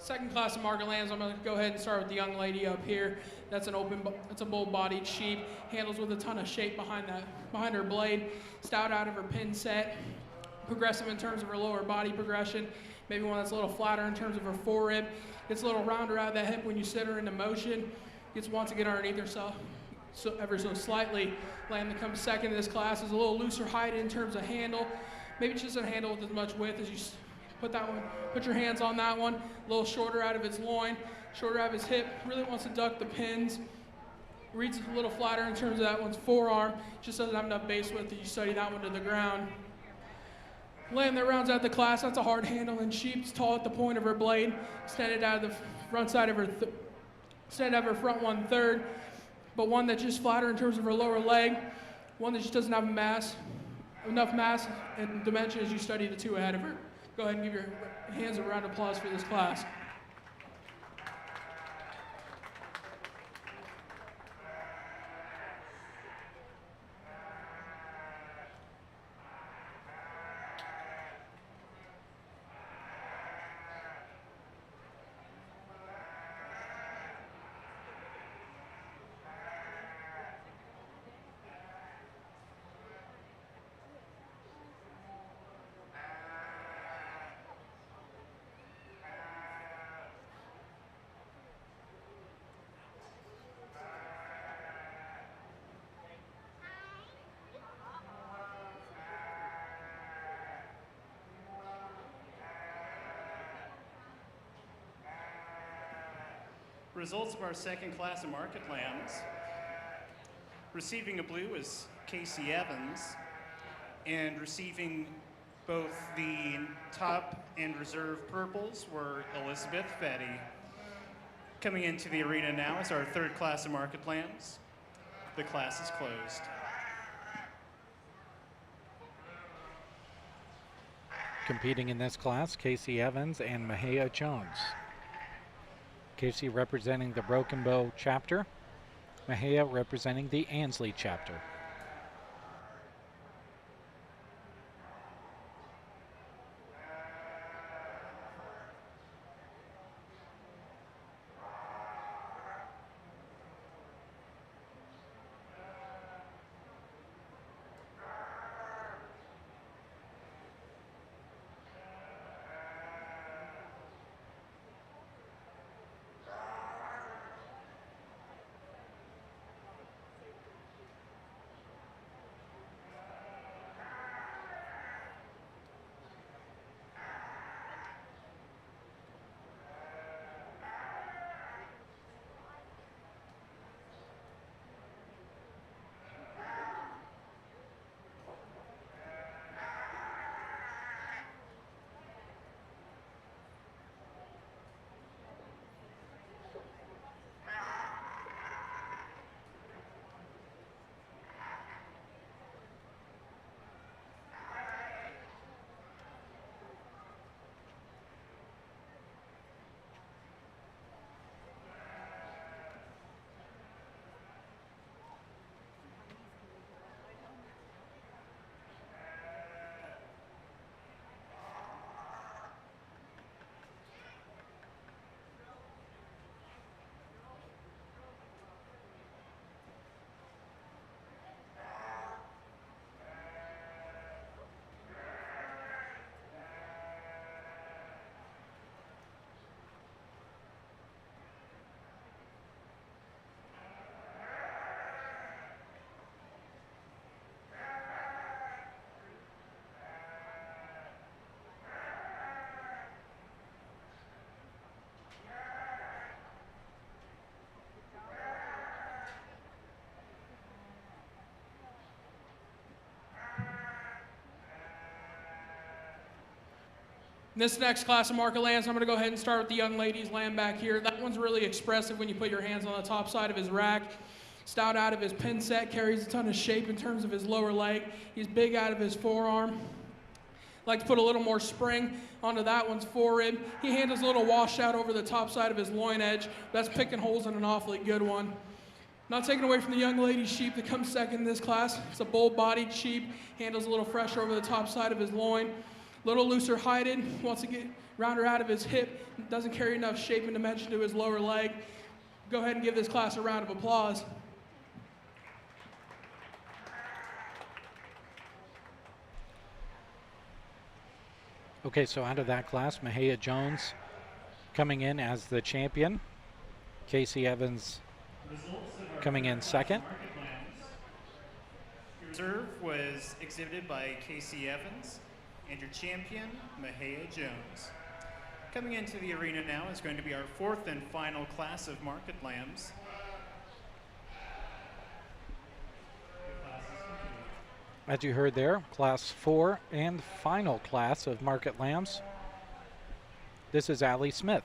Second class of market lands, I'm going to go ahead and start with the young lady up here. That's a bull-bodied sheep, handles with a ton of shape behind her blade, stout out of her pin set, progressive in terms of her lower body progression, maybe one that's a little flatter in terms of her forerib, gets a little rounder out of that hip when you sit her into motion, gets wants to get underneath herself ever so slightly. Lamb that comes second in this class is a little looser height in terms of handle, maybe just doesn't handle with as much width as you put your hands on that one, a little shorter out of its loin, shorter out of his hip, really wants to duck the pins, reads a little flatter in terms of that one's forearm, just doesn't have enough base width that you study that one to the ground. Lamb that rounds out the class, that's a hard handling sheep, it's tall at the point of her blade, extended out of the front side of her, extended out of her front 1/3, but one that's just flatter in terms of her lower leg, one that just doesn't have enough mass and dimension as you study the two ahead of her. Go ahead and give your hands a round of applause for this class. Results of our second class of market lambs. Receiving a blue is Casey Evans, and receiving both the top and reserve purples were Elizabeth Fetty. Coming into the arena now is our third class of market lambs. The class is closed. Competing in this class, Casey Evans and Mahia Jones. Casey representing the Broken Bow chapter, Mahia representing the Ansley chapter. This next class of market lands, I'm going to go ahead and start with the young lady's lamb back here. That one's really expressive when you put your hands on the top side of his rack. Stout out of his pin set, carries a ton of shape in terms of his lower leg. He's big out of his forearm. Like to put a little more spring onto that one's forerib. He handles a little washout over the top side of his loin edge. That's picking holes in an awfully good one. Not taken away from the young lady's sheep that comes second in this class. It's a bull-bodied sheep, handles a little fresher over the top side of his loin. Little looser heighted, wants to get rounder out of his hip, doesn't carry enough shape and dimension to his lower leg. Go ahead and give this class a round of applause. Okay, so out of that class, Mahia Jones coming in as the champion. Casey Evans coming in second. Your reserve was exhibited by Casey Evans, and your champion, Mahia Jones. Coming into the arena now is going to be our fourth and final class of market lambs. As you heard there, class 4 and final class of market lambs. This is Allie Smith.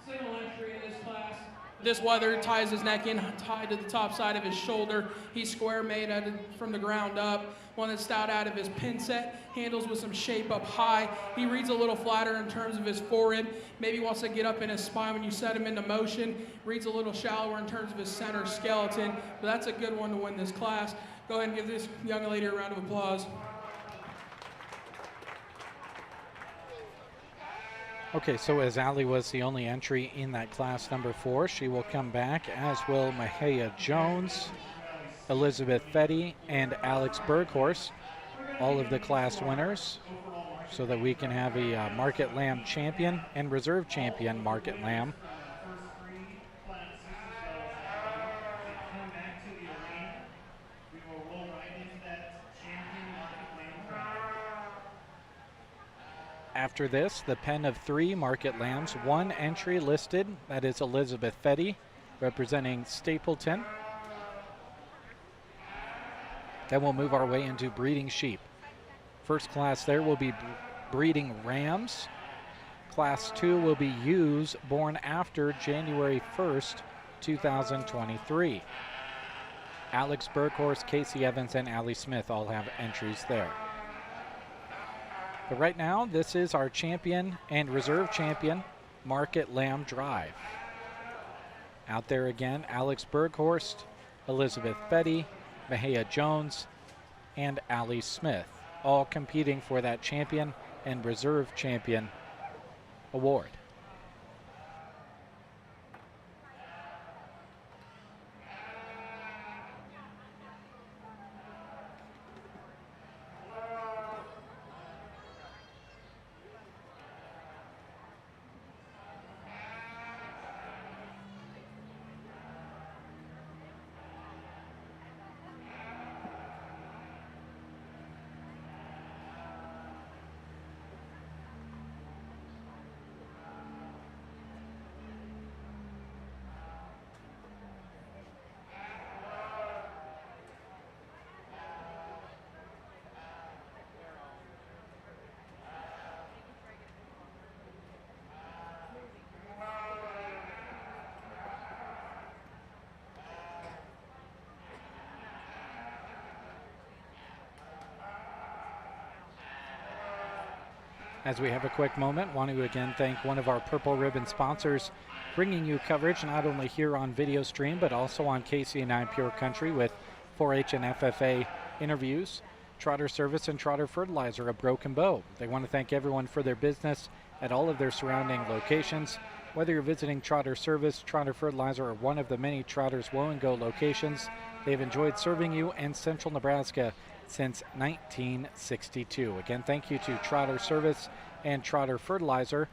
Single entry in this class. This weather ties his neck in, tied to the top side of his shoulder. He's square made from the ground up. One that's stout out of his pin set. Handles with some shape up high. He reads a little flatter in terms of his forerib. Maybe wants to get up in his spine when you set him into motion. Reads a little shallower in terms of his center skeleton. But that's a good one to win this class. Go ahead and give this young lady a round of applause. Okay, so as Allie was the only entry in that class number 4, she will come back, as will Mahia Jones, Elizabeth Fetty, and Alex Berghorst, all of the class winners, so that we can have a market lamb champion and reserve champion market lamb. After this, the pen of 3 market lambs, 1 entry listed, that is Elizabeth Fetty, representing Stapleton. Then we'll move our way into breeding sheep. First class there will be breeding rams. Class 2 will be ewes born after January 1st, 2023. Alex Berghorst, Casey Evans, and Allie Smith all have entries there. But right now, this is our champion and reserve champion market lamb drive. Out there again, Alex Berghorst, Elizabeth Fetty, Mahia Jones, and Allie Smith, all competing for that champion and reserve champion award. As we have a quick moment, want to again thank one of our Purple Ribbon sponsors, bringing you coverage not only here on video stream, but also on KCNI Pure Country with 4-H and FFA interviews. Trotter Service and Trotter Fertilizer of Broken Bow. They want to thank everyone for their business at all of their surrounding locations. Whether you're visiting Trotter Service, Trotter Fertilizer, or one of the many Trotter's Woe and Go locations, they've enjoyed serving you in Central Nebraska since 1962. Again, thank you to Trotter Service and Trotter Fertilizer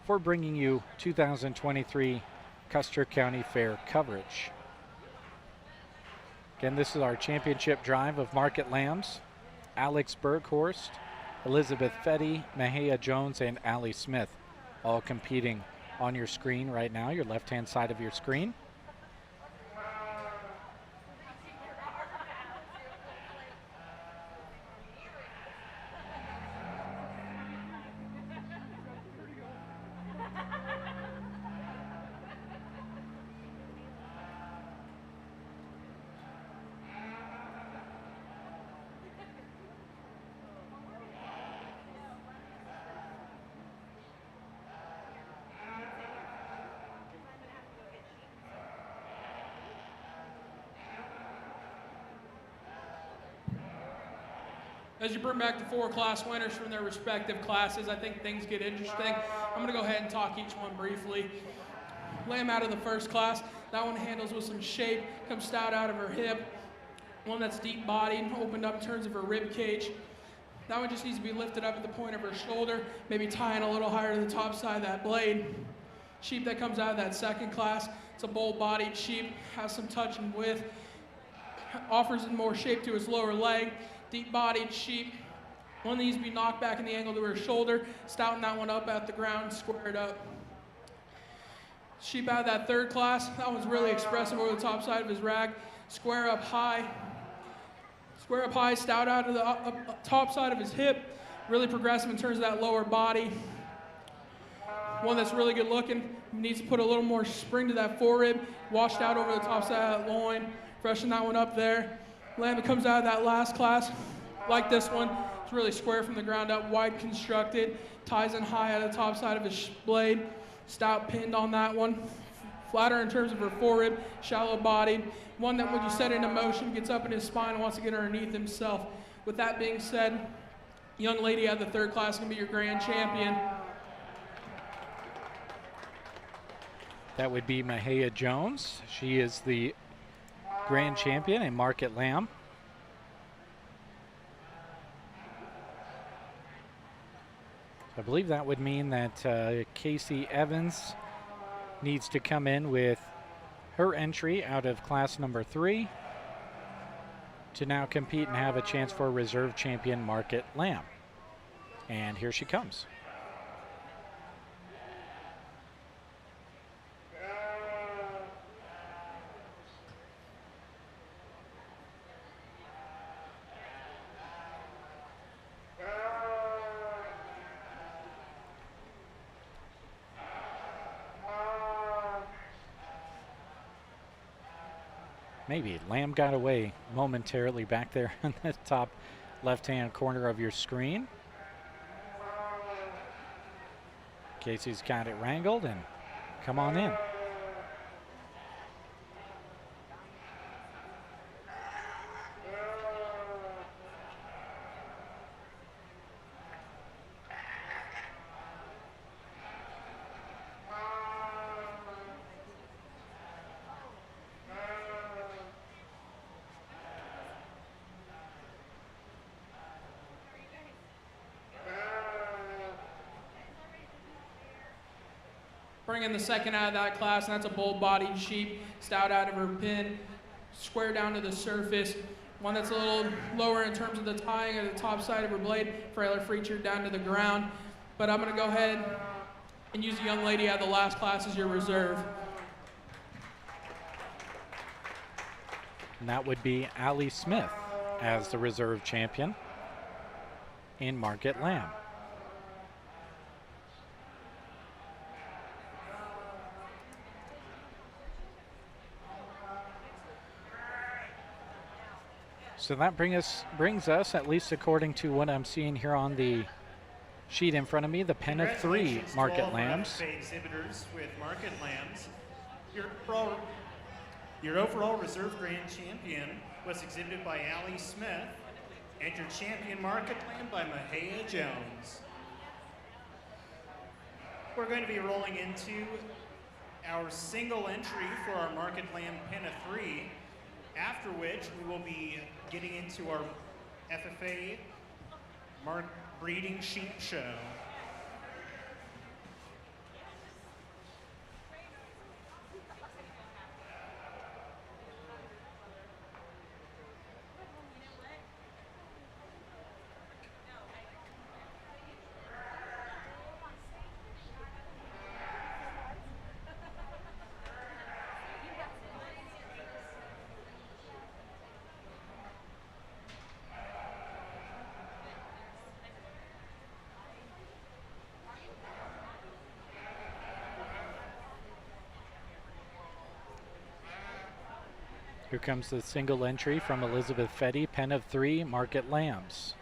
for bringing you 2023 Custer County Fair coverage. Again, this is our championship drive of Market Lambs. Alex Berghorst, Elizabeth Fetty, Mahia Jones, and Allie Smith all competing on your screen right now, your left-hand side of your screen. As you bring back the 4 class winners from their respective classes, I think things get interesting. I'm going to go ahead and talk each one briefly. Lamb out of the first class, that one handles with some shape, comes stout out of her hip. One that's deep bodied, opened up in terms of her rib cage. That one just needs to be lifted up at the point of her shoulder, maybe tying a little higher to the top side of that blade. Sheep that comes out of that second class, it's a bold-bodied sheep, has some touch and width, offers more shape to his lower leg. Deep-bodied sheep. One needs to be knocked back in the angle to her shoulder, stouting that one up at the ground, squared up. Sheep out of that third class, that one's really expressive over the top side of his rag. Square up high, stout out of the top side of his hip. Really progressive in terms of that lower body. One that's really good looking, needs to put a little more spring to that forerib, washed out over the top side of that loin, freshen that one up there. Lamb that comes out of that last class, like this one, it's really square from the ground up, wide constructed, ties in high at the top side of his blade, stout pinned on that one, flatter in terms of her forerib, shallow bodied, one that when you set it into motion gets up in his spine and wants to get underneath himself. With that being said, young lady out of the third class is going to be your grand champion. That would be Mahia Jones. She is the grand champion in Market Lamb. I believe that would mean that Casey Evans needs to come in with her entry out of class number 3 to now compete and have a chance for reserve champion Market Lamb. And here she comes. Maybe Lamb got away momentarily back there in the top left-hand corner of your screen. Casey's got it wrangled, and come on in. Bringing the second out of that class, and that's a bold-bodied sheep, stout out of her pin, square down to the surface. One that's a little lower in terms of the tying of the top side of her blade, frailer feature down to the ground. But I'm going to go ahead and use the young lady out of the last class as your reserve. And that would be Allie Smith as the reserve champion in Market Lamb. So that brings us, at least according to what I'm seeing here on the sheet in front of me, the pen of 3 Congratulations to market all of our lambs. FFA exhibitors with market lambs. Your overall reserve grand champion was exhibited by Allie Smith, and your champion market lamb by Mahia Jones. We're going to be rolling into our single entry for our market lamb pen of 3, after which we will be getting into our FFA breeding sheep show. Here comes the single entry from Elizabeth Fetty, pen of 3 market lambs.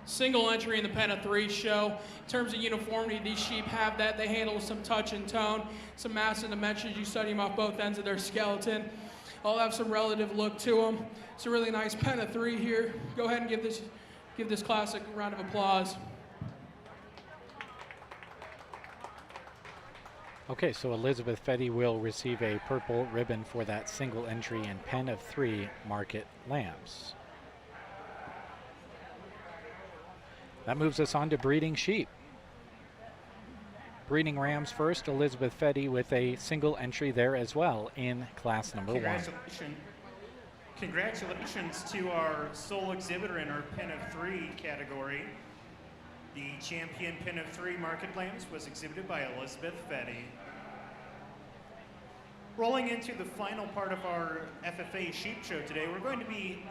Single entry in the pen of 3 show. In terms of uniformity, these sheep have that. They handle with some touch and tone, some mass and dimensions. You study them off both ends of their skeleton. All have some relative look to them. It's a really nice pen of 3 here. Go ahead and give this classic a round of applause. Okay, so Elizabeth Fetty will receive a purple ribbon for that single entry in pen of 3 market lambs. That moves us on to breeding sheep. Breeding rams first, Elizabeth Fetty with a single entry there as well in class number 1. Congratulations to our sole exhibitor in our pen of 3 category. The champion pen of 3 market lambs was exhibited by Elizabeth Fetty. Rolling into the final part of our FFA sheep show today, we're going to be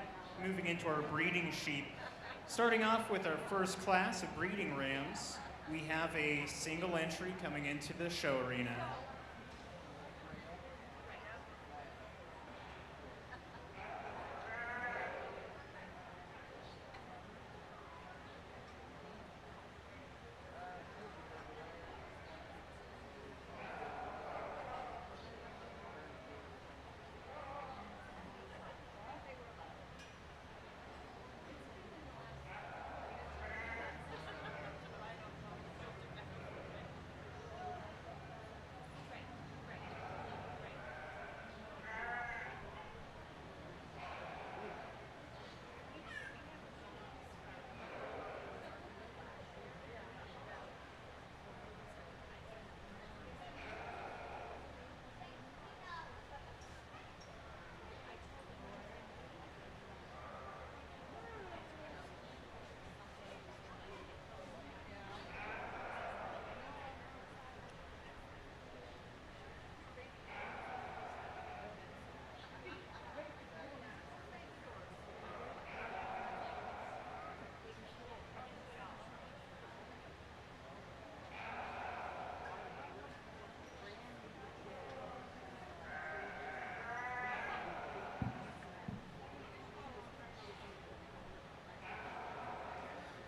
moving into our breeding sheep. Starting off with our first class of breeding rams, we have a single entry coming into the show arena.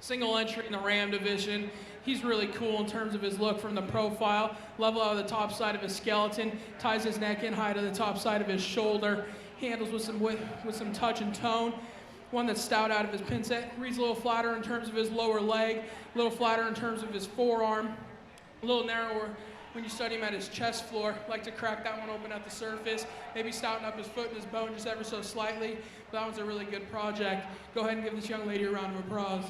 single entry in the Ram division. He's really cool in terms of his look from the profile. Level out of the top side of his skeleton, ties his neck in high to the top side of his shoulder, handles with some touch and tone. One that's stout out of his pin set. Reads a little flatter in terms of his lower leg, a little flatter in terms of his forearm, a little narrower when you study him at his chest floor. Like to crack that one open at the surface, maybe stouten up his foot and his bone just ever so slightly. But that one's a really good project. Go ahead and give this young lady a round of applause.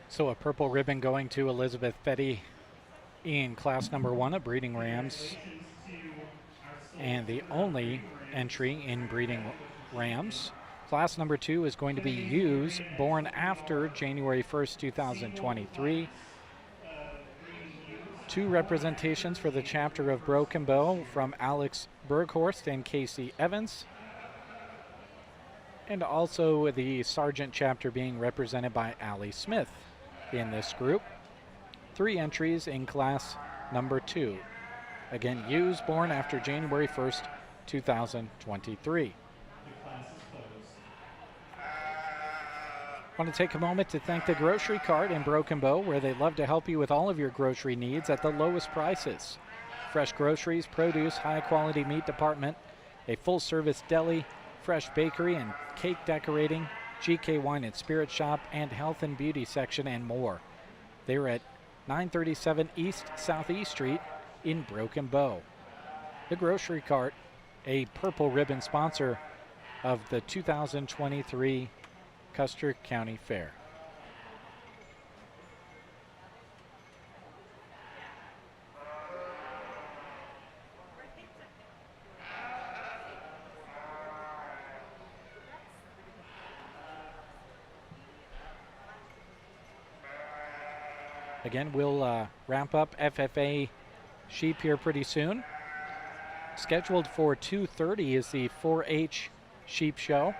So a purple ribbon going to Elizabeth Fetty in class number 1 of breeding rams, and the only entry in breeding rams. Class number 2 is going to be ewes born after January 1st, 2023. 2 representations for the chapter of Broken Bow from Alex Berghorst and Casey Evans. And also the Sergeant chapter being represented by Allie Smith in this group. 3 entries in class number 2. Again, ewes born after January 1st, 2023. I want to take a moment to thank the Grocery Cart in Broken Bow, where they love to help you with all of your grocery needs at the lowest prices. Fresh groceries, produce, high-quality meat department, a full-service deli, fresh bakery and cake decorating, GK Wine and Spirit Shop, and health and beauty section, and more. They're at 937 East Southeast Street in Broken Bow. The Grocery Cart, a purple ribbon sponsor of the 2023 Custer County Fair. Again, we'll wrap up FFA sheep here pretty soon. Scheduled for 2:30 is the 4-H sheep show.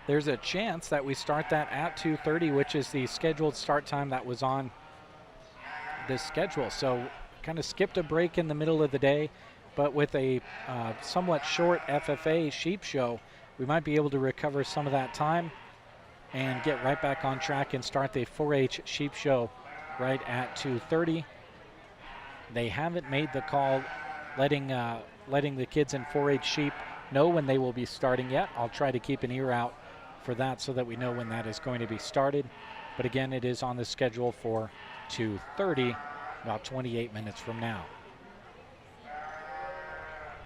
There's a chance that we start that at 2:30, which is the scheduled start time that was on this schedule. So kind of skipped a break in the middle of the day, but with a somewhat short FFA sheep show, we might be able to recover some of that time and get right back on track and start the 4-H sheep show right at 2:30. They haven't made the call letting the kids in 4-H sheep know when they will be starting yet. I'll try to keep an ear out for that so that we know when that is going to be started. But again, it is on the schedule for 2:30, about 28 minutes from now.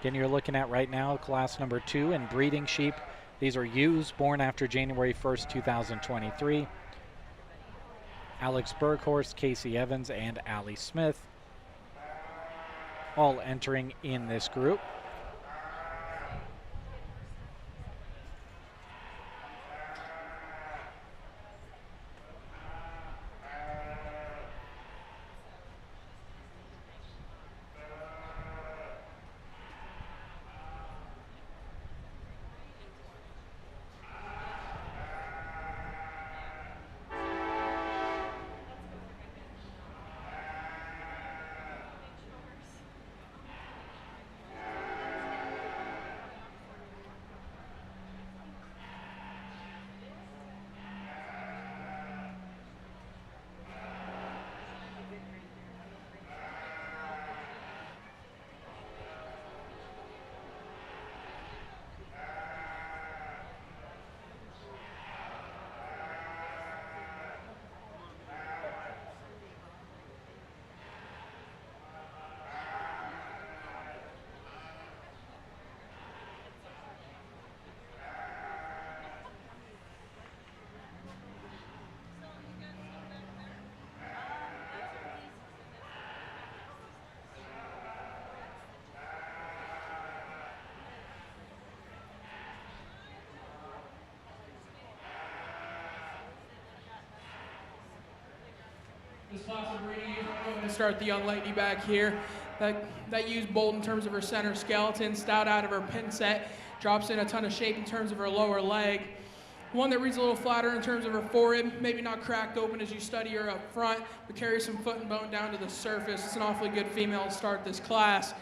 Again, you're looking at right now class number 2 in breeding sheep. These are ewes born after January 1st, 2023. Alex Berghorst, Casey Evans, and Allie Smith all entering in this group. This class of breeding ewes, we're going to start the young lady back here. That ewe's bold in terms of her center skeleton, stout out of her pin set, drops in a ton of shape in terms of her lower leg. One that reads a little flatter in terms of her forerib, maybe not cracked open as you study her up front, but carries some foot and bone down to the surface. It's an awfully good female to start this class.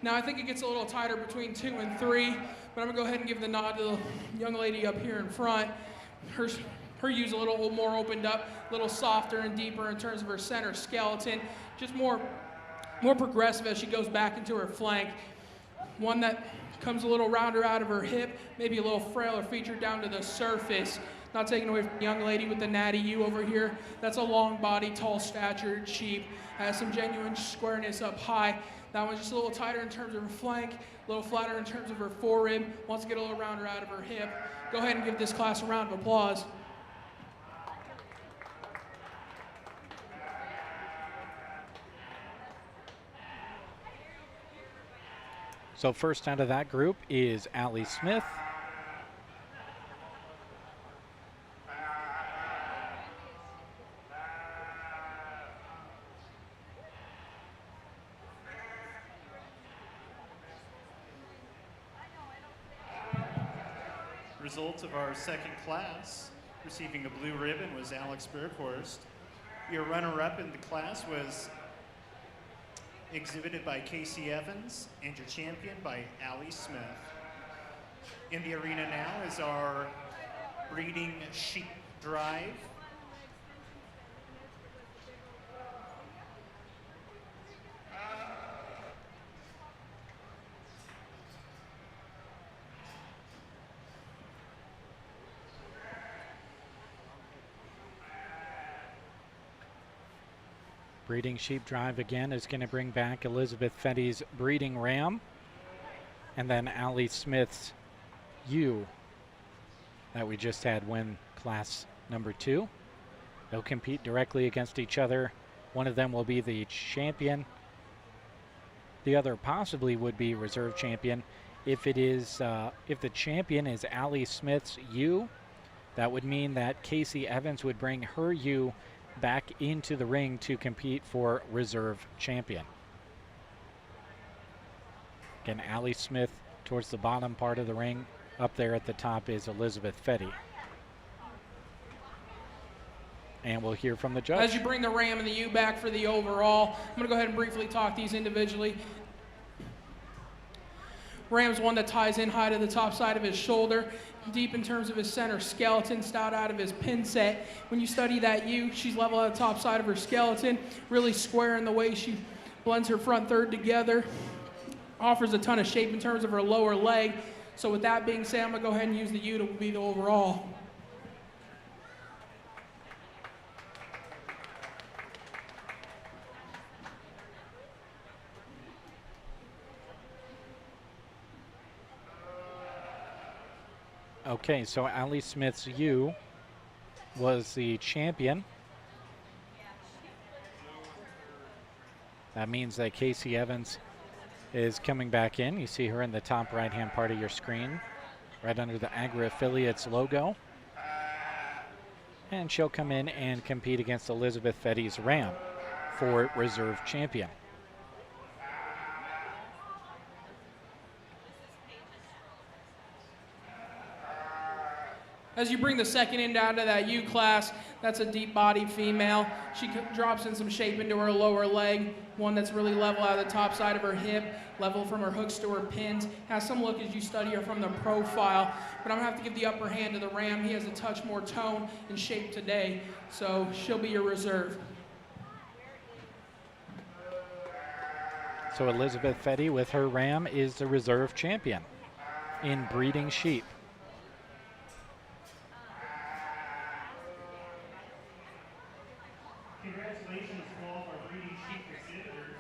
Now I think it gets a little tighter between 2 and 3, but I'm gonna go ahead and give the nod to the young lady up here in front. Her ewes a little more opened up, a little softer and deeper in terms of her center skeleton, just more progressive as she goes back into her flank. One that comes a little rounder out of her hip, maybe a little frailer feature down to the surface. Not taking away from the young lady with the natty ewe over here. That's a long body, tall statured sheep, has some genuine squareness up high. That one's just a little tighter in terms of her flank, a little flatter in terms of her forerib, wants to get a little rounder out of her hip. Go ahead and give this class a round of applause. So first out of that group is Allie Smith. Results of our second class, receiving a blue ribbon, was Alex Berghorst. Your runner-up in the class was exhibited by Casey Evans, and your champion by Allie Smith. In the arena now is our breeding sheep drive. Breeding sheep drive again is going to bring back Elizabeth Fetty's breeding ram, and then Allie Smith's ewe that we just had win class number 2. They'll compete directly against each other. One of them will be the champion. The other possibly would be reserve champion. If it is, if the champion is Allie Smith's ewe, that would mean that Casey Evans would bring her ewe back into the ring to compete for reserve champion. Again, Allie Smith towards the bottom part of the ring. Up there at the top is Elizabeth Fetty. And we'll hear from the judge. As you bring the ram and the ewe back for the overall, I'm going to go ahead and briefly talk these individually. Ram's one that ties in high to the top side of his shoulder, deep in terms of his center skeleton, stout out of his pin set. When you study that ewe, she's level at the top side of her skeleton, really square in the way she blends her front third together, offers a ton of shape in terms of her lower leg. So with that being said, I'm going to go ahead and use the ewe to be the overall. Okay, so Allie Smith's ewe was the champion. That means that Casey Evans is coming back in. You see her in the top right-hand part of your screen, right under the Agra Affiliates logo. And she'll come in and compete against Elizabeth Fetty's ram for reserve champion. As you bring the second in down to that U class, that's a deep body female. She drops in some shape into her lower leg, one that's really level out of the top side of her hip, level from her hooks to her pins. Has some look as you study her from the profile, but I'm gonna have to give the upper hand to the ram. He has a touch more tone and shape today, so she'll be your reserve. So Elizabeth Fetty with her ram is the reserve champion in breeding sheep. Congratulations to all of our breeding sheep exhibitors.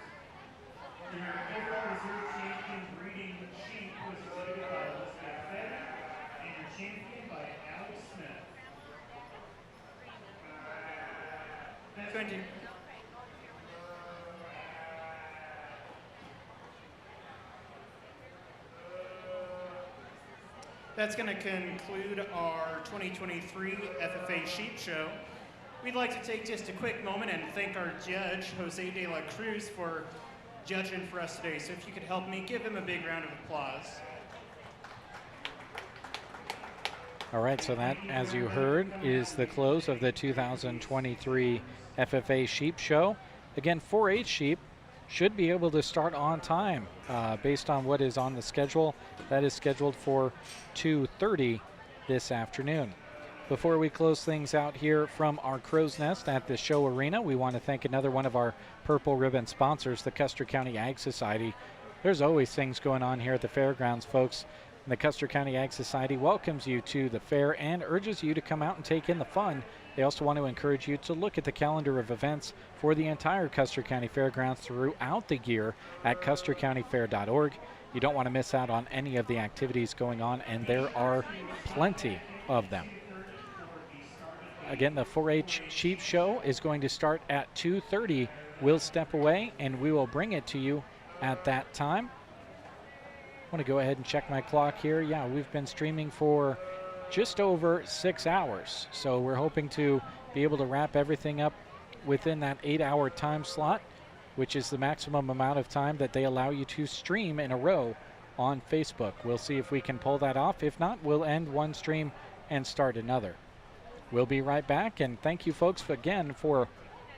Your overall reserve champion breeding sheep was exhibited by Elizabeth Fetty, and your champion by Alex Smith. Thank you. That's going to conclude our 2023 FFA Sheep Show. We'd like to take just a quick moment and thank our judge, Jose de la Cruz, for judging for us today. So if you could help me, give him a big round of applause. All right, so that, as you heard, is the close of the 2023 FFA Sheep Show. Again, 4-H sheep should be able to start on time based on what is on the schedule. That is scheduled for 2:30 this afternoon. Before we close things out here from our Crow's Nest at the show arena, we want to thank another one of our Purple Ribbon sponsors, the Custer County Ag Society. There's always things going on here at the fairgrounds, folks. And the Custer County Ag Society welcomes you to the fair and urges you to come out and take in the fun. They also want to encourage you to look at the calendar of events for the entire Custer County Fairgrounds throughout the year at custercountyfair.org. You don't want to miss out on any of the activities going on, and there are plenty of them. Again, the 4-H Sheep Show is going to start at 2:30. We'll step away, and we will bring it to you at that time. I want to go ahead and check my clock here. Yeah, we've been streaming for just over 6 hours. So we're hoping to be able to wrap everything up within that 8-hour time slot, which is the maximum amount of time that they allow you to stream in a row on Facebook. We'll see if we can pull that off. If not, we'll end one stream and start another. We'll be right back, and thank you folks again for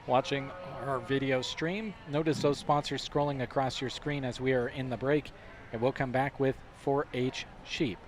watching our video stream. Notice those sponsors scrolling across your screen as we are in the break, and we'll come back with 4-H sheep.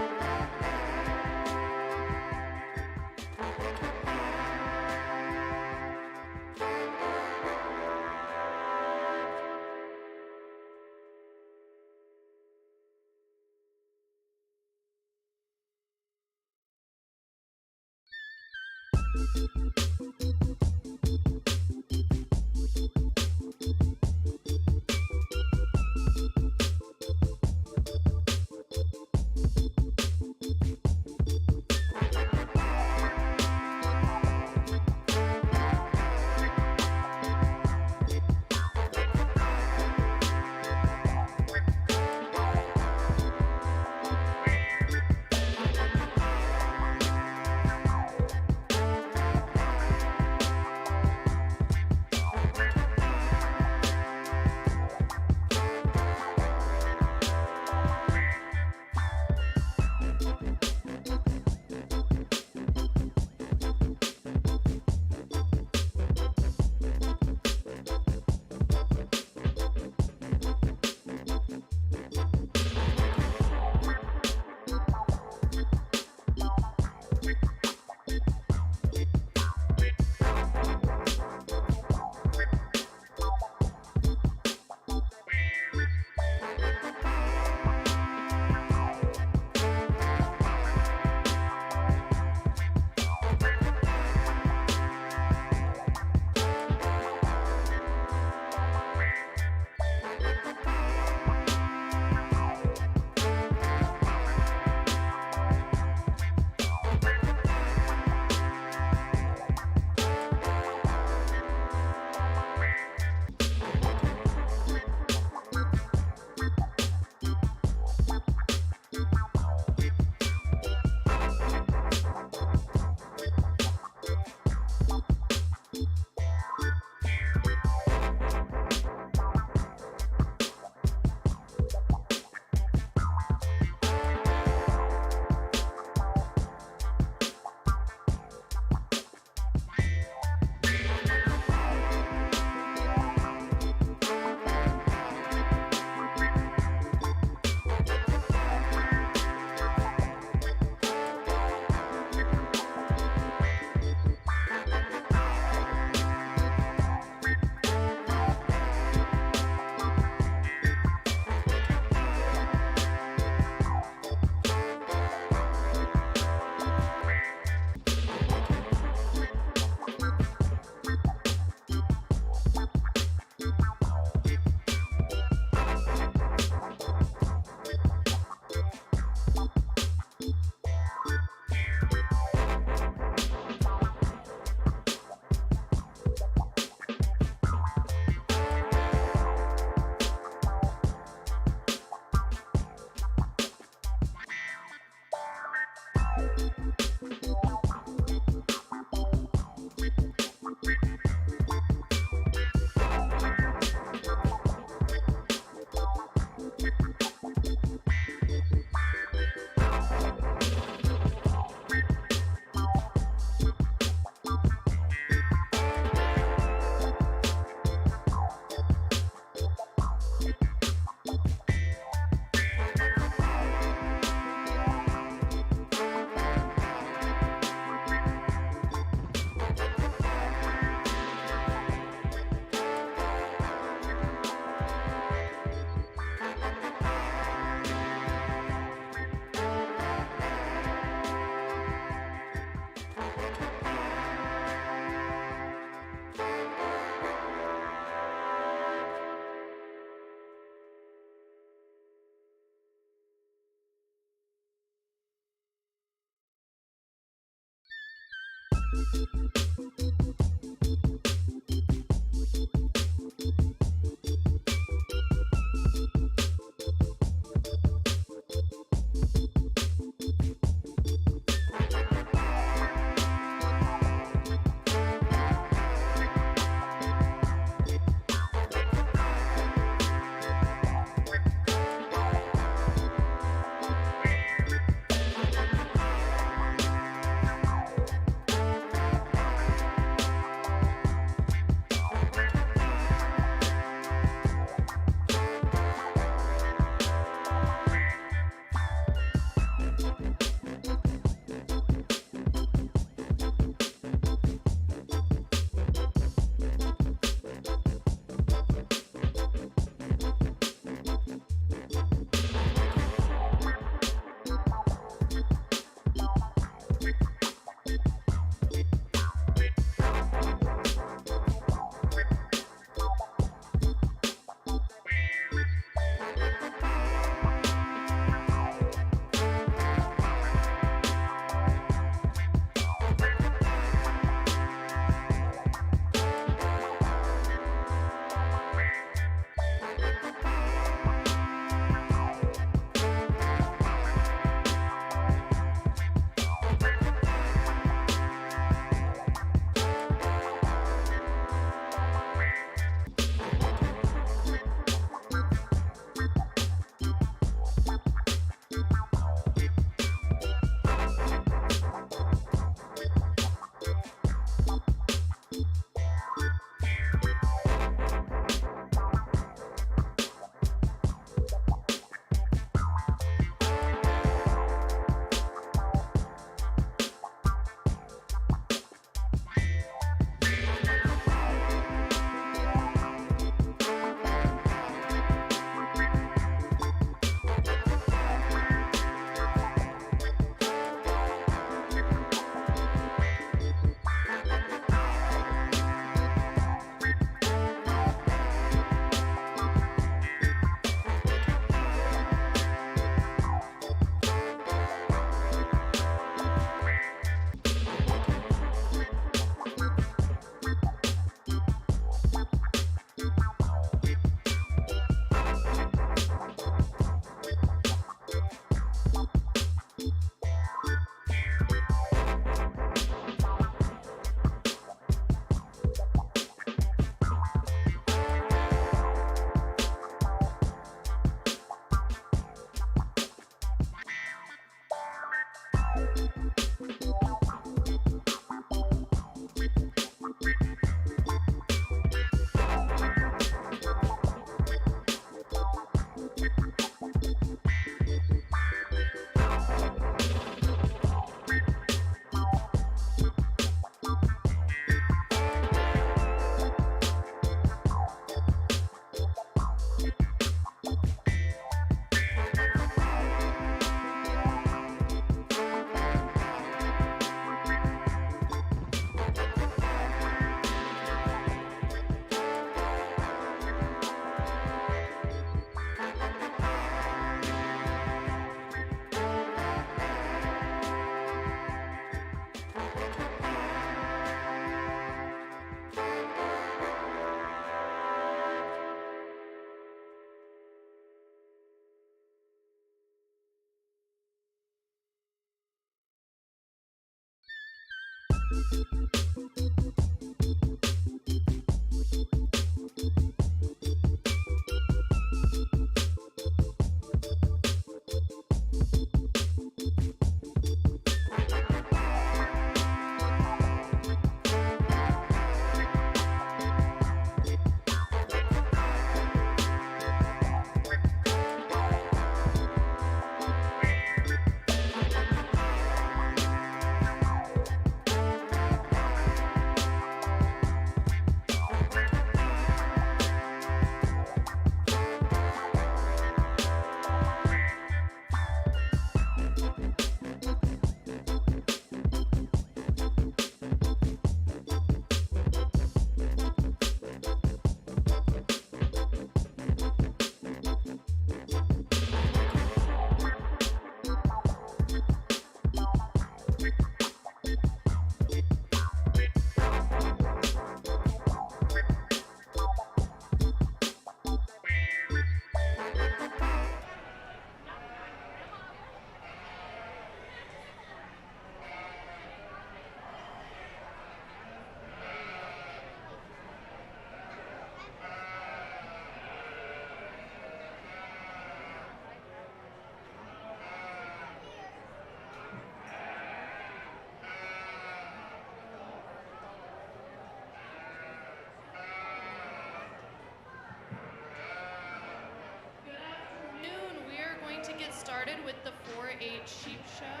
Started with the 4-H sheep show.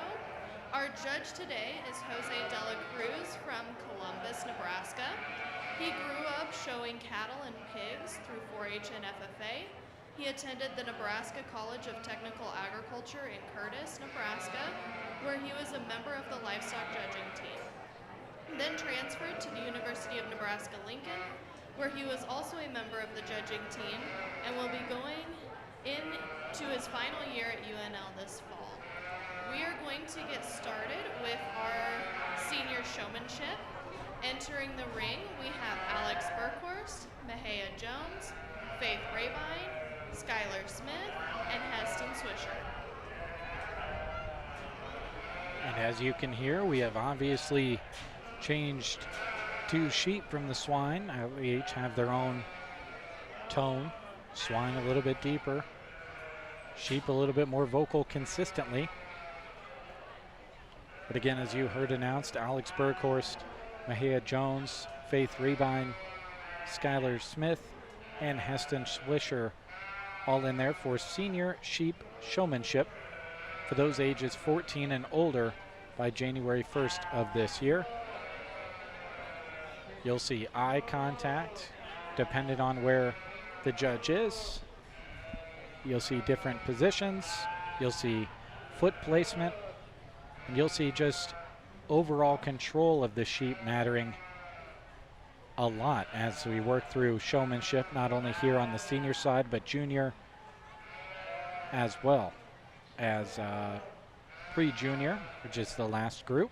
Our judge today is Jose De La Cruz from Columbus, Nebraska. He grew up showing cattle and pigs through 4-H and FFA. He attended the Nebraska College of Technical Agriculture in Curtis, Nebraska, where he was a member of the livestock judging team. Then transferred to the University of Nebraska-Lincoln, where he was also a member of the judging team and will be going into his final year at UNL this fall. We are going to get started with our senior showmanship. Entering the ring, we have Alex Burkhorst, Mahea Jones, Faith Rabine, Skylar Smith, and Heston Swisher. And as you can hear, we have obviously changed two sheep from the swine. They each have their own tone. Swine a little bit deeper. Sheep a little bit more vocal consistently. But again, as you heard announced, Alex Burkhorst, Mahea Jones, Faith Rabine, Skylar Smith, and Heston Swisher all in there for senior sheep showmanship for those ages 14 and older by January 1st of this year. You'll see eye contact depending on where the judge is. You'll see different positions. You'll see foot placement. And you'll see just overall control of the sheep mattering a lot as we work through showmanship, not only here on the senior side, but junior as well as pre-junior, which is the last group.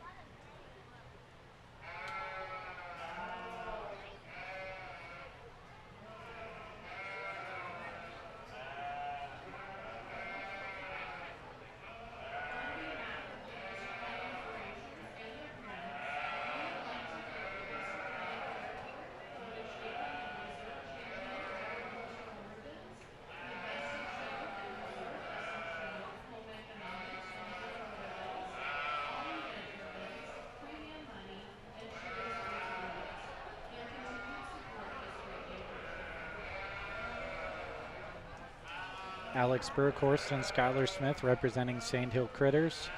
Alex Burkhorst and Skylar Smith representing Sand Hill Critters.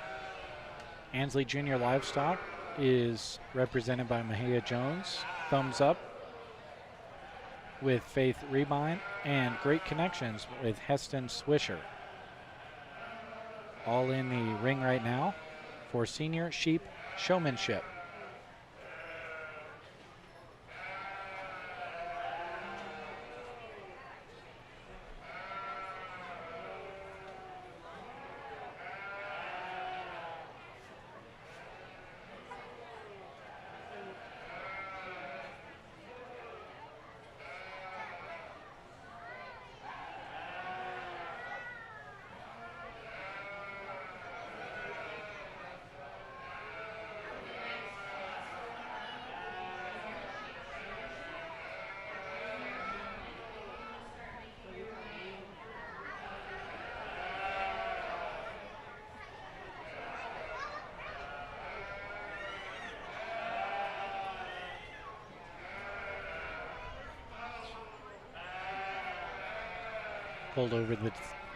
Ansley Junior Livestock is represented by Mahea Jones. Thumbs Up with Faith Rabine, and Great Connections with Heston Swisher. All in the ring right now for senior sheep showmanship. Pulled over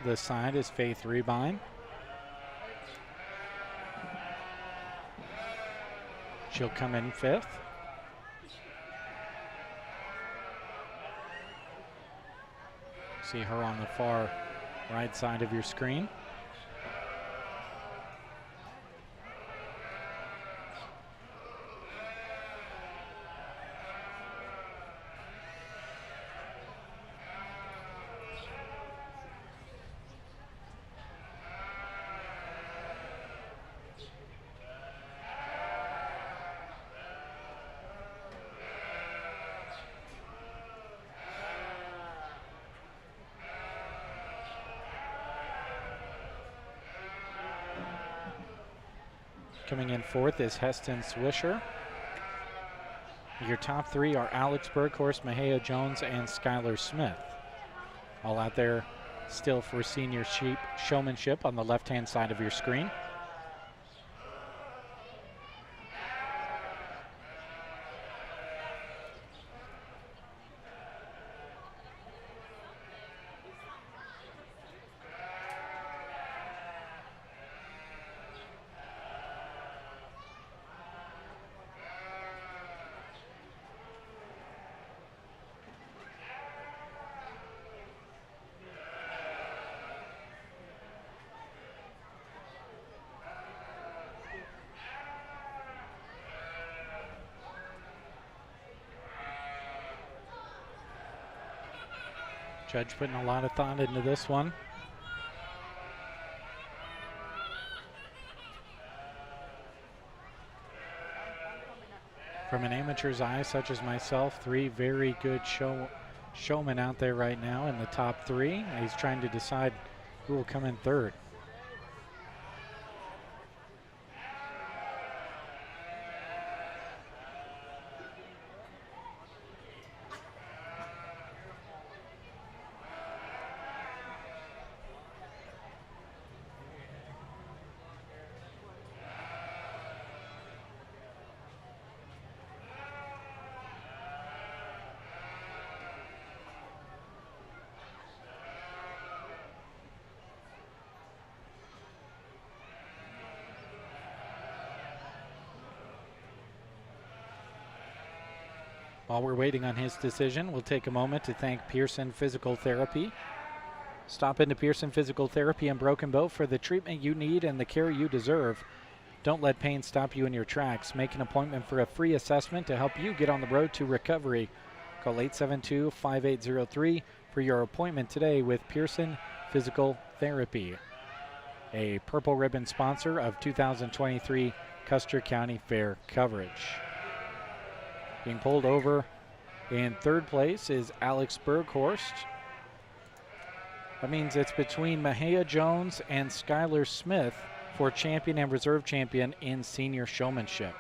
the side is Faith Rebine. She'll come in 5th. See her on the far right side of your screen. Coming in 4th is Heston Swisher. Your top 3 are Alex Burkhorst, Mahia Jones, and Skylar Smith. All out there still for senior showmanship on the left-hand side of your screen. Judge putting a lot of thought into this one. From an amateur's eye, such as myself, 3 very good showmen out there right now in the top 3. He's trying to decide who will come in 3rd. While we're waiting on his decision, we'll take a moment to thank Pearson Physical Therapy. Stop into Pearson Physical Therapy in Broken Bow for the treatment you need and the care you deserve. Don't let pain stop you in your tracks. Make an appointment for a free assessment to help you get on the road to recovery. Call 872-5803 for your appointment today with Pearson Physical Therapy, a Purple Ribbon sponsor of 2023 Custer County Fair coverage. Being pulled over in 3rd place is Alex Burghorst. That means it's between Mahia Jones and Skylar Smith for champion and reserve champion in senior showmanship.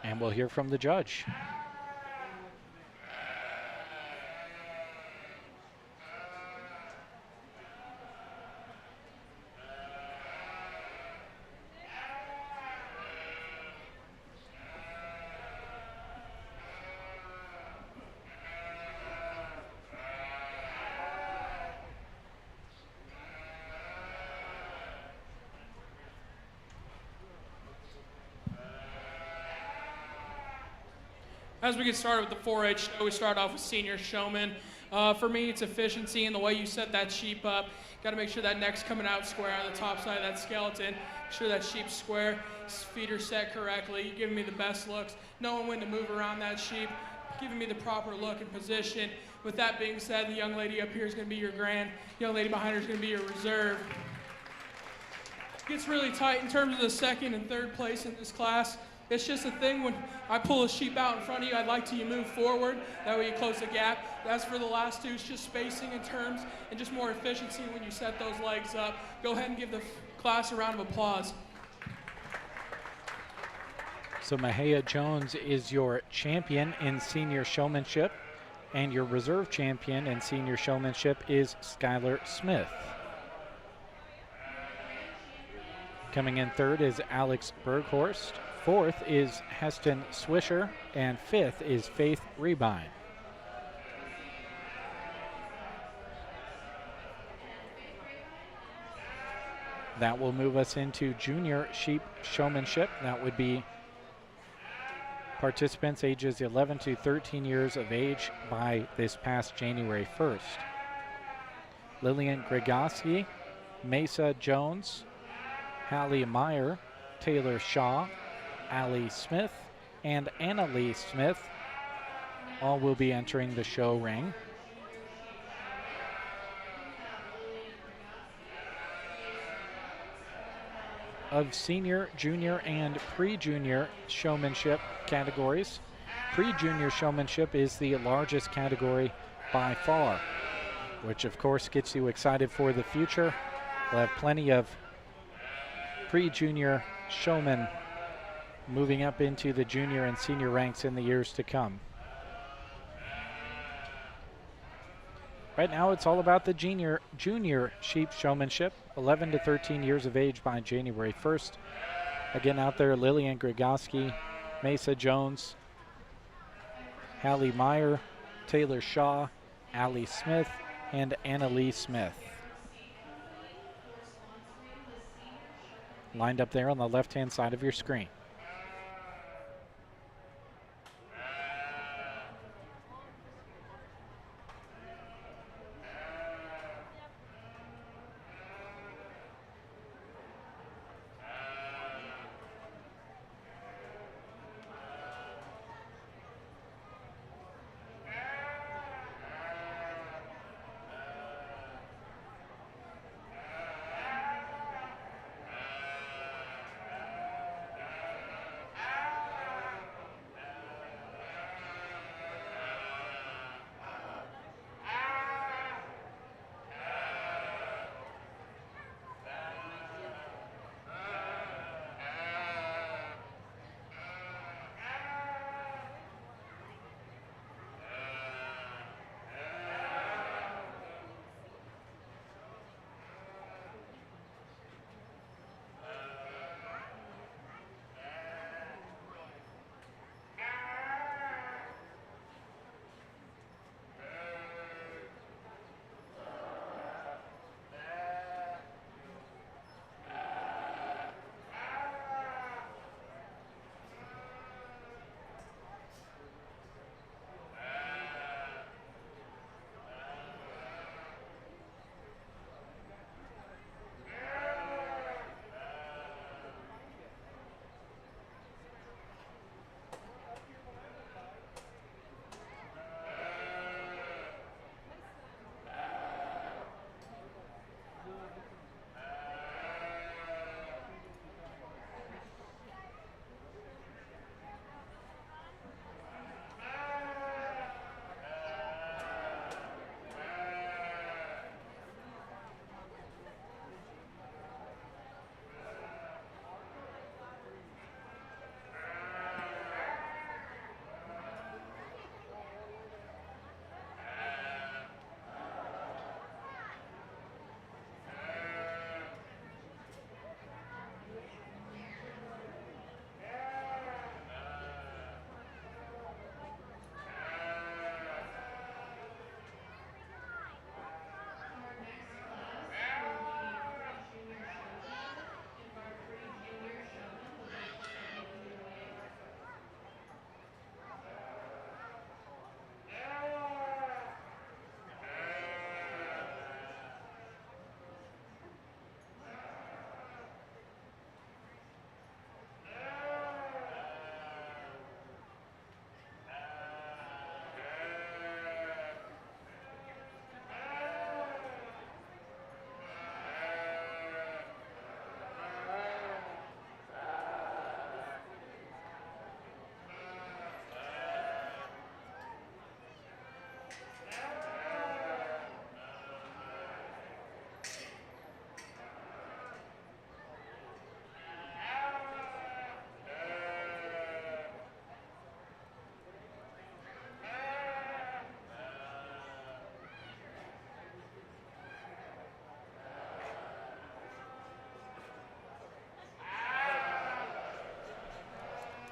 And we'll hear from the judge. As we get started with the 4-H show, we start off with senior showman. For me, it's efficiency and the way you set that sheep up. Got to make sure that neck's coming out square on the top side of that skeleton. Make sure that sheep's square, his feet are set correctly, giving me the best looks, knowing when to move around that sheep, giving me the proper look and position. With that being said, the young lady up here is going to be your grand. The young lady behind her is going to be your reserve. Gets really tight in terms of the 2nd and 3rd place in this class. It's just a thing when I pull a sheep out in front of you, I'd like to you move forward. That way you close the gap. As for the last 2, it's just spacing in terms and just more efficiency when you set those legs up. Go ahead and give the class a round of applause. So Mahia Jones is your champion in senior showmanship, and your reserve champion in senior showmanship is Skylar Smith. Coming in third is Alex Berghorst. Fourth is Heston Swisher, and fifth is Faith Rebine. That will move us into junior sheep showmanship. That would be participants ages 11 to 13 years of age by this past January 1st. Lillian Gregoski, Mesa Jones, Hallie Meyer, Taylor Shaw, Allie Smith, and Anna Lee Smith all will be entering the show ring. Of senior, junior, and pre-junior showmanship categories, pre-junior showmanship is the largest category by far, which of course gets you excited for the future. We'll have plenty of pre-junior showmen moving up into the junior and senior ranks in the years to come. Right now it's all about the junior sheep showmanship, 11 to 13 years of age by January 1st. Again, out there, Lillian Gregoski, Mesa Jones, Hallie Meyer, Taylor Shaw, Allie Smith, and Anna Lee Smith. Lined up there on the left-hand side of your screen.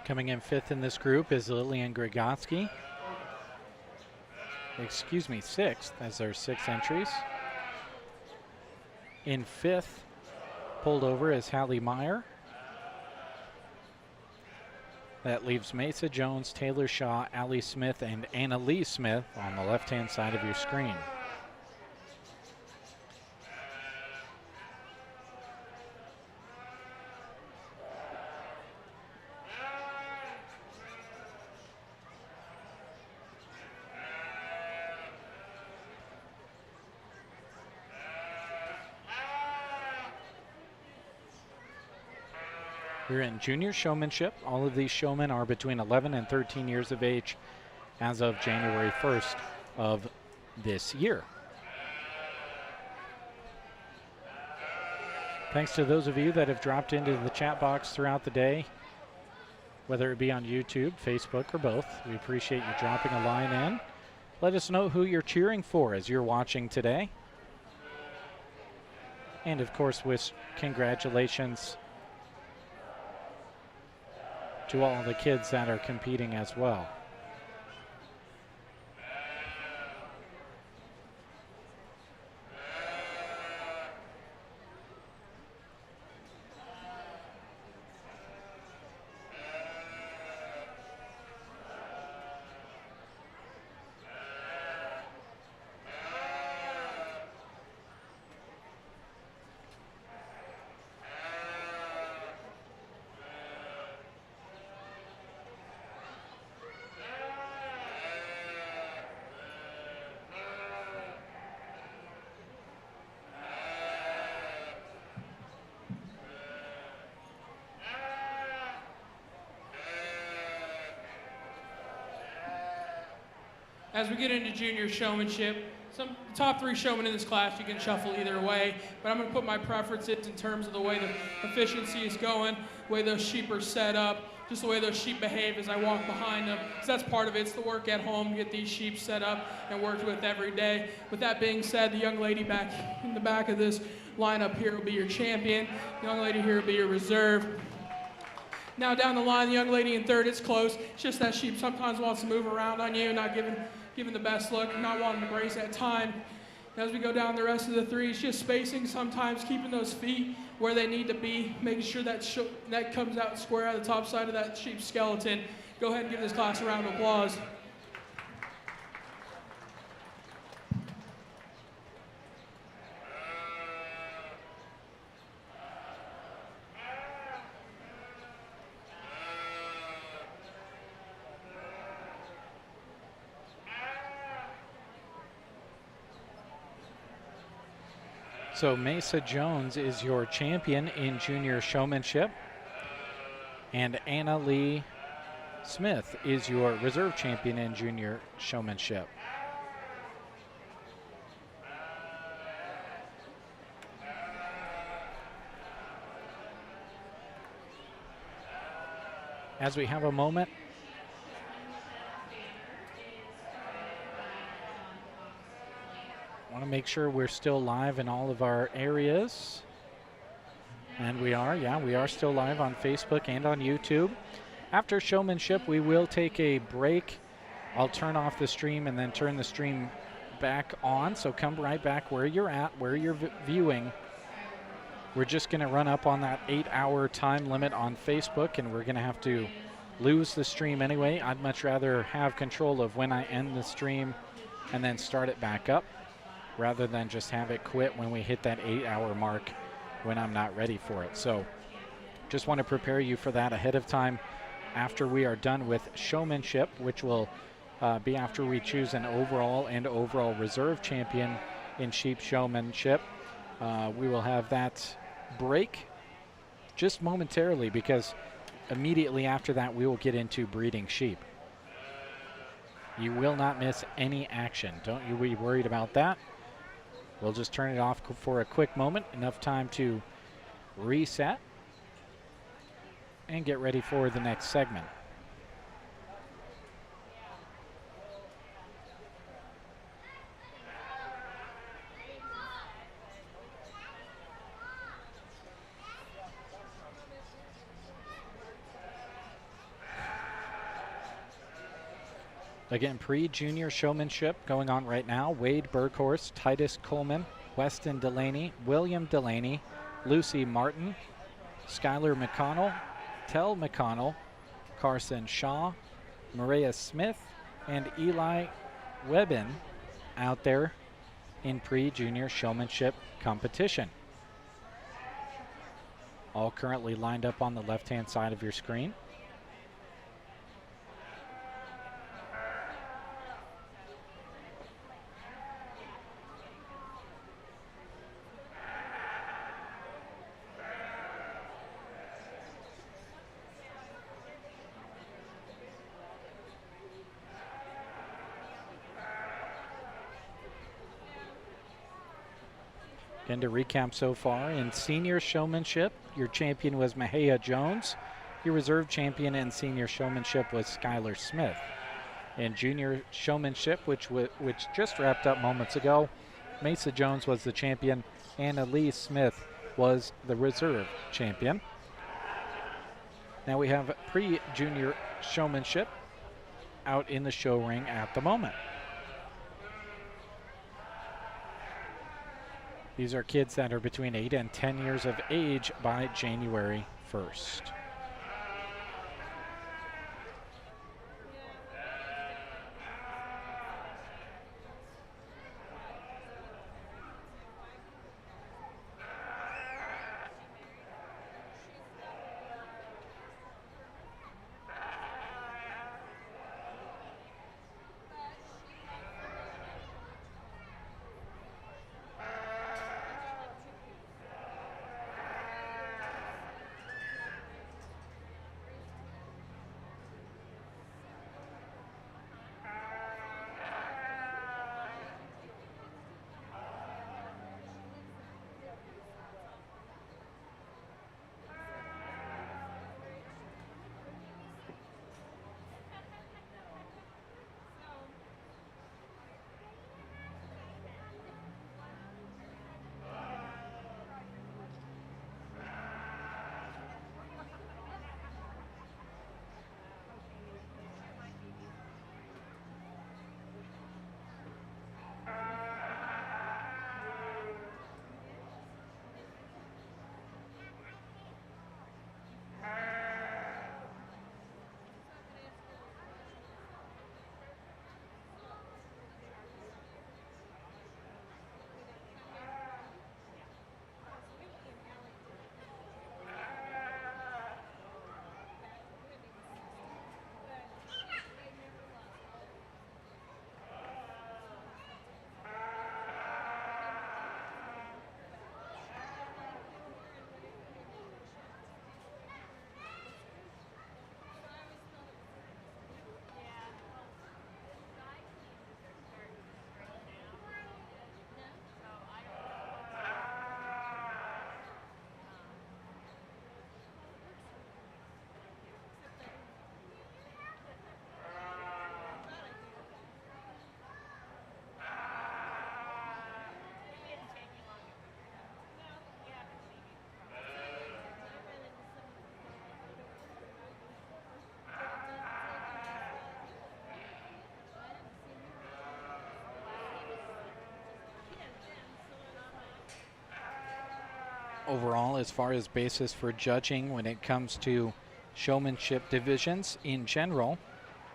Coming in fifth in this group is Lillian Grigotsky. Excuse me, sixth, as there's 6 entries. In fifth, pulled over, is Hallie Meyer. That leaves Mesa Jones, Taylor Shaw, Allie Smith, and Anna Lee Smith on the left-hand side of your screen. We're in junior showmanship. All of these showmen are between 11 and 13 years of age as of January 1st of this year. Thanks to those of you that have dropped into the chat box throughout the day, whether it be on YouTube, Facebook, or both. We appreciate you dropping a line in. Let us know who you're cheering for as you're watching today. And of course, wish congratulations to all the kids that are competing as well. As we get into junior showmanship, some top 3 showmen in this class, you can shuffle either way, but I'm going to put my preferences in terms of the way the efficiency is going, the way those sheep are set up, just the way those sheep behave as I walk behind them. So that's part of it. It's the work at home, get these sheep set up and worked with every day. With that being said, the young lady back in the back of this lineup here will be your champion. The young lady here will be your reserve. Now down the line, the young lady in third, it's close. It's just that sheep sometimes wants to move around on you, not giving the best look, not wanting to brace at time. As we go down the rest of the 3, it's just spacing sometimes, keeping those feet where they need to be, making sure that comes out square out of the top side of that sheep skeleton. Go ahead and give this class a round of applause. So Mesa Jones is your champion in junior showmanship, and Anna Lee Smith is your reserve champion in junior showmanship. As we have a moment, want to make sure we're still live in all of our areas. And we are, yeah, we are still live on Facebook and on YouTube. After showmanship, we will take a break. I'll turn off the stream and then turn the stream back on. So come right back where you're at, where you're viewing. We're just going to run up on that 8-hour time limit on Facebook, and we're going to have to lose the stream anyway. I'd much rather have control of when I end the stream and then start it back up, rather than just have it quit when we hit that 8-hour mark when I'm not ready for it. So just want to prepare you for that ahead of time after we are done with showmanship, which will be after we choose an overall and overall reserve champion in sheep showmanship. We will have that break just momentarily, because immediately after that we will get into breeding sheep. You will not miss any action. Don't you be worried about that. We'll just turn it off for a quick moment, enough time to reset and get ready for the next segment. Again, pre-junior showmanship going on right now. Wade Burkhorst, Titus Coleman, Weston Delaney, William Delaney, Lucy Martin, Skylar McConnell, Tell McConnell, Carson Shaw, Maria Smith, and Eli Webben out there in pre-junior showmanship competition. All currently lined up on the left-hand side of your screen. Again, to recap so far, in senior showmanship, your champion was Mahia Jones. Your reserve champion in senior showmanship was Skylar Smith. In junior showmanship, which just wrapped up moments ago, Mesa Jones was the champion and Elise Smith was the reserve champion. Now we have pre-junior showmanship out in the show ring at the moment. These are kids that are between 8 and 10 years of age by January 1st. Overall, as far as basis for judging when it comes to showmanship divisions in general,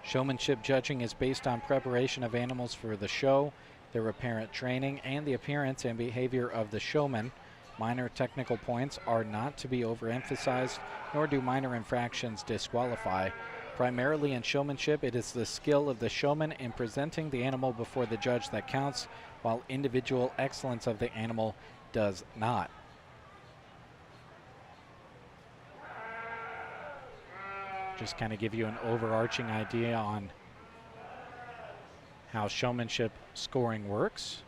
showmanship judging is based on preparation of animals for the show, their apparent training, and the appearance and behavior of the showman. Minor technical points are not to be overemphasized, nor do minor infractions disqualify. Primarily in showmanship, it is the skill of the showman in presenting the animal before the judge that counts, while individual excellence of the animal does not. Just kind of give you an overarching idea on how showmanship scoring works.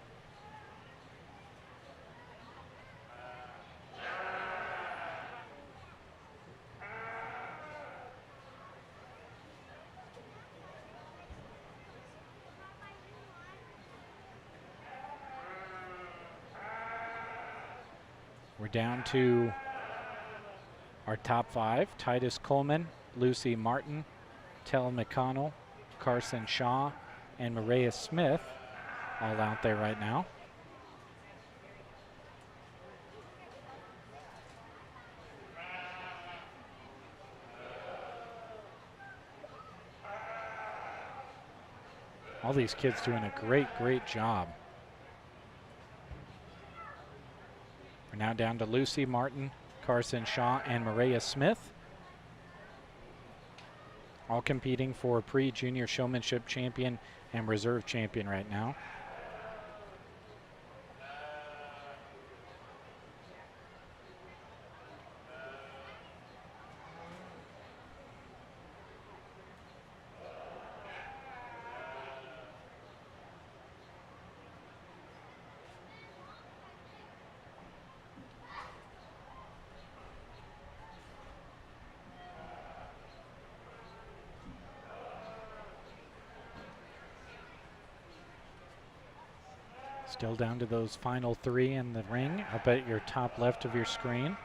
We're down to our top five: Titus Coleman, Lucy Martin, Tell McConnell, Carson Shaw and Maria Smith all out there right now. All these kids doing a great job. We're now down to Lucy Martin, Carson Shaw, and Maria Smith. All competing for pre-junior showmanship champion and reserve champion right now. Still down to those final three in the ring up at your top left of your screen.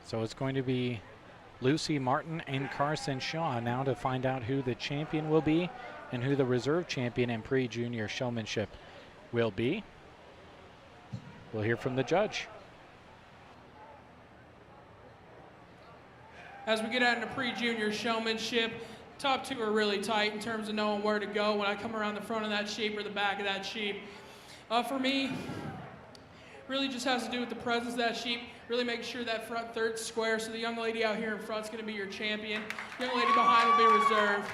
So it's going to be Lucy Martin and Carson Shaw now to find out who the champion will be and who the reserve champion and pre-junior showmanship will be. We'll hear from the judge. As we get out into pre-junior showmanship, top two are really tight in terms of knowing where to go when I come around the front of that sheep or the back of that sheep. For me, really just has to do with the presence of that sheep. Really make sure that front third's square. So the young lady out here in front is going to be your champion. The young lady behind will be reserve.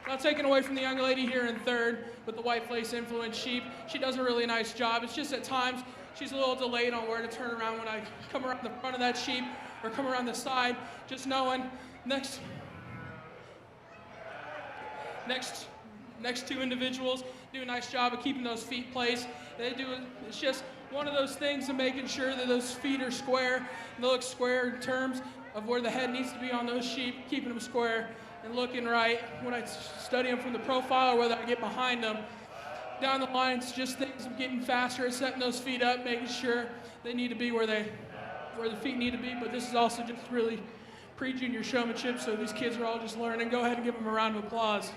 Not taken away from the young lady here in third with the white face influence sheep. She does a really nice job. It's just at times she's a little delayed on where to turn around when I come around the front of that sheep or come around the side. Just knowing next two individuals do a nice job of keeping those feet placed. It's just one of those things of making sure that those feet are square. And they look square in terms of where the head needs to be on those sheep, keeping them square and looking right. When I study them from the profile or whether I get behind them, down the line, it's just things of getting faster and setting those feet up, making sure they need to be where the feet need to be. But this is also just really pre-junior showmanship, so these kids are all just learning. Go ahead and give them a round of applause.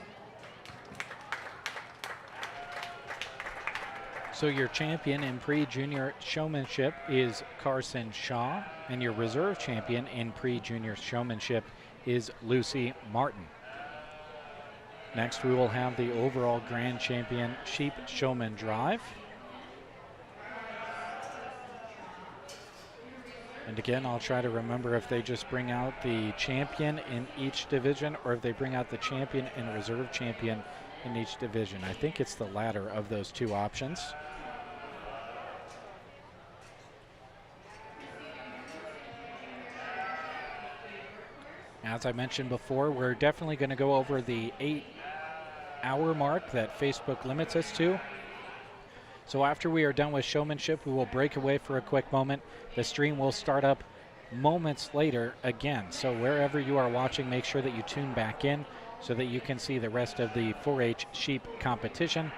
So your champion in pre-junior showmanship is Carson Shaw, and your reserve champion in pre-junior showmanship is Lucy Martin. Next, we will have the overall grand champion sheep showman drive. And again, I'll try to remember if they just bring out the champion in each division or if they bring out the champion and reserve champion in each division. I think it's the latter of those two options. As I mentioned before, we're definitely going to go over the 8-hour mark that Facebook limits us to. So after we are done with showmanship, we will break away for a quick moment. The stream will start up moments later again. So wherever you are watching, make sure that you tune back in so that you can see the rest of the 4-H sheep competition.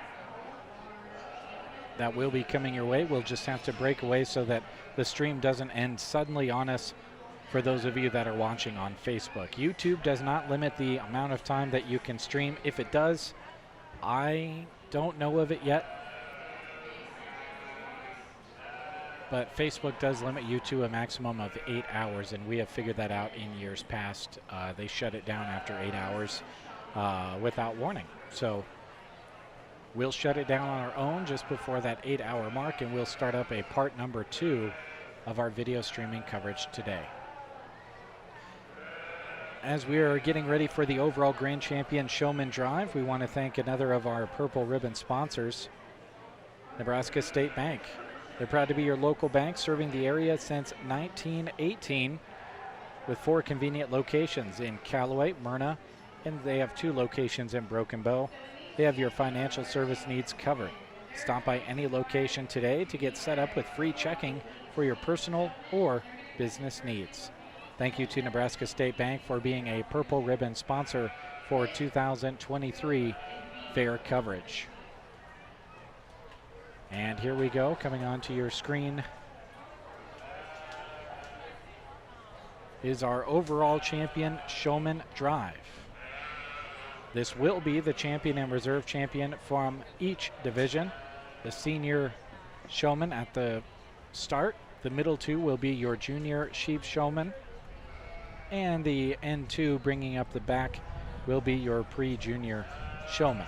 That will be coming your way. We'll just have to break away so that the stream doesn't end suddenly on us for those of you that are watching on Facebook. YouTube does not limit the amount of time that you can stream. If it does, I don't know of it yet. But Facebook does limit you to a maximum of 8 hours, and we have figured that out in years past. They shut it down after 8 hours without warning. So we'll shut it down on our own just before that 8-hour mark, and we'll start up a part number 2 of our video streaming coverage today. As we are getting ready for the overall Grand Champion Showman Drive, we want to thank another of our Purple Ribbon sponsors, Nebraska State Bank. They're proud to be your local bank, serving the area since 1918 with 4 convenient locations in Callaway, Myrna, and they have 2 locations in Broken Bow. They have your financial service needs covered. Stop by any location today to get set up with free checking for your personal or business needs. Thank you to Nebraska State Bank for being a Purple Ribbon sponsor for 2023 Fair coverage. And here we go, coming onto your screen is our overall champion showman drive. This will be the champion and reserve champion from each division. The senior showman at the start. The middle two will be your junior sheep showman. And the N2 bringing up the back will be your pre-junior showman.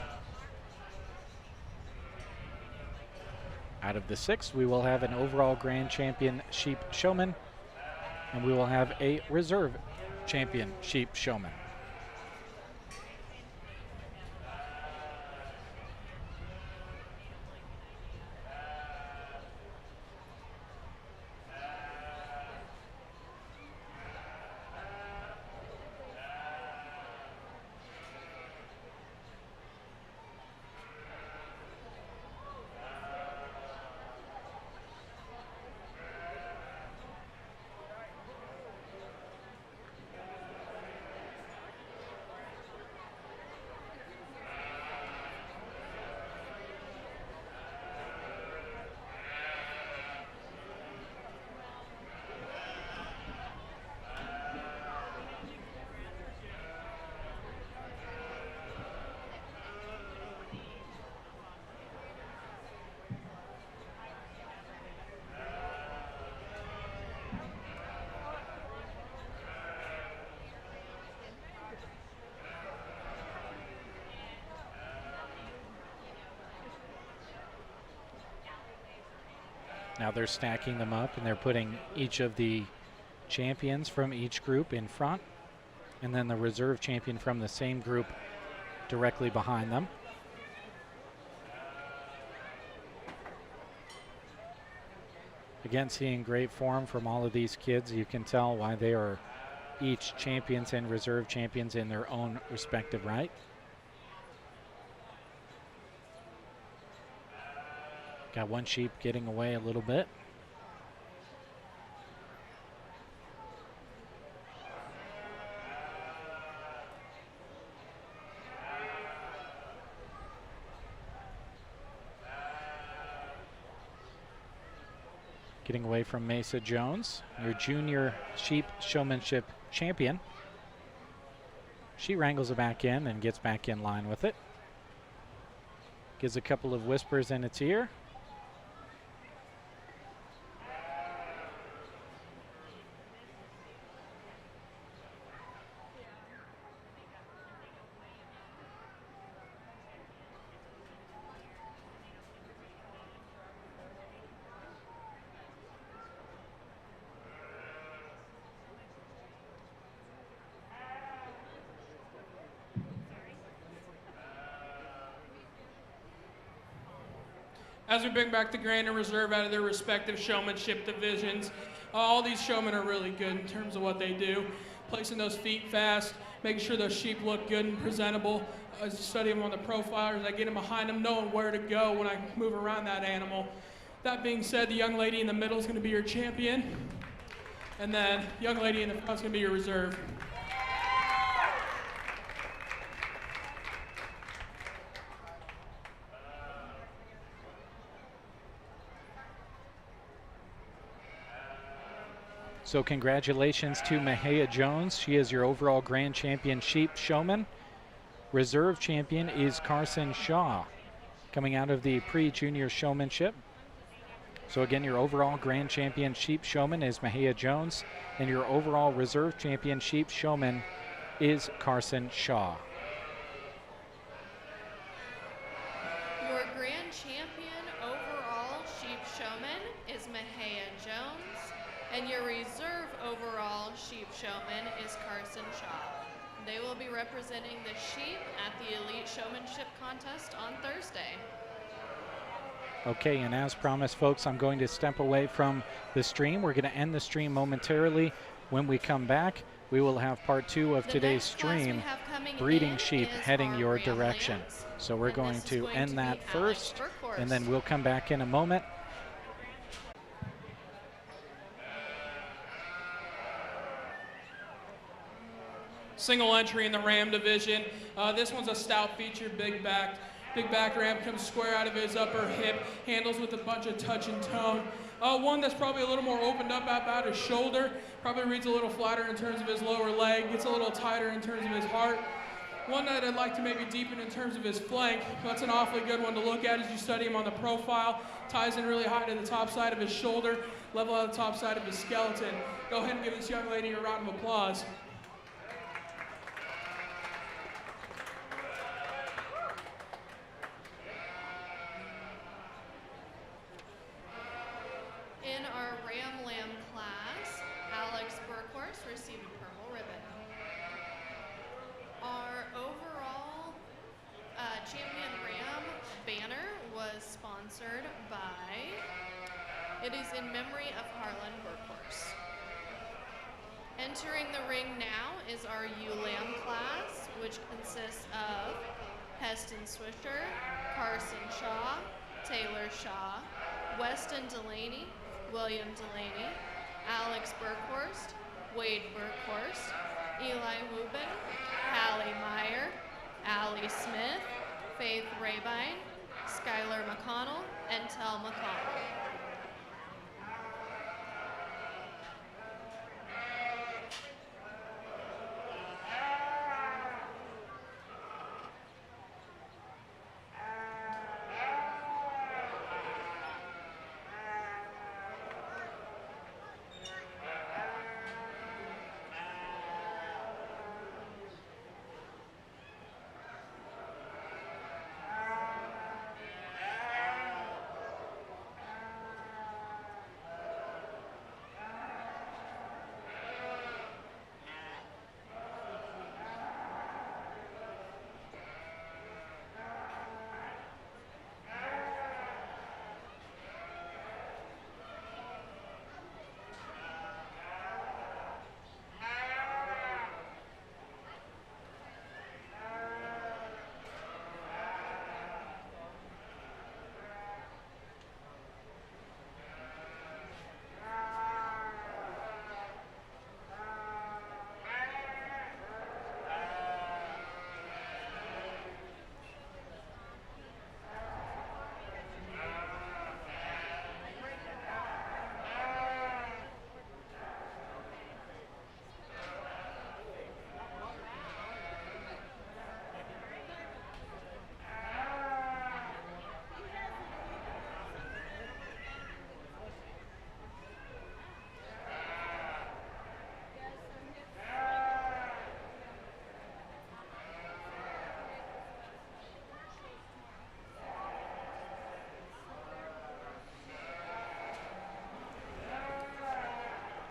Out of the 6, we will have an overall grand champion sheep showman, and we will have a reserve champion sheep showman. Now they're stacking them up and they're putting each of the champions from each group in front, and then the reserve champion from the same group directly behind them. Again, seeing great form from all of these kids. You can tell why they are each champions and reserve champions in their own respective right. Got one sheep getting away a little bit. Getting away from Mesa Jones, your junior sheep showmanship champion. She wrangles it back in and gets back in line with it. Gives a couple of whispers in its ear. As we bring back the grand and reserve out of their respective showmanship divisions, all these showmen are really good in terms of what they do. Placing those feet fast, making sure those sheep look good and presentable. As I study them on the profilers, I get them behind them, knowing where to go when I move around that animal. That being said, the young lady in the middle is going to be your champion. And then the young lady in the front is going to be your reserve. So congratulations to Mahia Jones. She is your overall grand champion sheep showman. Reserve champion is Carson Shaw, coming out of the pre-junior showmanship. So again, your overall grand champion sheep showman is Mahia Jones, and your overall reserve champion sheep showman is Carson Shaw. Your grand champion overall sheep showman is Mahia Jones. And your reserve overall sheep showman is Carson Shaw. They will be representing the sheep at the Elite Showmanship Contest on Thursday. Okay, and as promised, folks, I'm going to step away from the stream. We're going to end the stream momentarily. When we come back, we will have part 2 of The today's next class we stream, have coming breeding in sheep is heading our your Ram direction. Lambs. So we're And going this is to going end to that be first, Alex Burkhorst. and then we'll come back in a moment. Single entry in the Ram division. This one's a stout feature, big back. Big back ram comes square out of his upper hip, handles with a bunch of touch and tone. One that's probably a little more opened up about his shoulder, probably reads a little flatter in terms of his lower leg, gets a little tighter in terms of his heart. One that I'd like to maybe deepen in terms of his flank. That's an awfully good one to look at as you study him on the profile. Ties in really high to the top side of his shoulder, level at the top side of his skeleton. Go ahead and give this young lady a round of applause. In our Ram Lamb class, Alex Burkhorst received a purple ribbon. Our overall Champion Ram banner was sponsored by, it is in memory of Harlan Burkhorst. Entering the ring now is our Lamb class, which consists of Heston Swisher, Carson Shaw, Taylor Shaw, Weston Delaney, William Delaney, Alex Burkhorst, Wade Burkhorst, Eli Wubin, Hallie Meyer, Allie Smith, Faith Rabine, Skylar McConnell, and Tel McConnell.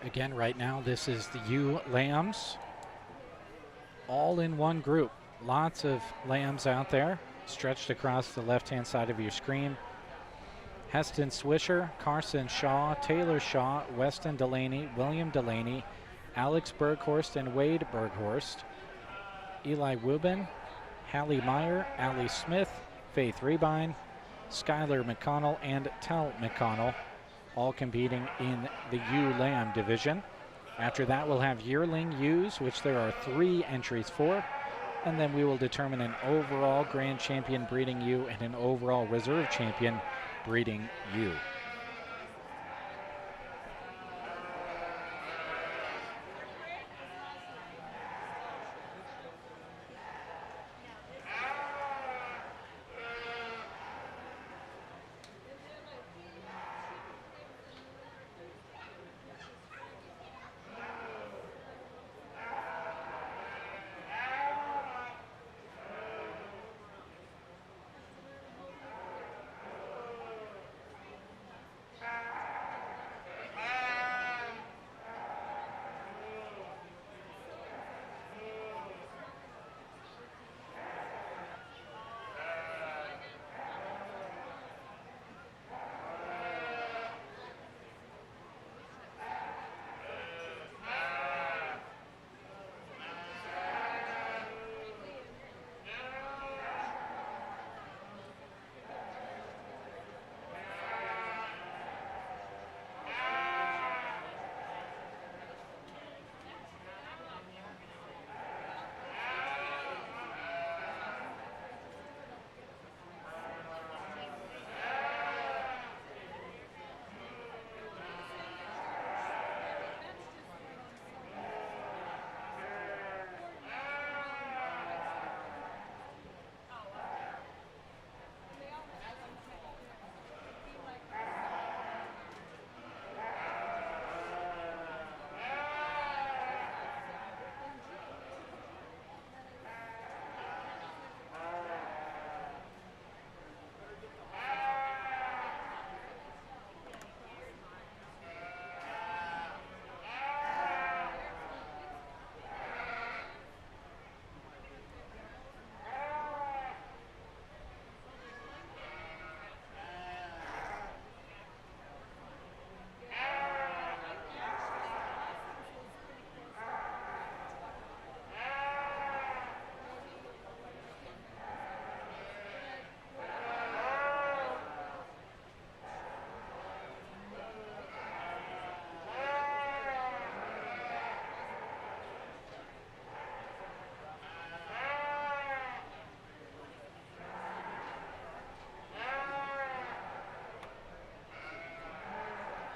Again, right now, this is the ewe lambs, all in one group. Lots of lambs out there, stretched across the left-hand side of your screen. Heston Swisher, Carson Shaw, Taylor Shaw, Weston Delaney, William Delaney, Alex Burkhorst, and Wade Burkhorst. Eli Wubin, Hallie Meyer, Allie Smith, Faith Rabine, Skylar McConnell, and Tel McConnell, all competing in the ewe lamb division. After that, we'll have yearling ewes, which there are 3 entries for, and then we will determine an overall grand champion breeding ewe and an overall reserve champion breeding ewe.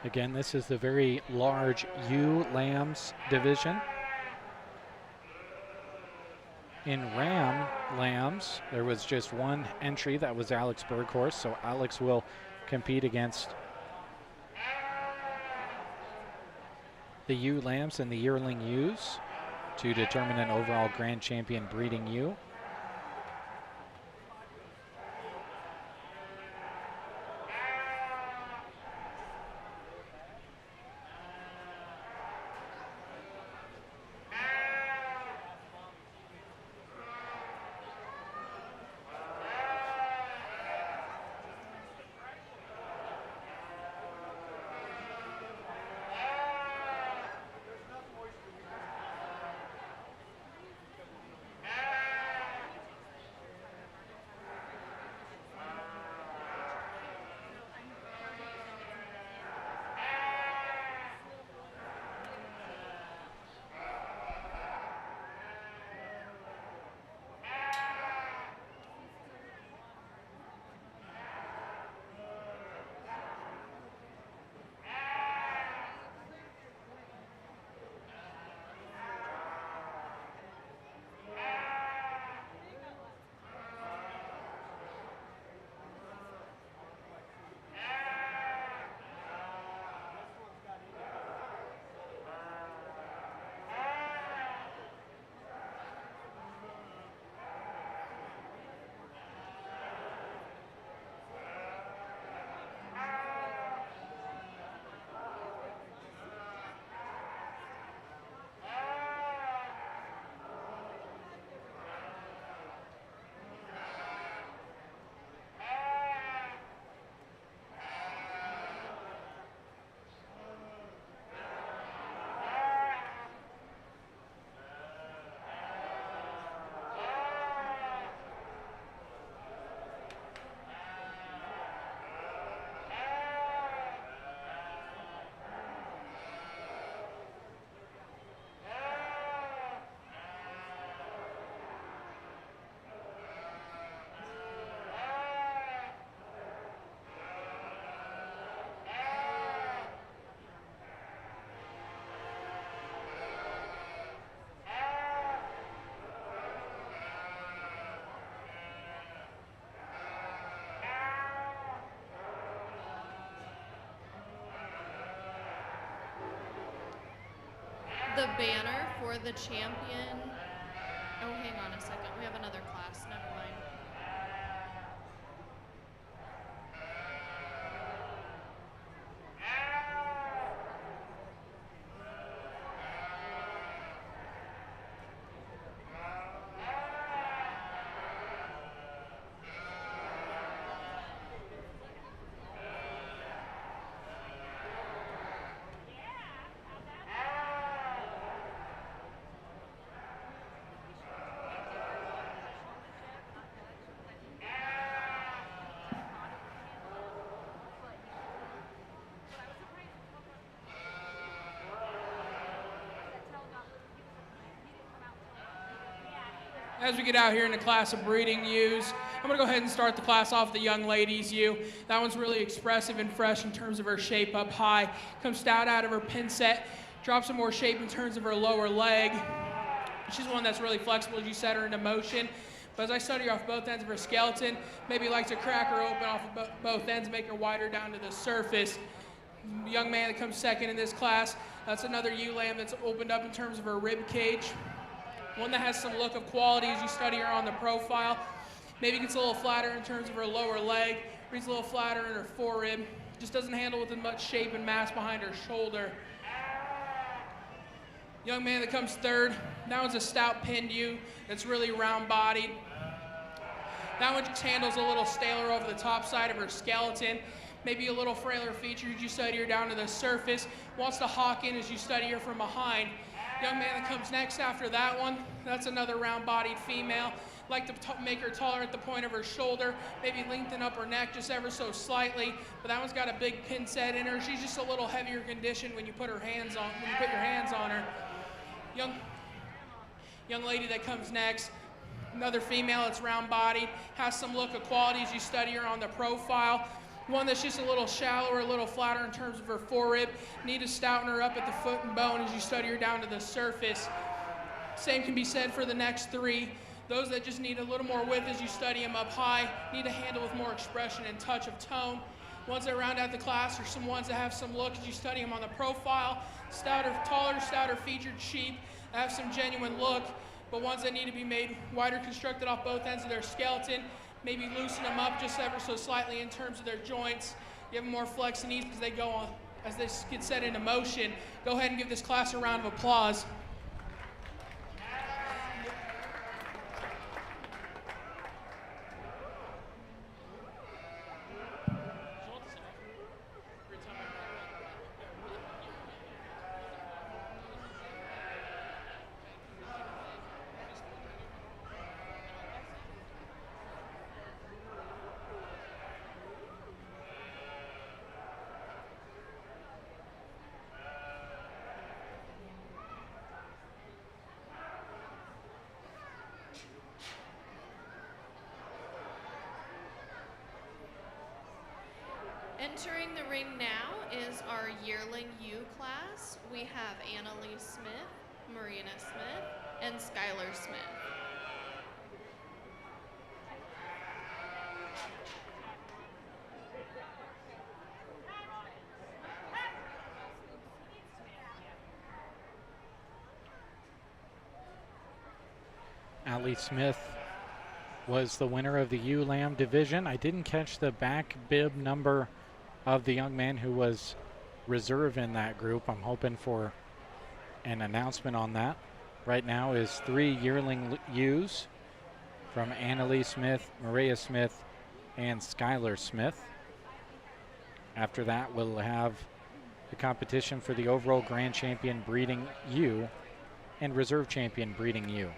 Again, this is the very large ewe lambs division. In ram lambs, there was just one entry. That was Alex Berghorst, so Alex will compete against the ewe lambs and the yearling ewes to determine an overall grand champion breeding ewe. The banner for the champion. Oh, hang on a second. We have another class. Never mind. As we get out here in the class of breeding ewes, I'm going to go ahead and start the class off with the young ladies ewe. That one's really expressive and fresh in terms of her shape up high. Comes stout out of her pin set, drops some more shape in terms of her lower leg. She's one that's really flexible as you set her into motion. But as I study her off both ends of her skeleton, maybe like to crack her open off of both ends, make her wider down to the surface. The young man that comes second in this class, that's another ewe lamb that's opened up in terms of her rib cage. One that has some look of quality as you study her on the profile. Maybe gets a little flatter in terms of her lower leg, reads a little flatter in her forerib. Just doesn't handle with as much shape and mass behind her shoulder. Young man that comes third, that one's a stout pinned ewe that's really round bodied. That one just handles a little staler over the top side of her skeleton. Maybe a little frailer feature as you study her down to the surface. Wants to hawk in as you study her from behind. Young man that comes next after that one, that's another round-bodied female. Like to make her taller at the point of her shoulder, maybe lengthen up her neck just ever so slightly. But that one's got a big pin set in her. She's just a little heavier conditioned when you put your hands on her. Young lady that comes next, another female that's round-bodied, has some look of quality as you study her on the profile. One that's just a little shallower, a little flatter in terms of her forerib. Need to stouten her up at the foot and bone as you study her down to the surface. Same can be said for the next 3. Those that just need a little more width as you study them up high, need to handle with more expression and touch of tone. Ones that round out the class are some ones that have some look as you study them on the profile. Taller, stouter featured sheep that have some genuine look, but ones that need to be made wider constructed off both ends of their skeleton. Maybe loosen them up just ever so slightly in terms of their joints. Give them more flex and ease as they go on, as they get set into motion. Go ahead and give this class a round of applause. Entering the ring now is our yearling U class. We have Annalie Smith, Marina Smith, and Skylar Smith. Allie Smith was the winner of the U-Lamb division. I didn't catch the back bib number of the young man who was reserve in that group. I'm hoping for an announcement on that. Right now is 3 yearling ewes from Annalie Smith, Maria Smith, and Skylar Smith. After that, we'll have the competition for the overall grand champion breeding ewe and reserve champion breeding ewe.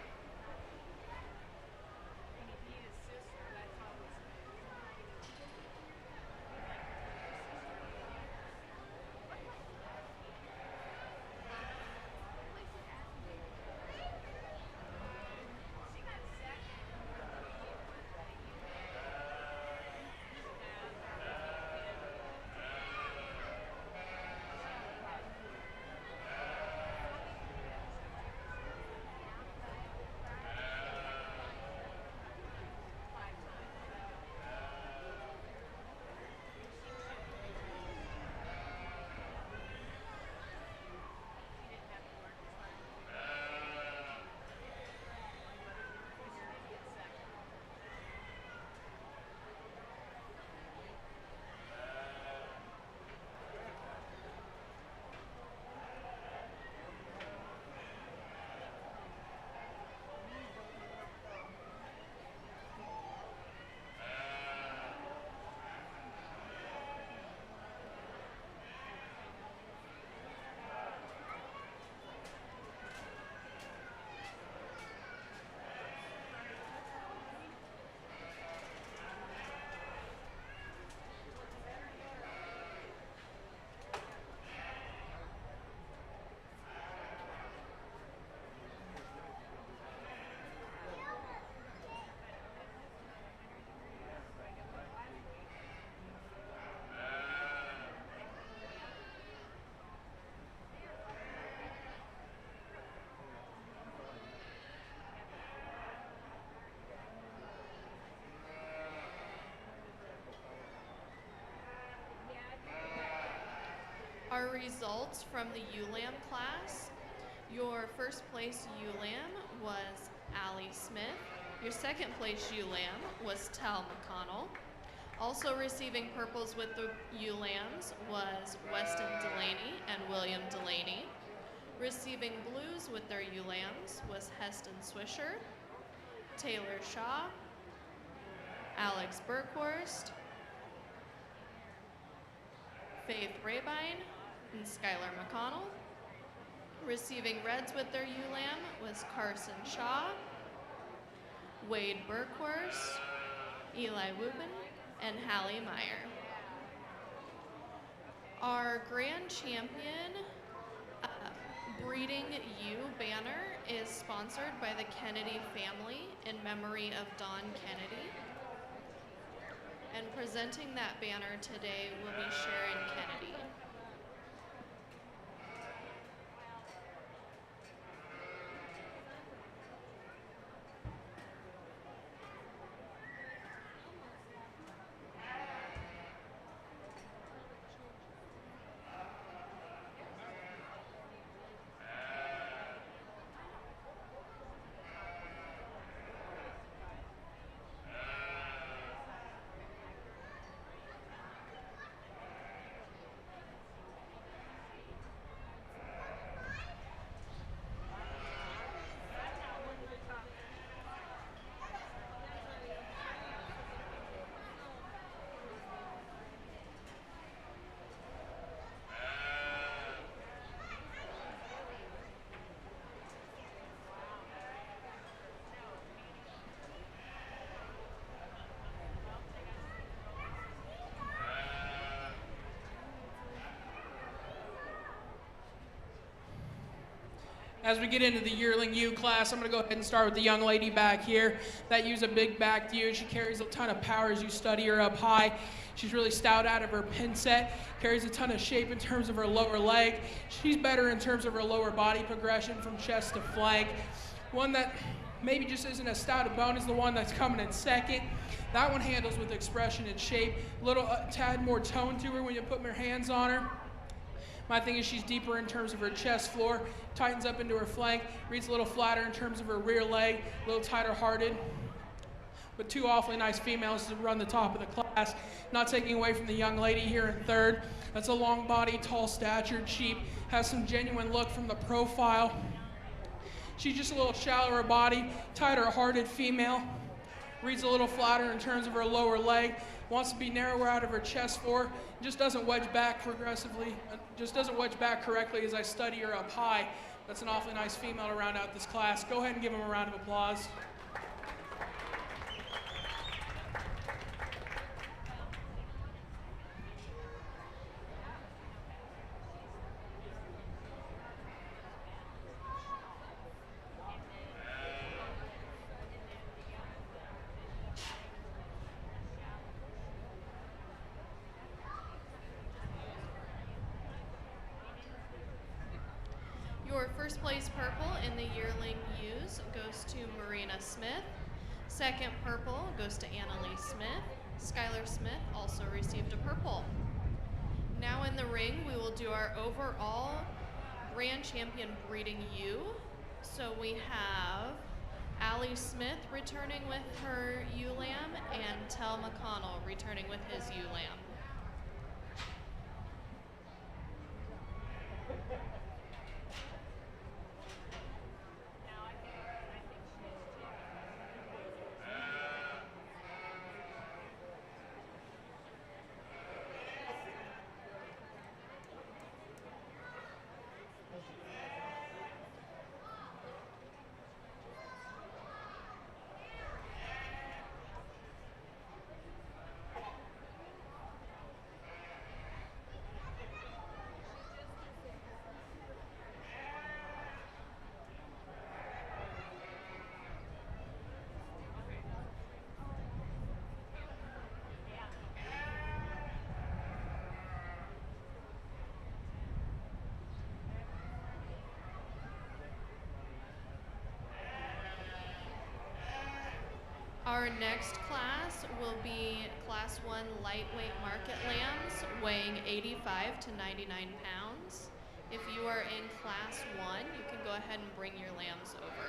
Our results from the ULAM class. Your first place ULAM was Allie Smith. Your second place ULAM was Tal McConnell. Also receiving purples with the ULAMs was Weston Delaney and William Delaney. Receiving blues with their ULAMs was Heston Swisher, Taylor Shaw, Alex Burkhorst, Faith Rabine, and Skylar McConnell. Receiving reds with their ULAM was Carson Shaw, Wade Burkhorst, Eli Wubin, and Hallie Meyer. Our grand champion breeding ewe banner is sponsored by the Kennedy family in memory of Don Kennedy. And presenting that banner today will be Sharon Kennedy. As we get into the yearling U class, I'm going to go ahead and start with the young lady back here. That U's a big back U. She carries a ton of power as you study her up high. She's really stout out of her pin set, carries a ton of shape in terms of her lower leg. She's better in terms of her lower body progression from chest to flank. One that maybe just isn't as stout a bone is the one that's coming in second. That one handles with expression and shape. A little tad more tone to her when you put your hands on her. My thing is she's deeper in terms of her chest floor, tightens up into her flank, reads a little flatter in terms of her rear leg, a little tighter hearted. But two awfully nice females to run the top of the class. Not taking away from the young lady here in third. That's a long body, tall statured sheep, has some genuine look from the profile. She's just a little shallower body, tighter hearted female. Reads a little flatter in terms of her lower leg, wants to be narrower out of her chest floor, just doesn't wedge back progressively, just doesn't wedge back correctly as I study her up high. That's an awfully nice female to round out this class. Go ahead and give them a round of applause. Your first place purple in the yearling U's goes to Marina Smith. Second purple goes to Annalie Smith. Skylar Smith also received a purple. Now in the ring, we will do our overall grand champion breeding U. So we have Allie Smith returning with her ewe lamb and Tel McConnell returning with his ewe lamb. Our next class will be Class 1 lightweight market lambs weighing 85 to 99 pounds. If you are in Class 1, you can go ahead and bring your lambs over.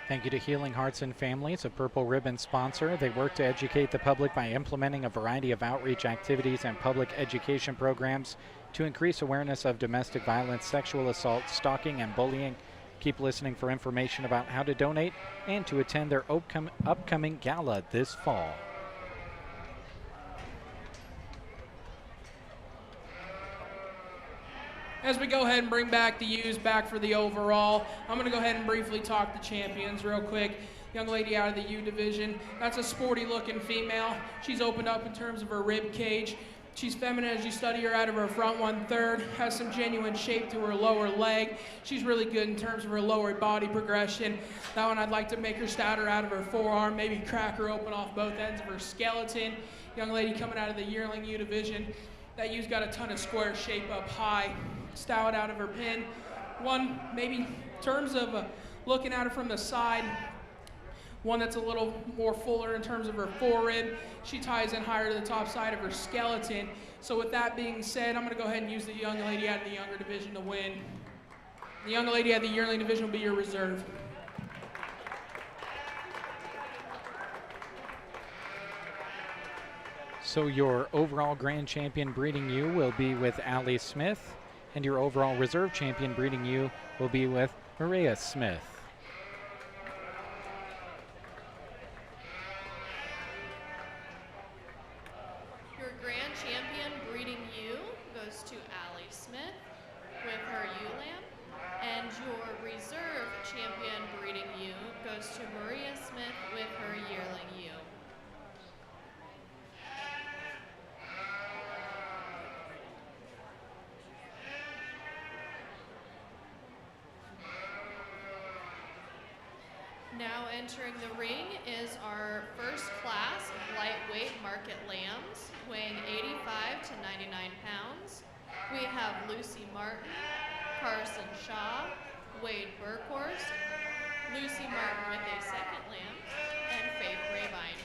Thank you to Healing Hearts and Families, a Purple Ribbon sponsor. They work to educate the public by implementing a variety of outreach activities and public education programs to increase awareness of domestic violence, sexual assault, stalking, and bullying. Keep listening for information about how to donate and to attend their upcoming gala this fall. As we go ahead and bring back the U's back for the overall, I'm going to go ahead and briefly talk the champions real quick. Young lady out of the U division, that's a sporty looking female. She's opened up in terms of her rib cage. She's feminine as you study her out of her front 1/3, has some genuine shape to her lower leg. She's really good in terms of her lower body progression. That one I'd like to make her stouter out of her forearm, maybe crack her open off both ends of her skeleton. Young lady coming out of the yearling U division, that U's got a ton of square shape up high. Stout out of her pin. One, maybe in terms of looking at her from the side, one that's a little more fuller in terms of her forerib. She ties in higher to the top side of her skeleton. So with that being said, I'm going to go ahead and use the young lady out of the younger division to win. The young lady out of the yearling division will be your reserve. So your overall grand champion breeding ewe will be with Allie Smith, and your overall reserve champion breeding ewe will be with Maria Smith. Your grand champion breeding ewe goes to Allie Smith with her ewe lamb, and your reserve champion breeding ewe goes to Maria Smith with her yearling ewe. Now entering the ring is our first class of lightweight market lambs, weighing 85 to 99 pounds. We have Lucy Martin, Carson Shaw, Wade Burkhorst, Lucy Martin with a second lamb, and Faith Rabine.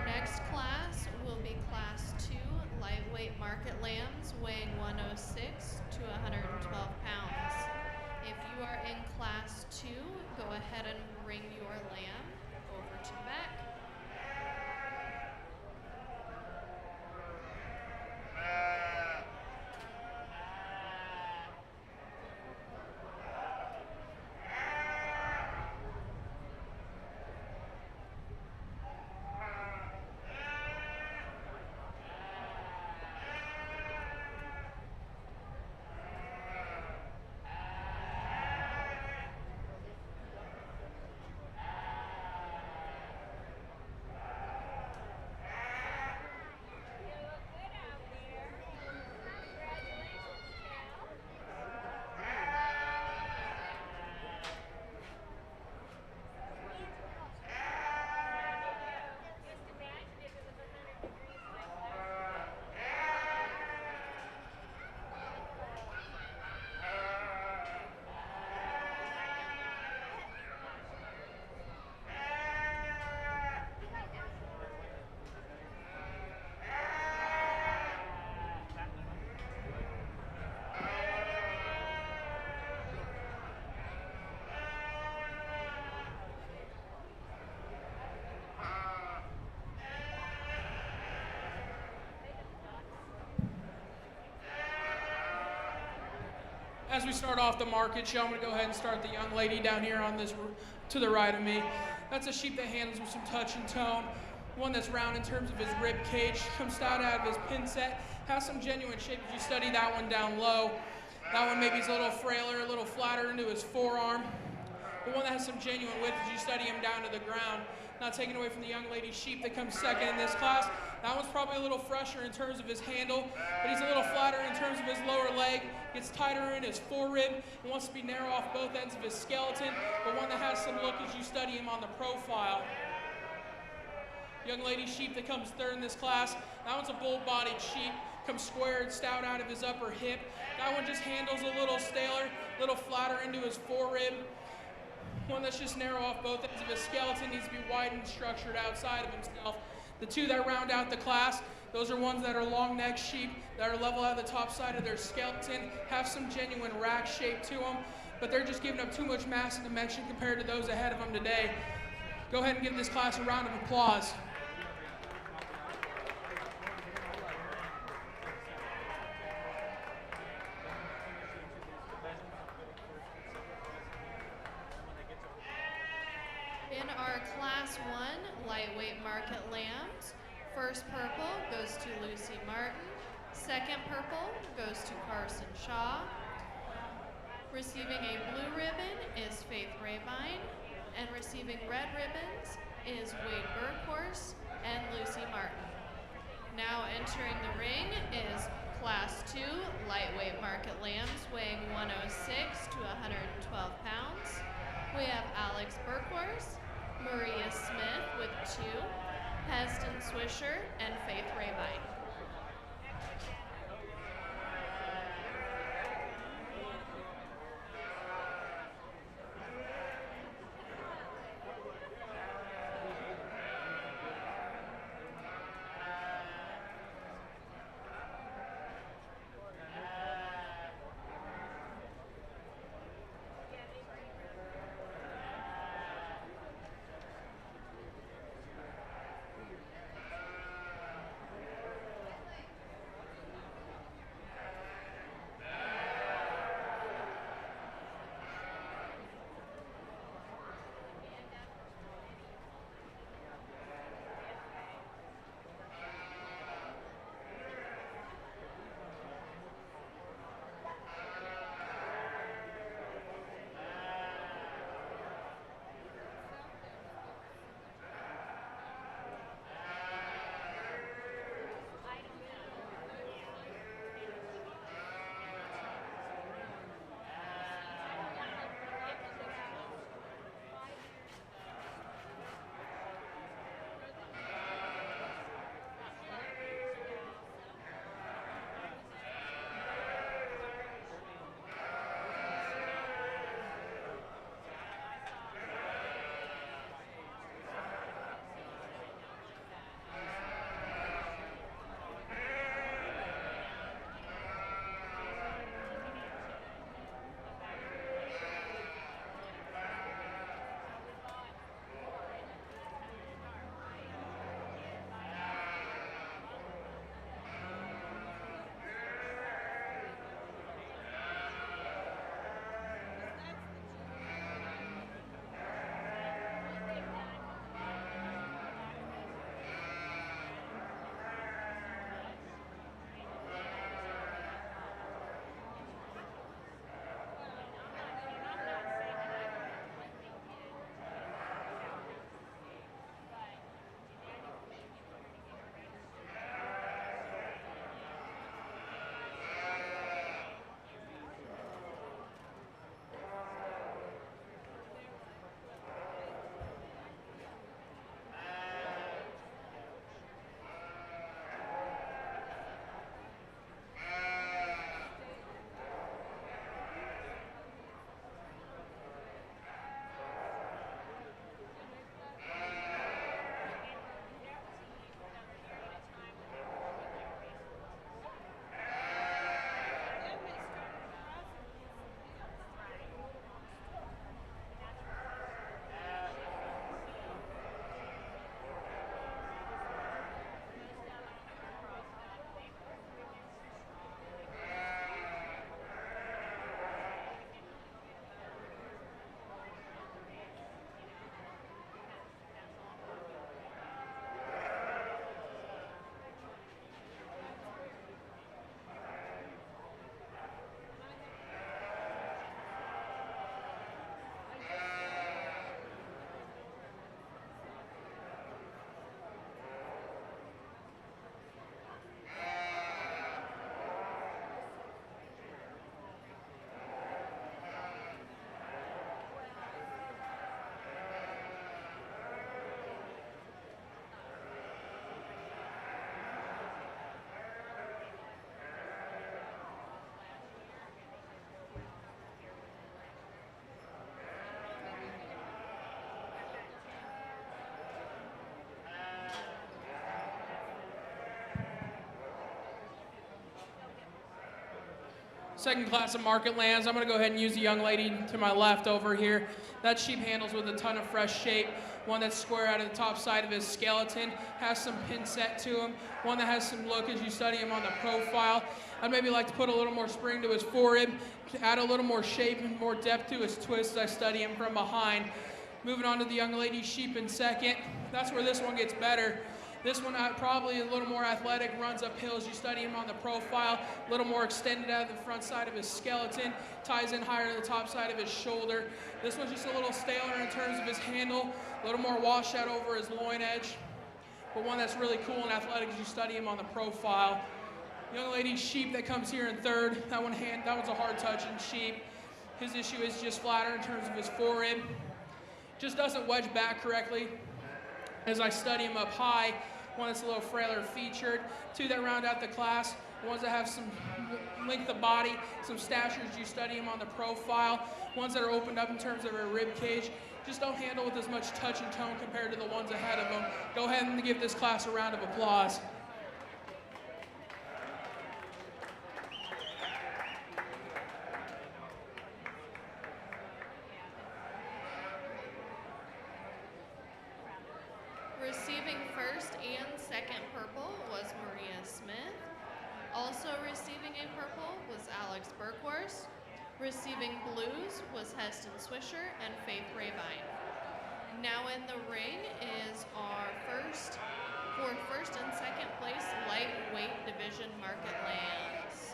Next class will be Class 2 lightweight market lambs weighing 106 to 112 pounds. If you are in Class 2, go ahead and bring your lamb over to the back. As we start off the market show, I'm going to go ahead and start the young lady down here on this to the right of me. That's a sheep that handles with some touch and tone. One that's round in terms of his rib cage, comes stout out of his pin set, has some genuine shape if you study that one down low. That one maybe is a little frailer, a little flatter into his forearm. The one that has some genuine width as you study him down to the ground. Not taking away from the young lady sheep that comes second in this class. That one's probably a little fresher in terms of his handle, but he's a little flatter in terms of his lower leg, gets tighter in his forerib, and wants to be narrow off both ends of his skeleton, but one that has some look as you study him on the profile. Young lady sheep that comes third in this class, that one's a bull-bodied sheep, comes squared, stout out of his upper hip. That one just handles a little staler, a little flatter into his forerib. One that's just narrow off both ends of his skeleton, needs to be wide and structured outside of himself. The two that round out the class, those are ones that are long neck sheep, that are level out of the top side of their skeleton, have some genuine rack shape to them, but they're just giving up too much mass and dimension compared to those ahead of them today. Go ahead and give this class a round of applause. In our Class 1 lightweight market lambs, first purple goes to Lucy Martin, second purple goes to Carson Shaw. Receiving a blue ribbon is Faith Rabine, and receiving red ribbons is Wade Burkhorse and Lucy Martin. Now entering the ring is Class 2 lightweight market lambs weighing 106 to 112 pounds. We have Alex Burkhorse, Maria Smith with 2, Heston Swisher, and Faith Rabine. second class of market lambs. I'm going to go ahead and use the young lady to my left over here. That sheep handles with a ton of fresh shape. One that's square out of the top side of his skeleton, has some pin set to him. One that has some look as you study him on the profile. I'd maybe like to put a little more spring to his forerib, to add a little more shape and more depth to his twist as I study him from behind. Moving on to the young lady sheep in second. That's where this one gets better. This one probably a little more athletic, runs uphill as you study him on the profile, a little more extended out of the front side of his skeleton, ties in higher to the top side of his shoulder. This one's just a little staler in terms of his handle, a little more washout over his loin edge, but one that's really cool and athletic as you study him on the profile. Young lady's sheep that comes here in third, that one's a hard touching sheep. His issue is just flatter in terms of his forerib. Just doesn't wedge back correctly as I study him up high. One that's a little frailer featured. Two that round out the class. Ones that have some length of body, some stature as you study him on the profile. Ones that are opened up in terms of their rib cage. Just don't handle with as much touch and tone compared to the ones ahead of them. Go ahead and give this class a round of applause. Receiving first and second purple was Maria Smith. Also receiving a purple was Alex Burkhorst. Receiving blues was Heston Swisher and Faith Rabine. Now in the ring is our first and second place lightweight division market lands.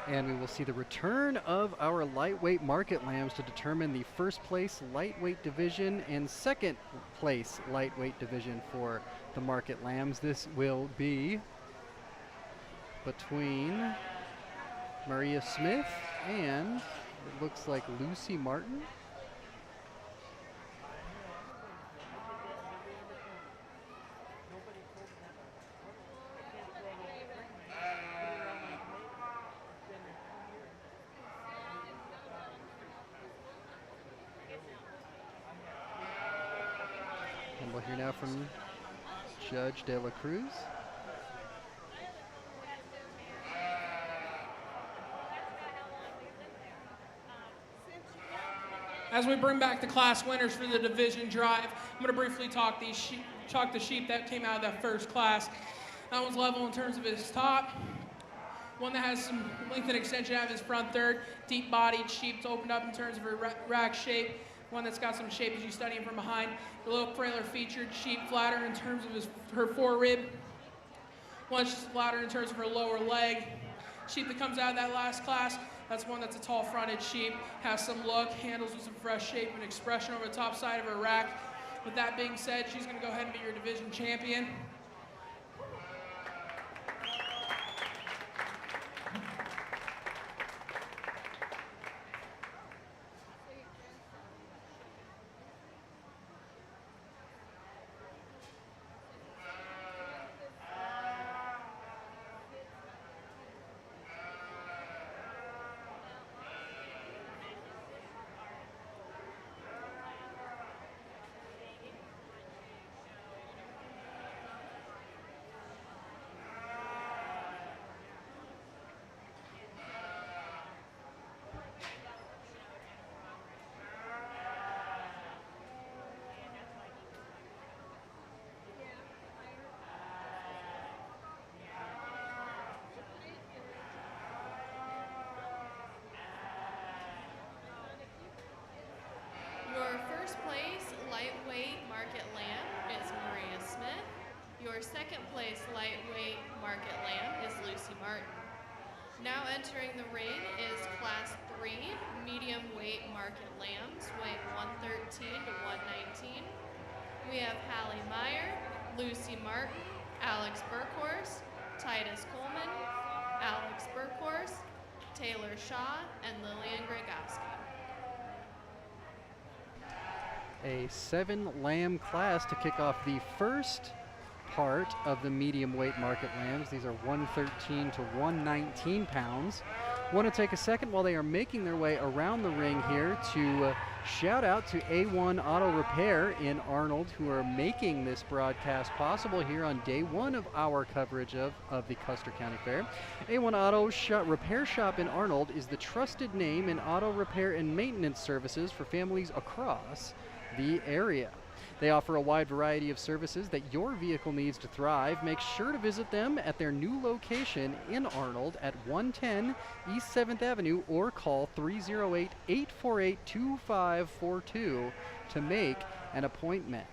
And we will see the return of our lightweight market lambs to determine the first place lightweight division and second place lightweight division for the market lambs. This will be between Maria Smith and it looks like Lucy Martin. And we'll hear now from Judge De La Cruz. As we bring back the class winners for the division drive, I'm going to briefly talk the sheep that came out of that first class. That one's level in terms of his top. One that has some length and extension out of his front third. Deep-bodied sheep to open up in terms of her rack shape. One that's got some shape as you study him from behind. A little frailer featured sheep, flatter in terms of her forerib. One that's just flatter in terms of her lower leg. Sheep that comes out of that last class, that's one that's a tall fronted sheep, has some look, handles with some fresh shape and expression over the top side of her rack. With that being said, she's going to go ahead and be your division champion. First place lightweight market lamb is Maria Smith. Your second place lightweight market lamb is Lucy Martin. Now entering the ring is class 3 medium weight market lambs weighing 113 to 119. We have Hallie Meyer, Lucy Martin, Alex Burkhorse, Titus Coleman, Alex Burkhorse, Taylor Shaw, and Lillian Gregowski. A 7-lamb class to kick off the first part of the medium weight market lambs. These are 113 to 119 pounds. Want to take a second while they are making their way around the ring here to shout out to A1 Auto Repair in Arnold, who are making this broadcast possible here on day one of our coverage of the Custer County Fair. A1 Auto Repair Shop in Arnold is the trusted name in auto repair and maintenance services for families across the area. They offer a wide variety of services that your vehicle needs to thrive. Make sure to visit them at their new location in Arnold at 110 East 7th Avenue or call 308-848-2542 to make an appointment.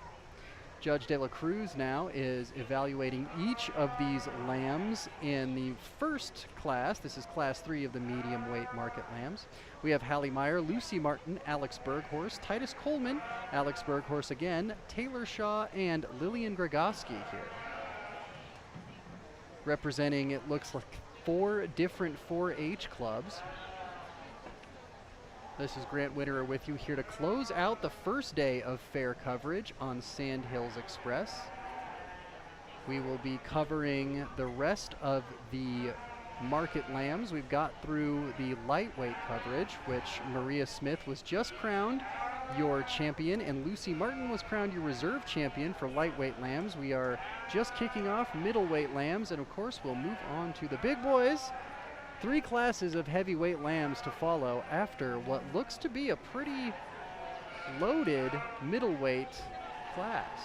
Judge De La Cruz now is evaluating each of these lambs in the first class. This is class 3 of the medium weight market lambs. We have Hallie Meyer, Lucy Martin, Alex Burghorse, Titus Coleman, Alex Burghorse again, Taylor Shaw, and Lillian Gregowski here. Representing, it looks like 4 different 4-H clubs. This is Grant Witterer with you here to close out the first day of fair coverage on Sand Hills Express. We will be covering the rest of the market lambs. We've got through the lightweight coverage, which Maria Smith was just crowned your champion, and Lucy Martin was crowned your reserve champion for lightweight lambs. We are just kicking off middleweight lambs, and of course we'll move on to the big boys. 3 classes of heavyweight lambs to follow after what looks to be a pretty loaded middleweight class.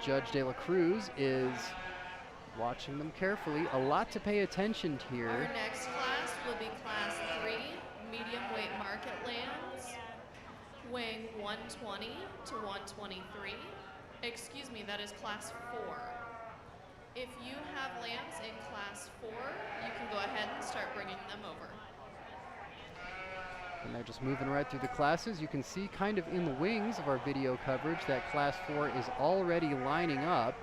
Judge De La Cruz is watching them carefully. A lot to pay attention to here. Our next class will be class 3, medium weight market lambs, weighing 120 to 123. Excuse me, that is class 4. If you have lambs in class 4, you can go ahead and start bringing them over. And they're just moving right through the classes. You can see kind of in the wings of our video coverage that class 4 is already lining up.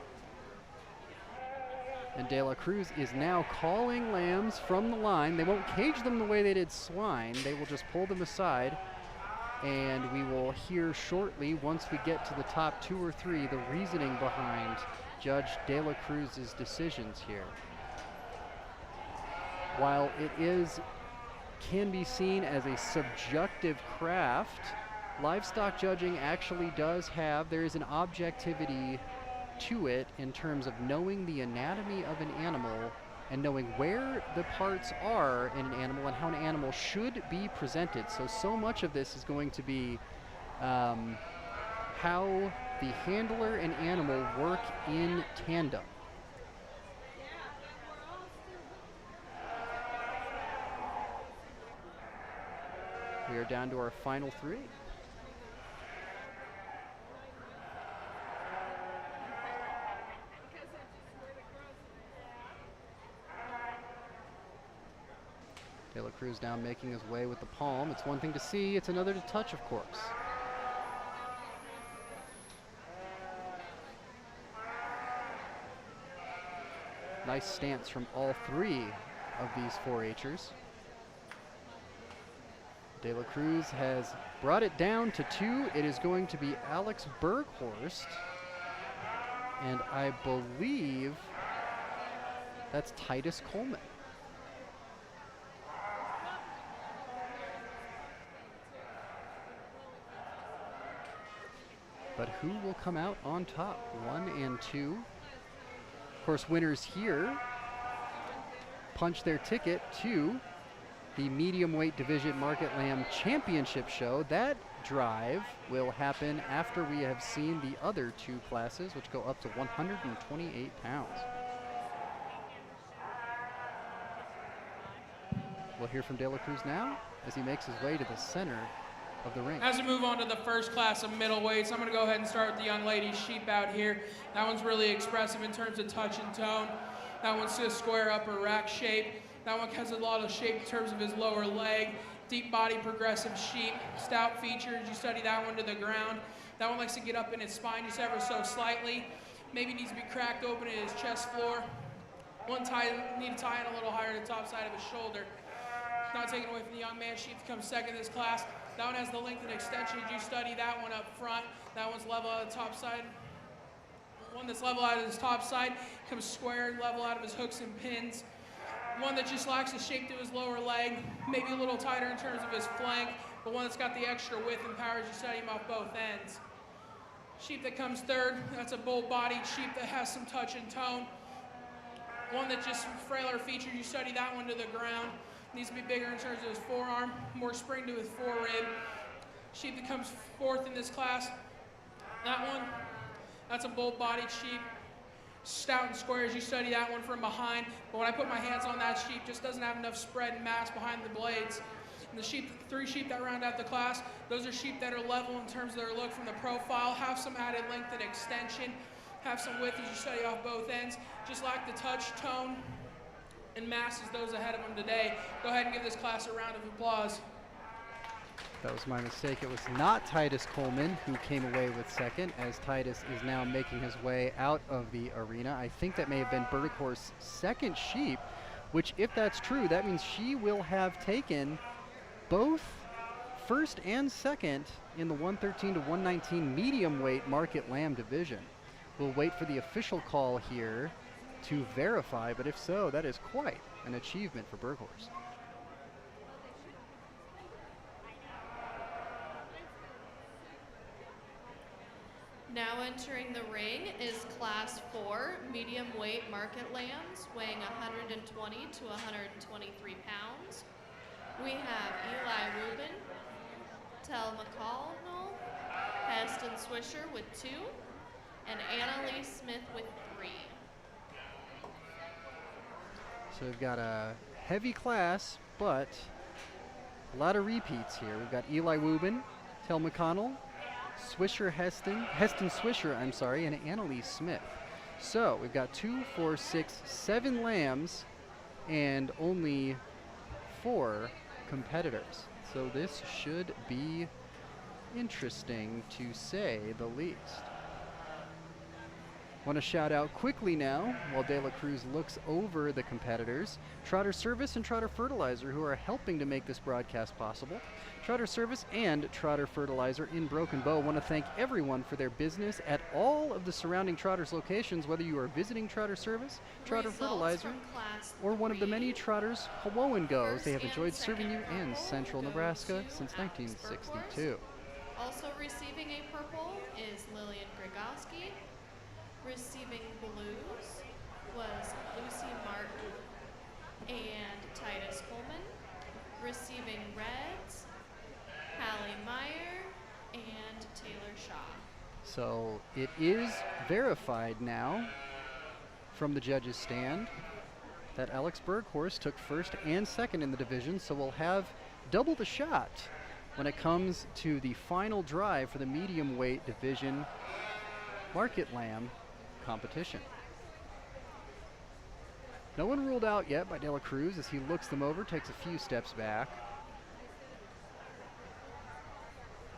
And De La Cruz is now calling lambs from the line. They won't cage them the way they did swine. They will just pull them aside. And we will hear shortly, once we get to the top 2 or 3, the reasoning behind Judge De La Cruz's decisions here. While it can be seen as a subjective craft, livestock judging actually there is an objectivity to it in terms of knowing the anatomy of an animal and knowing where the parts are in an animal and how an animal should be presented. So much of this is going to be how the handler and animal work in tandem. We are down to our final 3. De La Cruz now making his way with the palm. It's one thing to see, it's another to touch, of course. Nice stance from all 3 of these 4-H'ers. De La Cruz has brought it down to 2. It is going to be Alex Burghorst. And I believe that's Titus Coleman. But who will come out on top? 1 and 2. Of course, winners here punch their ticket to the medium weight division market lamb championship show. That drive will happen after we have seen the other 2 classes, which go up to 128 pounds. We'll hear from De La Cruz now as he makes his way to the center of the ring. As we move on to the first class of middleweights, I'm going to go ahead and start with the young lady sheep out here. That one's really expressive in terms of touch and tone. That one's just square upper rack shape. That one has a lot of shape in terms of his lower leg. Deep body progressive sheep, stout features. You study that one to the ground. That one likes to get up in his spine just ever so slightly. Maybe needs to be cracked open in his chest floor. One need to tie in a little higher to the top side of his shoulder. Not taken away from the young man sheep that comes second in this class. That one has the length and extension. Did you study that one up front? That one's level out of the top side. One that's level out of his top side comes square, level out of his hooks and pins. One that just lacks the shape to his lower leg, maybe a little tighter in terms of his flank, but one that's got the extra width and power as you study him off both ends. Sheep that comes third, that's a bull-bodied sheep that has some touch and tone. One that just frailer features, you study that one to the ground. Needs to be bigger in terms of his forearm, more spring to his forerib. Sheep that comes fourth in this class, that one, that's a bull-bodied sheep. Stout and square as you study that one from behind, but when I put my hands on that sheep, just doesn't have enough spread and mass behind the blades. And the three sheep that round out the class, those are sheep that are level in terms of their look from the profile, have some added length and extension, have some width as you study off both ends, just lack the touch, tone, and mass as those ahead of them today. Go ahead and give this class a round of applause. That was my mistake. It was not Titus Coleman who came away with second, as Titus is now making his way out of the arena. I think that may have been Berghorst's second sheep, which if that's true, that means she will have taken both first and second in the 113 to 119 medium weight market lamb division. We'll wait for the official call here to verify, but if so, that is quite an achievement for Berghorst. Now entering the ring is Class 4 medium weight market lambs weighing 120 to 123 pounds. We have Eli Rubin, Tel McConnell, Heston Swisher with 2, and Annalie Smith with 3. So we've got a heavy class, but a lot of repeats here. We've got Eli Rubin, Tel McConnell, Heston Swisher, and Annalie Smith. So we've got 2, 4, 6, 7 lambs and only 4 competitors. So this should be interesting to say the least. Want to shout out quickly now, while De La Cruz looks over the competitors, Trotter Service and Trotter Fertilizer, who are helping to make this broadcast possible. Trotter Service and Trotter Fertilizer in Broken Bow want to thank everyone for their business at all of the surrounding Trotters locations, whether you are visiting Trotter Service, Trotter Fertilizer, or one of the many Trotters Hello and Goes. They have enjoyed serving you in Central Nebraska since 1962. Also receiving a purple is Lillian Grigowski. Receiving blues was Lucy Martin and Titus Coleman. Receiving reds, Hallie Meyer and Taylor Shaw. So it is verified now from the judges' stand that Alex Berghorst took first and second in the division, so we'll have double the shot when it comes to the final drive for the medium weight division market lamb competition. No one ruled out yet by De La Cruz as he looks them over, takes a few steps back.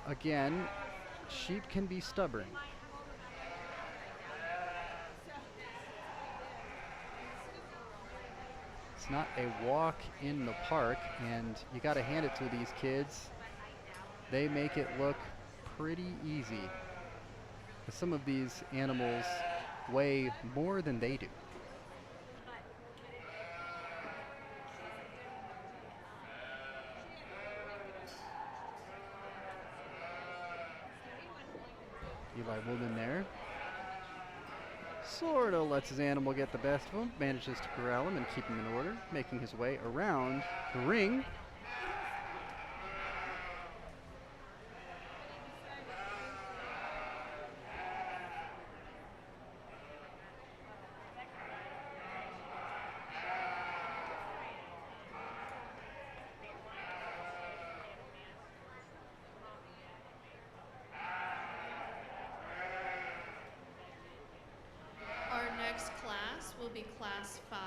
Again, sheep can be stubborn. It's not a walk in the park, and you got to hand it to these kids. They make it look pretty easy. Some of these animals weigh more than they do. Eli Woolman there. Sort of lets his animal get the best of him, manages to corral him and keep him in order, making his way around the ring. Be Class 5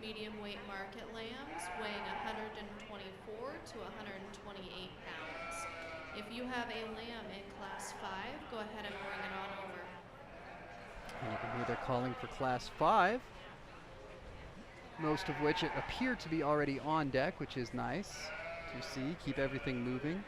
medium weight market lambs weighing 124 to 128 pounds. If you have a lamb in class 5, go ahead and bring it on over. And you can hear they're calling for class 5, most of which appear to be already on deck, which is nice to see. Keep everything moving.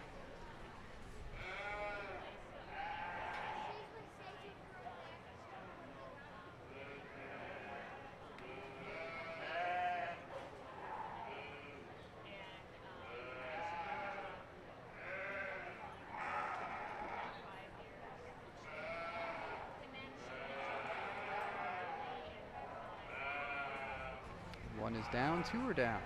One is down, 2 are down.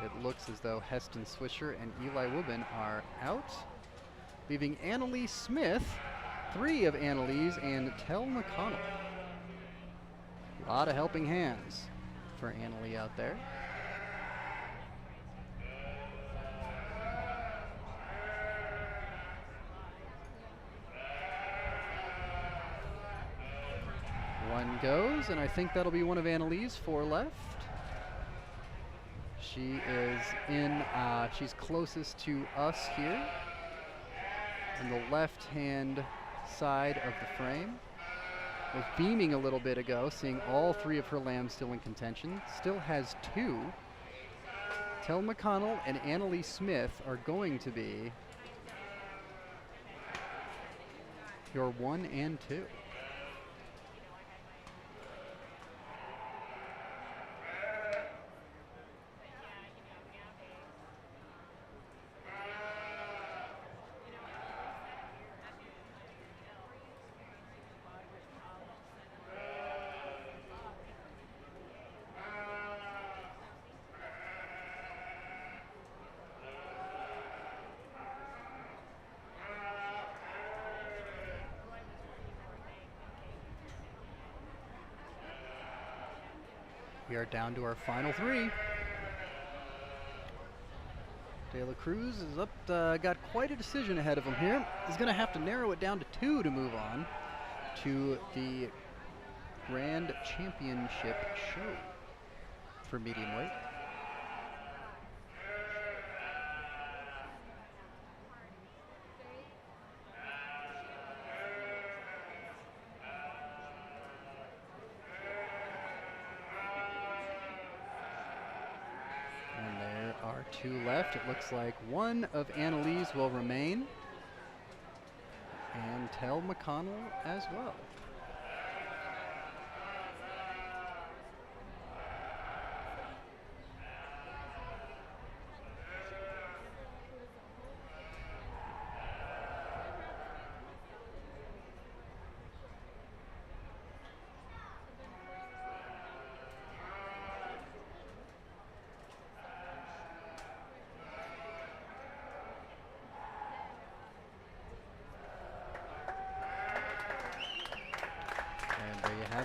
It looks as though Heston Swisher and Eli Woobin are out, leaving Annalise Smith, 3 of Annalise, and Tel McConnell. A lot of helping hands for Annalie out there. One goes, and I think that'll be one of Annalise, 4 left. She is in, she's closest to us here, on the left-hand side of the frame. Was beaming a little bit ago, seeing all 3 of her lambs still in contention. Still has 2. Tel McConnell and Annalise Smith are going to be your 1 and 2. We are down to our final 3. De La Cruz is up, got quite a decision ahead of him here. He's going to have to narrow it down to 2 to move on to the Grand Championship show for medium weight. And there are 2 left. It looks like one of Annalise will remain, and Tel McConnell as well.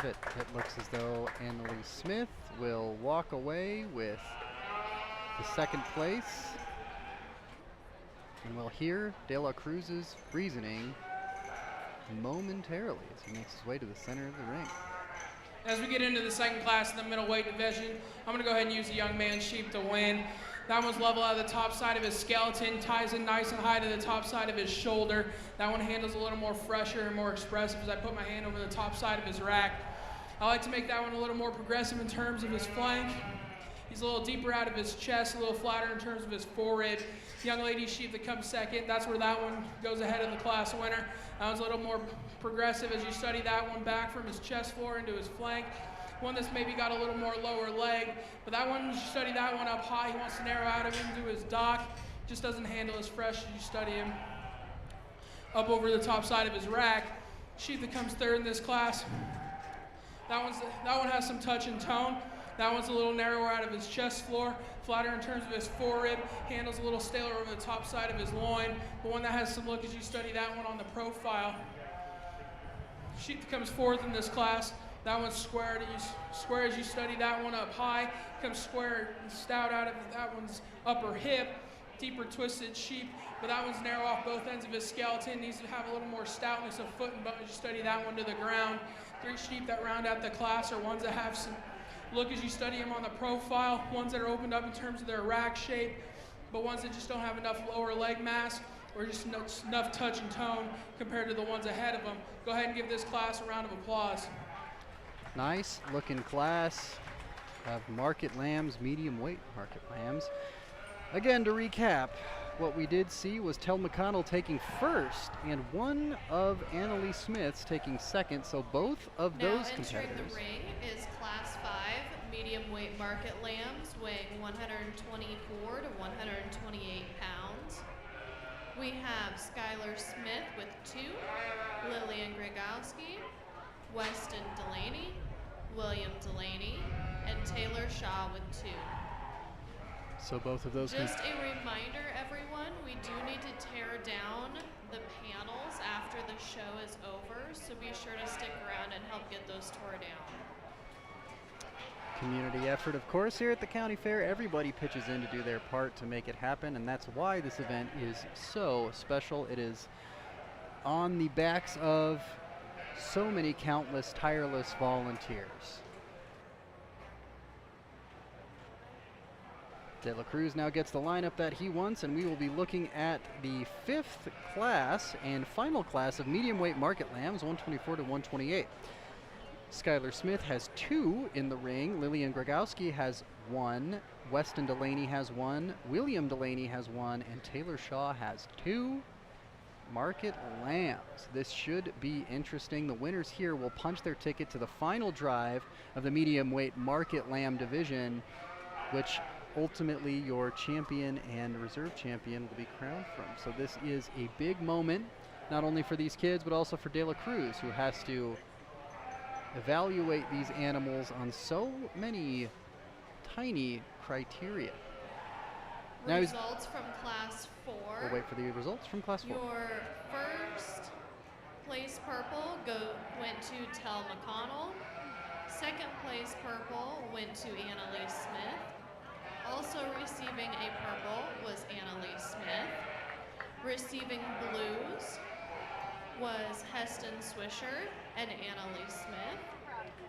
It looks as though Annalise Smith will walk away with the 2nd place. And we'll hear De La Cruz's reasoning momentarily as he makes his way to the center of the ring. As we get into the 2nd class in the middleweight division, I'm going to go ahead and use the young man's sheep to win. That one's level out of the top side of his skeleton, ties in nice and high to the top side of his shoulder. That one handles a little more fresher and more expressive as I put my hand over the top side of his rack. I like to make that one a little more progressive in terms of his flank. He's a little deeper out of his chest, a little flatter in terms of his forerib. Young lady sheep that comes 2nd, that's where that one goes ahead of the class winner. That one's a little more progressive as you study that one back from his chest floor into his flank. One that's maybe got a little more lower leg, but that one, you study that one up high. He wants to narrow out of into his dock. Just doesn't handle as fresh as you study him up over the top side of his rack. Sheep that comes 3rd in this class, that one has some touch and tone. That one's a little narrower out of his chest floor, flatter in terms of his forerib, handles a little staler over the top side of his loin. The one that has some look as you study that one on the profile. Sheep that comes 4th in this class, that one's square as you study that one up high, comes square and stout out of that one's upper hip, deeper twisted sheep, but that one's narrow off both ends of his skeleton, needs to have a little more stoutness of foot and bone as you study that one to the ground. Three sheep that round out the class are ones that have some look as you study them on the profile, ones that are opened up in terms of their rack shape, but ones that just don't have enough lower leg mass or just enough touch and tone compared to the ones ahead of them. Go ahead and give this class a round of applause. Nice looking class of market lambs, medium weight market lambs. Again, to recap, what we did see was Tel McConnell taking first and one of Annalie Smith's taking second, so both of those competitors. Now entering the ring is Class 5 medium weight market lambs weighing 124 to 128 pounds. We have Skylar Smith with 2, Lillian Grigowski, Weston Delaney, William Delaney, and Taylor Shaw with 2. So both of those. Just a reminder, everyone, we do need to tear down the panels after the show is over, so be sure to stick around and help get those tore down. Community effort, of course, here at the county fair. Everybody pitches in to do their part to make it happen, and that's why this event is so special. It is on the backs of so many countless, tireless volunteers. De La Cruz now gets the lineup that he wants, and we will be looking at the 5th class and final class of medium weight market lambs, 124 to 128. Skylar Smith has 2 in the ring. Lillian Grigowski has 1. Weston Delaney has 1. William Delaney has 1. And Taylor Shaw has 2 market lambs. This should be interesting. The winners here will punch their ticket to the final drive of the medium weight market lamb division, which ultimately your champion and reserve champion will be crowned from. So this is a big moment, not only for these kids, but also for De La Cruz, who has to evaluate these animals on so many tiny criteria. Results from Class 4. We'll wait for the results from Class 4. Your first place purple went to Tel McConnell. Second place purple went to Annalie Smith. Also receiving a purple was Annalie Smith. Receiving blues was Heston Swisher and Annalie Smith.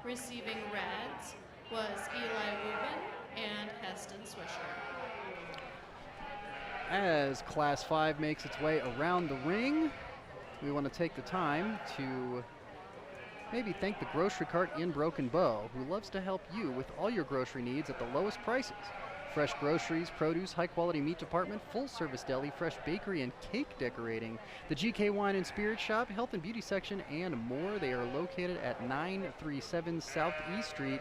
Receiving reds was Eli Wubin and Heston Swisher. As Class 5 makes its way around the ring, we want to take the time to maybe thank the grocery cart in Broken Bow, who loves to help you with all your grocery needs at the lowest prices. Fresh groceries, produce, high-quality meat department, full-service deli, fresh bakery and cake decorating, the GK Wine and Spirit Shop, health and beauty section, and more. They are located at 937 Southeast Street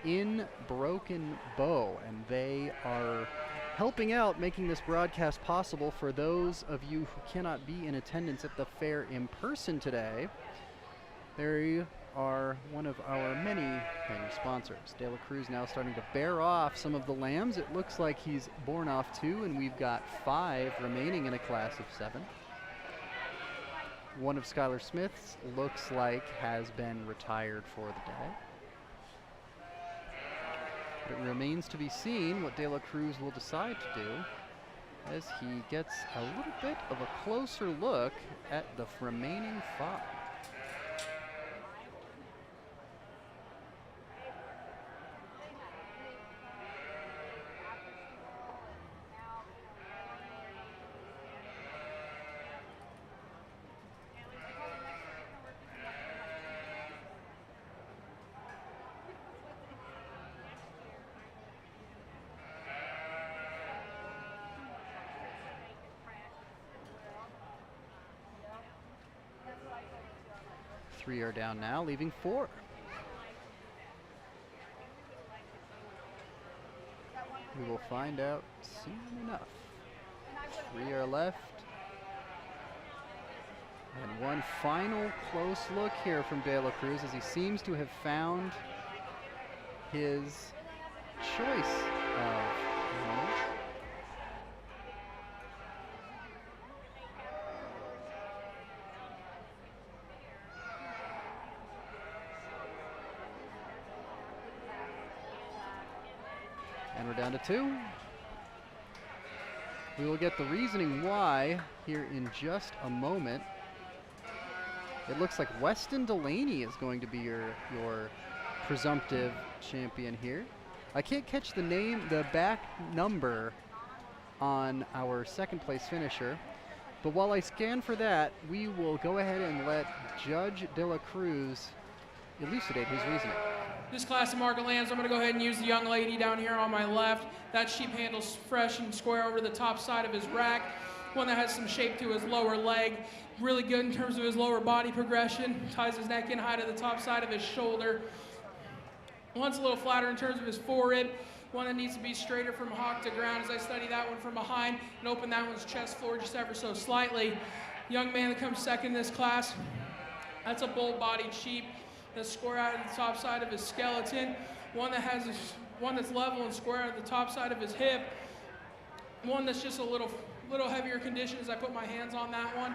in Broken Bow, and they are helping out, making this broadcast possible for those of you who cannot be in attendance at the fair in person today. They are one of our many sponsors. De La Cruz now starting to bear off some of the lambs. It looks like he's borne off 2, and we've got 5 remaining in a class of 7. One of Skylar Smith's looks like has been retired for the day. It remains to be seen what De La Cruz will decide to do as he gets a little bit of a closer look at the remaining 5. Three are down now, leaving 4. We will find out soon enough. 3 are left. And one final close look here from De La Cruz as he seems to have found his choice of animals. And we're down to 2. We will get the reasoning why here in just a moment. It looks like Weston Delaney is going to be your presumptive champion here. I can't catch the back number on our second place finisher. But while I scan for that, we will go ahead and let Judge De La Cruz elucidate his reasoning. This class of market lambs, I'm going to go ahead and use the young lady down here on my left. That sheep handles fresh and square over the top side of his rack. One that has some shape to his lower leg. Really good in terms of his lower body progression. Ties his neck in high to the top side of his shoulder. One's a little flatter in terms of his forehead. One that needs to be straighter from hock to ground as I study that one from behind and open that one's chest floor just ever so slightly. Young man that comes second in this class, that's a bull-bodied sheep that's square out at the top side of his skeleton. One that's level and square at the top side of his hip. One that's just a little heavier condition as I put my hands on that one.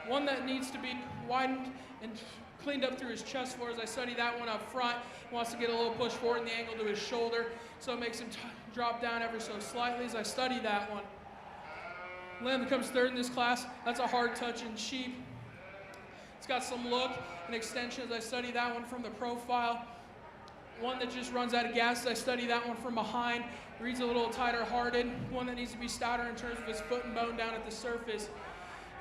One that needs to be widened and cleaned up through his chest floor as I study that one up front. Wants to get a little push forward in the angle to his shoulder, so it makes him drop down ever so slightly as I study that one. Lamb that comes third in this class, that's a hard touching sheep. It's got some look and extension as I study that one from the profile. One that just runs out of gas as I study that one from behind. Reads a little tighter hearted. One that needs to be stouter in terms of his foot and bone down at the surface.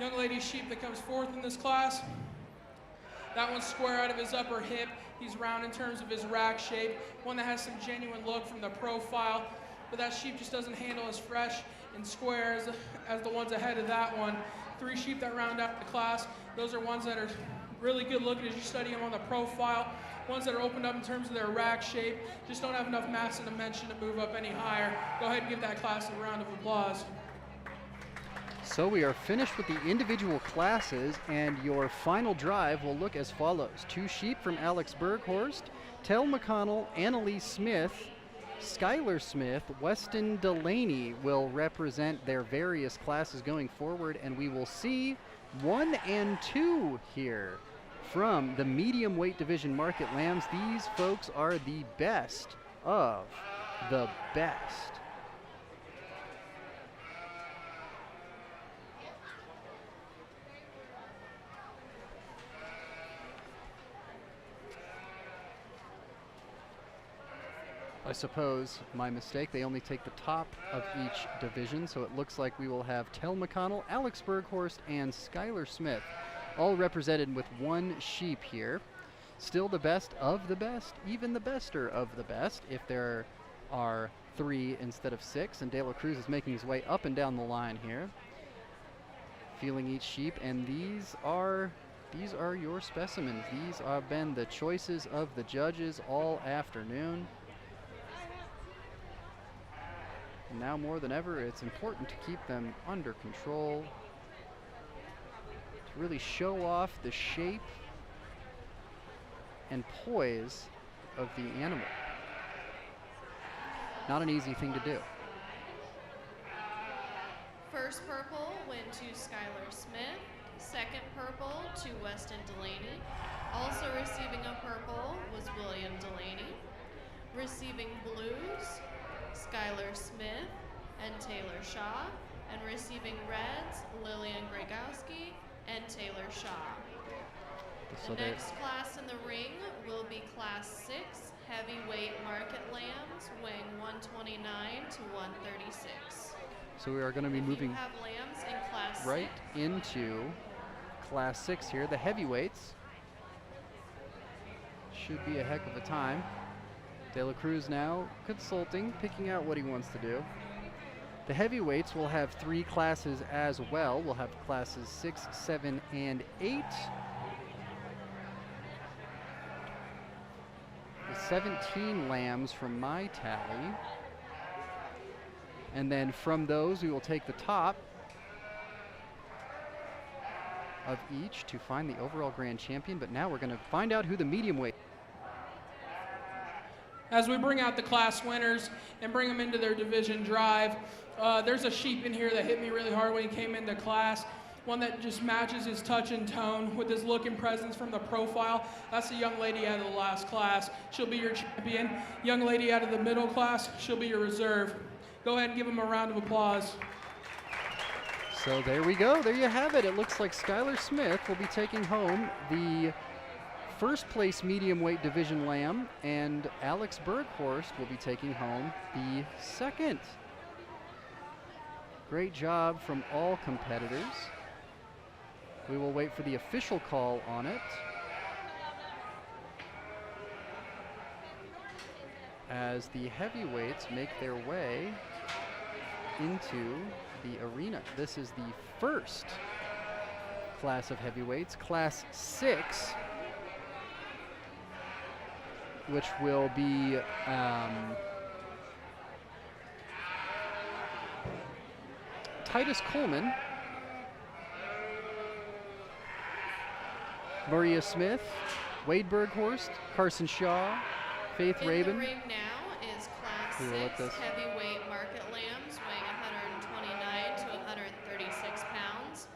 Young lady sheep that comes fourth in this class. That one's square out of his upper hip. He's round in terms of his rack shape. One that has some genuine look from the profile. But that sheep just doesn't handle as fresh and square as the ones ahead of that one. Three sheep that round out the class. Those are ones that are really good looking as you study them on the profile. Ones that are opened up in terms of their rack shape. Just don't have enough mass and dimension to move up any higher. Go ahead and give that class a round of applause. So we are finished with the individual classes, and your final drive will look as follows. 2 sheep from Alex Berghorst, Tel McConnell, Annalise Smith, Skylar Smith, Weston Delaney will represent their various classes going forward, and we will see 1 and 2 here from the medium weight division market lambs. These folks are the best of the best. I suppose my mistake. They only take the top of each division, so it looks like we will have Tel McConnell, Alex Berghorst, and Skylar Smith, all represented with 1 sheep here. Still the best of the best, even the bester of the best, if there are 3 instead of 6, and De La Cruz is making his way up and down the line here, feeling each sheep, and these are your specimens. These have been the choices of the judges all afternoon. Now more than ever, it's important to keep them under control, to really show off the shape and poise of the animal. Not an easy thing to do. First purple went to Skylar Smith. Second purple to Weston Delaney. Also receiving a purple was William Delaney. Receiving blues, Skylar Smith and Taylor Shaw, and receiving reds, Lillian Gregowski and Taylor Shaw. The next class in the ring will be Class 6 heavyweight market lambs, weighing 129 to 136. So we are going to be moving have lambs in Class right 6. into Class 6 here. The heavyweights should be a heck of a time. De La Cruz now consulting, picking out what he wants to do. The heavyweights will have 3 classes as well. We'll have classes 6, 7, and 8. The 17 lambs from my tally. And then from those, we will take the top of each to find the overall grand champion. But now we're going to find out who the medium weight. As we bring out the class winners and bring them into their division drive, there's a sheep in here that hit me really hard when he came into class. One that just matches his touch and tone with his look and presence from the profile. That's the young lady out of the last class. She'll be your champion. Young lady out of the middle class, she'll be your reserve. Go ahead and give them a round of applause. So there we go. There you have it. It looks like Skylar Smith will be taking home the first place medium weight division lamb, and Alex Berghorst will be taking home the second. Great job from all competitors. We will wait for the official call on it as the heavyweights make their way into the arena. This is the first class of heavyweights, Class 6, which will be Titus Coleman, Maria Smith, Wade Berghorst, Carson Shaw, Faith Rabin. In the ring now is Class 6 heavyweight market lambs weighing 129 to 136 pounds.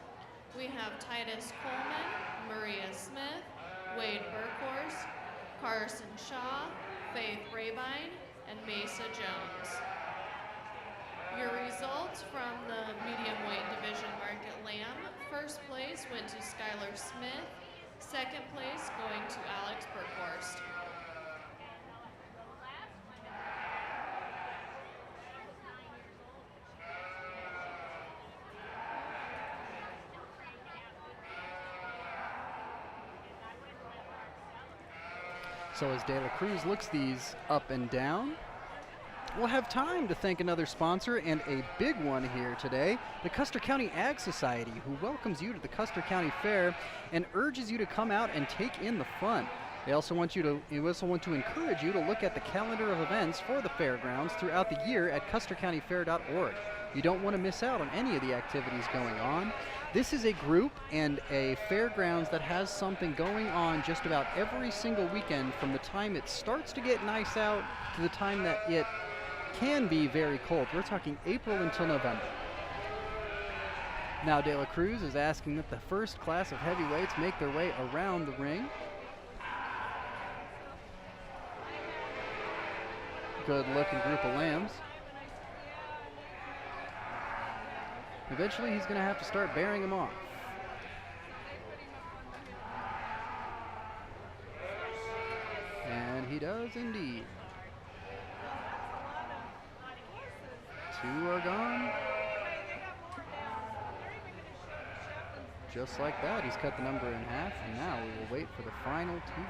We have Titus Coleman, Maria Smith, Wade Berghorst, Carson Shaw, Faith Rabine, and Mesa Jones. Your results from the medium weight division market lamb: first place went to Skylar Smith, second place going to Alex Berghorst. So as De La Cruz looks these up and down, we'll have time to thank another sponsor, and a big one here today, the Custer County Ag Society, who welcomes you to the Custer County Fair and urges you to come out and take in the fun. They also want to encourage you to look at the calendar of events for the fairgrounds throughout the year at custercountyfair.org. You don't want to miss out on any of the activities going on. This is a group and a fairgrounds that has something going on just about every single weekend, from the time it starts to get nice out to the time that it can be very cold. We're talking April until November. Now De La Cruz is asking that the first class of heavyweights make their way around the ring. Good looking group of lambs. Eventually he's going to have to start bearing them off. And he does indeed. Two are gone. Just like that, he's cut the number in half, and now we will wait for the final two.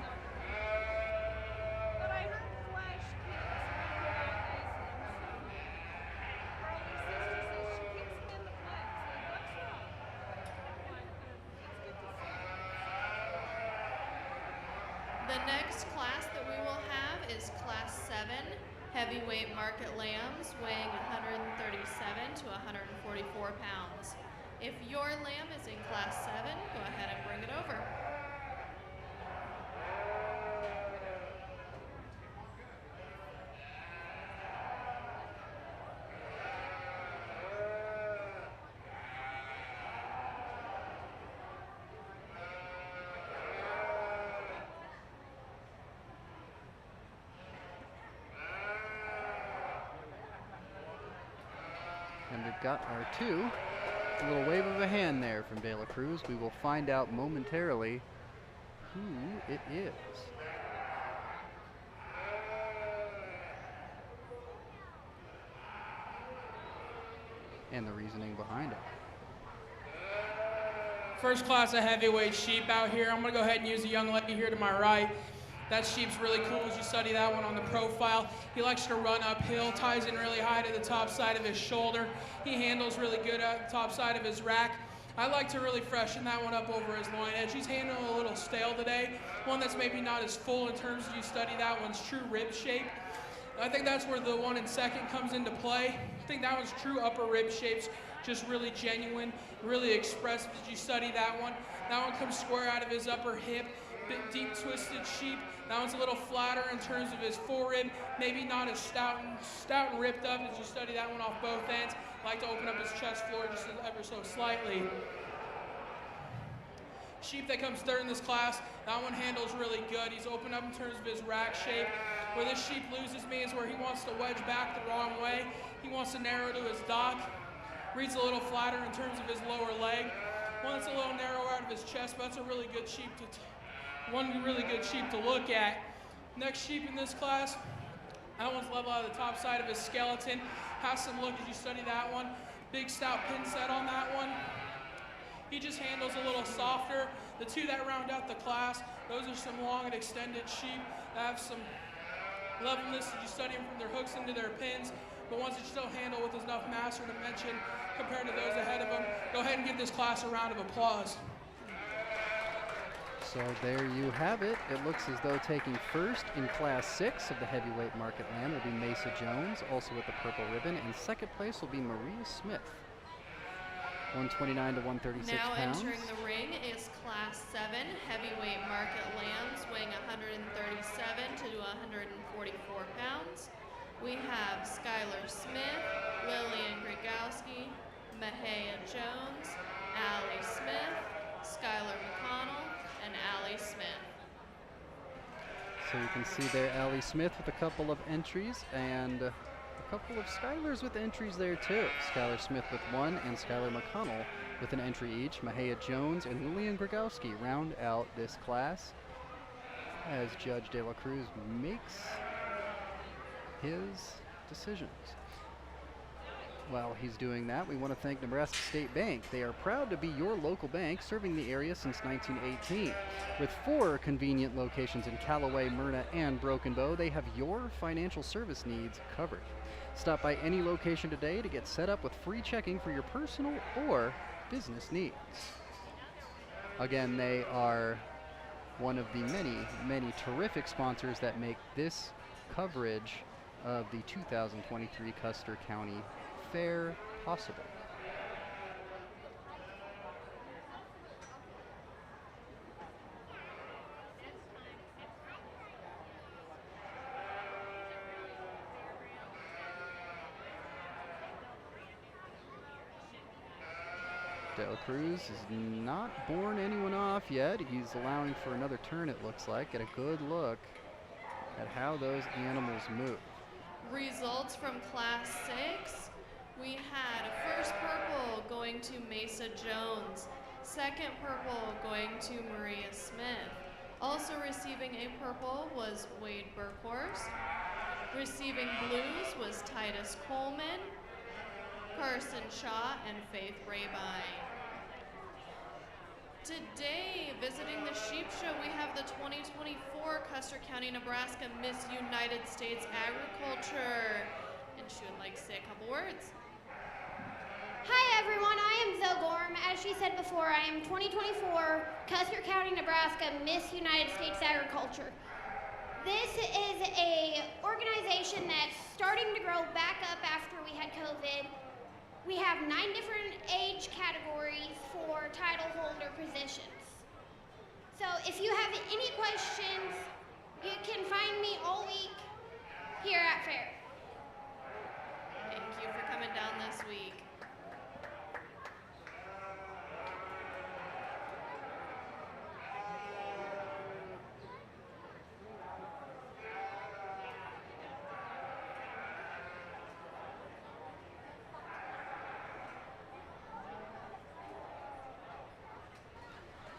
The next class that we will have is Class 7 heavyweight market lambs weighing 137 to 144 pounds. If your lamb is in Class 7, go ahead and bring it over. And we've got our two. A little wave of a hand there from De La Cruz. We will find out momentarily who it is. And the reasoning behind it. First class of heavyweight sheep out here. I'm gonna go ahead and use a young lady here to my right. That sheep's really cool as you study that one on the profile. He likes to run uphill, ties in really high to the top side of his shoulder. He handles really good at the top side of his rack. I like to really freshen that one up over his loin edge. He's handling a little stale today. One that's maybe not as full in terms of you study that one's true rib shape. I think that's where the one in second comes into play. I think that one's true upper rib shapes, just really genuine, really expressive as you study that one. That one comes square out of his upper hip, bit deep twisted sheep. That one's a little flatter in terms of his forerib, maybe not as stout and ripped up as you study that one off both ends. Like to open up his chest floor just ever so slightly. Sheep that comes third in this class, that one handles really good. He's opened up in terms of his rack shape. Where this sheep loses me is where he wants to wedge back the wrong way. He wants to narrow to his dock. Reed's a little flatter in terms of his lower leg. One that's a little narrower out of his chest, but that's a really good sheep to look at. Next sheep in this class, that one's level out of the top side of his skeleton. Have some look as you study that one. Big stout pin set on that one. He just handles a little softer. The two that round out the class, those are some long and extended sheep that have some levelness as you study them from their hooks into their pins, but ones that you still handle with enough mass or dimension compared to those ahead of them. Go ahead and give this class a round of applause. So there you have it. It looks as though taking first in Class 6 of the heavyweight market lamb will be Mesa Jones, also with the purple ribbon, and second place will be Maria Smith. 129 to 136 now pounds. Entering the ring is Class 7 heavyweight market lambs weighing 137 to 144 pounds. We have Skylar Smith, Lillian Grigowski, Mahaya Jones, Allie Smith, Skylar McConnell, and Allie Smith. So you can see there Allie Smith with a couple of entries and a couple of Skylars with entries there too. Skylar Smith with one and Skylar McConnell with an entry each. Mahaya Jones and Lillian Grigowski round out this class as Judge De La Cruz makes his decisions. While he's doing that, we want to thank Nebraska State Bank. They are proud to be your local bank, serving the area since 1918. With 4 convenient locations in Callaway, Myrna, and Broken Bow, they have your financial service needs covered. Stop by any location today to get set up with free checking for your personal or business needs. Again, they are one of the many, many terrific sponsors that make this coverage of the 2023 Custer County Fair possible. De La Cruz has not borne anyone off yet. He's allowing for another turn, it looks like. Get a good look at how those animals move. Results from Class 6. We had first purple going to Mesa Jones, second purple going to Maria Smith. Also receiving a purple was Wade Burkhorst. Receiving blues was Titus Coleman, Carson Shaw, and Faith Rabine. Today, visiting the Sheep Show, we have the 2024 Custer County, Nebraska Miss United States Agriculture. And she would like to say a couple words. Hi everyone, I am Zoe Gorm. As she said before, I am 2024 Custer County, Nebraska Miss United States Agriculture. This is a organization that's starting to grow back up after we had COVID. We have 9 different age categories for title holder positions. So if you have any questions, you can find me all week here at Fair. Thank you for coming down this week.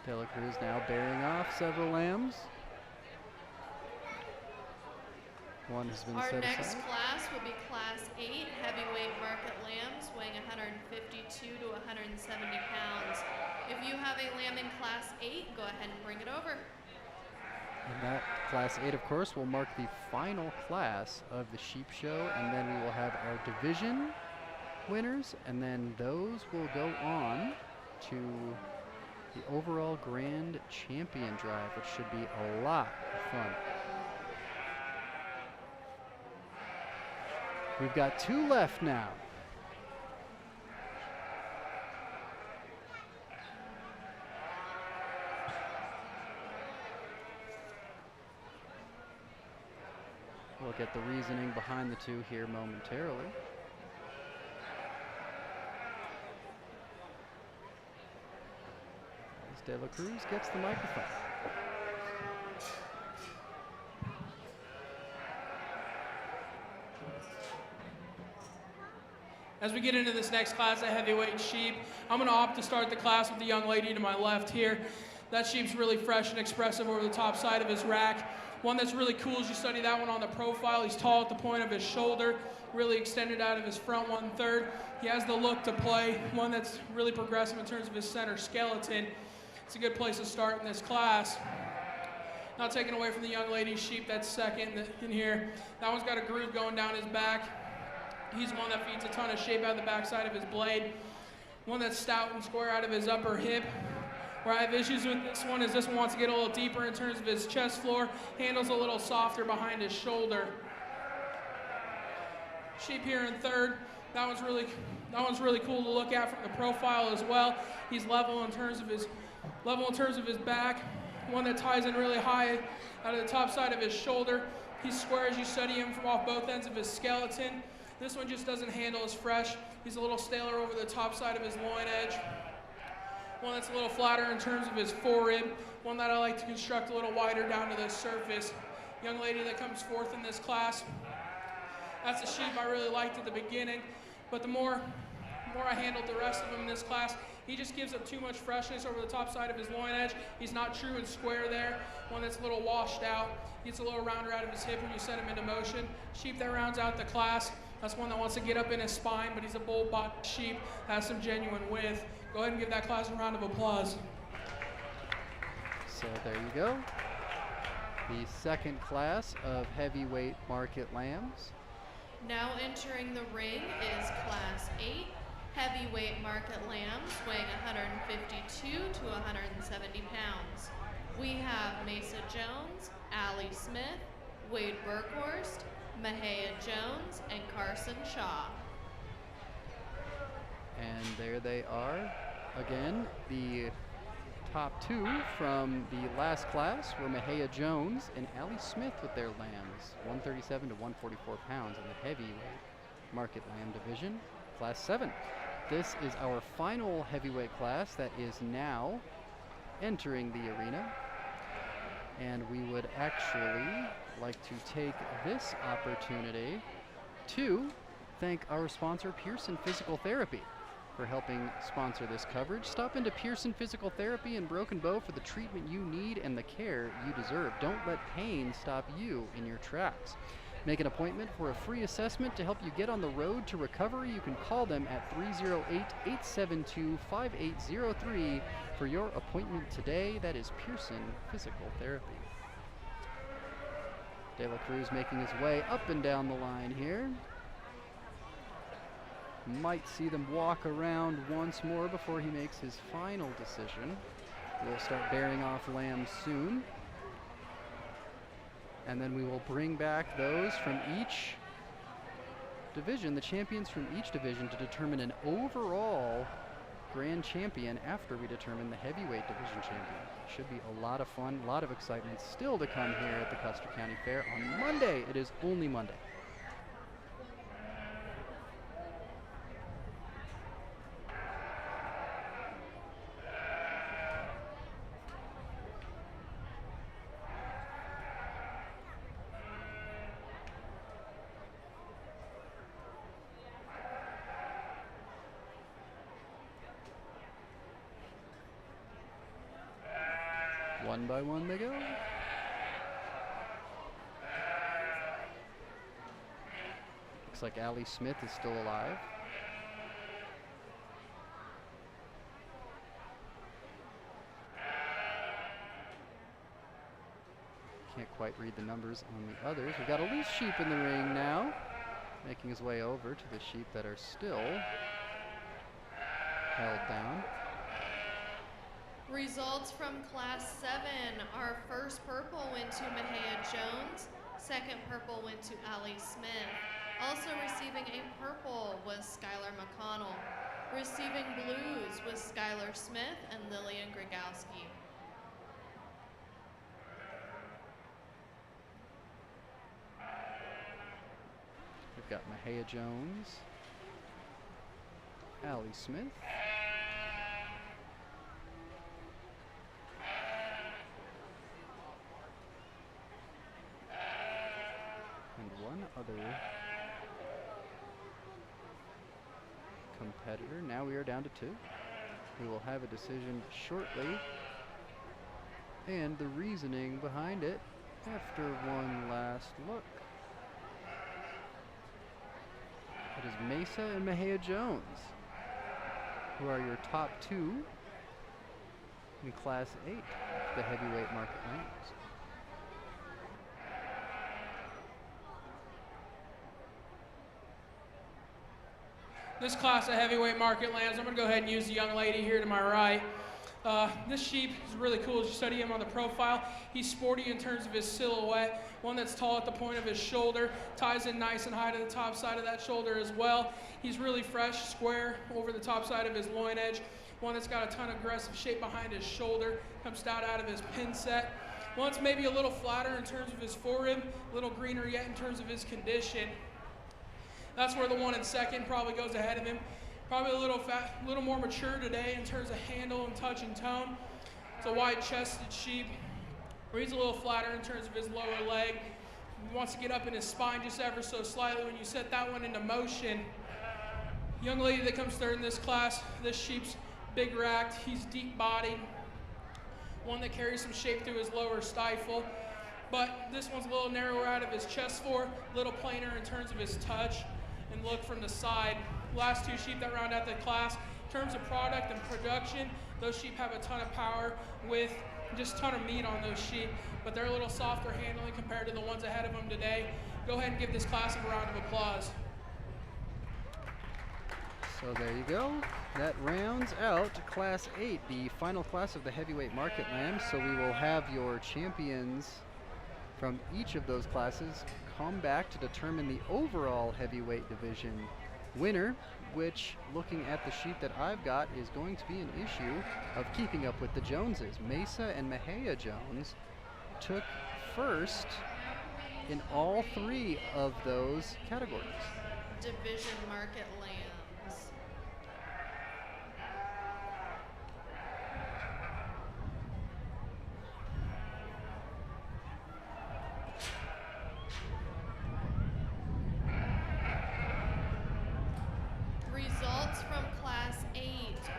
De La Cruz now bearing off several lambs. One has been Our set next aside. class will be Class 8 heavyweight market lambs weighing 152 to 170 pounds. If you have a lamb in Class 8, go ahead and bring it over. And that Class 8, of course, will mark the final class of the Sheep Show, and then we will have our division winners, and then those will go on to the overall grand champion drive, which should be a lot of fun. We've got 2 left now. We'll get the reasoning behind the 2 here momentarily. As De La Cruz gets the microphone. As we get into this next class, a heavyweight sheep, I'm going to opt to start the class with the young lady to my left here. That sheep's really fresh and expressive over the top side of his rack. One that's really cool as you study that one on the profile. He's tall at the point of his shoulder, really extended out of his front 1/3. He has the look to play, one that's really progressive in terms of his center skeleton. It's a good place to start in this class. Not taken away from the young lady's sheep that's second in here. That one's got a groove going down his back. He's one that feeds a ton of shape out of the backside of his blade. One that's stout and square out of his upper hip. Where I have issues with this one is this one wants to get a little deeper in terms of his chest floor. Handle's a little softer behind his shoulder. Sheep here in third. That one's really cool to look at from the profile as well. He's level in terms of his back. One that ties in really high out of the top side of his shoulder. He's square as you study him from off both ends of his skeleton. This one just doesn't handle as fresh. He's a little staler over the top side of his loin edge. One that's a little flatter in terms of his forerib. One that I like to construct a little wider down to the surface. Young lady that comes fourth in this class. That's a sheep I really liked at the beginning, but the more I handled the rest of him in this class, he just gives up too much freshness over the top side of his loin edge. He's not true and square there. One that's a little washed out. Gets a little rounder out of his hip when you set him into motion. Sheep that rounds out the class. That's one that wants to get up in his spine, but he's a bull-bodied sheep, has some genuine width. Go ahead and give that class a round of applause. So there you go. The second class of heavyweight market lambs. Now entering the ring is Class 8 heavyweight market lambs weighing 152 to 170 pounds. We have Mesa Jones, Allie Smith, Wade Burkhorst, Mahaya Jones, and Carson Shaw. And there they are. Again, the top two from the last class were Mahaya Jones and Allie Smith with their lambs, 137 to 144 pounds in the heavyweight market lamb division, Class 7. This is our final heavyweight class that is now entering the arena. And we would actually like to take this opportunity to thank our sponsor, Pearson Physical Therapy, for helping sponsor this coverage. Stop into Pearson Physical Therapy in Broken Bow for the treatment you need and the care you deserve. Don't let pain stop you in your tracks. Make an appointment for a free assessment to help you get on the road to recovery. You can call them at 308-872-5803 for your appointment today. That is Pearson Physical Therapy. De La Cruz making his way up and down the line here. Might see them walk around once more before he makes his final decision. We'll start bearing off lambs soon. And then we will bring back those from each division, the champions from each division, to determine an overall grand champion after we determine the heavyweight division champion. Should be a lot of fun, a lot of excitement still to come here at the Custer County Fair on Monday. It is only Monday. One by one they go. Looks like Allie Smith is still alive. Can't quite read the numbers on the others. We've got a loose sheep in the ring now, making his way over to the sheep that are still held down. Results from Class 7. Our first purple went to Mahaya Jones. Second purple went to Allie Smith. Also receiving a purple was Skylar McConnell. Receiving blues was Skylar Smith and Lillian Grigowski. We've got Mahaya Jones, Allie Smith, and one other competitor. Now we are down to 2. We will have a decision shortly, and the reasoning behind it after one last look. It is Mesa and Mejia Jones, who are your top 2 in Class 8, the heavyweight market lambs. This class of heavyweight market lambs, I'm going to go ahead and use the young lady here to my right. This sheep is really cool as you study him on the profile. He's sporty in terms of his silhouette, one that's tall at the point of his shoulder, ties in nice and high to the top side of that shoulder as well. He's really fresh, square over the top side of his loin edge, one that's got a ton of aggressive shape behind his shoulder, comes stout out of his pin set. One's maybe a little flatter in terms of his forerib, a little greener yet in terms of his condition. That's where the one in second probably goes ahead of him. Probably a little more mature today in terms of handle and touch and tone. It's a wide-chested sheep. Where he's a little flatter in terms of his lower leg. He wants to get up in his spine just ever so slightly when you set that one into motion. Young lady that comes third in this class, this sheep's big racked. He's deep-bodied. One that carries some shape through his lower stifle. But this one's a little narrower out of his chest fore, a little plainer in terms of his touch and look from the side. Last 2 sheep that round out the class, in terms of product and production, those sheep have a ton of power with just a ton of meat on those sheep, but they're a little softer handling compared to the ones ahead of them today. Go ahead and give this class a round of applause. So there you go. That rounds out Class 8, the final class of the heavyweight market lambs. So we will have your champions from each of those classes come back to determine the overall heavyweight division winner, which, looking at the sheet that I've got, is going to be an issue of keeping up with the Joneses. Mesa and Mejia Jones took first in all 3 of those categories. Division market lambs. Results from Class 8.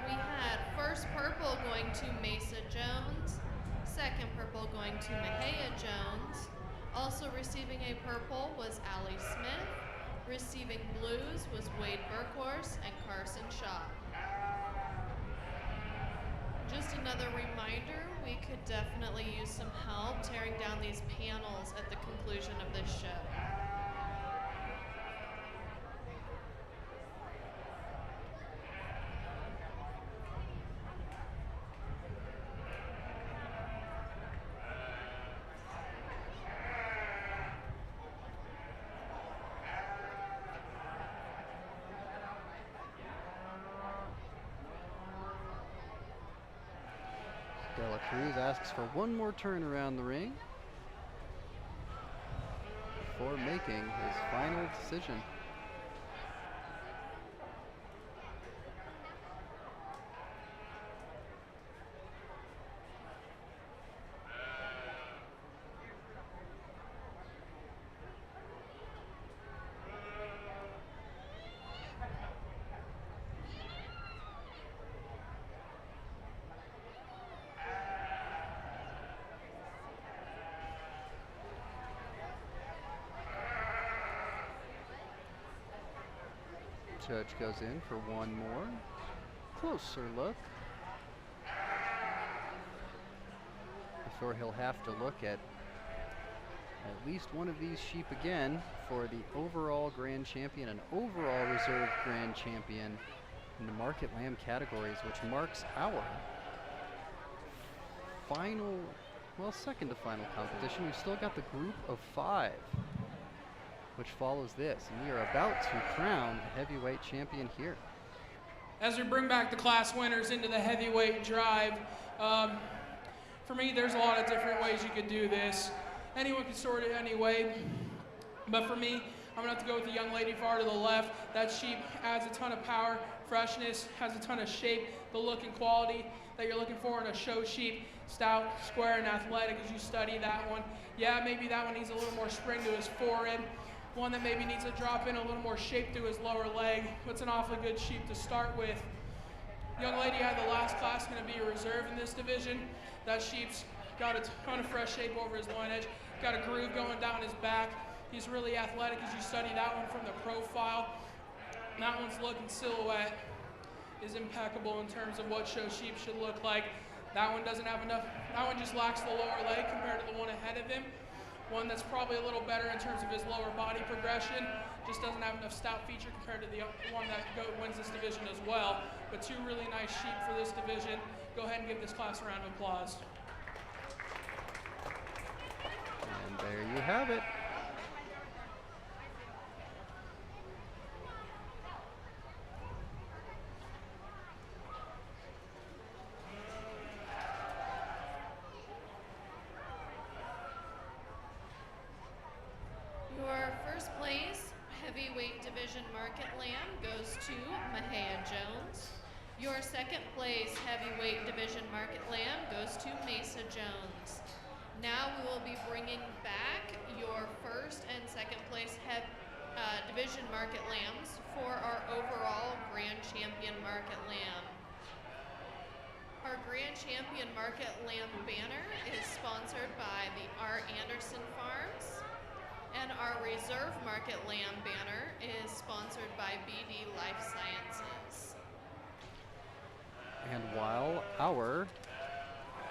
We had first purple going to Mesa Jones, second purple going to Mejia Jones. Also receiving a purple was Allie Smith. Receiving blues was Wade Burkhorse and Carson Shaw. Just another reminder, we could definitely use some help tearing down these panels at the conclusion of this show. Cruz asks for one more turn around the ring before making his final decision. Judge goes in for one more closer look before he'll have to look at least one of these sheep again for the overall grand champion and overall reserve grand champion in the market lamb categories, which marks our final, well, second to final competition. We've still got the group of 5, which follows this, and we are about to crown a heavyweight champion here. As we bring back the class winners into the heavyweight drive, for me, there's a lot of different ways you could do this. Anyone can sort it any way, but for me, I'm gonna have to go with the young lady far to the left. That sheep adds a ton of power, freshness, has a ton of shape, the look and quality that you're looking for in a show sheep. Stout, square, and athletic as you study that one. Yeah, maybe that one needs a little more spring to his forehead, one that maybe needs to drop in a little more shape to his lower leg. What's an awfully good sheep to start with. Young lady out of the last class going to be a reserve in this division. That sheep's got a ton of fresh shape over his loin edge, got a groove going down his back. He's really athletic as you study that one from the profile. That one's look and silhouette is impeccable in terms of what show sheep should look like. That one doesn't have enough, that one just lacks the lower leg compared to the one ahead of him. One that's probably a little better in terms of his lower body progression, just doesn't have enough stout feature compared to the one that wins this division as well. But two really nice sheep for this division. Go ahead and give this class a round of applause. And there you have it. Your first place heavyweight division market lamb goes to Mahia Jones. Your second place heavyweight division market lamb goes to Mesa Jones. Now we will be bringing back your first and second place division market lambs for our overall grand champion market lamb. Our grand champion market lamb banner is sponsored by the R. Anderson Farms. And our reserve market lamb banner is sponsored by BD Life Sciences. And while our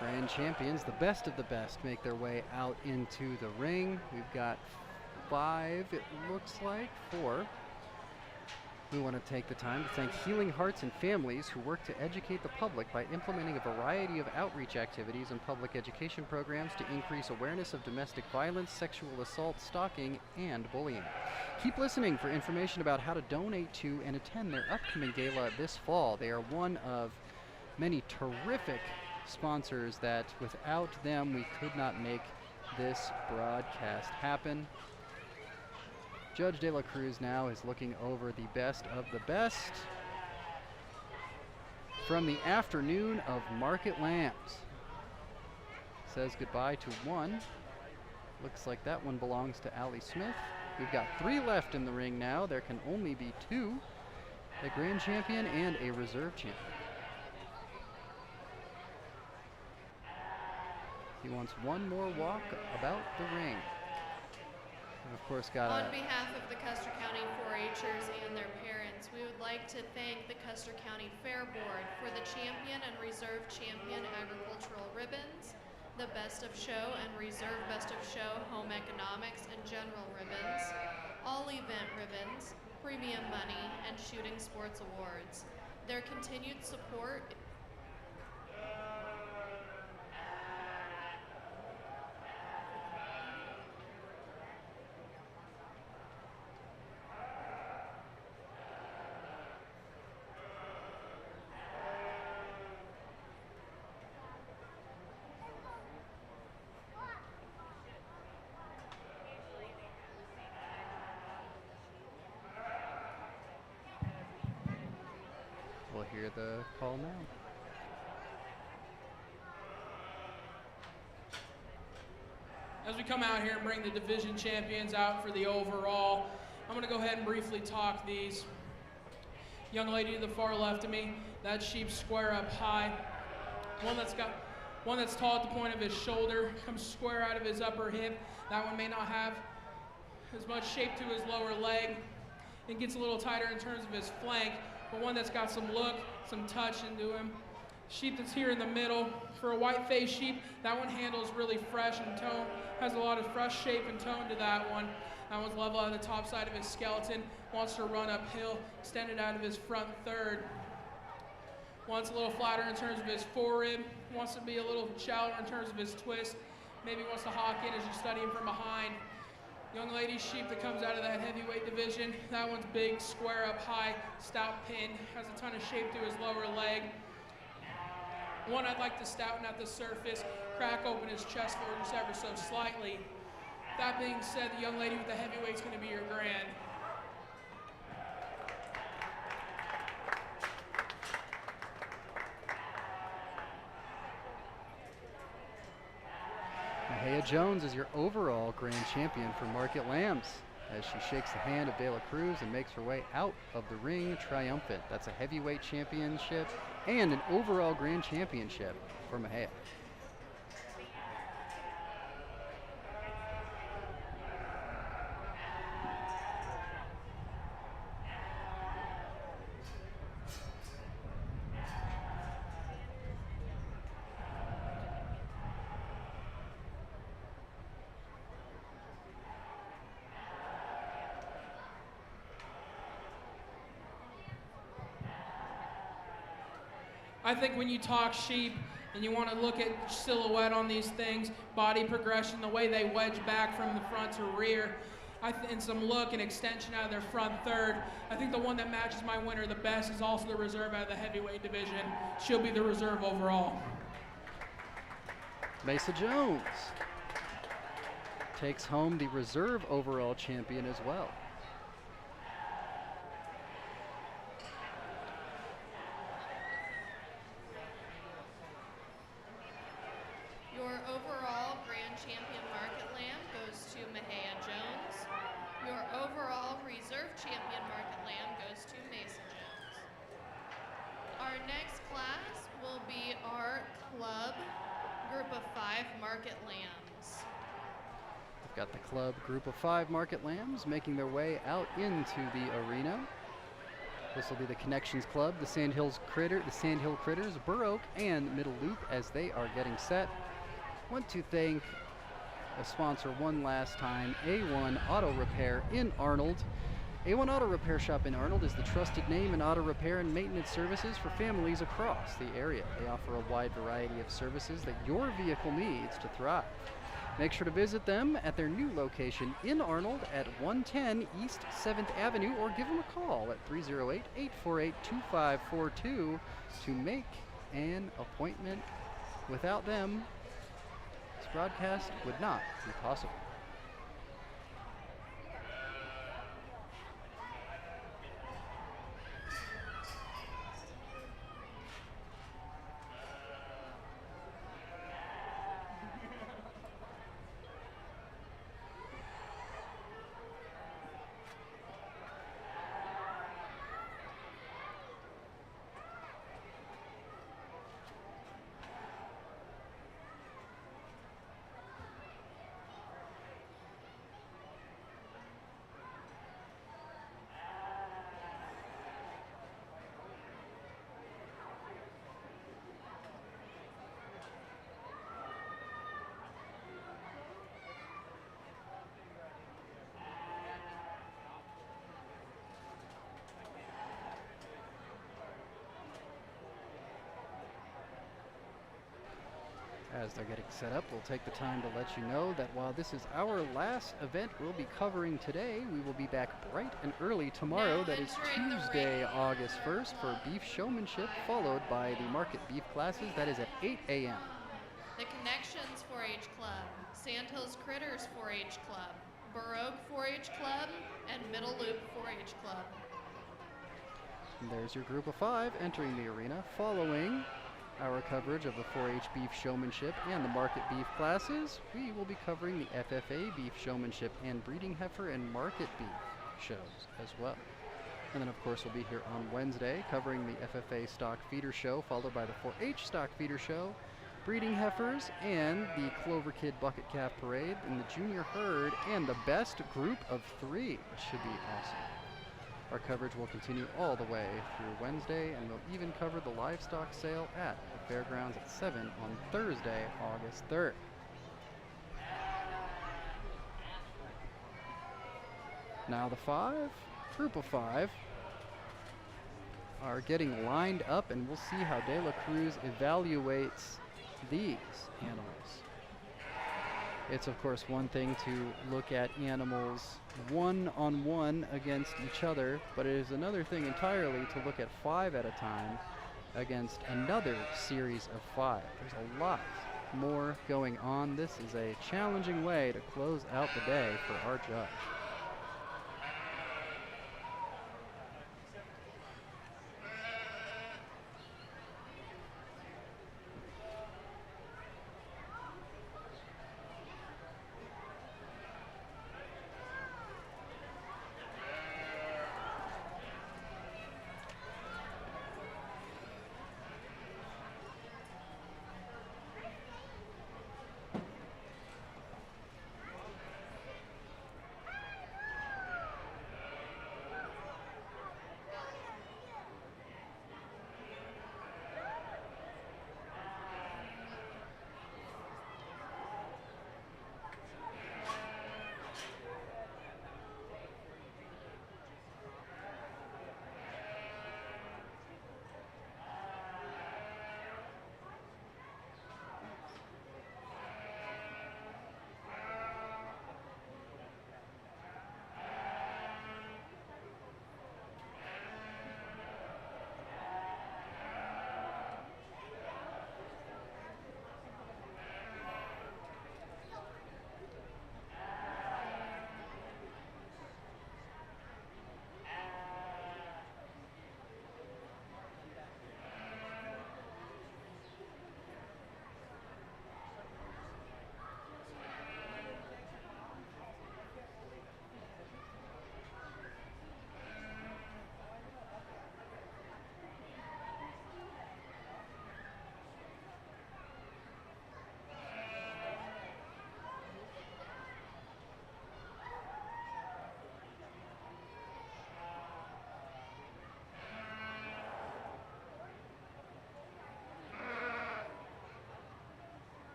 grand champions, the best of the best, make their way out into the ring, we've got 5, it looks like, 4. We want to take the time to thank Healing Hearts and Families who work to educate the public by implementing a variety of outreach activities and public education programs to increase awareness of domestic violence, sexual assault, stalking, and bullying. Keep listening for information about how to donate to and attend their upcoming gala this fall. They are one of many terrific sponsors that without them we could not make this broadcast happen. Judge De La Cruz now is looking over the best of the best from the afternoon of market lambs. Says goodbye to one. Looks like that one belongs to Allie Smith. We've got 3 left in the ring now. There can only be 2, a grand champion and a reserve champion. He wants one more walk about the ring. And of course On behalf of the Custer County 4-H'ers and their parents, we would like to thank the Custer County Fair Board for the champion and reserve champion agricultural ribbons, the best of show and reserve best of show home economics and general ribbons, all event ribbons, premium money, and shooting sports awards. Their continued support We'll hear the call now. As we come out here and bring the division champions out for the overall, I'm going to go ahead and briefly talk these. Young lady to the far left of me, that sheep's square up high. One that's tall at the point of his shoulder, comes square out of his upper hip. That one may not have as much shape to his lower leg. It gets a little tighter in terms of his flank, but one that's got some look, some touch into him. Sheep that's here in the middle, for a white-faced sheep, that one handles really fresh and tone, has a lot of fresh shape and tone to that one. That one's level on the top side of his skeleton, wants to run uphill, extended out of his front third. Wants a little flatter in terms of his forerib, wants to be a little shallower in terms of his twist, maybe wants to hawk in as you study him from behind. Young lady sheep that comes out of that heavyweight division, that one's big, square up high, stout pin, has a ton of shape to his lower leg. One I'd like to stouten at the surface, crack open his chest for just ever so slightly. That being said, the young lady with the heavyweight's going to be your grand. Mahia Jones is your overall grand champion for Market Lambs. as she shakes the hand of De La Cruz and makes her way out of the ring triumphant. That's a heavyweight championship and an overall grand championship for Mejia. I think when you talk sheep and you want to look at silhouette on these things, body progression, the way they wedge back from the front to rear, and some look and extension out of their front third, I think the one that matches my winner the best is also the reserve out of the heavyweight division. She'll be the reserve overall. Mesa Jones takes home the reserve overall champion as well. Your overall grand champion market lamb goes to Mejia Jones. Your overall reserve champion market lamb goes to Mesa Jones. Our next class will be our club group of 5 market lambs. We've got the club group of 5 market lambs making their way out into the arena. This will be the Connections Club, the Sandhill Critters, Burr Oak, and Middle Loop as they are getting set. Want to thank a sponsor one last time, A1 Auto Repair in Arnold. A1 Auto Repair Shop in Arnold is the trusted name in auto repair and maintenance services for families across the area. They offer a wide variety of services that your vehicle needs to thrive. Make sure to visit them at their new location in Arnold at 110 East 7th Avenue or give them a call at 308-848-2542 to make an appointment. Without them, this broadcast would not be possible. As they're getting set up, we'll take the time to let you know that while this is our last event we'll be covering today, we will be back bright and early tomorrow. Now that is Tuesday, August 1st, for beef showmanship, followed by the market beef classes. That is at 8 a.m. The Connections 4-H Club, Sandhills Critters 4-H Club, Burr Oak 4-H Club, and Middle Loop 4-H Club. And there's your group of 5 entering the arena, following our coverage of the 4-H beef showmanship and the market beef classes. We will be covering the FFA beef showmanship and breeding heifer and market beef shows as well. And then of course we'll be here on Wednesday covering the FFA stock feeder show, followed by the 4-H stock feeder show, breeding heifers, and the Clover Kid bucket calf parade in the junior herd, and the best group of 3. It should be awesome. Our coverage will continue all the way through Wednesday, and we'll even cover the livestock sale at the fairgrounds at 7 on Thursday, August 3rd. Now the group of 5, are getting lined up, and we'll see how De La Cruz evaluates these animals. It's of course one thing to look at animals one-on-one against each other, but it is another thing entirely to look at 5 at a time against another series of 5. There's a lot more going on. This is a challenging way to close out the day for our judge.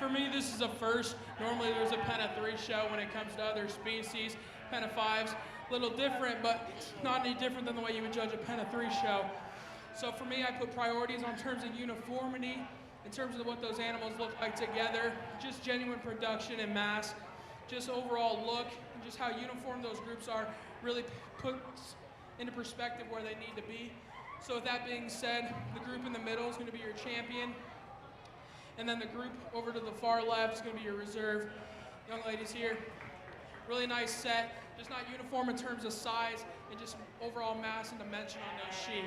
For me, this is a first. Normally there's a pen of 3 show when it comes to other species. Pen of 5's a little different, but not any different than the way you would judge a pen of 3 show. So for me, I put priorities on terms of uniformity, in terms of what those animals look like together, just genuine production and mass, just overall look, and just how uniform those groups are really puts into perspective where they need to be. So with that being said, the group in the middle is going to be your champion, and then the group over to the far left is going to be your reserve. Young ladies here, really nice set, just not uniform in terms of size and just overall mass and dimension on those sheep.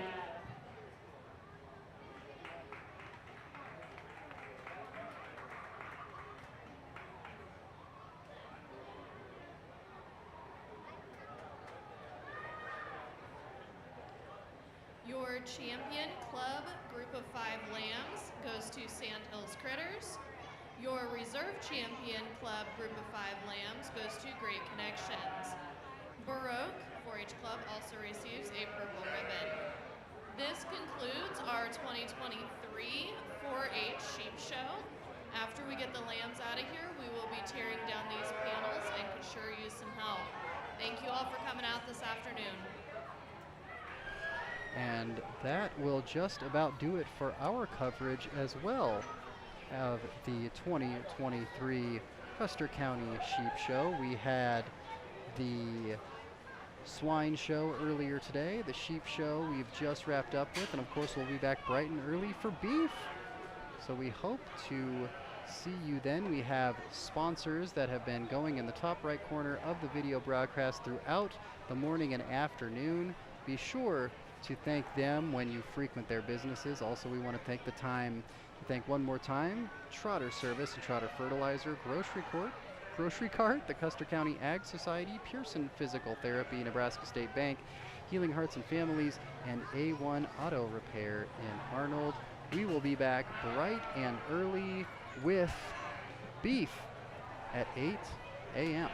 Your champion club group of 5 lambs goes to Sand Hills Critters. Your reserve champion club group of 5 lambs goes to Great Connections. Baroque 4-H club also receives a purple ribbon. This concludes our 2023 4-H sheep show. After we get the lambs out of here, we will be tearing down these panels and could sure use some help. Thank you all for coming out this afternoon. And that will just about do it for our coverage as well of the 2023 Custer County Sheep Show. We had the swine show earlier today, the sheep show we've just wrapped up with, and of course we'll be back bright and early for beef. So we hope to see you then. We have sponsors that have been going in the top right corner of the video broadcast throughout the morning and afternoon. Be sure to thank them when you frequent their businesses. Also, we want to take the time to thank one more time Trotter Service and Trotter Fertilizer, Grocery Cart, the Custer County Ag Society, Pearson Physical Therapy, Nebraska State Bank, Healing Hearts and Families, and A1 Auto Repair in Arnold. We will be back bright and early with beef at 8 a.m.